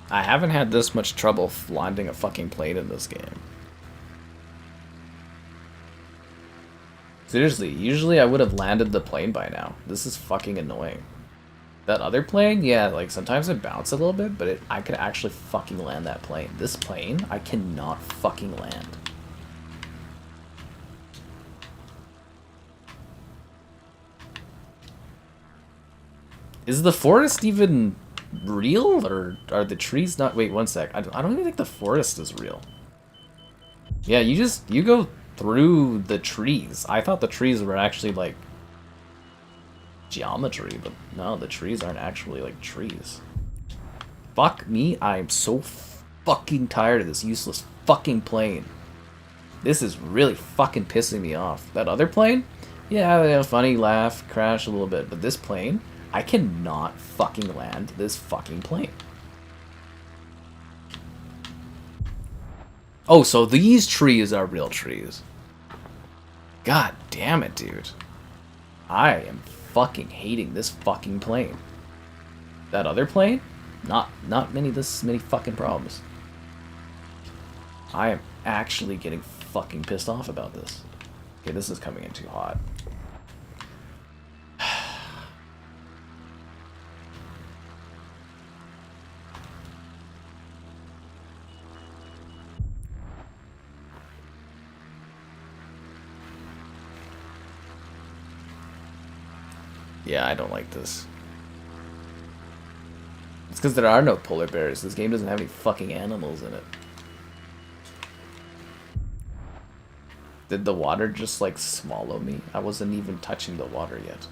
I haven't had this much trouble landing a fucking plane in this game. Seriously, usually I would have landed the plane by now. This is fucking annoying. That other plane, yeah, like sometimes it bounced a little bit, but I could actually fucking land that plane. This plane, I cannot fucking land. Is the forest even real, or are the trees not? Wait, one sec. I don't even think the forest is real. Yeah, you go through the trees. I thought the trees were actually like geometry, but no, the trees aren't actually like trees. Fuck me, I'm so fucking tired of this useless fucking plane. This is really fucking pissing me off. That other plane? Yeah, funny laugh, crash a little bit, but this plane, I cannot fucking land this fucking plane. Oh, so these trees are real trees. God damn it, dude. I am fucking hating this fucking plane. That other plane? Not this many fucking problems. I am actually getting fucking pissed off about this. Okay, this is coming in too hot. Yeah, I don't like this. It's because there are no polar bears. This game doesn't have any fucking animals in it. Did the water just, like, swallow me? I wasn't even touching the water yet.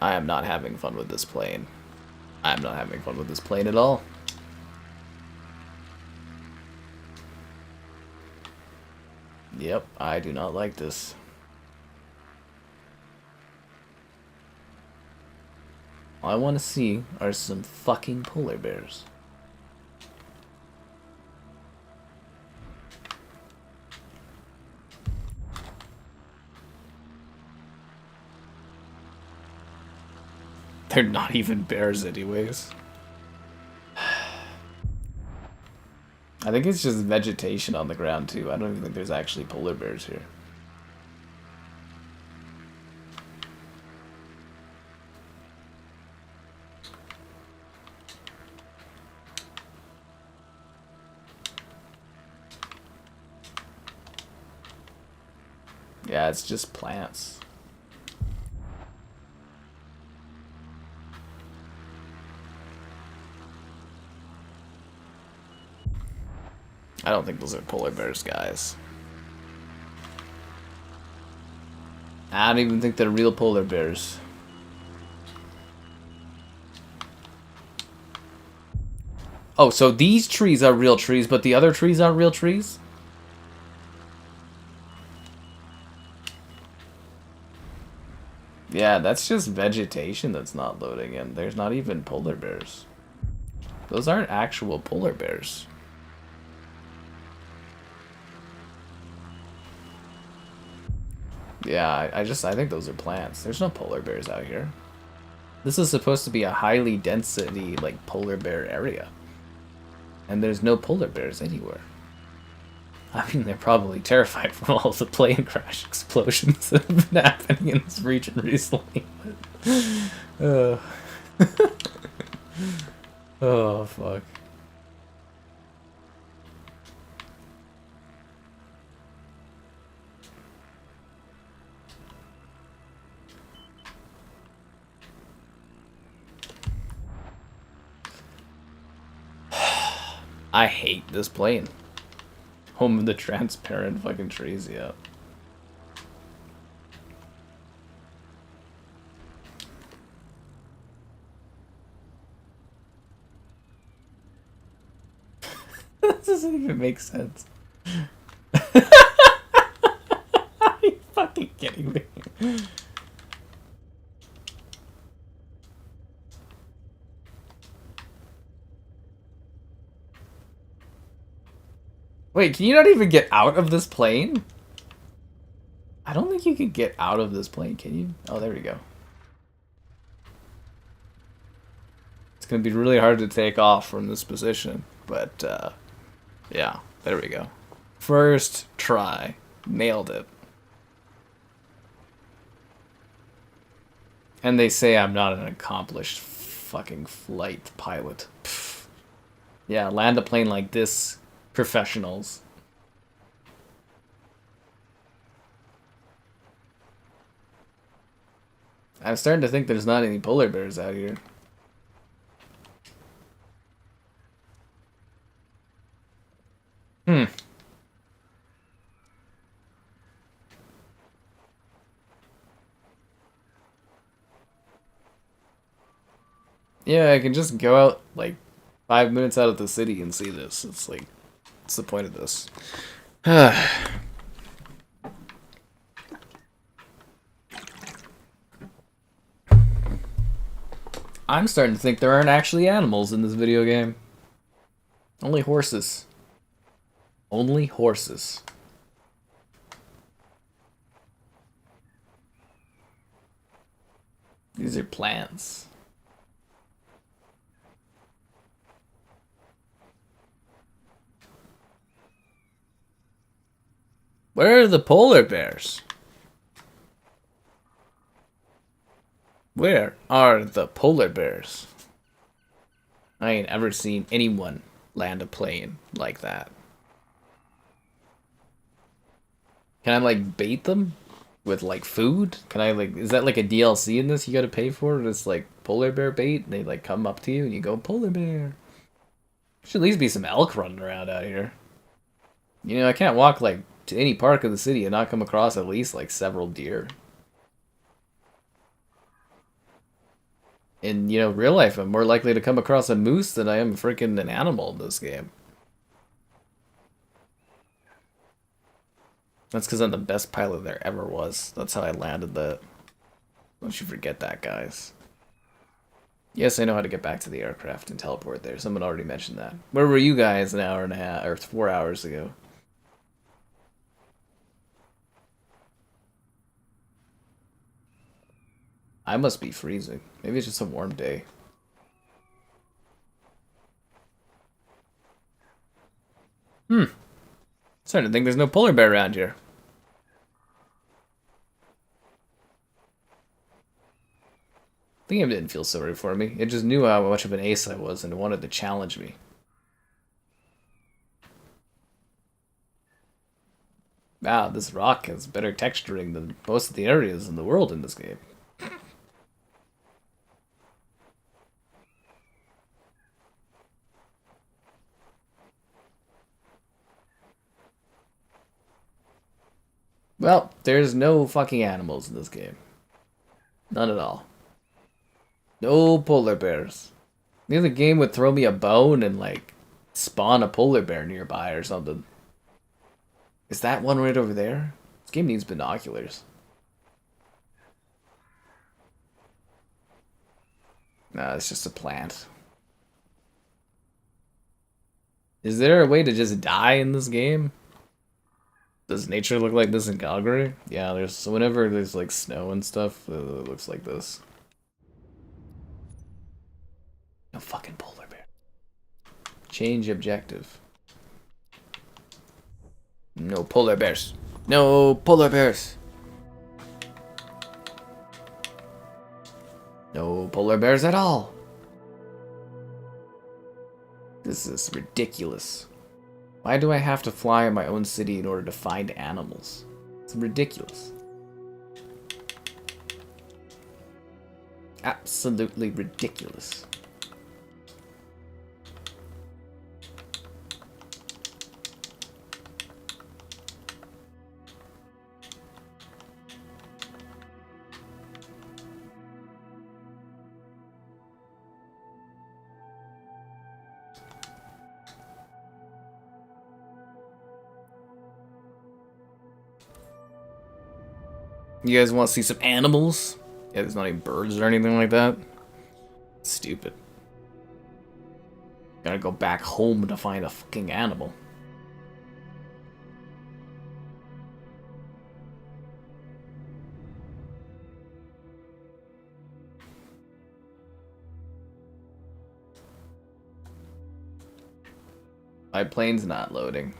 I am not having fun with this plane. I am not having fun with this plane at all. Yep, I do not like this. All I want to see are some fucking polar bears. They're not even bears anyways. I think it's just vegetation on the ground too. I don't even think there's actually polar bears here. Yeah, it's just plants. I don't think those are polar bears, guys. I don't even think they're real polar bears. Oh, so these trees are real trees, but the other trees aren't real trees? Yeah, that's just vegetation that's not loading in. There's not even polar bears. Those aren't actual polar bears. Yeah, I think those are plants. There's no polar bears out here. This is supposed to be a highly density, like, polar bear area. And there's no polar bears anywhere. I mean, they're probably terrified from all the plane crash explosions that have been happening in this region recently. Oh, fuck. I hate this plane. Home of the transparent fucking trees, yeah. That doesn't even make sense. Are you fucking kidding me? Wait, can you not even get out of this plane? I don't think you can get out of this plane, can you? Oh, there we go. It's gonna be really hard to take off from this position, but yeah, there we go. First try. Nailed it. And they say I'm not an accomplished fucking flight pilot. Pfft. Yeah, land a plane like this, professionals. I'm starting to think there's not any polar bears out here. Hmm. Yeah, I can just go out like 5 minutes out of the city and see this. It's like, what's the point of this? I'm starting to think there aren't actually animals in this video game. Only horses. Only horses. These are plants. Where are the polar bears? Where are the polar bears? I ain't ever seen anyone land a plane like that. Can I, like, bait them with, like, food? Can I, like, is that, like, a DLC in this you gotta pay for? It's, like, polar bear bait, and they, like, come up to you, and you go, polar bear. Should at least be some elk running around out here. You know, I can't walk, like, to any park of the city and not come across at least, like, several deer. In, you know, real life, I'm more likely to come across a moose than I am freaking an animal in this game. That's because I'm the best pilot there ever was. That's how I landed that. Don't you forget that, guys. Yes, I know how to get back to the aircraft and teleport there. Someone already mentioned that. Where were you guys an hour and a half, or 4 hours ago? I must be freezing. Maybe it's just a warm day. Starting to think there's no polar bear around here. The game didn't feel sorry for me. It just knew how much of an ace I was and it wanted to challenge me. Wow, this rock has better texturing than most of the areas in the world in this game. Well, there's no fucking animals in this game. None at all. No polar bears. Maybe the game would throw me a bone and, like, spawn a polar bear nearby or something. Is that one right over there? This game needs binoculars. Nah, it's just a plant. Is there a way to just die in this game? Does nature look like this in Calgary? Yeah, there's whenever there's like snow and stuff, it looks like this. No fucking polar bear. Change objective. No polar bears. No polar bears. No polar bears at all. This is ridiculous. Why do I have to fly in my own city in order to find animals? It's ridiculous. Absolutely ridiculous. You guys want to see some animals? Yeah, there's not any birds or anything like that. Stupid. Gotta go back home to find a fucking animal. My plane's not loading.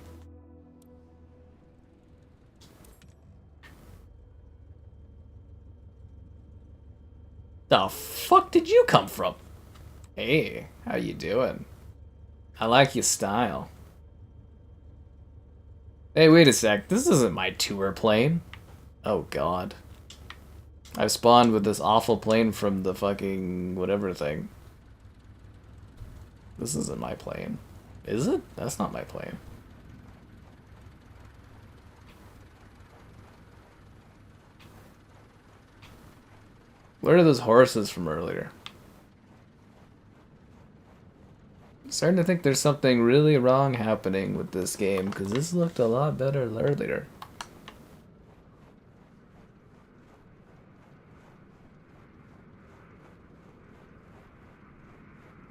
The fuck did you come from? Hey, how you doing? I like your style. Hey, wait a sec. This isn't my tour plane. Oh god. I've spawned with this awful plane from the fucking whatever thing. This isn't my plane. Is it? That's not my plane. What are those horses from earlier? I'm starting to think there's something really wrong happening with this game, because this looked a lot better earlier.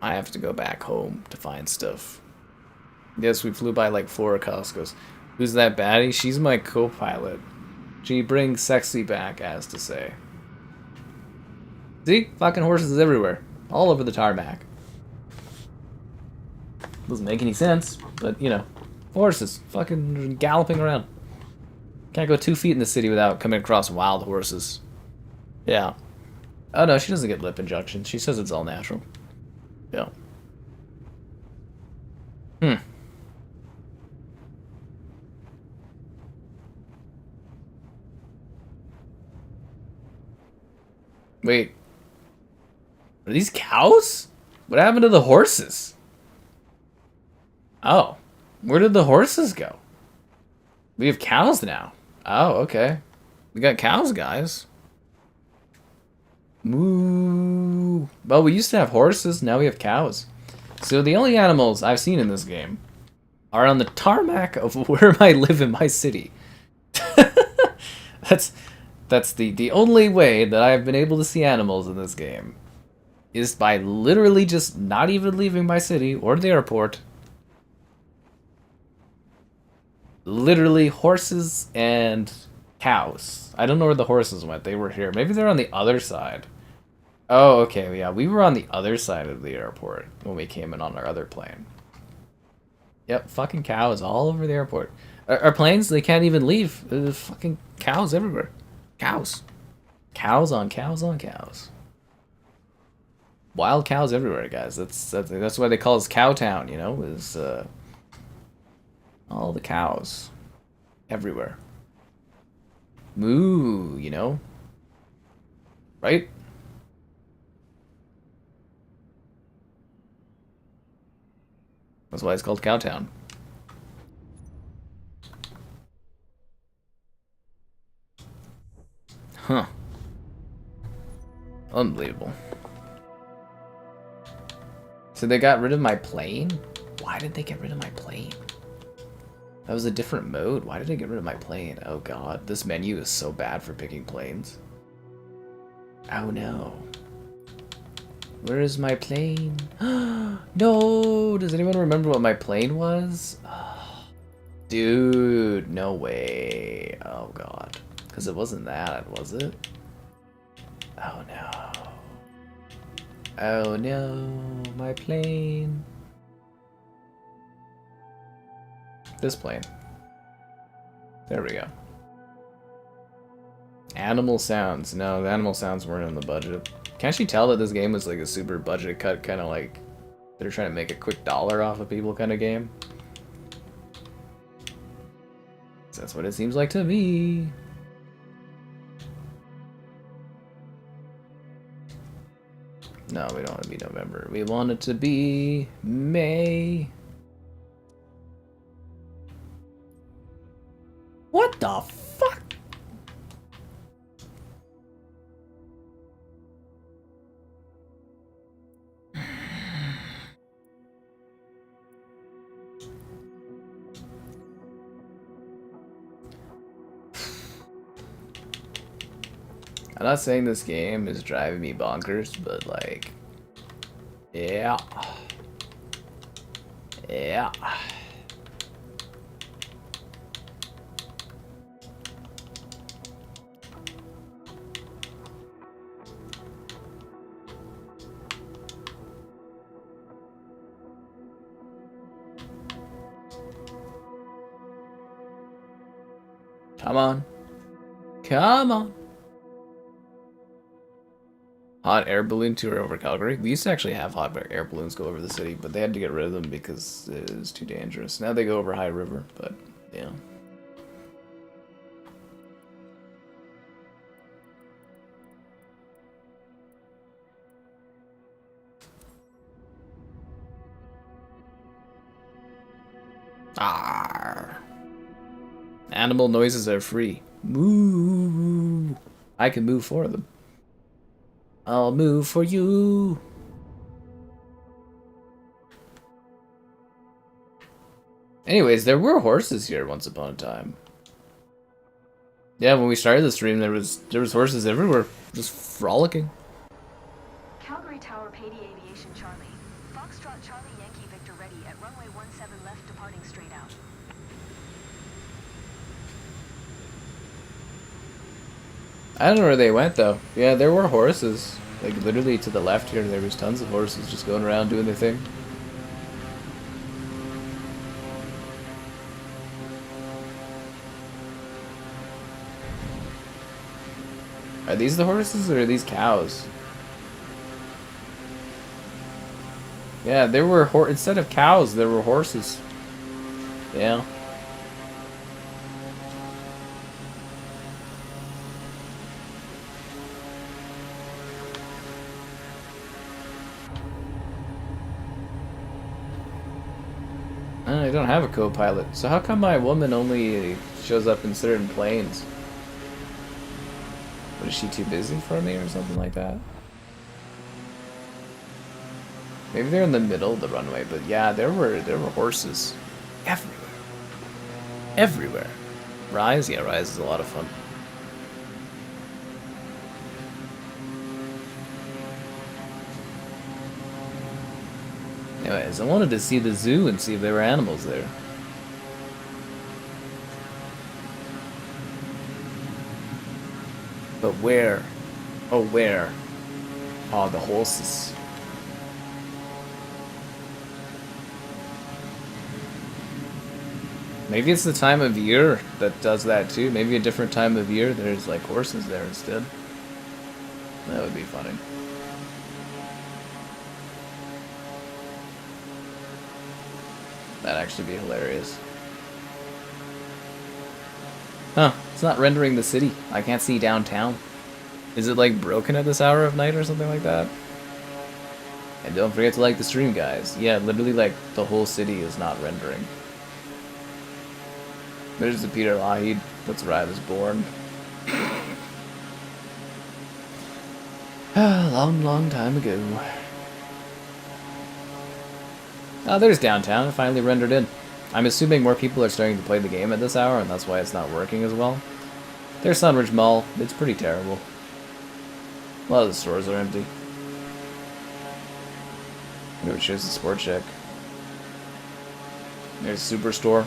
I have to go back home to find stuff. Yes, we flew by like 4 Costco's. Who's that baddie? She's my co-pilot. She brings sexy back, as to say. See? Fucking horses everywhere. All over the tarmac. Doesn't make any sense, but, you know. Horses. Fucking galloping around. Can't go 2 feet in the city without coming across wild horses. Yeah. Oh no, she doesn't get lip injections. She says it's all natural. Yeah. Wait. Are these cows? What happened to the horses? Oh. Where did the horses go? We have cows now. Oh, okay. We got cows, guys. Moo. Well, we used to have horses, now we have cows. So the only animals I've seen in this game are on the tarmac of where I live in my city. That's the only way that I've been able to see animals in this game. Is by literally just not even leaving my city or the airport. Literally horses and cows. I don't know where the horses went. They were here. Maybe they're on the other side. Oh, okay. Yeah, we were on the other side of the airport when we came in on our other plane. Yep, fucking cows all over the airport. Our planes, they can't even leave. There's fucking cows everywhere. Cows. Cows on cows on cows. Wild cows everywhere, guys. That's why they call us Cowtown, you know? Is all the cows everywhere. Moo, you know? Right? That's why it's called Cowtown. Huh. Unbelievable. So they got rid of my plane? Why did they get rid of my plane? That was a different mode. Why did they get rid of my plane? Oh god, this menu is so bad for picking planes. Oh no. Where is my plane? No! Does anyone remember what my plane was? Dude, no way. Oh god. Because it wasn't that, was it? Oh no. Oh no, my plane. This plane. There we go. Animal sounds. No, the animal sounds weren't in the budget. Can't you tell that this game was like a super budget cut, kind of like they're trying to make a quick dollar off of people kind of game? That's what it seems like to me. No, we don't want to be November. We want it to be May. What the fuck? I'm not saying this game is driving me bonkers, but like, yeah. Yeah. Come on. Come on. Hot air balloon tour over Calgary. We used to actually have hot air balloons go over the city, but they had to get rid of them because it was too dangerous. Now they go over High River, but yeah. Arr. Animal noises are free. Moo. I can move for them. I'll move for you. Anyways, there were horses here once upon a time. Yeah, when we started the stream, there was horses everywhere, just frolicking. Calgary Tower, Pady Aviation Charlie. Foxtrot Charlie Yankee Victor ready at runway 17 left, departing straight out. I don't know where they went though. Yeah, there were horses. Like literally to the left here, there was tons of horses just going around doing their thing. Are these the horses or are these cows? Yeah, there were instead of cows, there were horses. Yeah. I don't have a co-pilot, so how come my woman only shows up in certain planes? What, is she too busy for me or something like that? Maybe they're in the middle of the runway, but yeah, there were horses everywhere. Everywhere. Rise? Yeah, Rise is a lot of fun. Anyways, I wanted to see the zoo and see if there were animals there. But where? Oh, where? Oh, the horses. Maybe it's the time of year that does that too. Maybe a different time of year there's like horses there instead. That would be funny. That'd actually be hilarious. Huh, it's not rendering the city. I can't see downtown. Is it like broken at this hour of night or something like that? And don't forget to like the stream, guys. Yeah, literally like the whole city is not rendering. There's the Peter Lahid. That's where I was born. Long, long time ago. Oh, there's downtown. It finally rendered in. I'm assuming more people are starting to play the game at this hour, and that's why it's not working as well. There's Sunridge Mall. It's pretty terrible. A lot of the stores are empty. Maybe it shows the Sport Check. There's Superstore.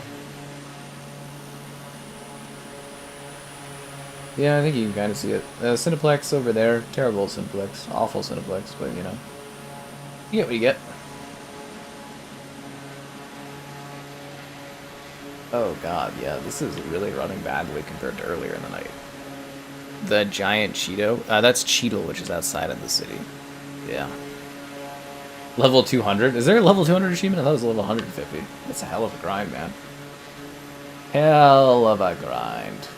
Yeah, I think you can kind of see it. Cineplex over there. Terrible Cineplex. Awful Cineplex, but you know. You get what you get. Oh god, yeah, this is really running badly compared to earlier in the night. The giant Cheeto? That's Cheeto, which is outside of the city. Yeah. Level 200? Is there a level 200 achievement? I thought it was a level 150. That's a hell of a grind, man. Hell of a grind.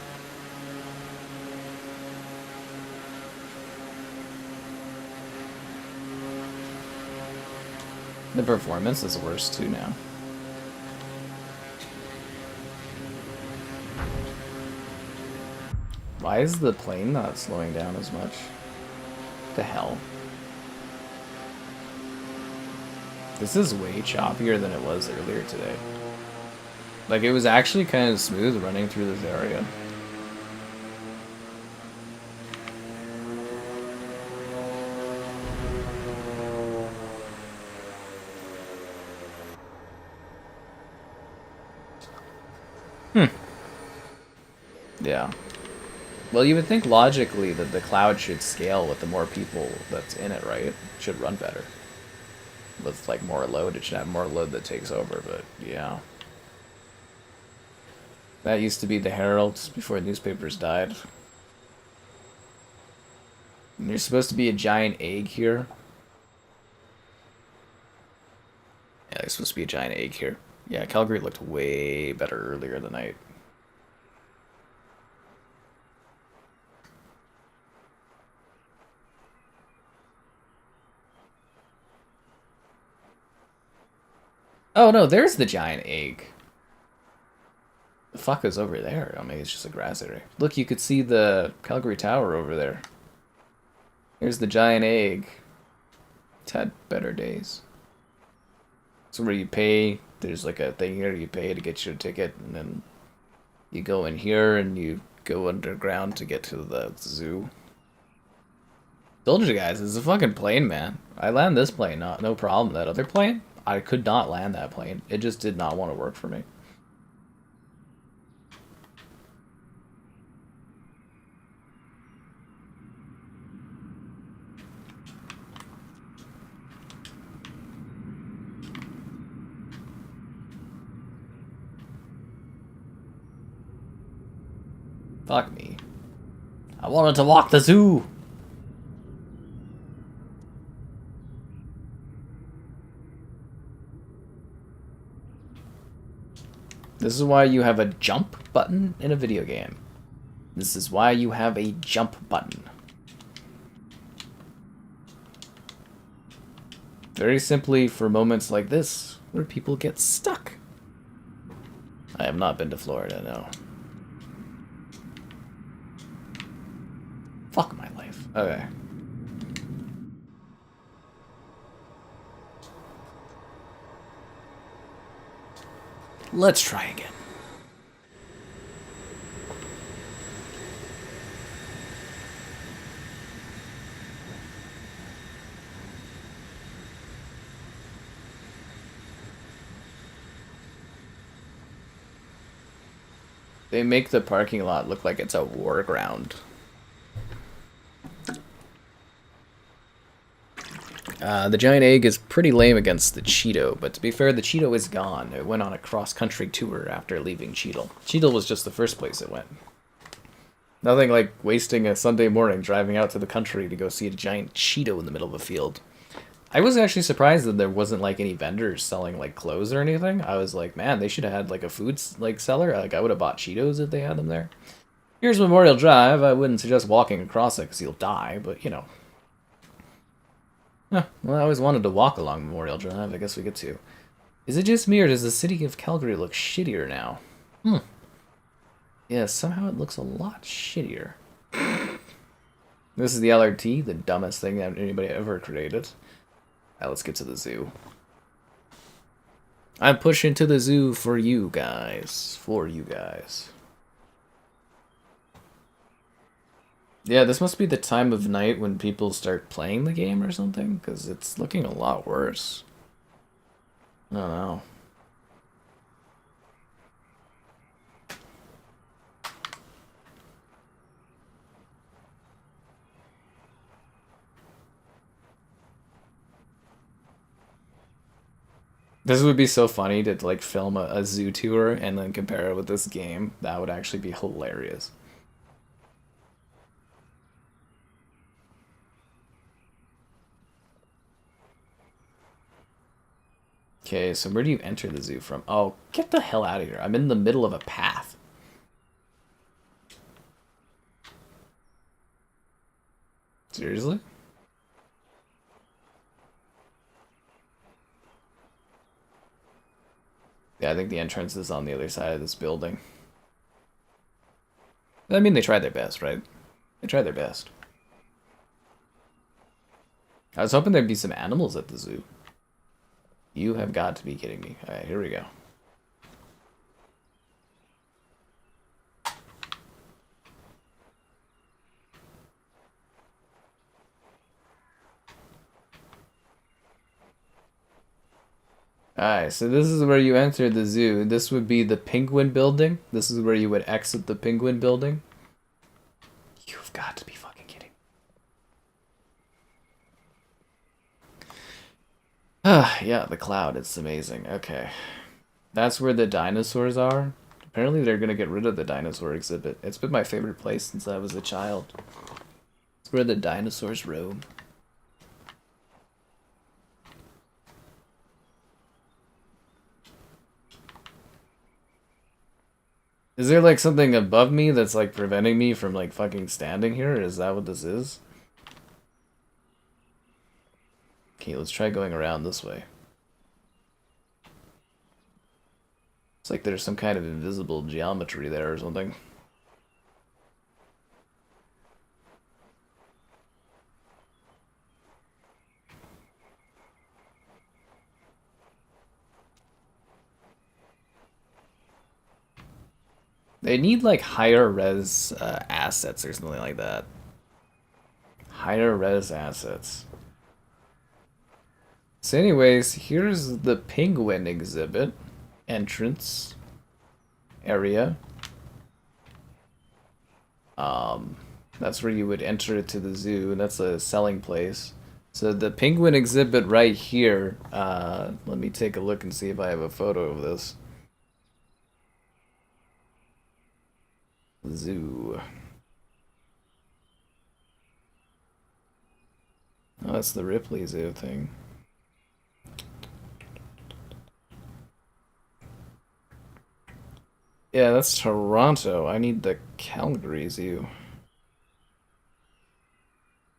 The performance is worse too now. Why is the plane not slowing down as much? The hell? This is way choppier than it was earlier today. Like, it was actually kind of smooth running through this area. Yeah. Well, you would think logically that the cloud should scale with the more people that's in it, right? It should run better. With, like, more load, it should have more load that takes over, but, yeah. That used to be the Herald before newspapers died. And there's supposed to be a giant egg here. Yeah, there's supposed to be a giant egg here. Yeah, Calgary looked way better earlier tonight. Oh no, there's the giant egg. The fuck is over there? I mean, it's just a grass area. Look, you could see the Calgary Tower over there. Here's the giant egg. It's had better days. So where you pay, there's like a thing here, you pay to get your ticket, and then you go in here and you go underground to get to the zoo. Told you guys, it's a fucking plane, man. I land this plane, no problem. That other plane, I could not land that plane. It just did not want to work for me. Fuck me. I wanted to walk the zoo. This is why you have a jump button in a video game. This is why you have a jump button. Very simply for moments like this, where people get stuck. I have not been to Florida, no. Fuck my life. Okay. Let's try again. They make the parking lot look like it's a war ground. The giant egg is pretty lame against the Cheeto, but to be fair, the Cheeto is gone. It went on a cross-country tour after leaving Cheeto. Cheeto was just the first place it went. Nothing like wasting a Sunday morning driving out to the country to go see a giant Cheeto in the middle of a field. I was actually surprised that there wasn't like any vendors selling like clothes or anything. I was like, man, they should have had like a food like seller. Like I would have bought Cheetos if they had them there. Here's Memorial Drive. I wouldn't suggest walking across it because you'll die, but you know. Huh, well, I always wanted to walk along Memorial Drive. I guess we get to. Is it just me, or does the city of Calgary look shittier now? Yeah, somehow it looks a lot shittier. This is the LRT, the dumbest thing that anybody ever created. Now let's get to the zoo. I'm pushing to the zoo for you guys. For you guys. Yeah, this must be the time of night when people start playing the game or something, because it's looking a lot worse. I don't know. This would be so funny to like film a zoo tour and then compare it with this game. That would actually be hilarious. Okay, so where do you enter the zoo from? Oh, get the hell out of here. I'm in the middle of a path. Seriously? Yeah, I think the entrance is on the other side of this building. I mean, they tried their best, right? They tried their best. I was hoping there'd be some animals at the zoo. You have got to be kidding me. Alright, here we go. Alright, so this is where you enter the zoo. This would be the penguin building. This is where you would exit the penguin building. You've got to be fucking kidding. Ah, yeah, the cloud. It's amazing. Okay. That's where the dinosaurs are. Apparently they're gonna get rid of the dinosaur exhibit. It's been my favorite place since I was a child. It's where the dinosaurs roam. Is there like something above me that's like preventing me from like fucking standing here? Is that what this is? Okay, let's try going around this way. It's like there's some kind of invisible geometry there or something. They need like higher res assets or something like that. Higher res assets. So anyways, here's the penguin exhibit entrance area. That's where you would enter it to the zoo, and that's a selling place. So the penguin exhibit right here, let me take a look and see if I have a photo of this. Zoo. Oh, that's the Ripley Zoo thing. Yeah, that's Toronto. I need the Calgary Zoo.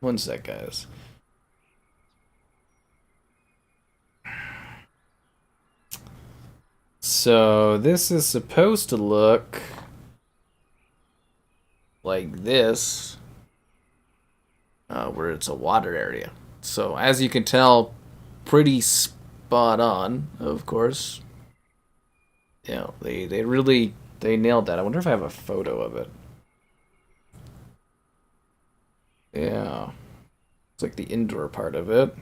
One sec, guys. So this is supposed to look like this, where it's a water area. So as you can tell, pretty spot on, of course. You know, they really nailed that. I wonder if I have a photo of it. Yeah, it's like the indoor part of it.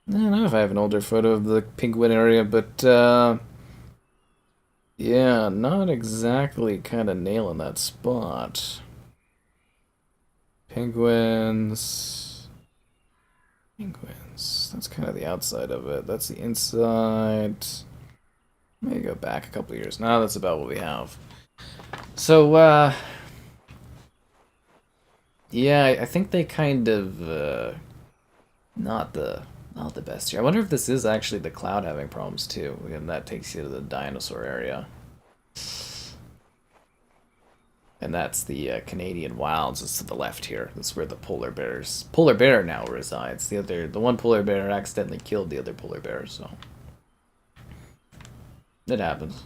I don't know if I have an older photo of the penguin area, but yeah, not exactly kind of nailing that spot. Penguins. Penguins. That's kind of the outside of it. That's the inside. Let me go back a couple years. Now that's about what we have. So, yeah, I think they kind of, not the best here. I wonder if this is actually the cloud having problems too. And that takes you to the dinosaur area. And that's the Canadian wilds. It's to the left here. That's where the polar bear now resides. The one polar bear accidentally killed the other polar bear, so it happens.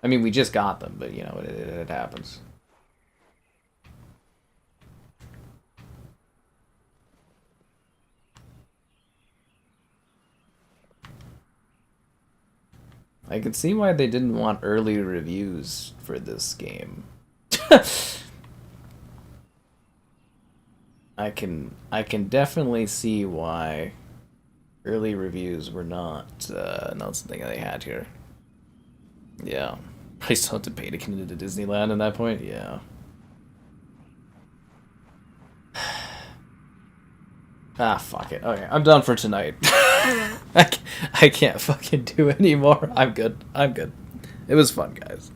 I mean, we just got them, but you know, it happens. I can see why they didn't want early reviews for this game. I can definitely see why early reviews were not something they had here. Yeah. I still have to pay to get into Disneyland at that point? Yeah. Ah, fuck it. Okay, I'm done for tonight. I can't fucking do anymore. I'm good. I'm good. It was fun, guys.